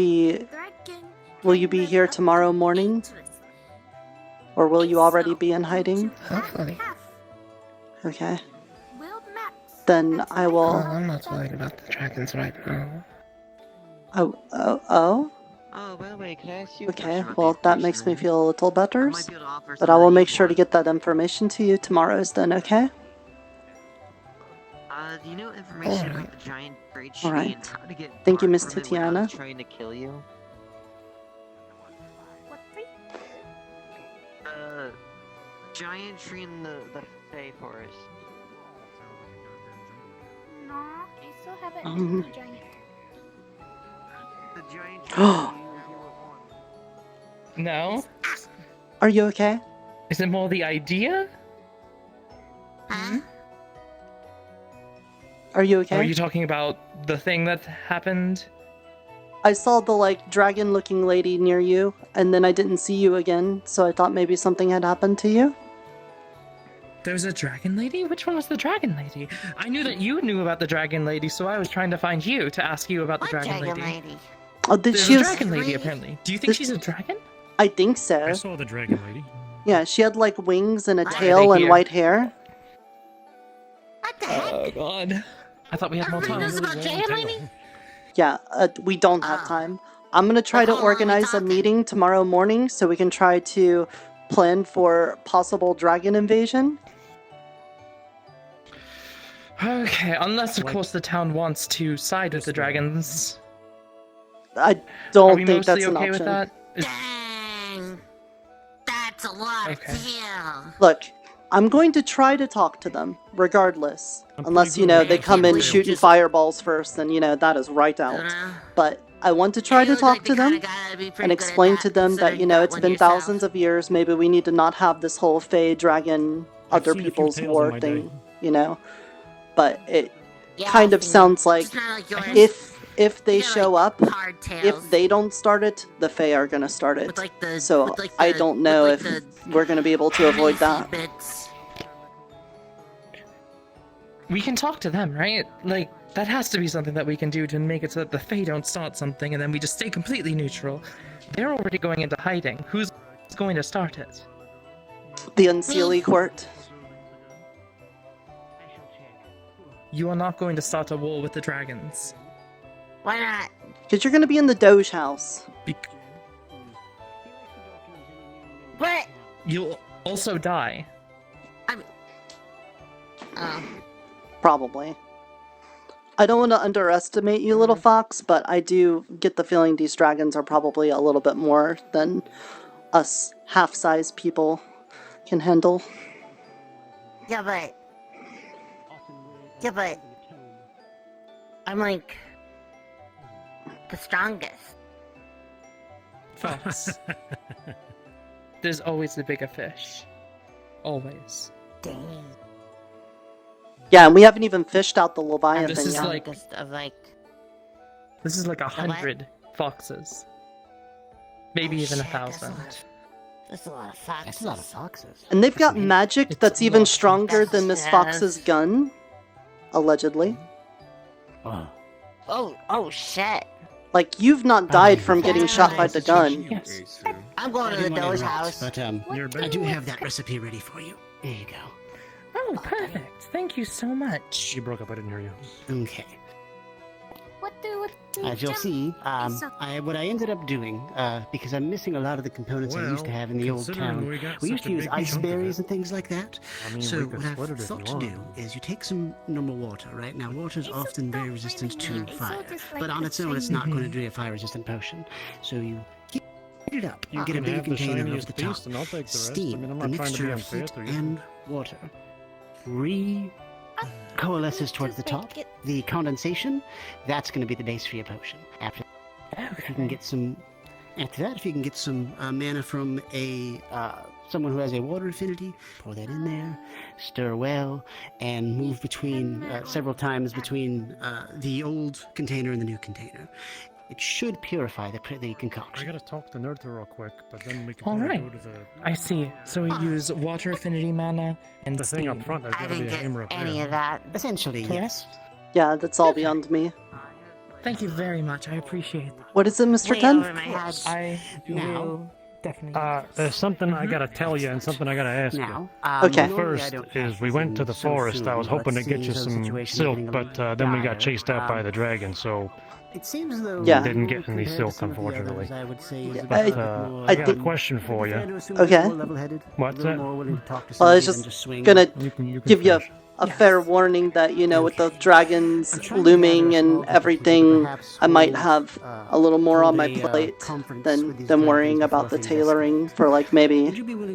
[SPEAKER 1] be here tomorrow morning? Or will you already be in hiding?
[SPEAKER 16] Hopefully.
[SPEAKER 1] Okay. Then I will...
[SPEAKER 16] Oh, I'm not worried about the dragons right now.
[SPEAKER 1] Oh?
[SPEAKER 8] Oh, by the way, can I ask you a
[SPEAKER 1] Okay,
[SPEAKER 8] question about
[SPEAKER 1] well,
[SPEAKER 8] the
[SPEAKER 1] that makes me feel a little better.
[SPEAKER 8] might be able to offer
[SPEAKER 1] But I will
[SPEAKER 8] something
[SPEAKER 1] make sure to
[SPEAKER 8] for-
[SPEAKER 1] get that information to you tomorrow's then, okay?
[SPEAKER 8] Do you know information about the giant great tree
[SPEAKER 1] Alright.
[SPEAKER 8] and how to get
[SPEAKER 1] Thank you,
[SPEAKER 8] bark
[SPEAKER 1] Miss
[SPEAKER 8] from it
[SPEAKER 1] Tatiana.
[SPEAKER 8] without trying to kill you? giant tree in the Fey forest.
[SPEAKER 20] No, I still haven't
[SPEAKER 1] Um.
[SPEAKER 20] met the giant.
[SPEAKER 8] The giant tree.
[SPEAKER 22] No?
[SPEAKER 1] Are you okay?
[SPEAKER 22] Is it more the idea?
[SPEAKER 6] Huh?
[SPEAKER 1] Are you okay?
[SPEAKER 22] Or are you talking about the thing that happened?
[SPEAKER 1] I saw the like dragon-looking lady near you, and then I didn't see you again, so I thought maybe something had happened to you.
[SPEAKER 22] There was a dragon lady? Which one was the dragon lady? I knew that you knew about the dragon lady, so I was trying to find you to ask you about the dragon lady.
[SPEAKER 1] Oh, did
[SPEAKER 22] There's
[SPEAKER 1] she?
[SPEAKER 22] a dragon lady, apparently. Do you think she's a dragon?
[SPEAKER 1] I think so.
[SPEAKER 7] I saw the dragon lady.
[SPEAKER 1] Yeah, she had like wings and a
[SPEAKER 22] Why are
[SPEAKER 1] tail
[SPEAKER 22] they
[SPEAKER 1] and
[SPEAKER 22] here?
[SPEAKER 1] white hair.
[SPEAKER 22] Oh god. I thought we had more time.
[SPEAKER 6] Everybody knows about dragon lady?
[SPEAKER 1] Yeah, we don't have time. I'm gonna try to organize a meeting tomorrow morning so we can try to plan for possible dragon invasion.
[SPEAKER 22] Okay, unless of course the town wants to side with the dragons.
[SPEAKER 1] I
[SPEAKER 22] Are
[SPEAKER 1] don't
[SPEAKER 22] we
[SPEAKER 1] think
[SPEAKER 22] mostly
[SPEAKER 1] that's an
[SPEAKER 22] okay with
[SPEAKER 1] option.
[SPEAKER 22] that?
[SPEAKER 6] Dang! That's a lot of tail.
[SPEAKER 1] Look, I'm going to try to talk to them, regardless. Unless, you know, they come in shooting fireballs first, then, you know, that is right out. But I want to try to talk to them and explain to them that, you know, it's been thousands of years. Maybe we need to not have this whole Fey dragon, other people's war thing, you know? But it kind of sounds like if they show up, if they don't start it, the Fae are gonna start it. So I don't know if we're gonna be able to avoid that.
[SPEAKER 22] We can talk to them, right? Like, that has to be something that we can do to make it so that the Fae don't start something and then we just stay completely neutral. They're already going into hiding. Who's going to start it?
[SPEAKER 1] The Unseelie Court.
[SPEAKER 22] You are not going to start a war with the dragons.
[SPEAKER 6] Why not?
[SPEAKER 1] Because you're gonna be in the Doge house.
[SPEAKER 6] What?
[SPEAKER 22] You'll also die.
[SPEAKER 1] Probably. I don't want to underestimate you, little fox, but I do get the feeling these dragons are probably a little bit more than us half-sized people can handle.
[SPEAKER 6] Yeah, but I'm like the strongest.
[SPEAKER 22] Fox. There's always the bigger fish. Always.
[SPEAKER 6] Dang.
[SPEAKER 1] Yeah, and we haven't even fished out the Leviathan
[SPEAKER 22] This is
[SPEAKER 1] yet.
[SPEAKER 22] like This is like 100 foxes. Maybe even 1,000.
[SPEAKER 6] That's a lot of foxes.
[SPEAKER 16] That's a lot of foxes.
[SPEAKER 1] And they've got magic that's even stronger than Miss Fox's gun. Allegedly.
[SPEAKER 6] Oh shit.
[SPEAKER 1] Like, you've not died from getting shot by the gun.
[SPEAKER 16] Yes.
[SPEAKER 6] I'm going to the Doge house.
[SPEAKER 16] But I do have that recipe ready for you. There you go.
[SPEAKER 22] Oh, perfect. Thank you so much.
[SPEAKER 7] You broke up. I didn't hear you.
[SPEAKER 16] Okay.
[SPEAKER 20] What do
[SPEAKER 16] As you'll see, what I ended up doing, because I'm missing a lot of the components I used to have in the old town, we used to use ice berries and things like that.
[SPEAKER 7] I mean,
[SPEAKER 16] So
[SPEAKER 7] we could
[SPEAKER 16] what
[SPEAKER 7] split it
[SPEAKER 16] I've
[SPEAKER 7] if
[SPEAKER 16] thought
[SPEAKER 7] you
[SPEAKER 16] to
[SPEAKER 7] want.
[SPEAKER 16] do is you take some normal water, right? Now, water is often very resistant to fire, but on its own, it's not going to do a fire-resistant potion. So you heat it up. You get a
[SPEAKER 7] can
[SPEAKER 16] bigger
[SPEAKER 7] have the
[SPEAKER 16] container over
[SPEAKER 7] shiniest
[SPEAKER 16] the top.
[SPEAKER 7] piece and I'll take the rest. I
[SPEAKER 16] Steam
[SPEAKER 7] mean, I'm
[SPEAKER 16] the
[SPEAKER 7] not trying to be
[SPEAKER 16] mixture of
[SPEAKER 7] unfair
[SPEAKER 16] heat
[SPEAKER 7] to you.
[SPEAKER 16] and water. Coalesces towards the top. The condensation, that's going to be the base for your potion. After that, if you can get some mana from someone who has a water affinity, pour that in there, stir well, and move between several times between the old container and the new container. It should purify the concoction.
[SPEAKER 7] I gotta talk to Nirta real quick, but then we can
[SPEAKER 22] All
[SPEAKER 7] probably
[SPEAKER 22] right.
[SPEAKER 7] go to the...
[SPEAKER 22] I see. So we use water affinity mana and
[SPEAKER 7] The thing up front, there's
[SPEAKER 6] I
[SPEAKER 7] gotta be
[SPEAKER 6] didn't
[SPEAKER 7] a
[SPEAKER 6] get
[SPEAKER 7] hammer up
[SPEAKER 6] any
[SPEAKER 7] there.
[SPEAKER 6] of that.
[SPEAKER 16] Essentially, yes.
[SPEAKER 1] Yeah, that's all beyond me.
[SPEAKER 22] Thank you very much. I appreciate that.
[SPEAKER 1] What is it, Mr.
[SPEAKER 6] Way
[SPEAKER 1] 10?
[SPEAKER 6] over my head.
[SPEAKER 22] I
[SPEAKER 16] Now-
[SPEAKER 22] will definitely.
[SPEAKER 7] There's something I gotta tell you and something I gotta ask
[SPEAKER 16] Now,
[SPEAKER 7] you.
[SPEAKER 1] Okay.
[SPEAKER 16] normally I
[SPEAKER 7] First
[SPEAKER 16] don't
[SPEAKER 7] is
[SPEAKER 16] have
[SPEAKER 7] we
[SPEAKER 16] this
[SPEAKER 7] went to
[SPEAKER 16] in
[SPEAKER 7] the
[SPEAKER 16] so
[SPEAKER 7] forest. I was
[SPEAKER 16] soon,
[SPEAKER 7] hoping
[SPEAKER 16] but
[SPEAKER 7] to get you
[SPEAKER 16] seeing
[SPEAKER 7] some
[SPEAKER 16] the situation
[SPEAKER 7] silk,
[SPEAKER 16] getting a
[SPEAKER 7] but
[SPEAKER 16] little
[SPEAKER 7] then we got
[SPEAKER 16] dire,
[SPEAKER 7] chased out by the dragon, so
[SPEAKER 16] it seems though
[SPEAKER 1] Yeah.
[SPEAKER 7] didn't get any
[SPEAKER 16] compared to
[SPEAKER 7] silk,
[SPEAKER 16] some of the others,
[SPEAKER 7] unfortunately.
[SPEAKER 16] I would say is a
[SPEAKER 7] But
[SPEAKER 16] bit
[SPEAKER 7] I
[SPEAKER 16] more,
[SPEAKER 7] got a
[SPEAKER 1] think-
[SPEAKER 7] question for you.
[SPEAKER 16] fair to assume
[SPEAKER 1] Okay.
[SPEAKER 16] you're more level-headed,
[SPEAKER 7] What's
[SPEAKER 16] a little
[SPEAKER 7] that?
[SPEAKER 16] more willing to talk to
[SPEAKER 1] Well, I was
[SPEAKER 16] somebody than
[SPEAKER 1] just
[SPEAKER 16] swing.
[SPEAKER 1] gonna
[SPEAKER 7] You can
[SPEAKER 1] give you
[SPEAKER 7] finish.
[SPEAKER 1] a fair warning that, you know, with the dragons looming and everything, I might have a little more on my plate than worrying about the tailoring for like maybe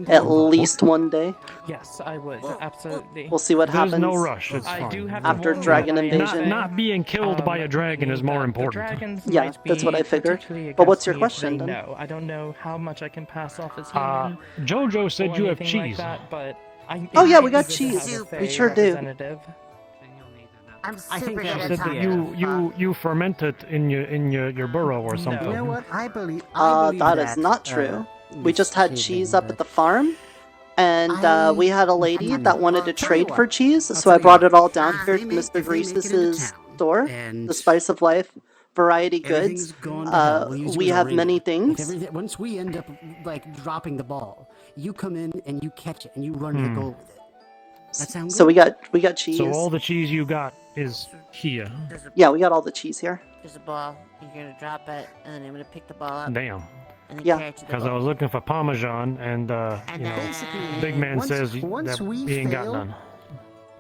[SPEAKER 1] at least one day.
[SPEAKER 22] Yes, I would, absolutely.
[SPEAKER 1] We'll see what happens.
[SPEAKER 14] There's no rush. It's
[SPEAKER 22] I do
[SPEAKER 14] fine.
[SPEAKER 22] have to
[SPEAKER 1] after
[SPEAKER 22] warn you
[SPEAKER 1] dragon
[SPEAKER 22] that I am
[SPEAKER 1] invasion.
[SPEAKER 14] Not being killed by a dragon is more important.
[SPEAKER 1] Yeah, that's what I figured. But what's your question then?
[SPEAKER 22] No, I don't know how much I can pass off as
[SPEAKER 14] Uh,
[SPEAKER 22] human.
[SPEAKER 14] Jojo said
[SPEAKER 22] or
[SPEAKER 14] you have
[SPEAKER 22] anything like
[SPEAKER 14] cheese.
[SPEAKER 22] that, but
[SPEAKER 1] Oh yeah, we
[SPEAKER 22] it
[SPEAKER 1] got
[SPEAKER 22] would be good to
[SPEAKER 1] cheese.
[SPEAKER 22] have a
[SPEAKER 1] We
[SPEAKER 22] Fey
[SPEAKER 1] sure do.
[SPEAKER 22] representative.
[SPEAKER 6] I'm
[SPEAKER 16] I think
[SPEAKER 6] super
[SPEAKER 16] that
[SPEAKER 6] good
[SPEAKER 16] was
[SPEAKER 6] at
[SPEAKER 14] Said that
[SPEAKER 6] talking.
[SPEAKER 14] you ferment it in your burrow or something.
[SPEAKER 16] You know what? I believe
[SPEAKER 1] That is not true. We just had cheese up at the farm, and we had a lady that wanted to trade for cheese, so I brought it all down here to Mr. Grease's store, the Spice of Life Variety Goods. We have many things.
[SPEAKER 16] Once we end up like dropping the ball, you come in and you catch it and you run to the goal with it. That sounds good.
[SPEAKER 1] So we got cheese.
[SPEAKER 14] So all the cheese you got is here.
[SPEAKER 1] Yeah, we got all the cheese here.
[SPEAKER 6] There's a ball. You're gonna drop it, and then I'm gonna pick the ball up.
[SPEAKER 14] Damn.
[SPEAKER 6] And then
[SPEAKER 1] Yeah.
[SPEAKER 6] carry it to the
[SPEAKER 14] Because I
[SPEAKER 6] ball.
[SPEAKER 14] was looking for Parmesan, and you know, Big Man says that he ain't got none.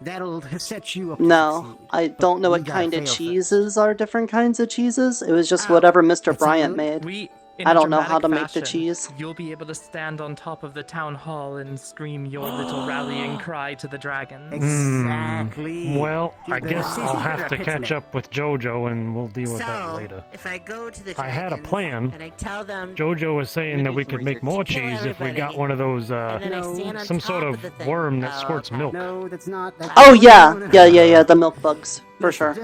[SPEAKER 16] That'll set you up.
[SPEAKER 1] No, I don't know what kind of cheeses are different kinds of cheeses. It was just whatever Mr. Bryant made. I don't know how to make the cheese.
[SPEAKER 22] You'll be able to stand on top of the town hall and scream your little rallying cry to the dragons.
[SPEAKER 16] Exactly.
[SPEAKER 14] Well, I guess I'll have to catch up with Jojo, and we'll deal with that later.
[SPEAKER 6] If I go to the
[SPEAKER 14] I had a
[SPEAKER 6] dragons
[SPEAKER 14] plan.
[SPEAKER 6] and I tell them,
[SPEAKER 14] Jojo was saying that we could make more cheese if we got one of those,
[SPEAKER 6] and then I stand on
[SPEAKER 14] some
[SPEAKER 6] top
[SPEAKER 14] sort
[SPEAKER 6] of
[SPEAKER 14] of
[SPEAKER 6] the thing.
[SPEAKER 14] worm that squirts milk.
[SPEAKER 16] No, that's not.
[SPEAKER 1] Oh yeah, the milk bugs for sure.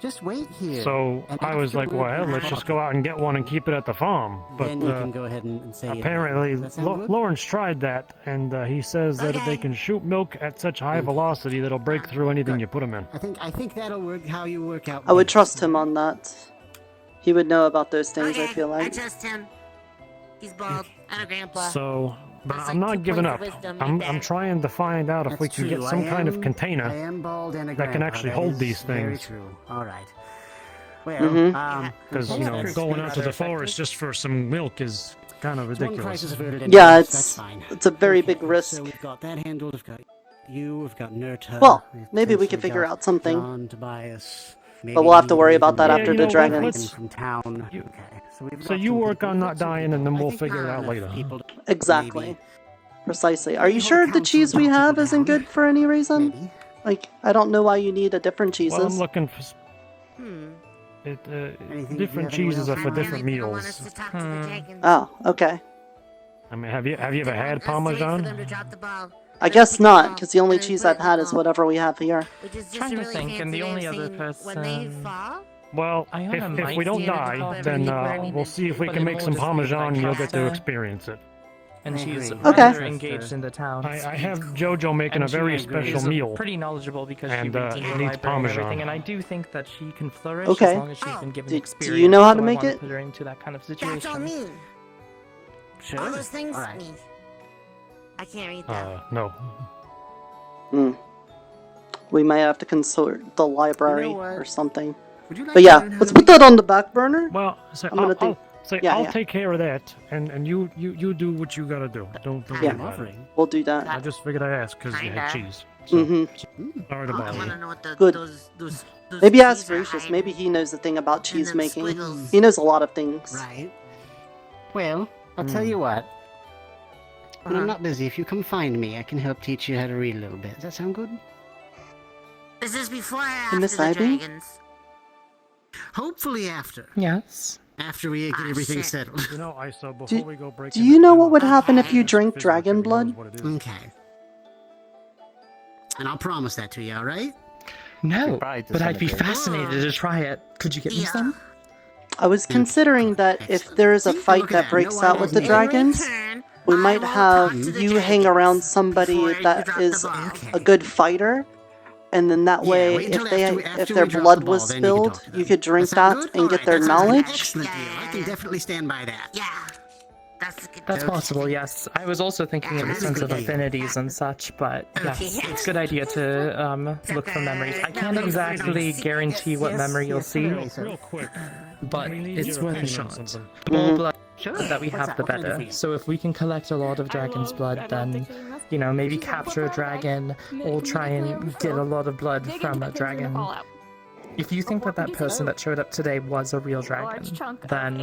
[SPEAKER 16] Just wait here.
[SPEAKER 14] So I was like, well, let's just go out and get one and keep it at the farm. But
[SPEAKER 16] Then you can go ahead and say it.
[SPEAKER 14] apparently,
[SPEAKER 16] Does that sound good?
[SPEAKER 14] Lawrence tried that, and he says that they can shoot milk at such high velocity that it'll break through anything you put them in.
[SPEAKER 16] I think that'll work. How you work out.
[SPEAKER 1] I would trust him on that. He would know about those things, I feel
[SPEAKER 6] I
[SPEAKER 1] like.
[SPEAKER 6] trust him. He's bald. I know Grandpa.
[SPEAKER 14] So, but
[SPEAKER 6] That's
[SPEAKER 14] I'm
[SPEAKER 6] like 2
[SPEAKER 14] not giving up.
[SPEAKER 6] points of wisdom
[SPEAKER 14] I'm
[SPEAKER 6] right there.
[SPEAKER 14] trying to find out if we can get some kind of container
[SPEAKER 16] I am bald and a
[SPEAKER 14] that can
[SPEAKER 16] grandpa.
[SPEAKER 14] actually
[SPEAKER 16] That
[SPEAKER 14] hold
[SPEAKER 16] is
[SPEAKER 14] these
[SPEAKER 16] very
[SPEAKER 14] things.
[SPEAKER 16] true. All right. Well,
[SPEAKER 1] Mhm.
[SPEAKER 14] Because you know, going out to the forest just for some milk is kind of
[SPEAKER 16] one
[SPEAKER 14] ridiculous.
[SPEAKER 16] crisis averted.
[SPEAKER 1] Yeah,
[SPEAKER 16] That's
[SPEAKER 1] it's
[SPEAKER 16] fine.
[SPEAKER 1] a very big risk.
[SPEAKER 16] So we've got that handled. We've got you. We've got Nirta.
[SPEAKER 1] Well,
[SPEAKER 16] we've
[SPEAKER 1] maybe we could
[SPEAKER 16] potentially
[SPEAKER 1] figure
[SPEAKER 16] got
[SPEAKER 1] out something.
[SPEAKER 16] John, Tobias,
[SPEAKER 1] But we'll have to worry
[SPEAKER 16] maybe
[SPEAKER 1] about that
[SPEAKER 16] even
[SPEAKER 1] after
[SPEAKER 14] you
[SPEAKER 1] the
[SPEAKER 14] know what,
[SPEAKER 1] dragons.
[SPEAKER 14] let's-
[SPEAKER 16] from town. Okay, so we've
[SPEAKER 14] So
[SPEAKER 16] got
[SPEAKER 14] you
[SPEAKER 16] some
[SPEAKER 14] work
[SPEAKER 16] people.
[SPEAKER 14] on not dying, and then we'll figure it out later.
[SPEAKER 1] Exactly. Precisely. Are you sure the cheese we have isn't good for any reason? Like, I don't know why you need a different cheeses.
[SPEAKER 14] Well, I'm looking for
[SPEAKER 6] Hmm.
[SPEAKER 14] different cheeses are for different meals.
[SPEAKER 1] Oh, okay.
[SPEAKER 14] I mean, have you ever had Parmesan?
[SPEAKER 1] I guess not, because the only cheese I've had is whatever we have here.
[SPEAKER 22] Trying to think, and the only other person.
[SPEAKER 14] Well,
[SPEAKER 22] Iona
[SPEAKER 14] if
[SPEAKER 22] might
[SPEAKER 14] we don't
[SPEAKER 22] be able to
[SPEAKER 14] die,
[SPEAKER 22] talk
[SPEAKER 14] then
[SPEAKER 22] to you,
[SPEAKER 14] we'll see if we
[SPEAKER 22] but
[SPEAKER 14] can
[SPEAKER 22] it
[SPEAKER 14] make
[SPEAKER 22] will
[SPEAKER 14] some
[SPEAKER 22] just be
[SPEAKER 14] Parmesan, and you'll get to
[SPEAKER 22] pasta.
[SPEAKER 14] experience it.
[SPEAKER 22] And she's
[SPEAKER 1] Okay.
[SPEAKER 22] rather engaged in the town.
[SPEAKER 14] I have Jojo making
[SPEAKER 22] And
[SPEAKER 14] a very
[SPEAKER 22] she
[SPEAKER 14] special
[SPEAKER 22] is
[SPEAKER 14] meal.
[SPEAKER 22] pretty knowledgeable because
[SPEAKER 14] and,
[SPEAKER 22] she reads in
[SPEAKER 14] it
[SPEAKER 22] the
[SPEAKER 14] needs
[SPEAKER 22] library and
[SPEAKER 14] Parmesan.
[SPEAKER 22] everything, and I do think that she can flourish
[SPEAKER 1] Okay.
[SPEAKER 22] as long as she's been given
[SPEAKER 1] Do
[SPEAKER 22] experience.
[SPEAKER 1] you know how to
[SPEAKER 22] so I
[SPEAKER 1] make
[SPEAKER 22] wanna
[SPEAKER 1] it?
[SPEAKER 22] Put her into that kind of
[SPEAKER 6] That's
[SPEAKER 22] situation.
[SPEAKER 6] all me.
[SPEAKER 16] Sure.
[SPEAKER 6] All those things
[SPEAKER 16] All right.
[SPEAKER 6] mean. I can't read them.
[SPEAKER 14] No.
[SPEAKER 1] Hmm. We might have to consult the library
[SPEAKER 16] You know what?
[SPEAKER 1] or something.
[SPEAKER 16] Would you like
[SPEAKER 1] But
[SPEAKER 16] to
[SPEAKER 1] yeah,
[SPEAKER 16] learn how
[SPEAKER 1] let's
[SPEAKER 16] to
[SPEAKER 1] put that on the back burner.
[SPEAKER 14] Well, so
[SPEAKER 1] I'm gonna Yeah,
[SPEAKER 14] I'll
[SPEAKER 1] yeah.
[SPEAKER 14] take care of that, and you do what you gotta do. Don't
[SPEAKER 1] Yeah.
[SPEAKER 14] worry about it.
[SPEAKER 1] We'll do that.
[SPEAKER 14] I just figured I'd ask because you had
[SPEAKER 6] Kinda.
[SPEAKER 14] cheese. So,
[SPEAKER 1] Mm-hmm.
[SPEAKER 14] sorry to
[SPEAKER 6] I
[SPEAKER 14] bother
[SPEAKER 6] want to
[SPEAKER 14] you.
[SPEAKER 6] know what
[SPEAKER 1] Good.
[SPEAKER 6] those
[SPEAKER 1] Maybe ask
[SPEAKER 6] cheese are
[SPEAKER 1] Gracious.
[SPEAKER 6] hiding.
[SPEAKER 1] Maybe he knows the thing about cheese
[SPEAKER 6] them
[SPEAKER 1] making.
[SPEAKER 6] squiggles.
[SPEAKER 1] He knows a lot of things.
[SPEAKER 16] Right. Well, I'll tell you what. When I'm not busy, if you come find me, I can help teach you how to read a little bit. Does that sound good?
[SPEAKER 6] Is this before or
[SPEAKER 1] Hey,
[SPEAKER 6] after
[SPEAKER 1] Miss
[SPEAKER 6] the
[SPEAKER 1] Ivy?
[SPEAKER 6] dragons?
[SPEAKER 16] Hopefully after.
[SPEAKER 22] Yes.
[SPEAKER 16] After we get everything settled.
[SPEAKER 14] You know, Iso, before we go break.
[SPEAKER 1] Do you know what would happen if you drink dragon blood?
[SPEAKER 16] Okay. And I'll promise that to you, alright?
[SPEAKER 22] No,
[SPEAKER 3] Goodbye to
[SPEAKER 22] but I'd be
[SPEAKER 3] Senator.
[SPEAKER 22] fascinated to try it. Could you get me some?
[SPEAKER 1] I was considering that if there is a fight that breaks out with the dragons, we might have you hang around somebody that is a good fighter, and then that way,
[SPEAKER 16] wait until
[SPEAKER 1] if
[SPEAKER 16] after
[SPEAKER 1] their
[SPEAKER 16] we drop
[SPEAKER 1] blood
[SPEAKER 16] the ball,
[SPEAKER 1] was
[SPEAKER 16] then you can
[SPEAKER 1] spilled,
[SPEAKER 16] talk to
[SPEAKER 1] you could drink that and get their knowledge.
[SPEAKER 16] Excellent deal. I can definitely stand by that.
[SPEAKER 6] Yeah, that's a good.
[SPEAKER 22] That's possible, yes. I was also thinking in the sense of affinities and such, but yes, it's a good idea to look for memories. I can't exactly guarantee what memory you'll see,
[SPEAKER 14] Real quick.
[SPEAKER 22] but it's
[SPEAKER 14] your
[SPEAKER 22] worth a
[SPEAKER 14] opinion on
[SPEAKER 22] shot.
[SPEAKER 14] something.
[SPEAKER 22] The more blood
[SPEAKER 16] Sure.
[SPEAKER 22] that we have, the better. So if we can collect a lot of dragon's blood, then you know, maybe capture a dragon or try and get a lot of blood from a dragon. If you think that that person that showed up today was a real dragon, then...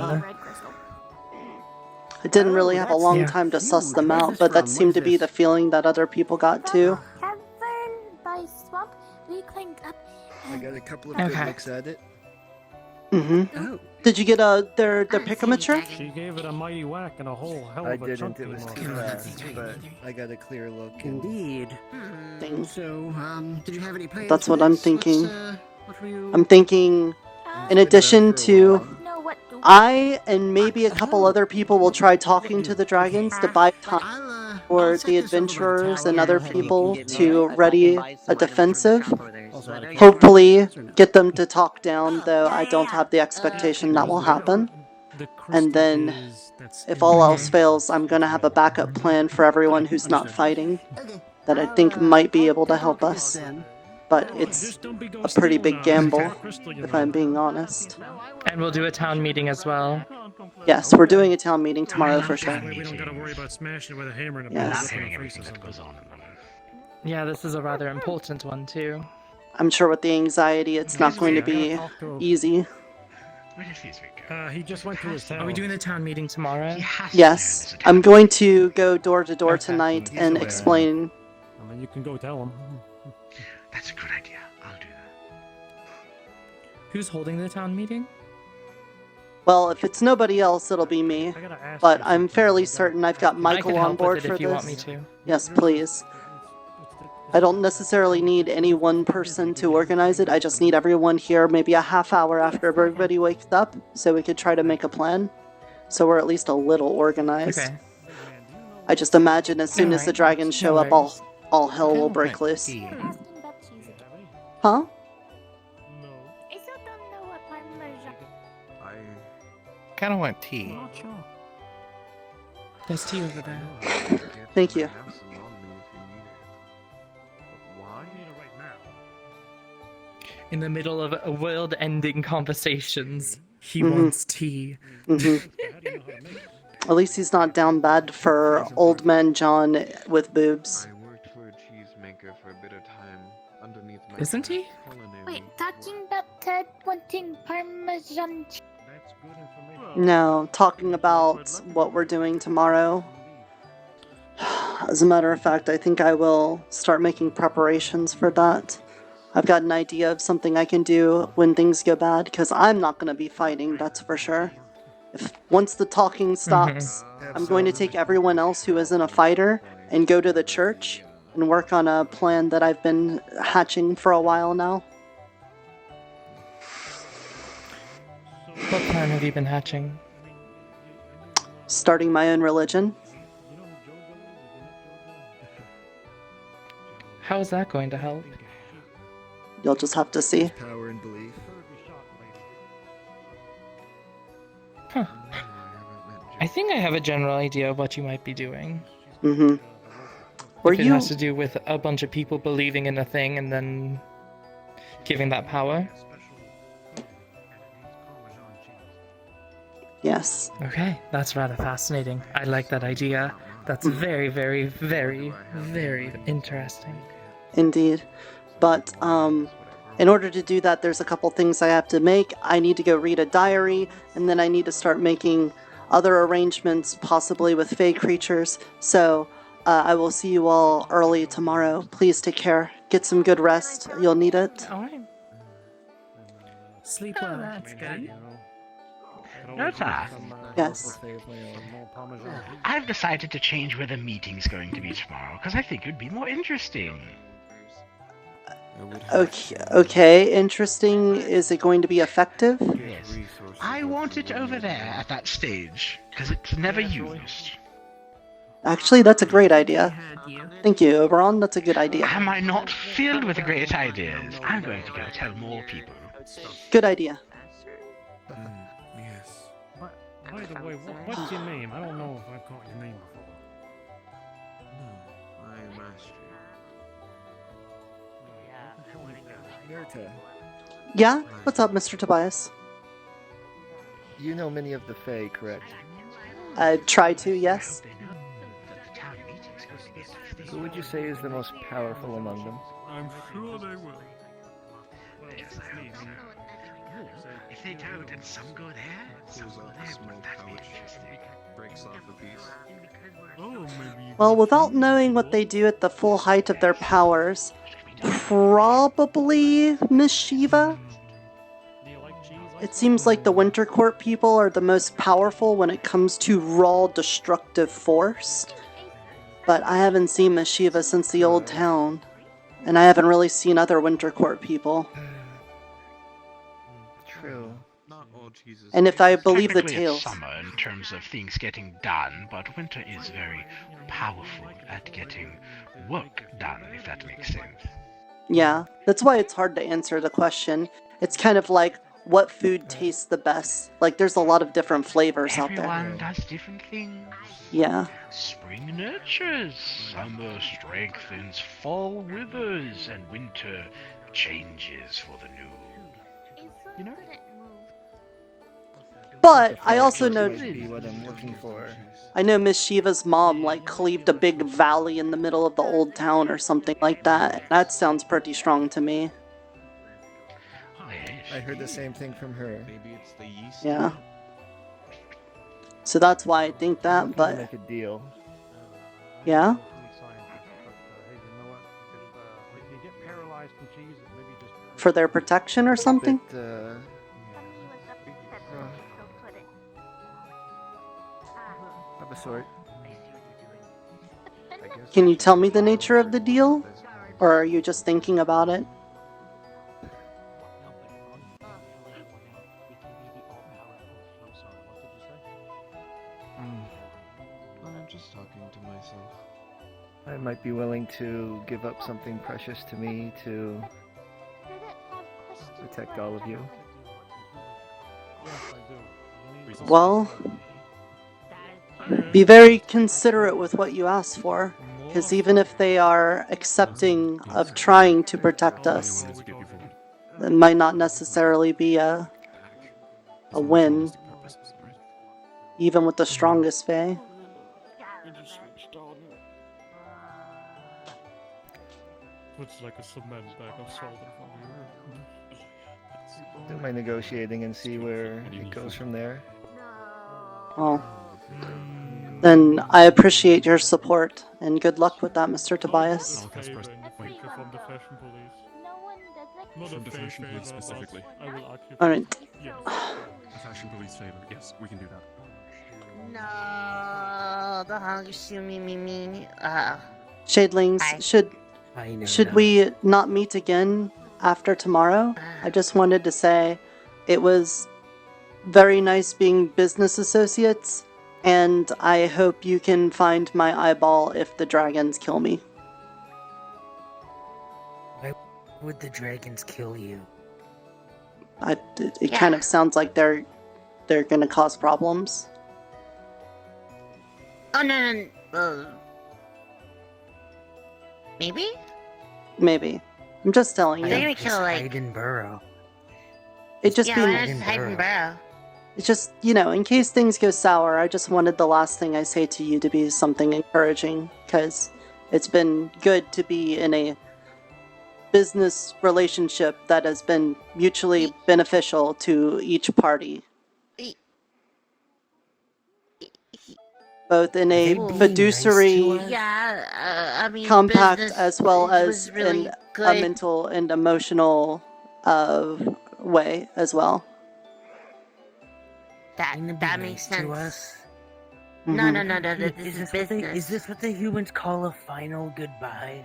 [SPEAKER 1] I didn't really have a long time to suss them out, but that seemed to be the feeling that other people got too.
[SPEAKER 20] By swamp, we climbed up.
[SPEAKER 13] I got a couple of good looks at it.
[SPEAKER 1] Mm-hmm. Did you get their picamature?
[SPEAKER 7] She gave it a mighty whack and a whole hell
[SPEAKER 13] I
[SPEAKER 7] of a
[SPEAKER 13] didn't,
[SPEAKER 7] chunk
[SPEAKER 13] it was
[SPEAKER 7] came
[SPEAKER 13] too
[SPEAKER 7] off.
[SPEAKER 13] fast, but I got a clear look.
[SPEAKER 16] Indeed. So, did you have any plans?
[SPEAKER 1] That's what I'm thinking.
[SPEAKER 16] What were you...
[SPEAKER 1] I'm thinking, in addition to, I and maybe a couple other people will try talking to the dragons to buy time for the adventurers and other people to ready a defensive. Hopefully get them to talk down, though I don't have the expectation that will happen. And then, if all else fails, I'm going to have a backup plan for everyone who's not fighting that I think might be able to help us. But it's a pretty big gamble, if I'm being honest.
[SPEAKER 22] And we'll do a town meeting as well.
[SPEAKER 1] Yes, we're doing a town meeting tomorrow for sure.
[SPEAKER 7] We don't gotta worry about smashing it with a hammer and a
[SPEAKER 1] Yes.
[SPEAKER 22] Yeah, this is a rather important one too.
[SPEAKER 1] I'm sure with the anxiety, it's not going to be easy.
[SPEAKER 7] He just went to his town.
[SPEAKER 22] Are we doing the town meeting tomorrow?
[SPEAKER 1] Yes, I'm going to go door to door tonight and explain.
[SPEAKER 7] I mean, you can go tell him.
[SPEAKER 9] That's a good idea. I'll do that.
[SPEAKER 22] Who's holding the town meeting?
[SPEAKER 1] Well, if it's nobody else, it'll be me. But I'm fairly certain I've got Michael on board for
[SPEAKER 22] if you
[SPEAKER 1] this.
[SPEAKER 22] want me to.
[SPEAKER 1] Yes, please. I don't necessarily need any one person to organize it. I just need everyone here maybe a half hour after everybody wakes up so we could try to make a plan. So we're at least a little organized.
[SPEAKER 22] Okay.
[SPEAKER 1] I just imagine as soon as the dragons show up, all hell will break loose. Huh?
[SPEAKER 10] I
[SPEAKER 24] kind of want tea.
[SPEAKER 22] There's tea over there.
[SPEAKER 1] Thank you.
[SPEAKER 22] In the middle of a world-ending conversations, he
[SPEAKER 1] Mhm.
[SPEAKER 22] wants tea.
[SPEAKER 1] Mhm. At least he's not down bad for old man John with boobs.
[SPEAKER 10] I worked for a cheesemaker for a bit of time underneath my
[SPEAKER 22] Isn't he?
[SPEAKER 20] Wait, talking about Ted wanting Parmesan cheese.
[SPEAKER 1] No, talking about what we're doing tomorrow. As a matter of fact, I think I will start making preparations for that. I've got an idea of something I can do when things go bad, because I'm not going to be fighting, that's for sure. Once the talking stops, I'm going to take everyone else who isn't a fighter and go to the church and work on a plan that I've been hatching for a while now.
[SPEAKER 22] What plan have you been hatching?
[SPEAKER 1] Starting my own religion.
[SPEAKER 22] How is that going to help?
[SPEAKER 1] You'll just have to see.
[SPEAKER 13] Power and belief.
[SPEAKER 22] Huh. I think I have a general idea of what you might be doing.
[SPEAKER 1] Mm-hmm.
[SPEAKER 22] If it has to do with a bunch of people believing in a thing and then giving that power.
[SPEAKER 1] Yes.
[SPEAKER 22] Okay, that's rather fascinating. I like that idea. That's very, very, very, very interesting.
[SPEAKER 1] Indeed. But, in order to do that, there's a couple things I have to make. I need to go read a diary, and then I need to start making other arrangements, possibly with fey creatures. So, I will see you all early tomorrow. Please take care. Get some good rest. You'll need it.
[SPEAKER 22] Alright.
[SPEAKER 7] Sleep well. That's good.
[SPEAKER 9] Nirta.
[SPEAKER 1] Yes.
[SPEAKER 9] I've decided to change where the meeting's going to be tomorrow, because I think it would be more interesting.
[SPEAKER 1] Okay, interesting. Is it going to be effective?
[SPEAKER 9] Yes. I want it over there at that stage, because it's never used.
[SPEAKER 1] Actually, that's a great idea. Thank you, Oberon. That's a good idea.
[SPEAKER 9] Am I not filled with great ideas? I'm going to go tell more people.
[SPEAKER 1] Good idea.
[SPEAKER 10] Yes.
[SPEAKER 7] By the way, what's your name? I don't know if I've caught your name before.
[SPEAKER 10] No, I'm master.
[SPEAKER 13] Nirta,
[SPEAKER 1] Yeah? What's up, Mr. Tobias?
[SPEAKER 13] you know many of the Fae, correct?
[SPEAKER 1] I try to, yes.
[SPEAKER 13] Who would you say is the most powerful among them?
[SPEAKER 23] I'm sure they will.
[SPEAKER 9] Yes, I hope so. If they don't, and some go there, some go there, wouldn't that be interesting?
[SPEAKER 10] Breaks off a piece.
[SPEAKER 23] Oh, maybe.
[SPEAKER 1] Well, without knowing what they do at the full height of their powers, probably Miss Shiva. It seems like the Winter Court people are the most powerful when it comes to raw destructive force. But I haven't seen Miss Shiva since the Old Town, and I haven't really seen other Winter Court people.
[SPEAKER 13] True.
[SPEAKER 10] Not all cheeses.
[SPEAKER 1] And if I believe the
[SPEAKER 9] Technically, it's
[SPEAKER 1] tales,
[SPEAKER 9] summer in terms of things getting done, but winter is very powerful at getting work done, if that makes sense.
[SPEAKER 1] yeah, that's why it's hard to answer the question. It's kind of like, what food tastes the best? Like, there's a lot of different flavors out there.
[SPEAKER 9] Everyone does different things.
[SPEAKER 1] Yeah.
[SPEAKER 9] Spring nurtures, summer strengthens, fall withers, and winter changes for the new. You know?
[SPEAKER 1] But I also know,
[SPEAKER 13] Be what I'm looking for.
[SPEAKER 1] I know Miss Shiva's mom like cleaved a big valley in the middle of the Old Town or something like that. That sounds pretty strong to me.
[SPEAKER 13] I heard the same thing from her.
[SPEAKER 10] Maybe it's the yeast.
[SPEAKER 1] Yeah. So that's why I think that,
[SPEAKER 13] Make
[SPEAKER 1] but
[SPEAKER 13] a deal.
[SPEAKER 1] yeah. For their protection or something?
[SPEAKER 13] Of a sort.
[SPEAKER 1] Can you tell me the nature of the deal? Or are you just thinking about it?
[SPEAKER 10] I'm just talking to myself.
[SPEAKER 13] I might be willing to give up something precious to me to protect all of you.
[SPEAKER 1] Well, be very considerate with what you ask for, because even if they are accepting of trying to protect us, it might not necessarily be a win, even with the strongest Fae.
[SPEAKER 2] Puts like a cement bag of salt in front of you.
[SPEAKER 13] Do my negotiating and see where it goes from there.
[SPEAKER 1] Well, then I appreciate your support, and good luck with that, Mr. Tobias.
[SPEAKER 2] From the fashion police. Not
[SPEAKER 5] From
[SPEAKER 2] a
[SPEAKER 5] the
[SPEAKER 2] fake
[SPEAKER 5] fashion police
[SPEAKER 2] favor, but
[SPEAKER 5] specifically.
[SPEAKER 2] I will argue.
[SPEAKER 1] Alright.
[SPEAKER 2] Yes.
[SPEAKER 5] A fashion police favor. Yes, we can do that.
[SPEAKER 6] No, the hug shoot me.
[SPEAKER 1] Shadelings, should we not meet again after tomorrow? I just wanted to say it was very nice being business associates, and I hope you can find my eyeball if the dragons kill me.
[SPEAKER 4] Why would the dragons kill you?
[SPEAKER 1] It kind of sounds like they're gonna cause problems.
[SPEAKER 6] Oh no. Maybe?
[SPEAKER 1] Maybe. I'm just telling you.
[SPEAKER 6] They're gonna kill like
[SPEAKER 4] Edinburgh.
[SPEAKER 1] It just
[SPEAKER 6] yeah,
[SPEAKER 1] being.
[SPEAKER 6] it's Edinburgh.
[SPEAKER 1] It's just, in case things go sour, I just wanted the last thing I say to you to be something encouraging, because it's been good to be in a business relationship that has been mutually beneficial to each party. Both in a fiduciary compact as well as in a mental and emotional way as well.
[SPEAKER 6] That makes sense.
[SPEAKER 4] To us?
[SPEAKER 6] No, this is business.
[SPEAKER 4] Is this what the humans call a final goodbye?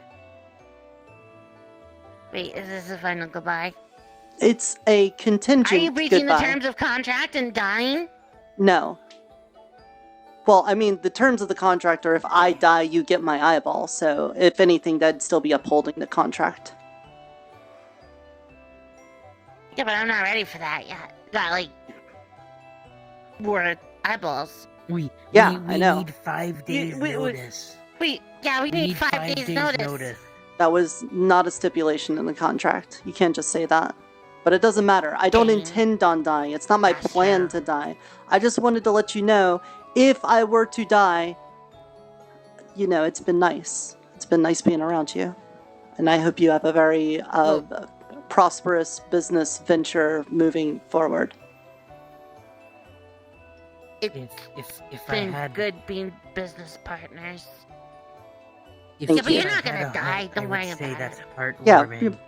[SPEAKER 6] Wait, is this a final goodbye?
[SPEAKER 1] It's a contingent
[SPEAKER 6] Are you breaching
[SPEAKER 1] goodbye.
[SPEAKER 6] the terms of contract and dying?
[SPEAKER 1] No. Well, I mean, the terms of the contract are if I die, you get my eyeball, so if anything, that'd still be upholding the contract.
[SPEAKER 6] Yeah, but I'm not ready for that yet. Got like more eyeballs.
[SPEAKER 4] We
[SPEAKER 1] I know.
[SPEAKER 4] need 5 days notice.
[SPEAKER 6] We need 5 days notice.
[SPEAKER 1] That was not a stipulation in the contract. You can't just say that. But it doesn't matter. I don't intend on dying. It's not my plan to die. I just wanted to let you know, if I were to die, it's been nice. It's been nice being around you. And I hope you have a very prosperous business venture moving forward.
[SPEAKER 6] It's
[SPEAKER 16] if I
[SPEAKER 6] been
[SPEAKER 16] had-
[SPEAKER 6] good being business partners.
[SPEAKER 16] If
[SPEAKER 6] Yeah,
[SPEAKER 16] you
[SPEAKER 6] but you're
[SPEAKER 16] had
[SPEAKER 6] not gonna
[SPEAKER 16] a
[SPEAKER 6] die.
[SPEAKER 16] heart,
[SPEAKER 6] Don't
[SPEAKER 16] I
[SPEAKER 6] worry
[SPEAKER 16] would say
[SPEAKER 6] about
[SPEAKER 16] that's
[SPEAKER 6] it.
[SPEAKER 16] heartwarming.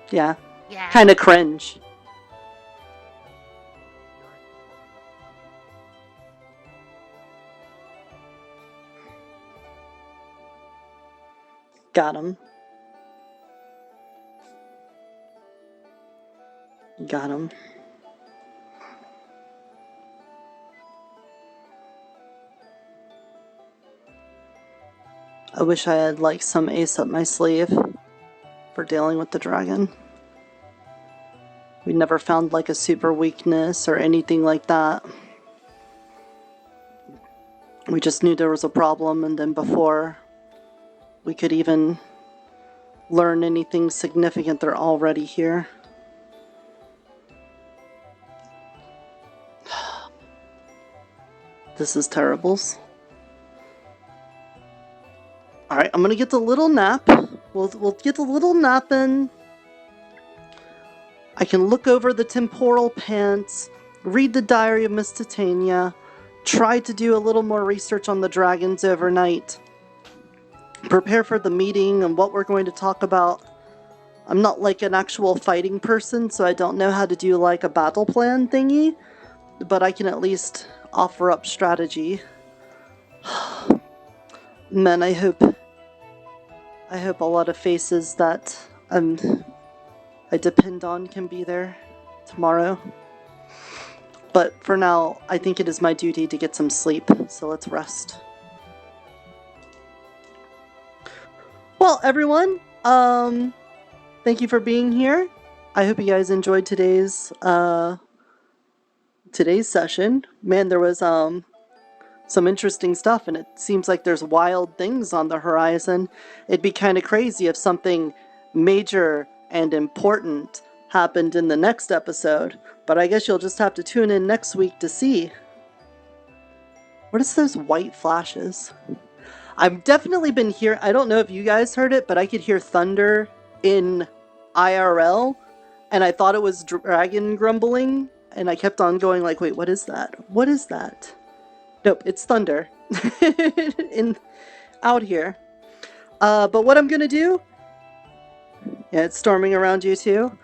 [SPEAKER 1] Yeah.
[SPEAKER 6] Yeah.
[SPEAKER 1] Kind of cringe. Got him. Got him. I wish I had like some ace up my sleeve for dealing with the dragon. We never found like a super weakness or anything like that. We just knew there was a problem, and then before we could even learn anything significant, they're already here. This is terribles. Alright, I'm gonna get the little nap. We'll get the little nap in. I can look over the temporal pants, read the Diary of Miss Titania, try to do a little more research on the dragons overnight, prepare for the meeting and what we're going to talk about. I'm not like an actual fighting person, so I don't know how to do like a battle plan thingy, but I can at least offer up strategy. Man, I hope a lot of faces that I depend on can be there tomorrow. But for now, I think it is my duty to get some sleep, so let's rest. Well, everyone, thank you for being here. I hope you guys enjoyed today's session. Man, there was some interesting stuff, and it seems like there's wild things on the horizon. It'd be kind of crazy if something major and important happened in the next episode, but I guess you'll just have to tune in next week to see. What is those white flashes? I've definitely been here. I don't know if you guys heard it, but I could hear thunder in IRL, and I thought it was dragon grumbling, and I kept on going like, wait, what is that? What is that? Nope, it's thunder out here. But what I'm gonna do, yeah, it's storming around you too.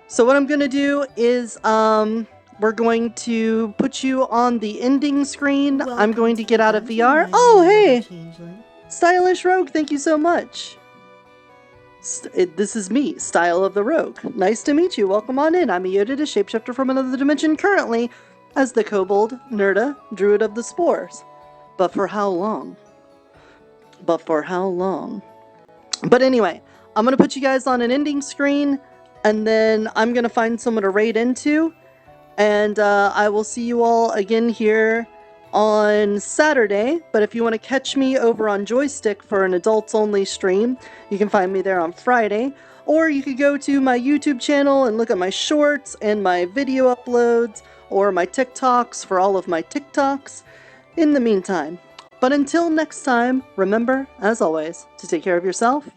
[SPEAKER 1] So what I'm gonna do is we're going to put you on the ending screen. I'm going to get out of VR. Oh, hey, Stylish Rogue, thank you so much. This is me, Style of the Rogue. Nice to meet you. Welcome on in. I'm a Eotidiss, shapeshifter from another dimension, currently as the kobold Nirta, Druid of the Spores. But for how long? But for how long? But anyway, I'm going to put you guys on an ending screen, and then I'm going to find someone to raid into, and I will see you all again here on Saturday. But if you want to catch me over on Joystick for an adults-only stream, you can find me there on Friday. Or you could go to my YouTube channel and look at my shorts and my video uploads, or my TikToks for all of my TikToks in the meantime. But until next time, remember, as always, to take care of yourself